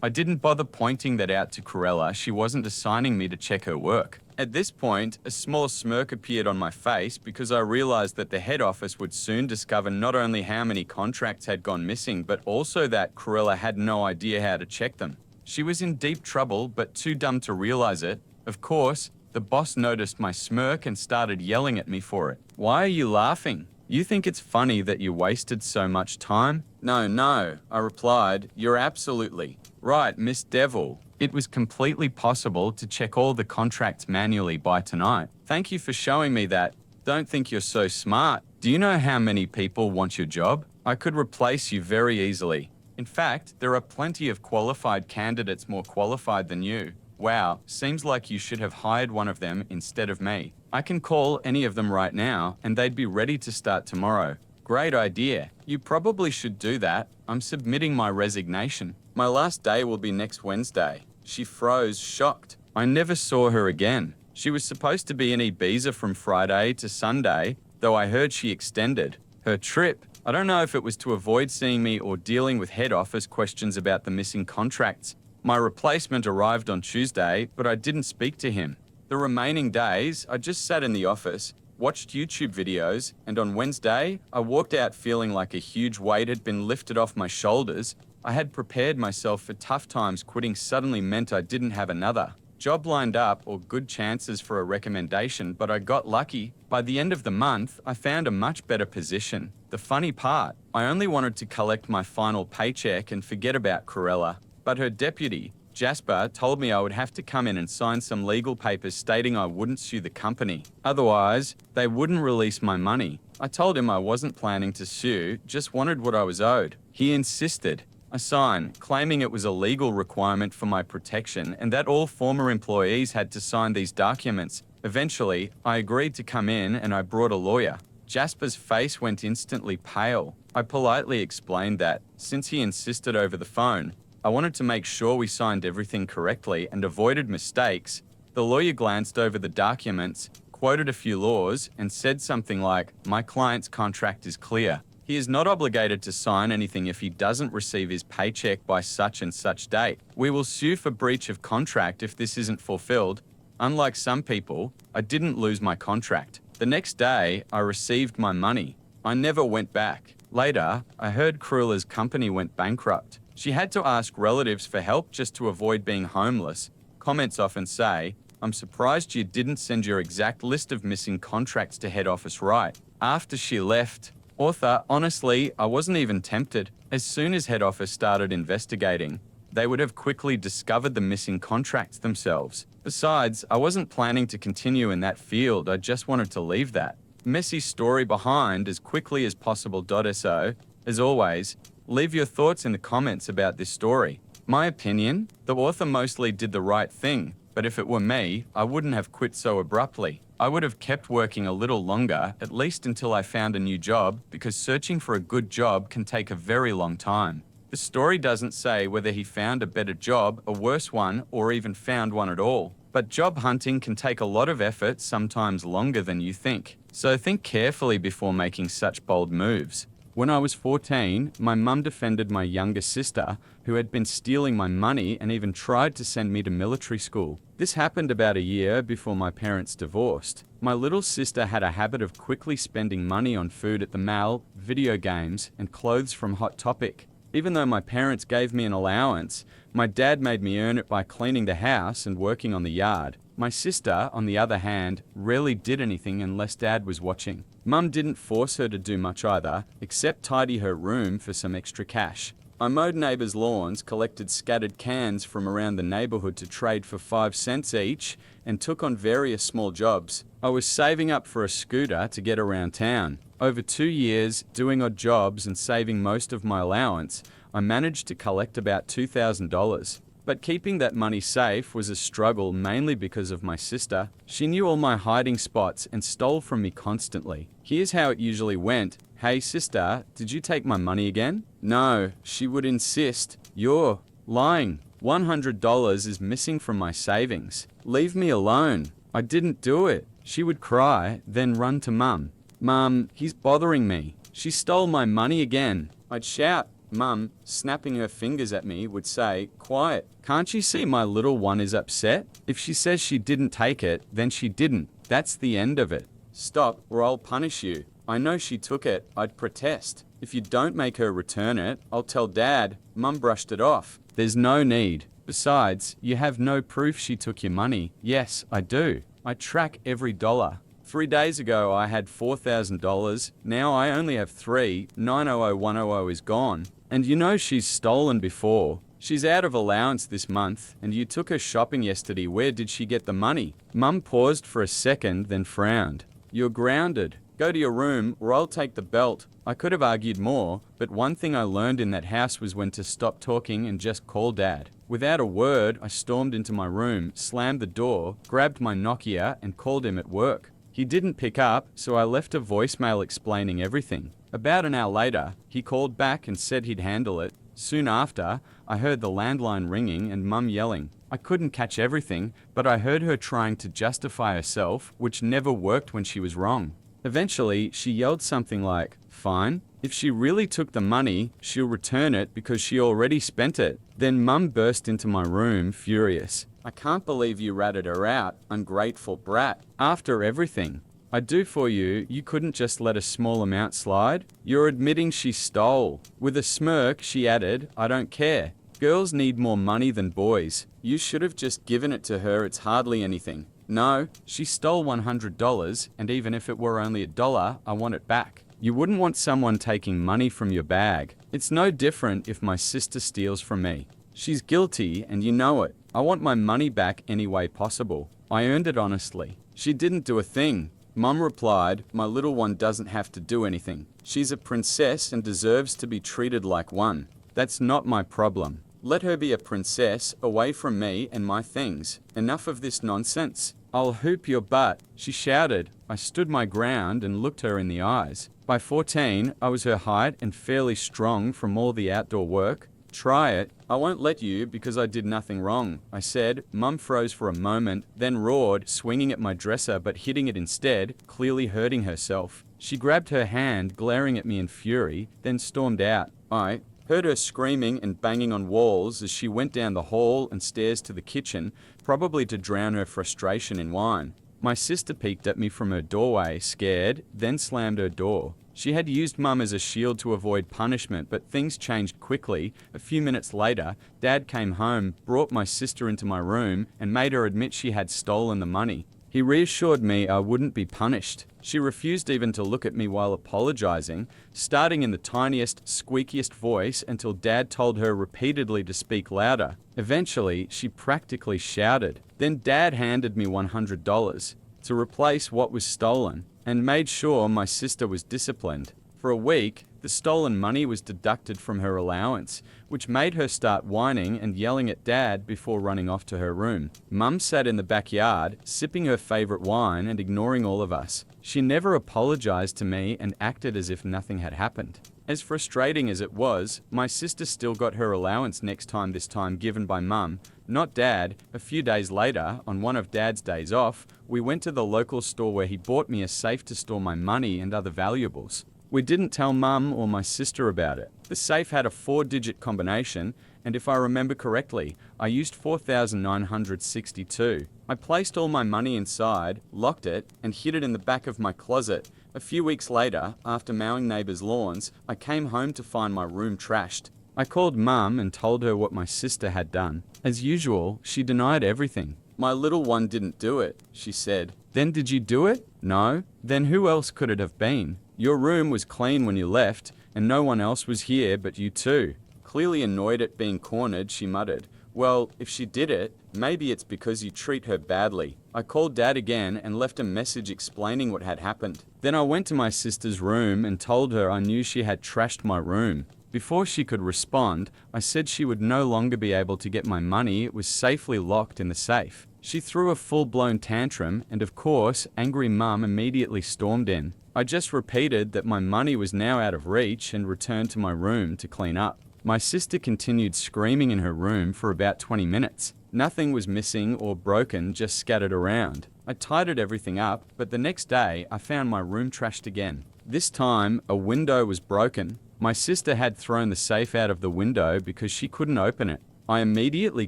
I didn't bother pointing that out to Cruella. She wasn't assigning me to check her work. At this point, a small smirk appeared on my face because I realized that the head office would soon discover not only how many contracts had gone missing, but also that Cruella had no idea how to check them. She was in deep trouble, but too dumb to realize it. Of course, the boss noticed my smirk and started yelling at me for it. "Why are you laughing? You think it's funny that you wasted so much time?" No, I replied. "You're absolutely right, Miss Devil. It was completely possible to check all the contracts manually by tonight. Thank you for showing me that. Don't think you're so smart. Do you know how many people want your job? I could replace you very easily. In fact, there are plenty of qualified candidates more qualified than you. Wow, seems like you should have hired one of them instead of me. I can call any of them right now, and they'd be ready to start tomorrow. Great idea. You probably should do that. I'm submitting my resignation. My last day will be next Wednesday." She froze, shocked. I never saw her again. She was supposed to be in Ibiza from Friday to Sunday, though I heard she extended her trip. I don't know if it was to avoid seeing me or dealing with head office questions about the missing contracts. My replacement arrived on Tuesday, but I didn't speak to him. The remaining days, I just sat in the office, watched YouTube videos, and on Wednesday, I walked out feeling like a huge weight had been lifted off my shoulders. I had prepared myself for tough times. Quitting suddenly meant I didn't have another job lined up or good chances for a recommendation, but I got lucky. By the end of the month, I found a much better position. The funny part, I only wanted to collect my final paycheck and forget about Cruella, but her deputy, Jasper, told me I would have to come in and sign some legal papers stating I wouldn't sue the company. Otherwise, they wouldn't release my money. I told him I wasn't planning to sue, just wanted what I was owed. He insisted I sign, claiming it was a legal requirement for my protection and that all former employees had to sign these documents. Eventually, I agreed to come in and I brought a lawyer. Jasper's face went instantly pale. I politely explained that, since he insisted over the phone, I wanted to make sure we signed everything correctly and avoided mistakes. The lawyer glanced over the documents, quoted a few laws, and said something like, "My client's contract is clear. He is not obligated to sign anything if he doesn't receive his paycheck by such and such date. We will sue for breach of contract if this isn't fulfilled." Unlike some people, I didn't lose my contract. The next day, I received my money. I never went back. Later, I heard Cruella's company went bankrupt. She had to ask relatives for help just to avoid being homeless. Comments often say, "I'm surprised you didn't send your exact list of missing contracts to head office right after she left." Author, honestly, I wasn't even tempted. As soon as head office started investigating, they would have quickly discovered the missing contracts themselves. Besides, I wasn't planning to continue in that field. I just wanted to leave that messy story behind as quickly as possible. So, as always, leave your thoughts in the comments about this story. My opinion, the author mostly did the right thing, but if it were me, I wouldn't have quit so abruptly. I would have kept working a little longer, at least until I found a new job, because searching for a good job can take a very long time. The story doesn't say whether he found a better job, a worse one, or even found one at all. But job hunting can take a lot of effort, sometimes longer than you think. So think carefully before making such bold moves. When I was 14, my mum defended my younger sister, who had been stealing my money and even tried to send me to military school. This happened about a year before my parents divorced. My little sister had a habit of quickly spending money on food at the mall, video games, and clothes from Hot Topic. Even though my parents gave me an allowance, my dad made me earn it by cleaning the house and working on the yard. My sister, on the other hand, rarely did anything unless Dad was watching. Mum didn't force her to do much either, except tidy her room for some extra cash. I mowed neighbors' lawns, collected scattered cans from around the neighborhood to trade for 5 cents each, and took on various small jobs. I was saving up for a scooter to get around town. Over 2 years, doing odd jobs and saving most of my allowance, I managed to collect about $2,000. But keeping that money safe was a struggle, mainly because of my sister. She knew all my hiding spots and stole from me constantly. Here's how it usually went. "Hey sister, did you take my money again?" No, she would insist. "You're lying. $100 is missing from my savings. Leave me alone. I didn't do it." She would cry, then run to Mum. "Mum, he's bothering me. She stole my money again." I'd shout. Mum, snapping her fingers at me, would say, "Quiet. Can't you see my little one is upset? If she says she didn't take it, then she didn't. That's the end of it. Stop, or I'll punish you." I know she took it. I'd protest. "If you don't make her return it, I'll tell Dad." Mum brushed it off. "There's no need. Besides, you have no proof she took your money." "Yes, I do. I track every dollar. 3 days ago I had $4,000. Now I only have 3. 900,100 is gone. And you know she's stolen before. She's out of allowance this month, and you took her shopping yesterday. Where did she get the money?" Mum paused for a second, then frowned. "You're grounded. Go to your room, or I'll take the belt." I could have argued more, but one thing I learned in that house was when to stop talking and just call Dad. Without a word, I stormed into my room, slammed the door, grabbed my Nokia, and called him at work. He didn't pick up, so I left a voicemail explaining everything. About an hour later, he called back and said he'd handle it. Soon after, I heard the landline ringing and Mum yelling. I couldn't catch everything, but I heard her trying to justify herself, which never worked when she was wrong. Eventually, she yelled something like, "Fine. If she really took the money, she'll return it because she already spent it." Then Mum burst into my room, furious. "I can't believe you ratted her out, ungrateful brat. After everything I do for you, you couldn't just let a small amount slide? You're admitting she stole." With a smirk, she added, "I don't care. Girls need more money than boys. You should have just given it to her. It's hardly anything." "No, she stole $100, and even if it were only $1, I want it back. You wouldn't want someone taking money from your bag. It's no different if my sister steals from me. She's guilty, and you know it. I want my money back any way possible. I earned it honestly." "She didn't do a thing." Mum replied, "My little one doesn't have to do anything. She's a princess and deserves to be treated like one. That's not my problem. Let her be a princess, away from me and my things. Enough of this nonsense." "I'll hoop your butt," she shouted. I stood my ground and looked her in the eyes. By 14, I was her height and fairly strong from all the outdoor work. "Try it." "I won't let you because I did nothing wrong," I said. Mum froze for a moment, then roared, swinging at my dresser but hitting it instead, clearly hurting herself. She grabbed her hand, glaring at me in fury, then stormed out. I heard her screaming and banging on walls as she went down the hall and stairs to the kitchen, probably to drown her frustration in wine. My sister peeked at me from her doorway, scared, then slammed her door. She had used Mum as a shield to avoid punishment, but things changed quickly. A few minutes later, Dad came home, brought my sister into my room, and made her admit she had stolen the money. He reassured me I wouldn't be punished. She refused even to look at me while apologizing, starting in the tiniest, squeakiest voice until Dad told her repeatedly to speak louder. Eventually, she practically shouted. Then Dad handed me $100 to replace what was stolen, and made sure my sister was disciplined. For a week, the stolen money was deducted from her allowance, which made her start whining and yelling at Dad before running off to her room. Mum sat in the backyard, sipping her favorite wine and ignoring all of us. She never apologized to me and acted as if nothing had happened. As frustrating as it was, my sister still got her allowance next time, this time given by Mum, not Dad. A few days later, on one of Dad's days off, we went to the local store where he bought me a safe to store my money and other valuables. We didn't tell Mum or my sister about it. The safe had a 4-digit combination, and if I remember correctly, I used 4,962. I placed all my money inside, locked it, and hid it in the back of my closet. A few weeks later, after mowing neighbors' lawns, I came home to find my room trashed. I called Mum and told her what my sister had done. As usual, she denied everything. "My little one didn't do it," she said. "Then did you do it?" "No." "Then who else could it have been? Your room was clean when you left, and no one else was here but you two." Clearly annoyed at being cornered, she muttered, "Well, if she did it, maybe it's because you treat her badly." I called Dad again and left a message explaining what had happened. Then I went to my sister's room and told her I knew she had trashed my room. Before she could respond, I said she would no longer be able to get my money. It was safely locked in the safe. She threw a full-blown tantrum, and of course, angry Mum immediately stormed in. I just repeated that my money was now out of reach and returned to my room to clean up. My sister continued screaming in her room for about 20 minutes. Nothing was missing or broken, just scattered around. I tidied everything up, but the next day I found my room trashed again. This time, a window was broken. My sister had thrown the safe out of the window because she couldn't open it. I immediately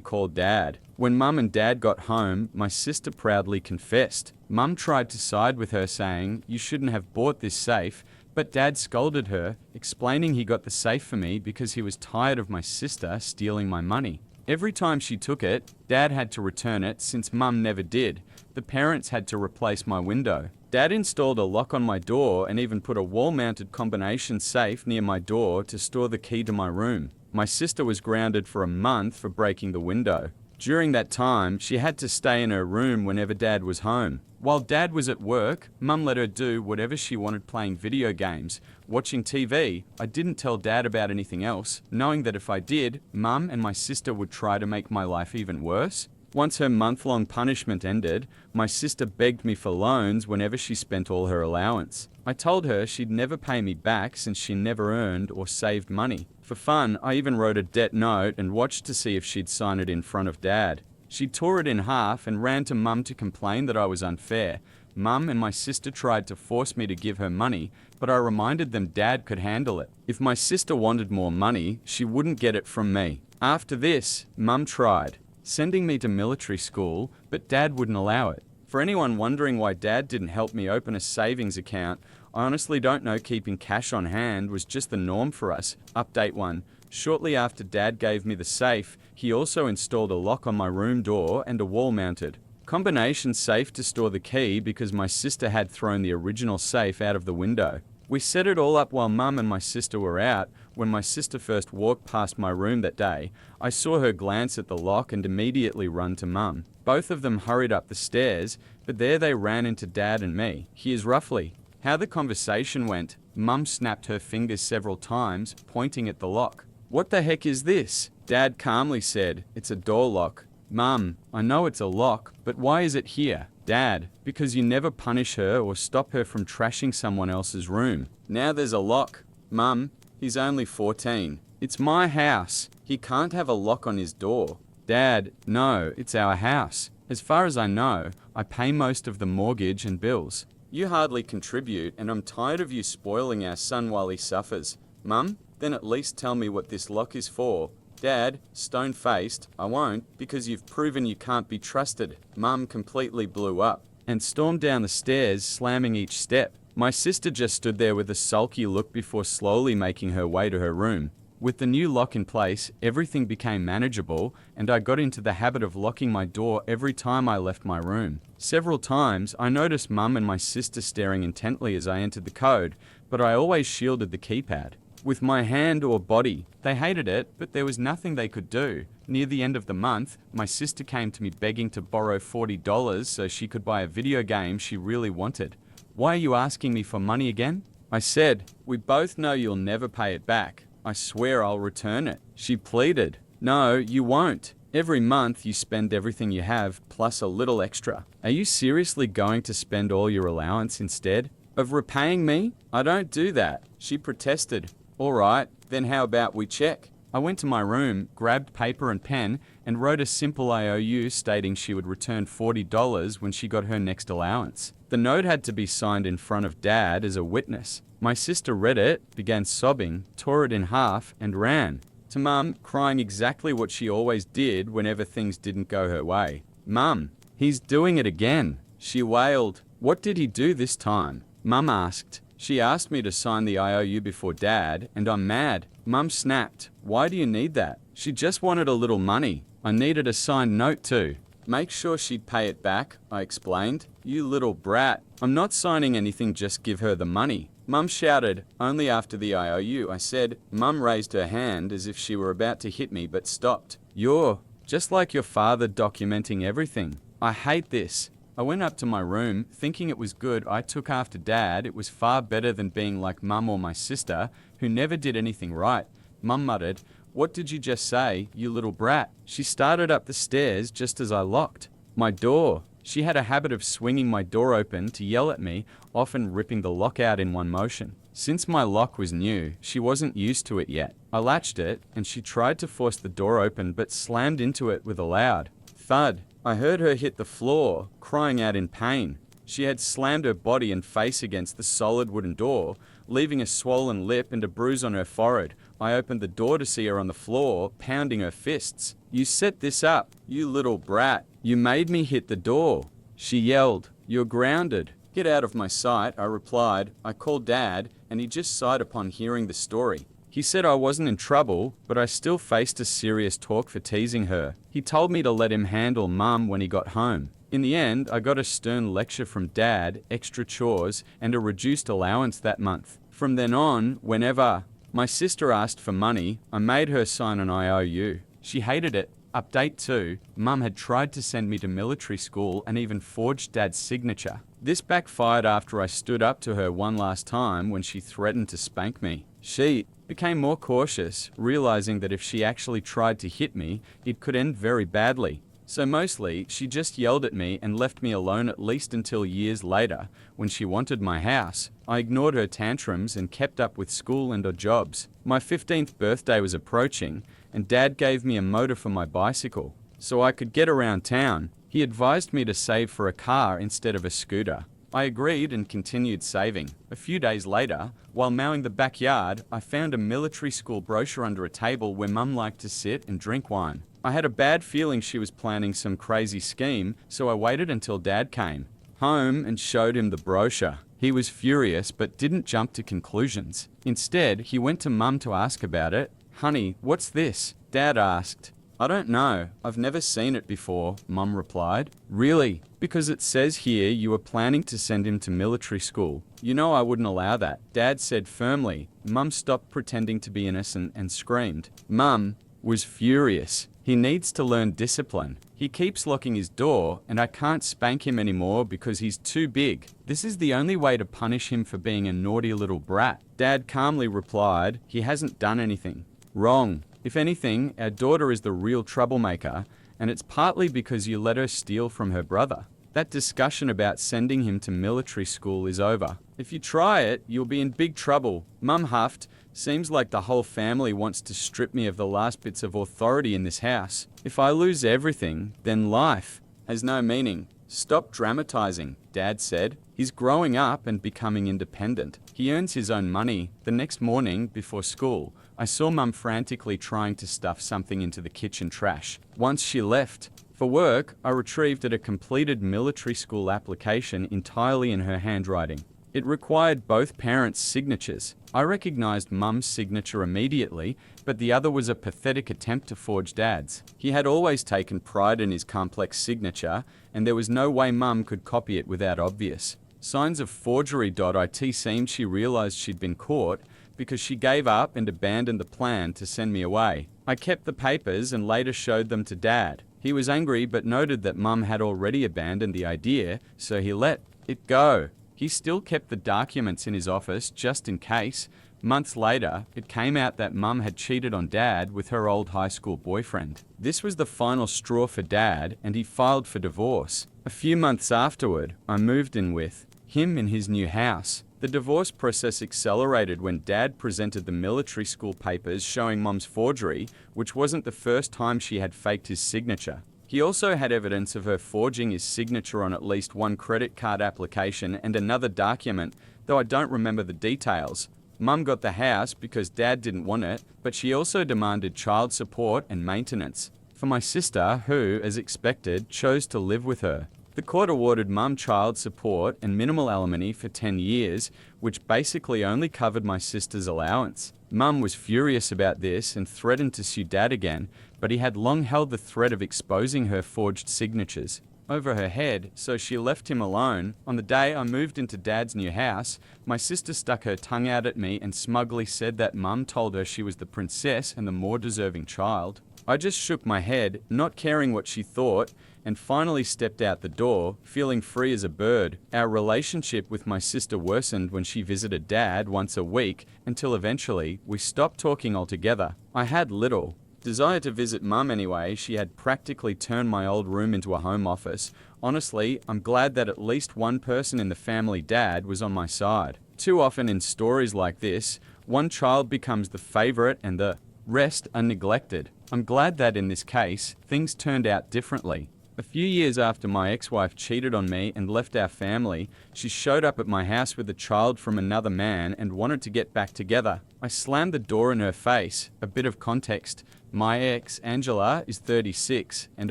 called Dad. When Mum and Dad got home, my sister proudly confessed. Mum tried to side with her, saying, "You shouldn't have bought this safe," but Dad scolded her, explaining he got the safe for me because he was tired of my sister stealing my money. Every time she took it, Dad had to return it since Mum never did. The parents had to replace my window. Dad installed a lock on my door and even put a wall-mounted combination safe near my door to store the key to my room. My sister was grounded for a month for breaking the window. During that time, she had to stay in her room whenever Dad was home. While Dad was at work, Mum let her do whatever she wanted, playing video games, watching TV. I didn't tell Dad about anything else, knowing that if I did, Mum and my sister would try to make my life even worse. Once her month-long punishment ended, my sister begged me for loans whenever she spent all her allowance. I told her she'd never pay me back since she never earned or saved money. For fun, I even wrote a debt note and watched to see if she'd sign it in front of Dad. She tore it in half and ran to Mum to complain that I was unfair. Mum and my sister tried to force me to give her money, but I reminded them Dad could handle it. If my sister wanted more money, she wouldn't get it from me. After this, Mum tried sending me to military school, but Dad wouldn't allow it. For anyone wondering why Dad didn't help me open a savings account, I honestly don't know. Keeping cash on hand was just the norm for us. Update 1. Shortly after Dad gave me the safe, he also installed a lock on my room door and a wall-mounted combination safe to store the key because my sister had thrown the original safe out of the window. We set it all up while Mum and my sister were out. When my sister first walked past my room that day, I saw her glance at the lock and immediately run to Mum. Both of them hurried up the stairs, but there they ran into Dad and me. Here's roughly how the conversation went. Mum snapped her fingers several times, pointing at the lock. "What the heck is this?" Dad calmly said, "It's a door lock." "Mum, I know it's a lock, but why is it here?" "Dad, because you never punish her or stop her from trashing someone else's room. Now there's a lock." "Mum, he's only 14. It's my house. He can't have a lock on his door." "Dad, no, it's our house. As far as I know, I pay most of the mortgage and bills. You hardly contribute, and I'm tired of you spoiling our son while he suffers." "Mum, then at least tell me what this lock is for." "Dad, stone-faced, I won't, because you've proven you can't be trusted." Mum completely blew up and stormed down the stairs, slamming each step. My sister just stood there with a sulky look before slowly making her way to her room. With the new lock in place, everything became manageable, and I got into the habit of locking my door every time I left my room. Several times, I noticed Mum and my sister staring intently as I entered the code, but I always shielded the keypad with my hand or body. They hated it, but there was nothing they could do. Near the end of the month, my sister came to me begging to borrow $40 so she could buy a video game she really wanted. "Why are you asking me for money again?" I said, "We both know you'll never pay it back. I swear I'll return it." She pleaded, "No, you won't. Every month you spend everything you have, plus a little extra. Are you seriously going to spend all your allowance instead of repaying me?" "I don't do that." She protested. "All right, then how about we check?" I went to my room, grabbed paper and pen, and wrote a simple IOU stating she would return $40 when she got her next allowance. The note had to be signed in front of Dad as a witness. My sister read it, began sobbing, tore it in half, and ran to Mum, crying exactly what she always did whenever things didn't go her way. "Mum, he's doing it again," she wailed. "What did he do this time?" Mum asked. She asked me to sign the IOU before Dad, and I'm mad. Mum snapped, "Why do you need that?" She just wanted a little money. I needed a signed note too. Make sure she'd pay it back, I explained. You little brat. I'm not signing anything, just give her the money. Mum shouted, "Only after the IOU," I said. Mum raised her hand as if she were about to hit me but stopped. "You're just like your father, documenting everything. I hate this." I went up to my room, thinking it was good I took after Dad. It was far better than being like Mum or my sister, who never did anything right. Mum muttered, "What did you just say, you little brat?" She started up the stairs just as I locked my door. She had a habit of swinging my door open to yell at me, often ripping the lock out in one motion. Since my lock was new, she wasn't used to it yet. I latched it, and she tried to force the door open but slammed into it with a loud thud. I heard her hit the floor, crying out in pain. She had slammed her body and face against the solid wooden door, leaving a swollen lip and a bruise on her forehead. I opened the door to see her on the floor, pounding her fists. "You set this up, you little brat. You made me hit the door." She yelled, "You're grounded." "Get out of my sight," I replied. I called Dad, and he just sighed upon hearing the story. He said I wasn't in trouble, but I still faced a serious talk for teasing her. He told me to let him handle Mum when he got home. In the end, I got a stern lecture from Dad, extra chores, and a reduced allowance that month. From then on, whenever my sister asked for money, I made her sign an IOU. She hated it. Update 2, Mum had tried to send me to military school and even forged Dad's signature. This backfired after I stood up to her one last time when she threatened to spank me. She became more cautious, realizing that if she actually tried to hit me, it could end very badly. So mostly, she just yelled at me and left me alone, at least until years later, when she wanted my house. I ignored her tantrums and kept up with school and her jobs. My 15th birthday was approaching, and Dad gave me a motor for my bicycle, so I could get around town. He advised me to save for a car instead of a scooter. I agreed and continued saving. A few days later, while mowing the backyard, I found a military school brochure under a table where Mum liked to sit and drink wine. I had a bad feeling she was planning some crazy scheme, so I waited until Dad came home and showed him the brochure. He was furious but didn't jump to conclusions. Instead, he went to Mum to ask about it. "Honey, what's this?" Dad asked. "I don't know. I've never seen it before," Mum replied. "Really? Because it says here you were planning to send him to military school. You know I wouldn't allow that," Dad said firmly. Mum stopped pretending to be innocent and screamed. Mum was furious. "He needs to learn discipline. He keeps locking his door, and I can't spank him anymore because he's too big. This is the only way to punish him for being a naughty little brat." Dad calmly replied, "He hasn't done anything wrong. If anything, our daughter is the real troublemaker, and it's partly because you let her steal from her brother. That discussion about sending him to military school is over. If you try it, you'll be in big trouble." Mum huffed, "Seems like the whole family wants to strip me of the last bits of authority in this house. If I lose everything, then life has no meaning." "Stop dramatizing," Dad said. "He's growing up and becoming independent. He earns his own money." The next morning, before school, I saw Mum frantically trying to stuff something into the kitchen trash. Once she left for work, I retrieved a completed military school application entirely in her handwriting. It required both parents' signatures. I recognized Mum's signature immediately, but the other was a pathetic attempt to forge Dad's. He had always taken pride in his complex signature, and there was no way Mum could copy it without obvious signs of forgery. It seemed she realized she'd been caught because she gave up and abandoned the plan to send me away. I kept the papers and later showed them to Dad. He was angry but noted that Mum had already abandoned the idea, so he let it go. He still kept the documents in his office just in case. Months later, it came out that Mum had cheated on Dad with her old high school boyfriend. This was the final straw for Dad, and he filed for divorce. A few months afterward, I moved in with him in his new house. The divorce process accelerated when Dad presented the military school papers showing Mum's forgery, which wasn't the first time she had faked his signature. He also had evidence of her forging his signature on at least one credit card application and another document, though I don't remember the details. Mum got the house because Dad didn't want it, but she also demanded child support and maintenance for my sister, who, as expected, chose to live with her. The court awarded mum child support and minimal alimony for 10 years, which basically only covered my sister's allowance. Mum was furious about this and threatened to sue Dad again, but he had long held the threat of exposing her forged signatures over her head, so she left him alone. On the day I moved into Dad's new house, my sister stuck her tongue out at me and smugly said that Mum told her she was the princess and the more deserving child. I just shook my head, not caring what she thought, and finally stepped out the door, feeling free as a bird. Our relationship with my sister worsened when she visited Dad once a week, until eventually we stopped talking altogether. I had little desire to visit Mum anyway. She had practically turned my old room into a home office. Honestly, I'm glad that at least one person in the family, Dad, was on my side. Too often in stories like this, one child becomes the favorite and the rest are neglected. I'm glad that in this case, things turned out differently. A few years after my ex-wife cheated on me and left our family, she showed up at my house with a child from another man and wanted to get back together. I slammed the door in her face. A bit of context. My ex, Angela, is 36 and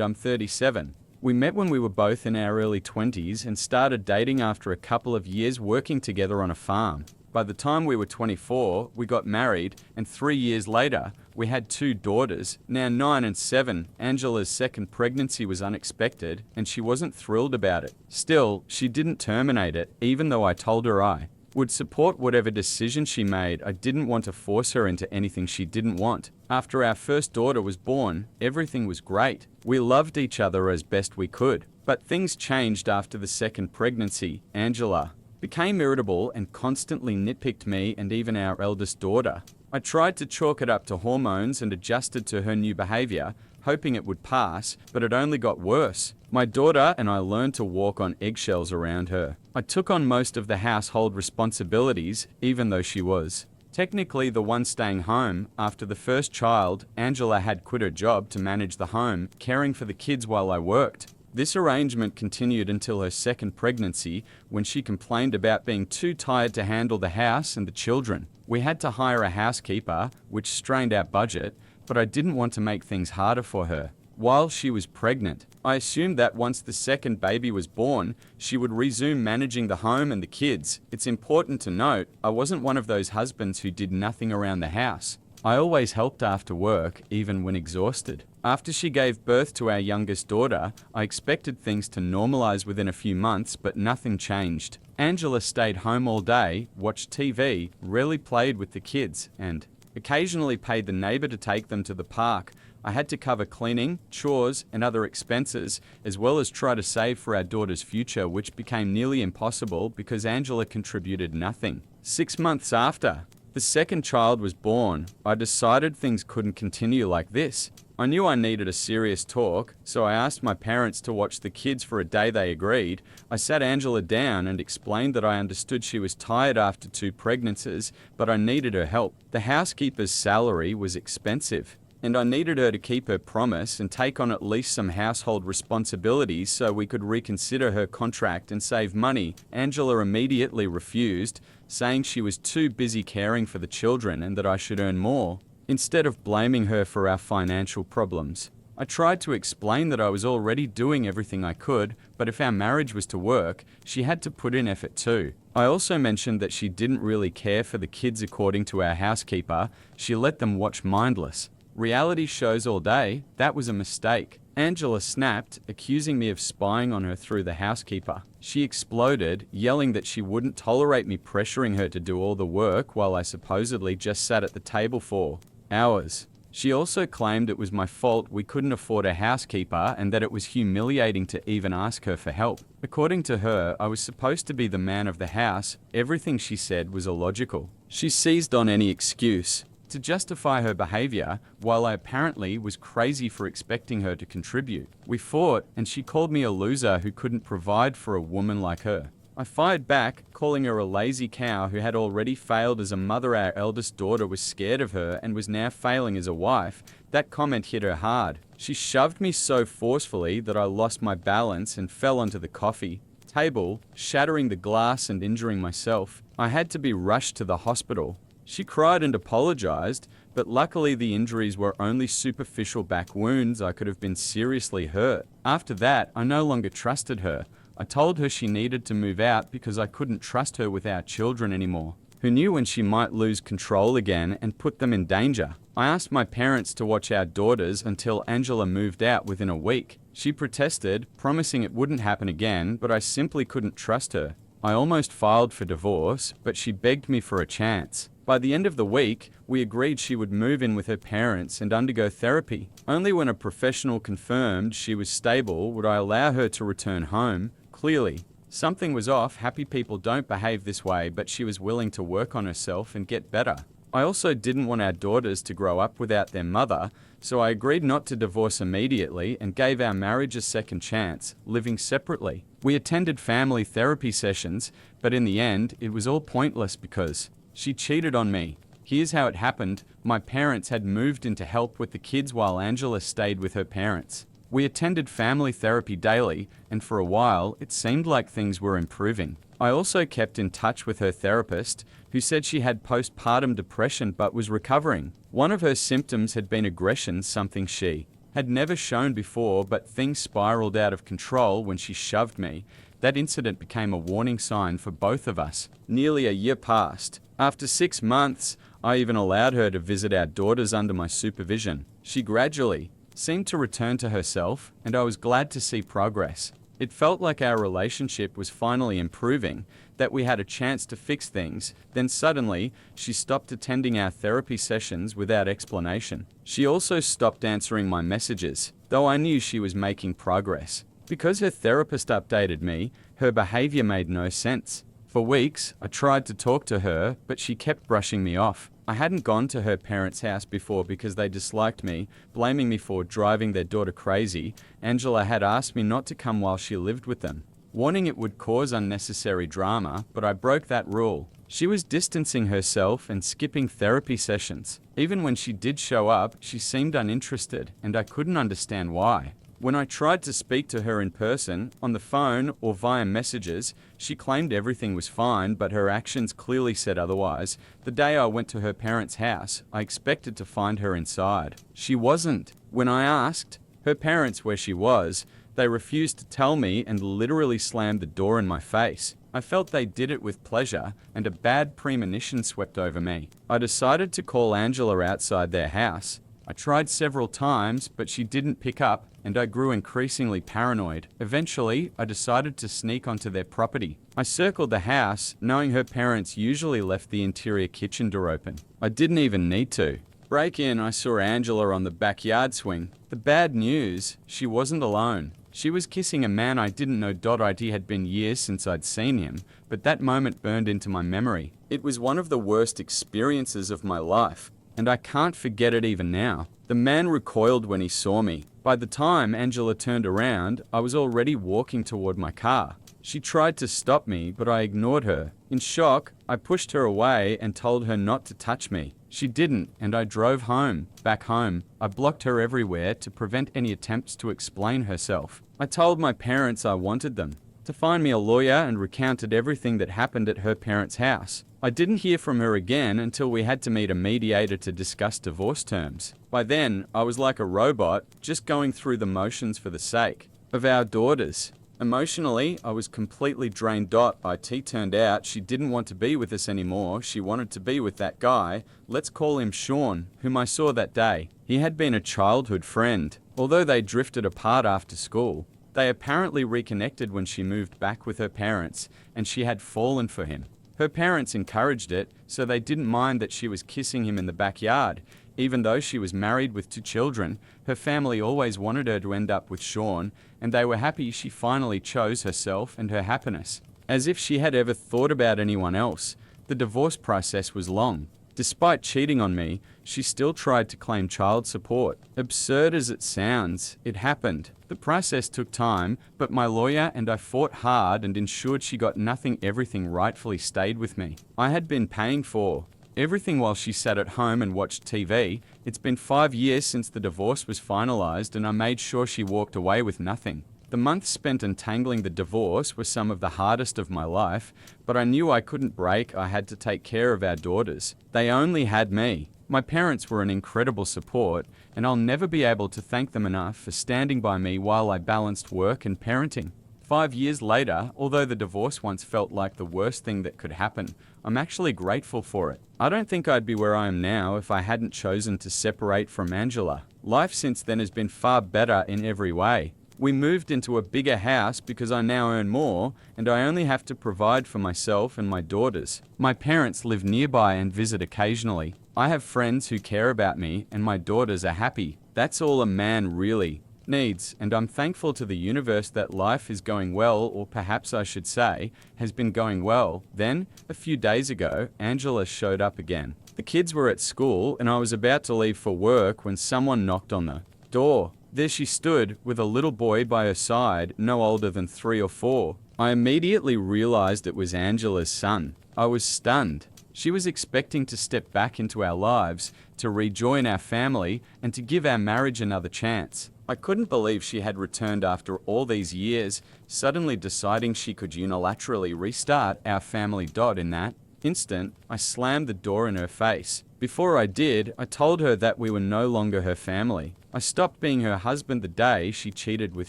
I'm 37. We met when we were both in our early 20s and started dating after a couple of years working together on a farm. By the time we were 24, we got married, and 3 years later, we had 2 daughters, now 9 and 7. Angela's second pregnancy was unexpected, and she wasn't thrilled about it. Still, she didn't terminate it, even though I told her I would support whatever decision she made. I didn't want to force her into anything she didn't want. After our first daughter was born, everything was great. We loved each other as best we could. But things changed after the second pregnancy. Angela became irritable and constantly nitpicked me and even our eldest daughter. I tried to chalk it up to hormones and adjusted to her new behavior, hoping it would pass, but it only got worse. My daughter and I learned to walk on eggshells around her. I took on most of the household responsibilities, even though she was technically the one staying home. After the first child, Angela had quit her job to manage the home, caring for the kids while I worked. This arrangement continued until her second pregnancy, when she complained about being too tired to handle the house and the children. We had to hire a housekeeper, which strained our budget, but I didn't want to make things harder for her. While she was pregnant, I assumed that once the second baby was born, she would resume managing the home and the kids. It's important to note, I wasn't one of those husbands who did nothing around the house. I always helped after work, even when exhausted. After she gave birth to our youngest daughter, I expected things to normalize within a few months, but nothing changed. Angela stayed home all day, watched TV, rarely played with the kids, and occasionally paid the neighbor to take them to the park. I had to cover cleaning, chores, and other expenses, as well as try to save for our daughter's future, which became nearly impossible because Angela contributed nothing. 6 months after the second child was born, I decided things couldn't continue like this. I knew I needed a serious talk, so I asked my parents to watch the kids for a day. They agreed. I sat Angela down and explained that I understood she was tired after 2 pregnancies, but I needed her help. The housekeeper's salary was expensive, and I needed her to keep her promise and take on at least some household responsibilities so we could reconsider her contract and save money. Angela immediately refused, saying she was too busy caring for the children and that I should earn more, instead of blaming her for our financial problems. I tried to explain that I was already doing everything I could, but if our marriage was to work, she had to put in effort too. I also mentioned that she didn't really care for the kids according to our housekeeper. She let them watch mindless reality shows all day. That was a mistake. Angela snapped, accusing me of spying on her through the housekeeper. She exploded, yelling that she wouldn't tolerate me pressuring her to do all the work while I supposedly just sat at the table for hours. She also claimed it was my fault we couldn't afford a housekeeper and that it was humiliating to even ask her for help. According to her, I was supposed to be the man of the house. Everything she said was illogical. She seized on any excuse to justify her behavior, while I apparently was crazy for expecting her to contribute. We fought, and she called me a loser who couldn't provide for a woman like her. I fired back, calling her a lazy cow who had already failed as a mother. Our eldest daughter was scared of her and was now failing as a wife. That comment hit her hard. She shoved me so forcefully that I lost my balance and fell onto the coffee table, shattering the glass and injuring myself. I had to be rushed to the hospital. She cried and apologized, but luckily the injuries were only superficial back wounds. I could have been seriously hurt. After that, I no longer trusted her. I told her she needed to move out because I couldn't trust her with our children anymore. Who knew when she might lose control again and put them in danger? I asked my parents to watch our daughters until Angela moved out within a week. She protested, promising it wouldn't happen again, but I simply couldn't trust her. I almost filed for divorce, but she begged me for a chance. By the end of the week, we agreed she would move in with her parents and undergo therapy. Only when a professional confirmed she was stable would I allow her to return home. Clearly, something was off. Happy people don't behave this way, but she was willing to work on herself and get better. I also didn't want our daughters to grow up without their mother, so I agreed not to divorce immediately and gave our marriage a second chance, living separately. We attended family therapy sessions, but in the end, it was all pointless because she cheated on me. Here's how it happened. My parents had moved in to help with the kids while Angela stayed with her parents. We attended family therapy daily, and for a while, it seemed like things were improving. I also kept in touch with her therapist, who said she had postpartum depression but was recovering. One of her symptoms had been aggression, something she had never shown before, but things spiraled out of control when she shoved me. That incident became a warning sign for both of us. Nearly a year passed. After 6 months, I even allowed her to visit our daughters under my supervision. She gradually seemed to return to herself, and I was glad to see progress. It felt like our relationship was finally improving, that we had a chance to fix things. Then suddenly, she stopped attending our therapy sessions without explanation. She also stopped answering my messages, though I knew she was making progress. Because her therapist updated me, her behavior made no sense. For weeks, I tried to talk to her, but she kept brushing me off. I hadn't gone to her parents' house before because they disliked me, blaming me for driving their daughter crazy. Angela had asked me not to come while she lived with them, warning it would cause unnecessary drama, but I broke that rule. She was distancing herself and skipping therapy sessions. Even when she did show up, she seemed uninterested, and I couldn't understand why. When I tried to speak to her in person, on the phone, or via messages, she claimed everything was fine, but her actions clearly said otherwise. The day I went to her parents' house, I expected to find her inside. She wasn't. When I asked her parents where she was, they refused to tell me and literally slammed the door in my face. I felt they did it with pleasure, and a bad premonition swept over me. I decided to call Angela outside their house. I tried several times, but she didn't pick up, and I grew increasingly paranoid. Eventually, I decided to sneak onto their property. I circled the house, knowing her parents usually left the interior kitchen door open. I didn't even need to. Break in, I saw Angela on the backyard swing. The bad news, she wasn't alone. She was kissing a man I didn't know. It had been years since I'd seen him, but that moment burned into my memory. It was one of the worst experiences of my life, and I can't forget it even now. The man recoiled when he saw me. By the time Angela turned around, I was already walking toward my car. She tried to stop me, but I ignored her. In shock, I pushed her away and told her not to touch me. She didn't, and I drove home. Back home, I blocked her everywhere to prevent any attempts to explain herself. I told my parents I wanted them to find me a lawyer and recounted everything that happened at her parents' house. I didn't hear from her again until we had to meet a mediator to discuss divorce terms. By then, I was like a robot, just going through the motions for the sake of our daughters. Emotionally, I was completely drained. It turned out she didn't want to be with us anymore. She wanted to be with that guy, let's call him Sean, whom I saw that day. He had been a childhood friend. Although they drifted apart after school, they apparently reconnected when she moved back with her parents, and she had fallen for him. Her parents encouraged it, so they didn't mind that she was kissing him in the backyard. Even though she was married with 2 children, her family always wanted her to end up with Sean, and they were happy she finally chose herself and her happiness. As if she had ever thought about anyone else, the divorce process was long. Despite cheating on me, she still tried to claim child support. Absurd as it sounds, it happened. The process took time, but my lawyer and I fought hard and ensured she got nothing. Everything rightfully stayed with me. I had been paying for everything while she sat at home and watched TV. It's been 5 years since the divorce was finalized, and I made sure she walked away with nothing. The months spent untangling the divorce were some of the hardest of my life, but I knew I couldn't break. I had to take care of our daughters. They only had me. My parents were an incredible support, and I'll never be able to thank them enough for standing by me while I balanced work and parenting. 5 years later, although the divorce once felt like the worst thing that could happen, I'm actually grateful for it. I don't think I'd be where I am now if I hadn't chosen to separate from Angela. Life since then has been far better in every way. We moved into a bigger house because I now earn more, and I only have to provide for myself and my daughters. My parents live nearby and visit occasionally. I have friends who care about me, and my daughters are happy. That's all a man really needs, and I'm thankful to the universe that life is going well, or perhaps I should say, has been going well. Then, a few days ago, Angela showed up again. The kids were at school, and I was about to leave for work when someone knocked on the door. There she stood, with a little boy by her side, no older than 3 or 4. I immediately realized it was Angela's son. I was stunned. She was expecting to step back into our lives, to rejoin our family, and to give our marriage another chance. I couldn't believe she had returned after all these years, suddenly deciding she could unilaterally restart our family. In that instant, I slammed the door in her face. Before I did, I told her that we were no longer her family. I stopped being her husband the day she cheated with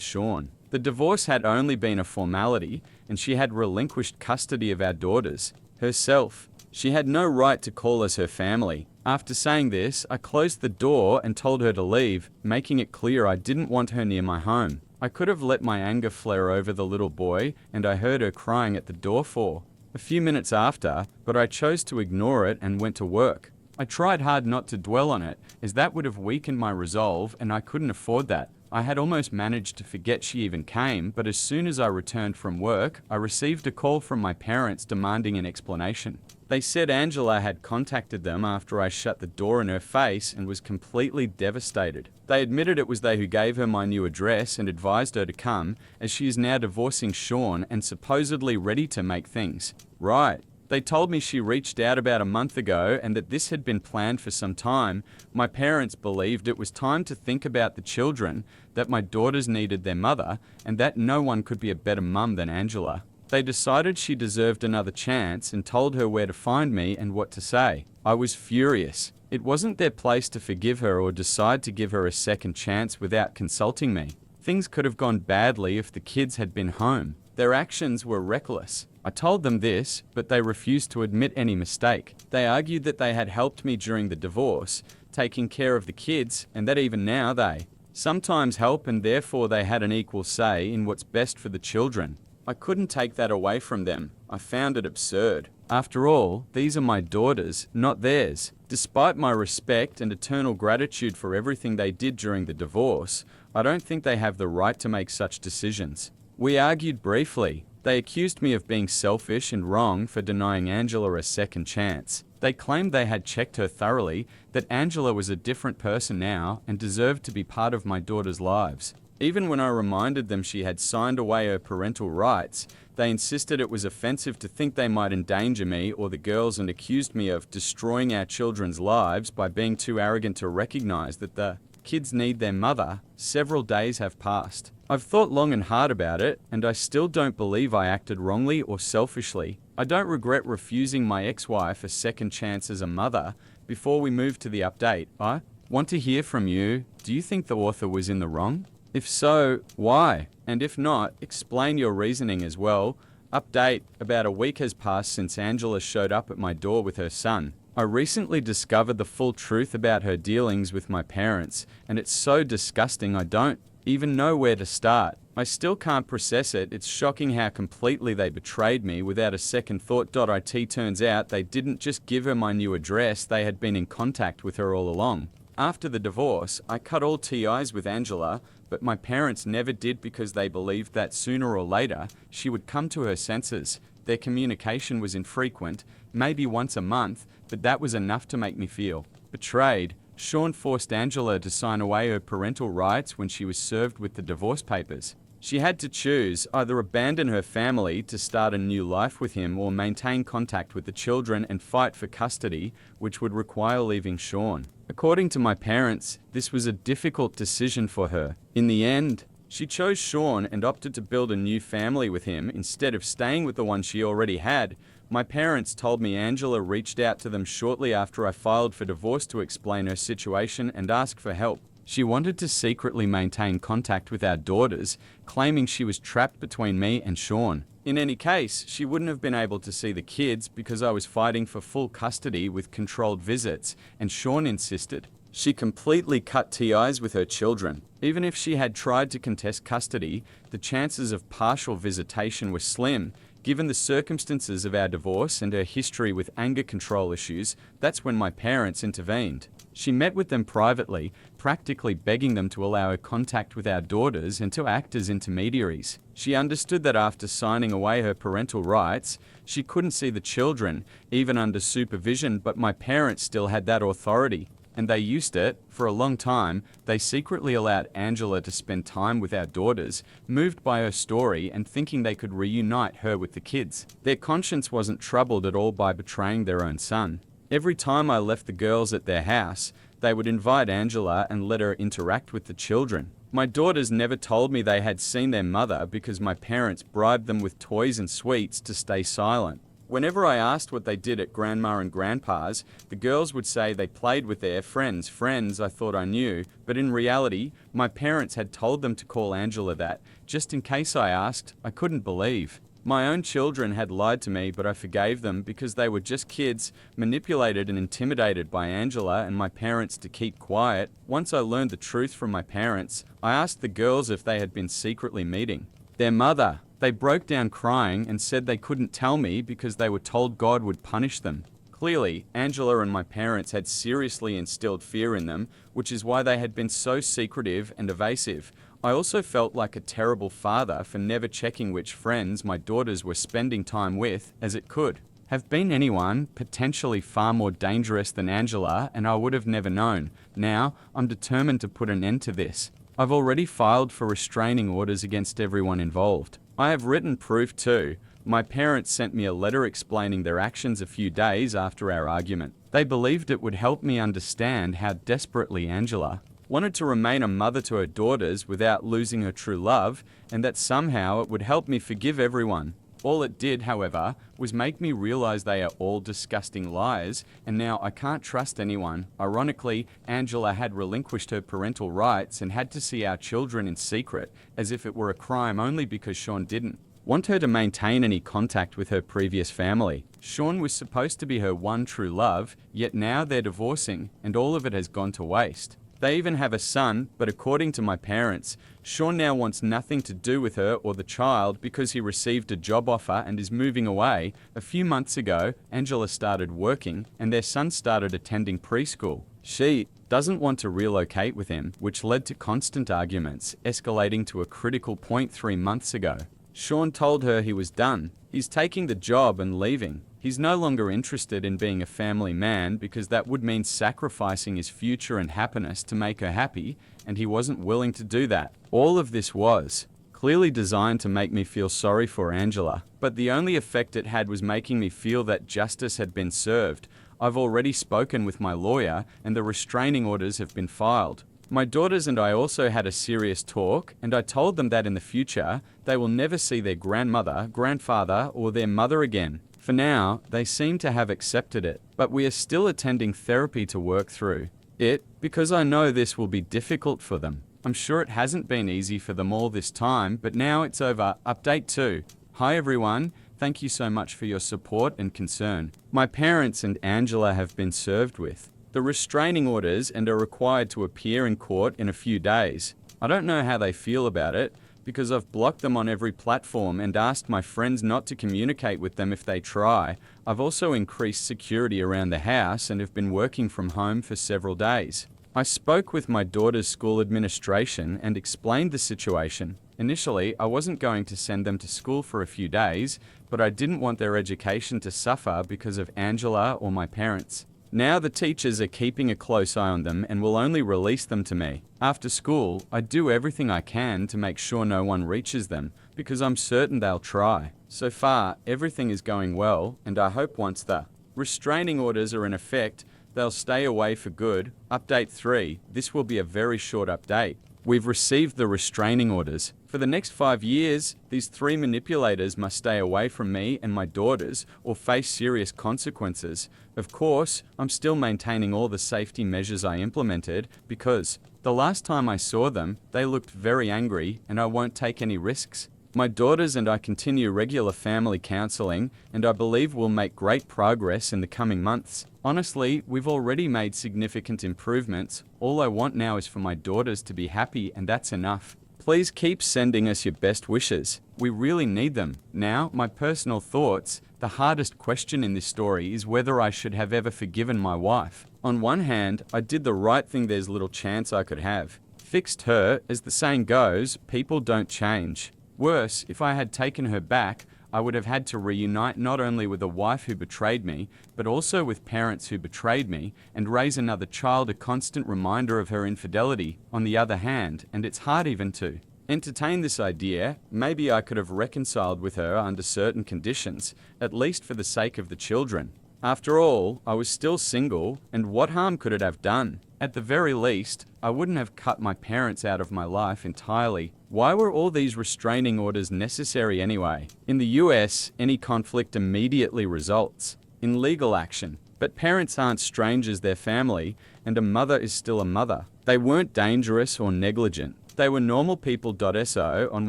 Sean. The divorce had only been a formality, and she had relinquished custody of our daughters herself. She had no right to call us her family. After saying this, I closed the door and told her to leave, making it clear I didn't want her near my home. I could have let my anger flare over the little boy, and I heard her crying at the door for a few minutes after, but I chose to ignore it and went to work. I tried hard not to dwell on it, as that would have weakened my resolve, and I couldn't afford that. I had almost managed to forget she even came, but as soon as I returned from work, I received a call from my parents demanding an explanation. They said Angela had contacted them after I shut the door in her face and was completely devastated. They admitted it was they who gave her my new address and advised her to come, as she is now divorcing Sean and supposedly ready to make things right. They told me she reached out about a month ago and that this had been planned for some time. My parents believed it was time to think about the children, that my daughters needed their mother, and that no one could be a better mum than Angela. They decided she deserved another chance and told her where to find me and what to say. I was furious. It wasn't their place to forgive her or decide to give her a second chance without consulting me. Things could have gone badly if the kids had been home. Their actions were reckless. I told them this, but they refused to admit any mistake. They argued that they had helped me during the divorce, taking care of the kids, and that even now they sometimes help, and therefore they had an equal say in what's best for the children. I couldn't take that away from them. I found it absurd. After all, these are my daughters, not theirs. Despite my respect and eternal gratitude for everything they did during the divorce, I don't think they have the right to make such decisions. We argued briefly. They accused me of being selfish and wrong for denying Angela a second chance. They claimed they had checked her thoroughly, that Angela was a different person now and deserved to be part of my daughters' lives. Even when I reminded them she had signed away her parental rights, they insisted it was offensive to think they might endanger me or the girls and accused me of destroying our children's lives by being too arrogant to recognize that the kids need their mother. Several days have passed. I've thought long and hard about it, and I still don't believe I acted wrongly or selfishly. I don't regret refusing my ex-wife a second chance as a mother. Before we move to the update, I want to hear from you. Do you think the author was in the wrong? If so, why? And if not, explain your reasoning as well. Update: about a week has passed since Angela showed up at my door with her son. I recently discovered the full truth about her dealings with my parents, and it's so disgusting I don't even know where to start. I still can't process it. It's shocking how completely they betrayed me without a second thought. It turns out they didn't just give her my new address, they had been in contact with her all along. After the divorce, I cut all ties with Angela, but my parents never did because they believed that sooner or later she would come to her senses. Their communication was infrequent, maybe once a month, but that was enough to make me feel betrayed. Sean forced Angela to sign away her parental rights when she was served with the divorce papers. She had to choose, either abandon her family to start a new life with him or maintain contact with the children and fight for custody, which would require leaving Sean. According to my parents, this was a difficult decision for her. In the end, She chose Sean and opted to build a new family with him instead of staying with the one she already had. My parents told me Angela reached out to them shortly after I filed for divorce to explain her situation and ask for help. She wanted to secretly maintain contact with our daughters, claiming she was trapped between me and Sean. In any case, she wouldn't have been able to see the kids because I was fighting for full custody with controlled visits, and Sean insisted. She completely cut ties with her children. Even if she had tried to contest custody, the chances of partial visitation were slim. Given the circumstances of our divorce and her history with anger control issues, that's when my parents intervened. She met with them privately, practically begging them to allow her contact with our daughters and to act as intermediaries. She understood that after signing away her parental rights, she couldn't see the children, even under supervision, but my parents still had that authority. And they used it. For a long time, they secretly allowed Angela to spend time with our daughters, moved by her story and thinking they could reunite her with the kids. Their conscience wasn't troubled at all by betraying their own son. Every time I left the girls at their house, they would invite Angela and let her interact with the children. My daughters never told me they had seen their mother because my parents bribed them with toys and sweets to stay silent. Whenever I asked what they did at Grandma and Grandpa's, the girls would say they played with their friends I thought I knew, but in reality, my parents had told them to call Angela that, just in case I asked. I couldn't believe. My own children had lied to me, but I forgave them because they were just kids, manipulated and intimidated by Angela and my parents to keep quiet. Once I learned the truth from my parents, I asked the girls if they had been secretly meeting their mother. They broke down crying and said they couldn't tell me because they were told God would punish them. Clearly, Angela and my parents had seriously instilled fear in them, which is why they had been so secretive and evasive. I also felt like a terrible father for never checking which friends my daughters were spending time with, as it could have been anyone potentially far more dangerous than Angela, and I would have never known. Now, I'm determined to put an end to this. I've already filed for restraining orders against everyone involved. I have written proof too. My parents sent me a letter explaining their actions a few days after our argument. They believed it would help me understand how desperately Angela wanted to remain a mother to her daughters without losing her true love, and that somehow it would help me forgive everyone. All it did, however, was make me realize they are all disgusting lies, and now I can't trust anyone. Ironically, Angela had relinquished her parental rights and had to see our children in secret, as if it were a crime only because Sean didn't want her to maintain any contact with her previous family. Sean was supposed to be her one true love, yet now they're divorcing, and all of it has gone to waste. They even have a son, but according to my parents, Sean now wants nothing to do with her or the child because he received a job offer and is moving away. A few months ago, Angela started working and their son started attending preschool. She doesn't want to relocate with him, which led to constant arguments, escalating to a critical point 3 months ago. Sean told her he was done. He's taking the job and leaving. He's no longer interested in being a family man because that would mean sacrificing his future and happiness to make her happy, and he wasn't willing to do that. All of this was clearly designed to make me feel sorry for Angela, but the only effect it had was making me feel that justice had been served. I've already spoken with my lawyer, and the restraining orders have been filed. My daughters and I also had a serious talk, and I told them that in the future, they will never see their grandmother, grandfather, or their mother again. For now, they seem to have accepted it, but we are still attending therapy to work through it because I know this will be difficult for them. I'm sure it hasn't been easy for them all this time, but now it's over. Update 2. Hi everyone, thank you so much for your support and concern. My parents and Angela have been served with the restraining orders and are required to appear in court in a few days. I don't know how they feel about it, because I've blocked them on every platform and asked my friends not to communicate with them if they try. I've also increased security around the house and have been working from home for several days. I spoke with my daughter's school administration and explained the situation. Initially, I wasn't going to send them to school for a few days, but I didn't want their education to suffer because of Angela or my parents. Now the teachers are keeping a close eye on them and will only release them to me. After school, I do everything I can to make sure no one reaches them, because I'm certain they'll try. So far, everything is going well, and I hope once the restraining orders are in effect, they'll stay away for good. Update 3. This will be a very short update. We've received the restraining orders. For the next 5 years, these 3 manipulators must stay away from me and my daughters or face serious consequences. Of course, I'm still maintaining all the safety measures I implemented because the last time I saw them, they looked very angry and I won't take any risks. My daughters and I continue regular family counseling, and I believe we'll make great progress in the coming months. Honestly, we've already made significant improvements. All I want now is for my daughters to be happy, and that's enough. Please keep sending us your best wishes. We really need them. Now, my personal thoughts. The hardest question in this story is whether I should have ever forgiven my wife. On one hand, I did the right thing there's little chance I could have. Fixed her, as the saying goes, people don't change. Worse, if I had taken her back, I would have had to reunite not only with a wife who betrayed me, but also with parents who betrayed me, and raise another child a constant reminder of her infidelity, on the other hand, and it's hard even to entertain this idea. Maybe I could have reconciled with her under certain conditions, at least for the sake of the children. After all, I was still single, and what harm could it have done? At the very least, I wouldn't have cut my parents out of my life entirely. Why were all these restraining orders necessary anyway? In the US, any conflict immediately results in legal action. But parents aren't strangers, they're family, and a mother is still a mother. They weren't dangerous or negligent. They were normal people. So, on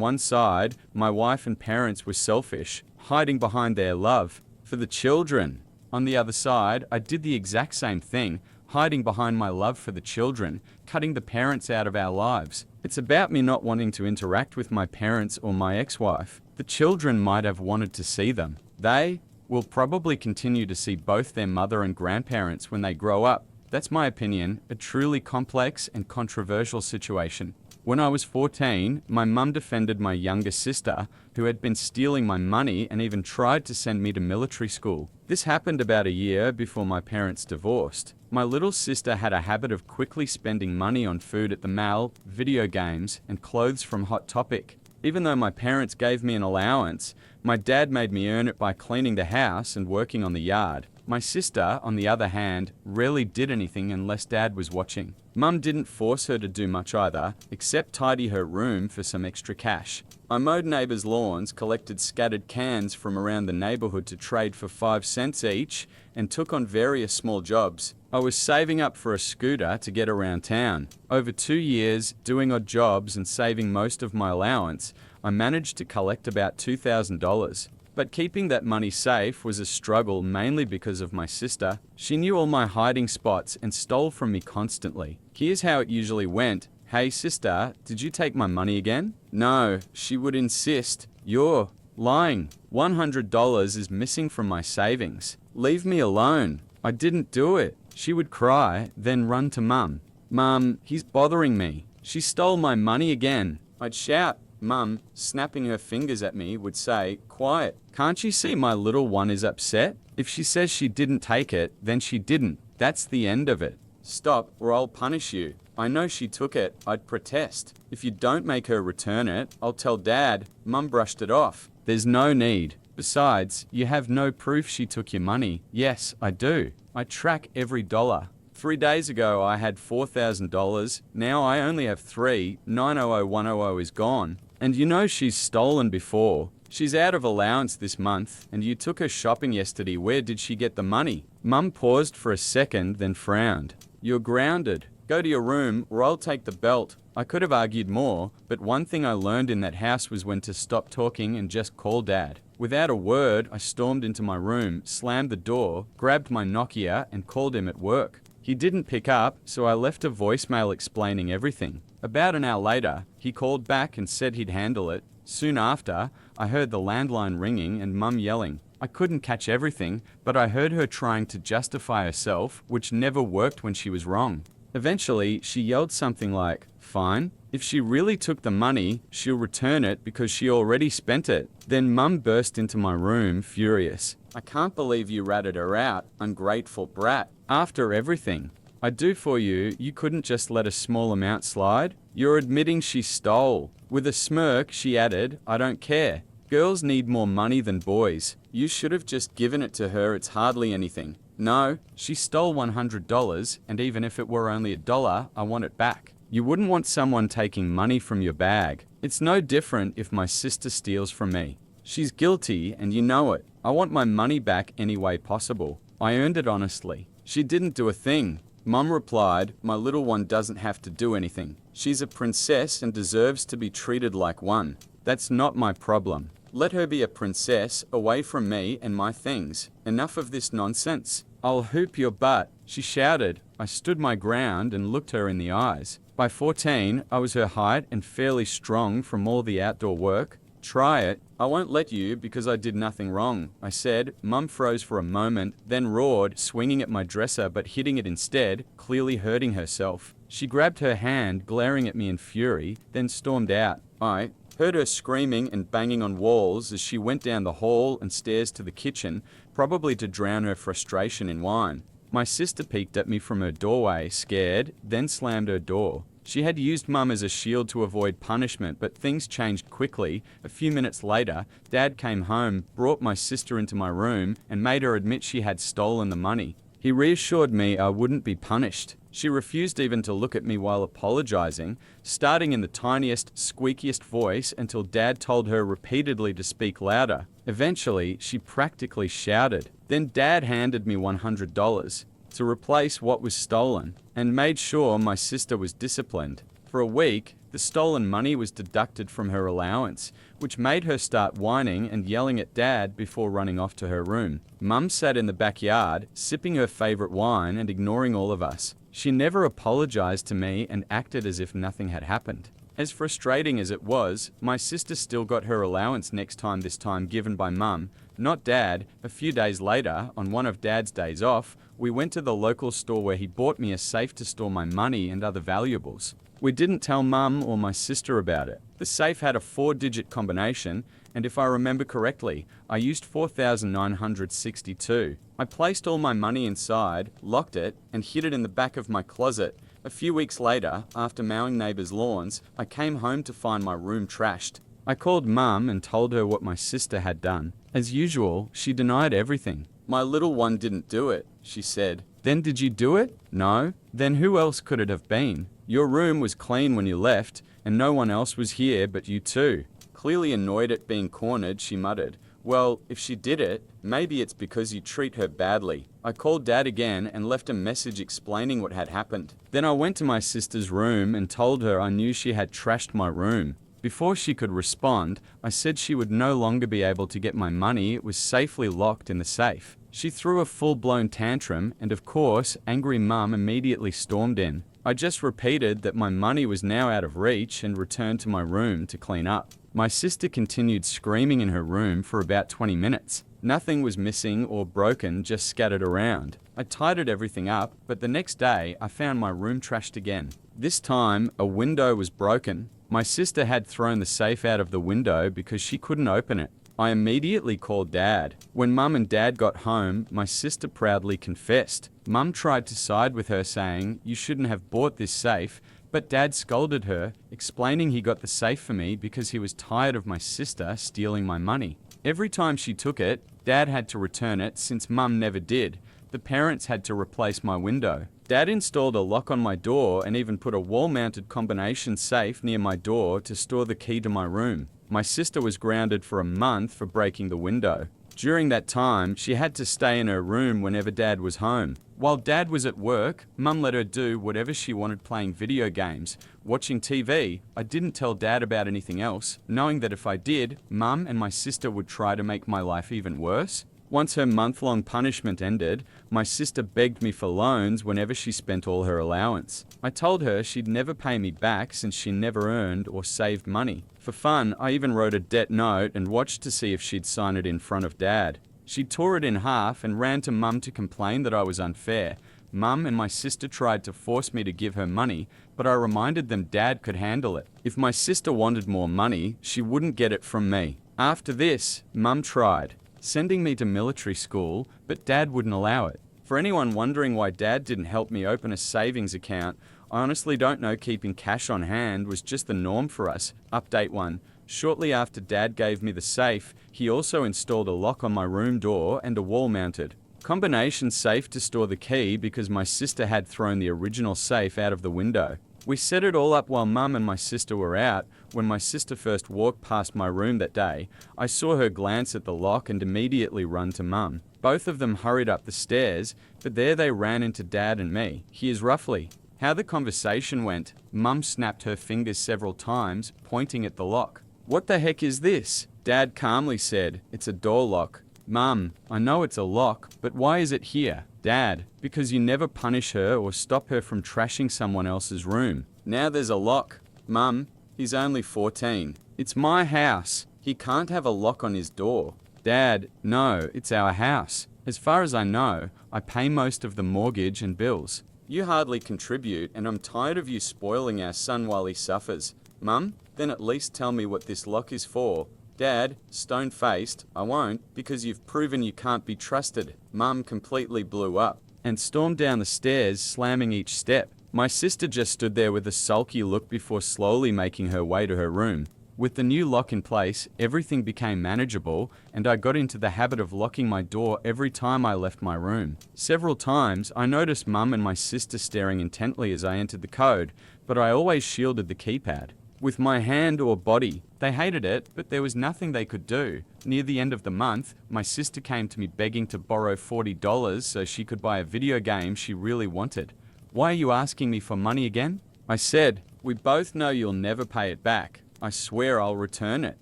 one side, my wife and parents were selfish, hiding behind their love for the children. On the other side, I did the exact same thing, hiding behind my love for the children, cutting the parents out of our lives. It's about me not wanting to interact with my parents or my ex-wife. The children might have wanted to see them. They will probably continue to see both their mother and grandparents when they grow up. That's my opinion, a truly complex and controversial situation. When I was 14, my mum defended my younger sister, who had been stealing my money and even tried to send me to military school. This happened about a year before my parents divorced. My little sister had a habit of quickly spending money on food at the mall, video games, and clothes from Hot Topic. Even though my parents gave me an allowance, my dad made me earn it by cleaning the house and working on the yard. My sister, on the other hand, rarely did anything unless Dad was watching. Mum didn't force her to do much either, except tidy her room for some extra cash. I mowed neighbors' lawns, collected scattered cans from around the neighborhood to trade for 5 cents each, and took on various small jobs. I was saving up for a scooter to get around town. Over 2 years, doing odd jobs and saving most of my allowance, I managed to collect about $2,000. But keeping that money safe was a struggle, mainly because of my sister. She knew all my hiding spots and stole from me constantly. Here's how it usually went. "Hey sister, did you take my money again?" "No," she would insist. "You're lying. $100 is missing from my savings. Leave me alone. I didn't do it." She would cry, then run to Mum. "Mum, he's bothering me. She stole my money again." I'd shout. Mum, snapping her fingers at me, would say, "Quiet. Can't you see my little one is upset? If she says she didn't take it, then she didn't. That's the end of it. Stop, or I'll punish you. I know she took it." I'd protest. "If you don't make her return it, I'll tell Dad." Mum brushed it off. "There's no need. Besides, you have no proof she took your money." "Yes, I do. I track every dollar. 3 days ago I had $4,000. Now I only have 3. 900,100 is gone. And you know she's stolen before. She's out of allowance this month, and you took her shopping yesterday. Where did she get the money?" Mum paused for a second, then frowned. "You're grounded. Go to your room, or I'll take the belt." I could have argued more, but one thing I learned in that house was when to stop talking and just call Dad. Without a word, I stormed into my room, slammed the door, grabbed my Nokia, and called him at work. He didn't pick up, so I left a voicemail explaining everything. About an hour later, he called back and said he'd handle it. Soon after, I heard the landline ringing and Mum yelling. I couldn't catch everything, but I heard her trying to justify herself, which never worked when she was wrong. Eventually, she yelled something like, "Fine. If she really took the money, she'll return it because she already spent it." Then Mum burst into my room, furious. "I can't believe you ratted her out, ungrateful brat. After everything I do for you, you couldn't just let a small amount slide? You're admitting she stole." With a smirk, she added, "I don't care. Girls need more money than boys. You should have just given it to her. It's hardly anything." "No, she stole $100, and even if it were only $1, I want it back." You wouldn't want someone taking money from your bag. It's no different if my sister steals from me. She's guilty and you know it. I want my money back any way possible. I earned it honestly. She didn't do a thing. Mum replied, my little one doesn't have to do anything. She's a princess and deserves to be treated like one. That's not my problem. Let her be a princess away from me and my things. Enough of this nonsense. I'll hoop your butt, she shouted. I stood my ground and looked her in the eyes. By 14, I was her height and fairly strong from all the outdoor work. Try it. I won't let you because I did nothing wrong, I said. Mum froze for a moment, then roared, swinging at my dresser but hitting it instead, clearly hurting herself. She grabbed her hand, glaring at me in fury, then stormed out. I heard her screaming and banging on walls as she went down the hall and stairs to the kitchen, probably to drown her frustration in wine. My sister peeked at me from her doorway, scared, then slammed her door. She had used Mum as a shield to avoid punishment, but things changed quickly. A few minutes later, Dad came home, brought my sister into my room, and made her admit she had stolen the money. He reassured me I wouldn't be punished. She refused even to look at me while apologizing, starting in the tiniest, squeakiest voice until Dad told her repeatedly to speak louder. Eventually, she practically shouted. Then Dad handed me $100 to replace what was stolen, and made sure my sister was disciplined. For a week, the stolen money was deducted from her allowance, which made her start whining and yelling at Dad before running off to her room. Mum sat in the backyard, sipping her favorite wine and ignoring all of us. She never apologized to me and acted as if nothing had happened. As frustrating as it was, my sister still got her allowance next time, this time given by Mum, not Dad. A few days later, on one of Dad's days off, we went to the local store where he bought me a safe to store my money and other valuables. We didn't tell Mum or my sister about it. The safe had a 4-digit combination, and if I remember correctly, I used 4,962. I placed all my money inside, locked it, and hid it in the back of my closet. A few weeks later, after mowing neighbors' lawns, I came home to find my room trashed. I called Mum and told her what my sister had done. As usual, she denied everything. My little one didn't do it, she said. Then did you do it? No. Then who else could it have been? Your room was clean when you left, and no one else was here but you two. Clearly annoyed at being cornered, she muttered. Well, if she did it, maybe it's because you treat her badly. I called Dad again and left a message explaining what had happened. Then I went to my sister's room and told her I knew she had trashed my room. Before she could respond, I said she would no longer be able to get my money. It was safely locked in the safe. She threw a full-blown tantrum, and of course, angry Mum immediately stormed in. I just repeated that my money was now out of reach and returned to my room to clean up. My sister continued screaming in her room for about 20 minutes. Nothing was missing or broken, just scattered around. I tidied everything up, but the next day I found my room trashed again. This time, a window was broken. My sister had thrown the safe out of the window because she couldn't open it. I immediately called Dad. When Mum and Dad got home, my sister proudly confessed. Mum tried to side with her, saying, "You shouldn't have bought this safe," but Dad scolded her, explaining he got the safe for me because he was tired of my sister stealing my money. Every time she took it, Dad had to return it since Mum never did. The parents had to replace my window. Dad installed a lock on my door and even put a wall-mounted combination safe near my door to store the key to my room. My sister was grounded for a month for breaking the window. During that time, she had to stay in her room whenever Dad was home. While Dad was at work, Mum let her do whatever she wanted, playing video games, watching TV. I didn't tell Dad about anything else, knowing that if I did, Mum and my sister would try to make my life even worse. Once her month-long punishment ended, my sister begged me for loans whenever she spent all her allowance. I told her she'd never pay me back since she never earned or saved money. For fun, I even wrote a debt note and watched to see if she'd sign it in front of Dad. She tore it in half and ran to Mum to complain that I was unfair. Mum and my sister tried to force me to give her money, but I reminded them Dad could handle it. If my sister wanted more money, she wouldn't get it from me. After this, Mum tried sending me to military school, but Dad wouldn't allow it. For anyone wondering why Dad didn't help me open a savings account, I honestly don't know. Keeping cash on hand was just the norm for us. Update 1. Shortly after Dad gave me the safe, he also installed a lock on my room door and a wall-mounted combination safe to store the key because my sister had thrown the original safe out of the window. We set it all up while Mum and my sister were out. When my sister first walked past my room that day, I saw her glance at the lock and immediately run to Mum. Both of them hurried up the stairs, but there they ran into Dad and me. Here's roughly how the conversation went. Mum snapped her fingers several times, pointing at the lock. "What the heck is this?" Dad calmly said, "It's a door lock." "Mum, I know it's a lock, but why is it here?" "Dad, because you never punish her or stop her from trashing someone else's room. Now there's a lock." "Mum, he's only 14. It's my house. He can't have a lock on his door." "Dad, no, it's our house. As far as I know, I pay most of the mortgage and bills. You hardly contribute, and I'm tired of you spoiling our son while he suffers." "Mum, then at least tell me what this lock is for." "Dad, stone-faced, I won't, because you've proven you can't be trusted." Mum completely blew up and stormed down the stairs, slamming each step. My sister just stood there with a sulky look before slowly making her way to her room. With the new lock in place, everything became manageable, and I got into the habit of locking my door every time I left my room. Several times, I noticed Mum and my sister staring intently as I entered the code, but I always shielded the keypad with my hand or body. They hated it, but there was nothing they could do. Near the end of the month, my sister came to me begging to borrow $40 so she could buy a video game she really wanted. "Why are you asking me for money again?" I said, "We both know you'll never pay it back. I swear I'll return it."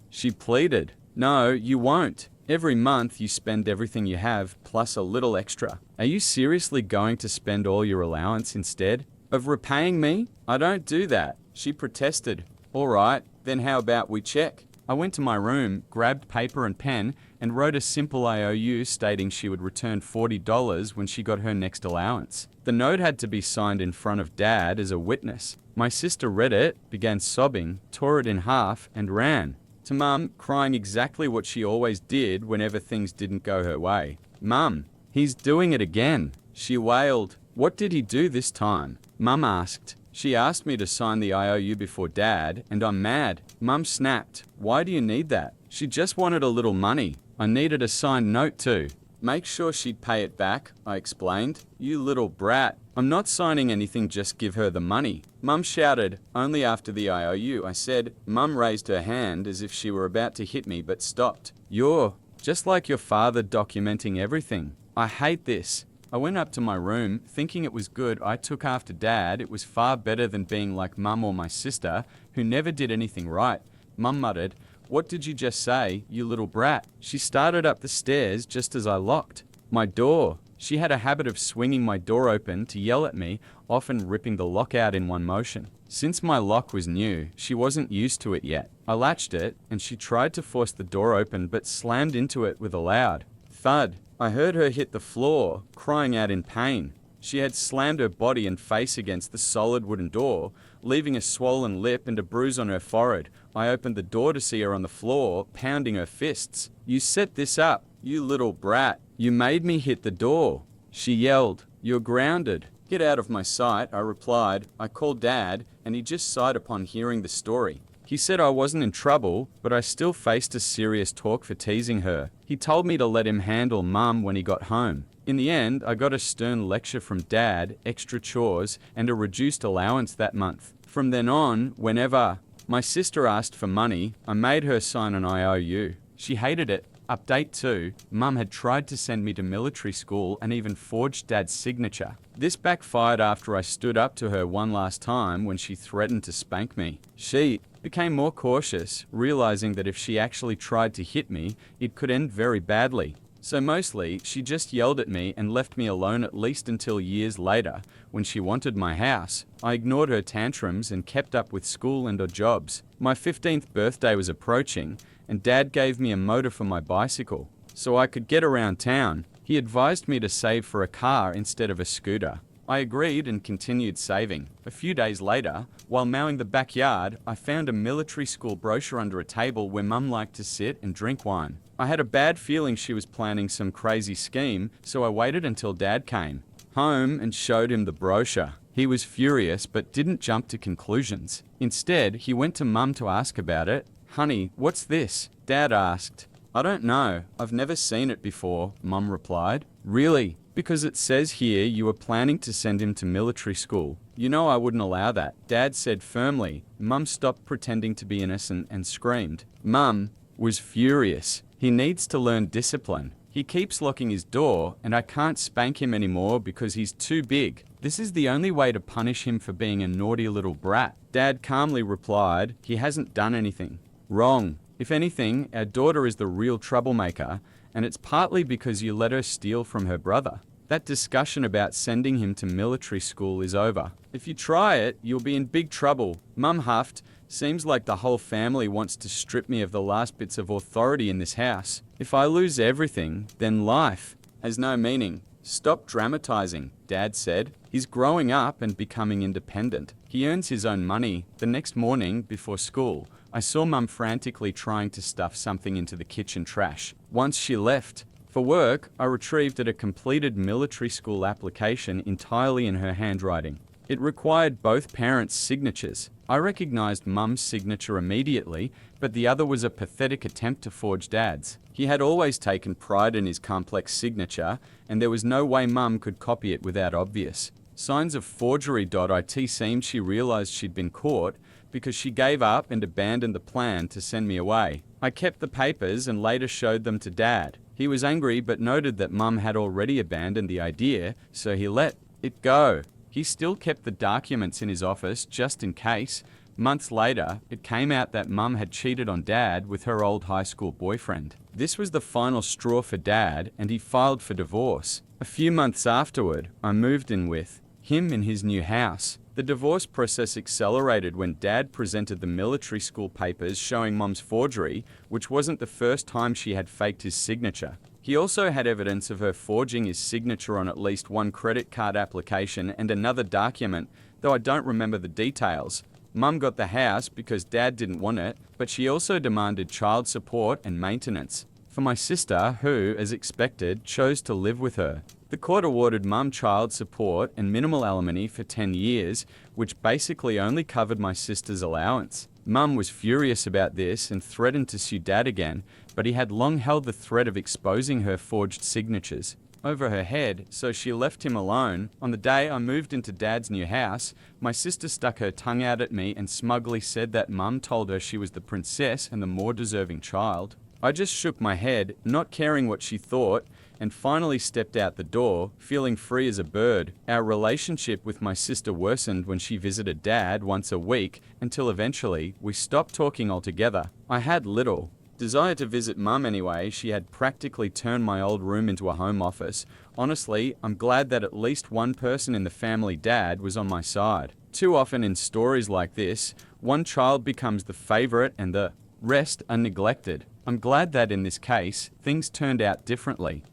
She pleaded, "No, you won't. Every month you spend everything you have, plus a little extra. Are you seriously going to spend all your allowance instead of repaying me?" "I don't do that," she protested. "All right, then how about we check?" I went to my room, grabbed paper and pen, and wrote a simple IOU stating she would return $40 when she got her next allowance. The note had to be signed in front of Dad as a witness. My sister read it, began sobbing, tore it in half, and ran to Mum, crying exactly what she always did whenever things didn't go her way. "Mum, he's doing it again," she wailed. "What did he do this time?" Mum asked. She asked me to sign the IOU before Dad, and I'm mad. Mum snapped, "Why do you need that?" She just wanted a little money. I needed a signed note too. Make sure she'd pay it back, I explained. "You little brat. I'm not signing anything, just give her the money." Mum shouted, "Only after the IOU," I said. Mum raised her hand as if she were about to hit me, but stopped. "You're just like your father, documenting everything. I hate this." I went up to my room, thinking it was good. I took after Dad. It was far better than being like Mum or my sister, who never did anything right. Mum muttered, "What did you just say, you little brat?" She started up the stairs just as I locked my door. She had a habit of swinging my door open to yell at me, often ripping the lock out in one motion. Since my lock was new, she wasn't used to it yet. I latched it, and she tried to force the door open but slammed into it with a loud thud. I heard her hit the floor, crying out in pain. She had slammed her body and face against the solid wooden door, leaving a swollen lip and a bruise on her forehead. I opened the door to see her on the floor, pounding her fists. "You set this up, you little brat. You made me hit the door." She yelled, "You're grounded." "Get out of my sight," I replied. I called Dad, and he just sighed upon hearing the story. He said I wasn't in trouble, but I still faced a serious talk for teasing her. He told me to let him handle Mum when he got home. In the end, I got a stern lecture from Dad, extra chores, and a reduced allowance that month. From then on, whenever my sister asked for money, I made her sign an IOU. She hated it. Update 2, Mum had tried to send me to military school and even forged Dad's signature. This backfired after I stood up to her one last time when she threatened to spank me. She became more cautious, realizing that if she actually tried to hit me, it could end very badly. So mostly, she just yelled at me and left me alone, at least until years later, when she wanted my house. I ignored her tantrums and kept up with school and her jobs. My 15th birthday was approaching, and Dad gave me a motor for my bicycle, so I could get around town. He advised me to save for a car instead of a scooter. I agreed and continued saving. A few days later, while mowing the backyard, I found a military school brochure under a table where Mum liked to sit and drink wine. I had a bad feeling she was planning some crazy scheme, so I waited until Dad came home and showed him the brochure. He was furious but didn't jump to conclusions. Instead, he went to Mum to ask about it. "Honey, what's this?" Dad asked. "I don't know. I've never seen it before," Mum replied. "Really? Because it says here you were planning to send him to military school. You know I wouldn't allow that, Dad said firmly. Mum stopped pretending to be innocent and screamed. Mum was furious. He needs to learn discipline. He keeps locking his door, and I can't spank him anymore because he's too big. This is the only way to punish him for being a naughty little brat. Dad calmly replied, he hasn't done anything. Wrong. If anything, our daughter is the real troublemaker, and it's partly because you let her steal from her brother. That discussion about sending him to military school is over. If you try it, you'll be in big trouble. Mum huffed. Seems like the whole family wants to strip me of the last bits of authority in this house. If I lose everything, then life has no meaning. Stop dramatizing, Dad said. He's growing up and becoming independent. He earns his own money. The next morning, before school, I saw Mum frantically trying to stuff something into the kitchen trash. Once she left, for work, I retrieved a completed military school application entirely in her handwriting. It required both parents' signatures. I recognized Mum's signature immediately, but the other was a pathetic attempt to forge Dad's. He had always taken pride in his complex signature, and there was no way Mum could copy it without obvious signs of forgery. It seemed she realized she'd been caught because she gave up and abandoned the plan to send me away. I kept the papers and later showed them to Dad. He was angry but noted that Mum had already abandoned the idea, so he let it go. He still kept the documents in his office just in case. Months later, it came out that Mum had cheated on Dad with her old high school boyfriend. This was the final straw for Dad, and he filed for divorce. A few months afterward, I moved in with him in his new house. The divorce process accelerated when Dad presented the military school papers showing Mum's forgery, which wasn't the first time she had faked his signature. He also had evidence of her forging his signature on at least one credit card application and another document, though I don't remember the details. Mum got the house because Dad didn't want it, but she also demanded child support and maintenance for my sister, who, as expected, chose to live with her. The court awarded Mum child support and minimal alimony for 10 years, which basically only covered my sister's allowance. Mum was furious about this and threatened to sue Dad again, but he had long held the threat of exposing her forged signatures over her head, so she left him alone. On the day I moved into Dad's new house, my sister stuck her tongue out at me and smugly said that Mum told her she was the princess and the more deserving child. I just shook my head, not caring what she thought, and finally stepped out the door, feeling free as a bird. Our relationship with my sister worsened when she visited Dad once a week, until eventually we stopped talking altogether. I had little desire to visit Mum anyway. She had practically turned my old room into a home office. Honestly, I'm glad that at least one person in the family, Dad, was on my side. Too often in stories like this, one child becomes the favorite and the rest are neglected. I'm glad that in this case, things turned out differently.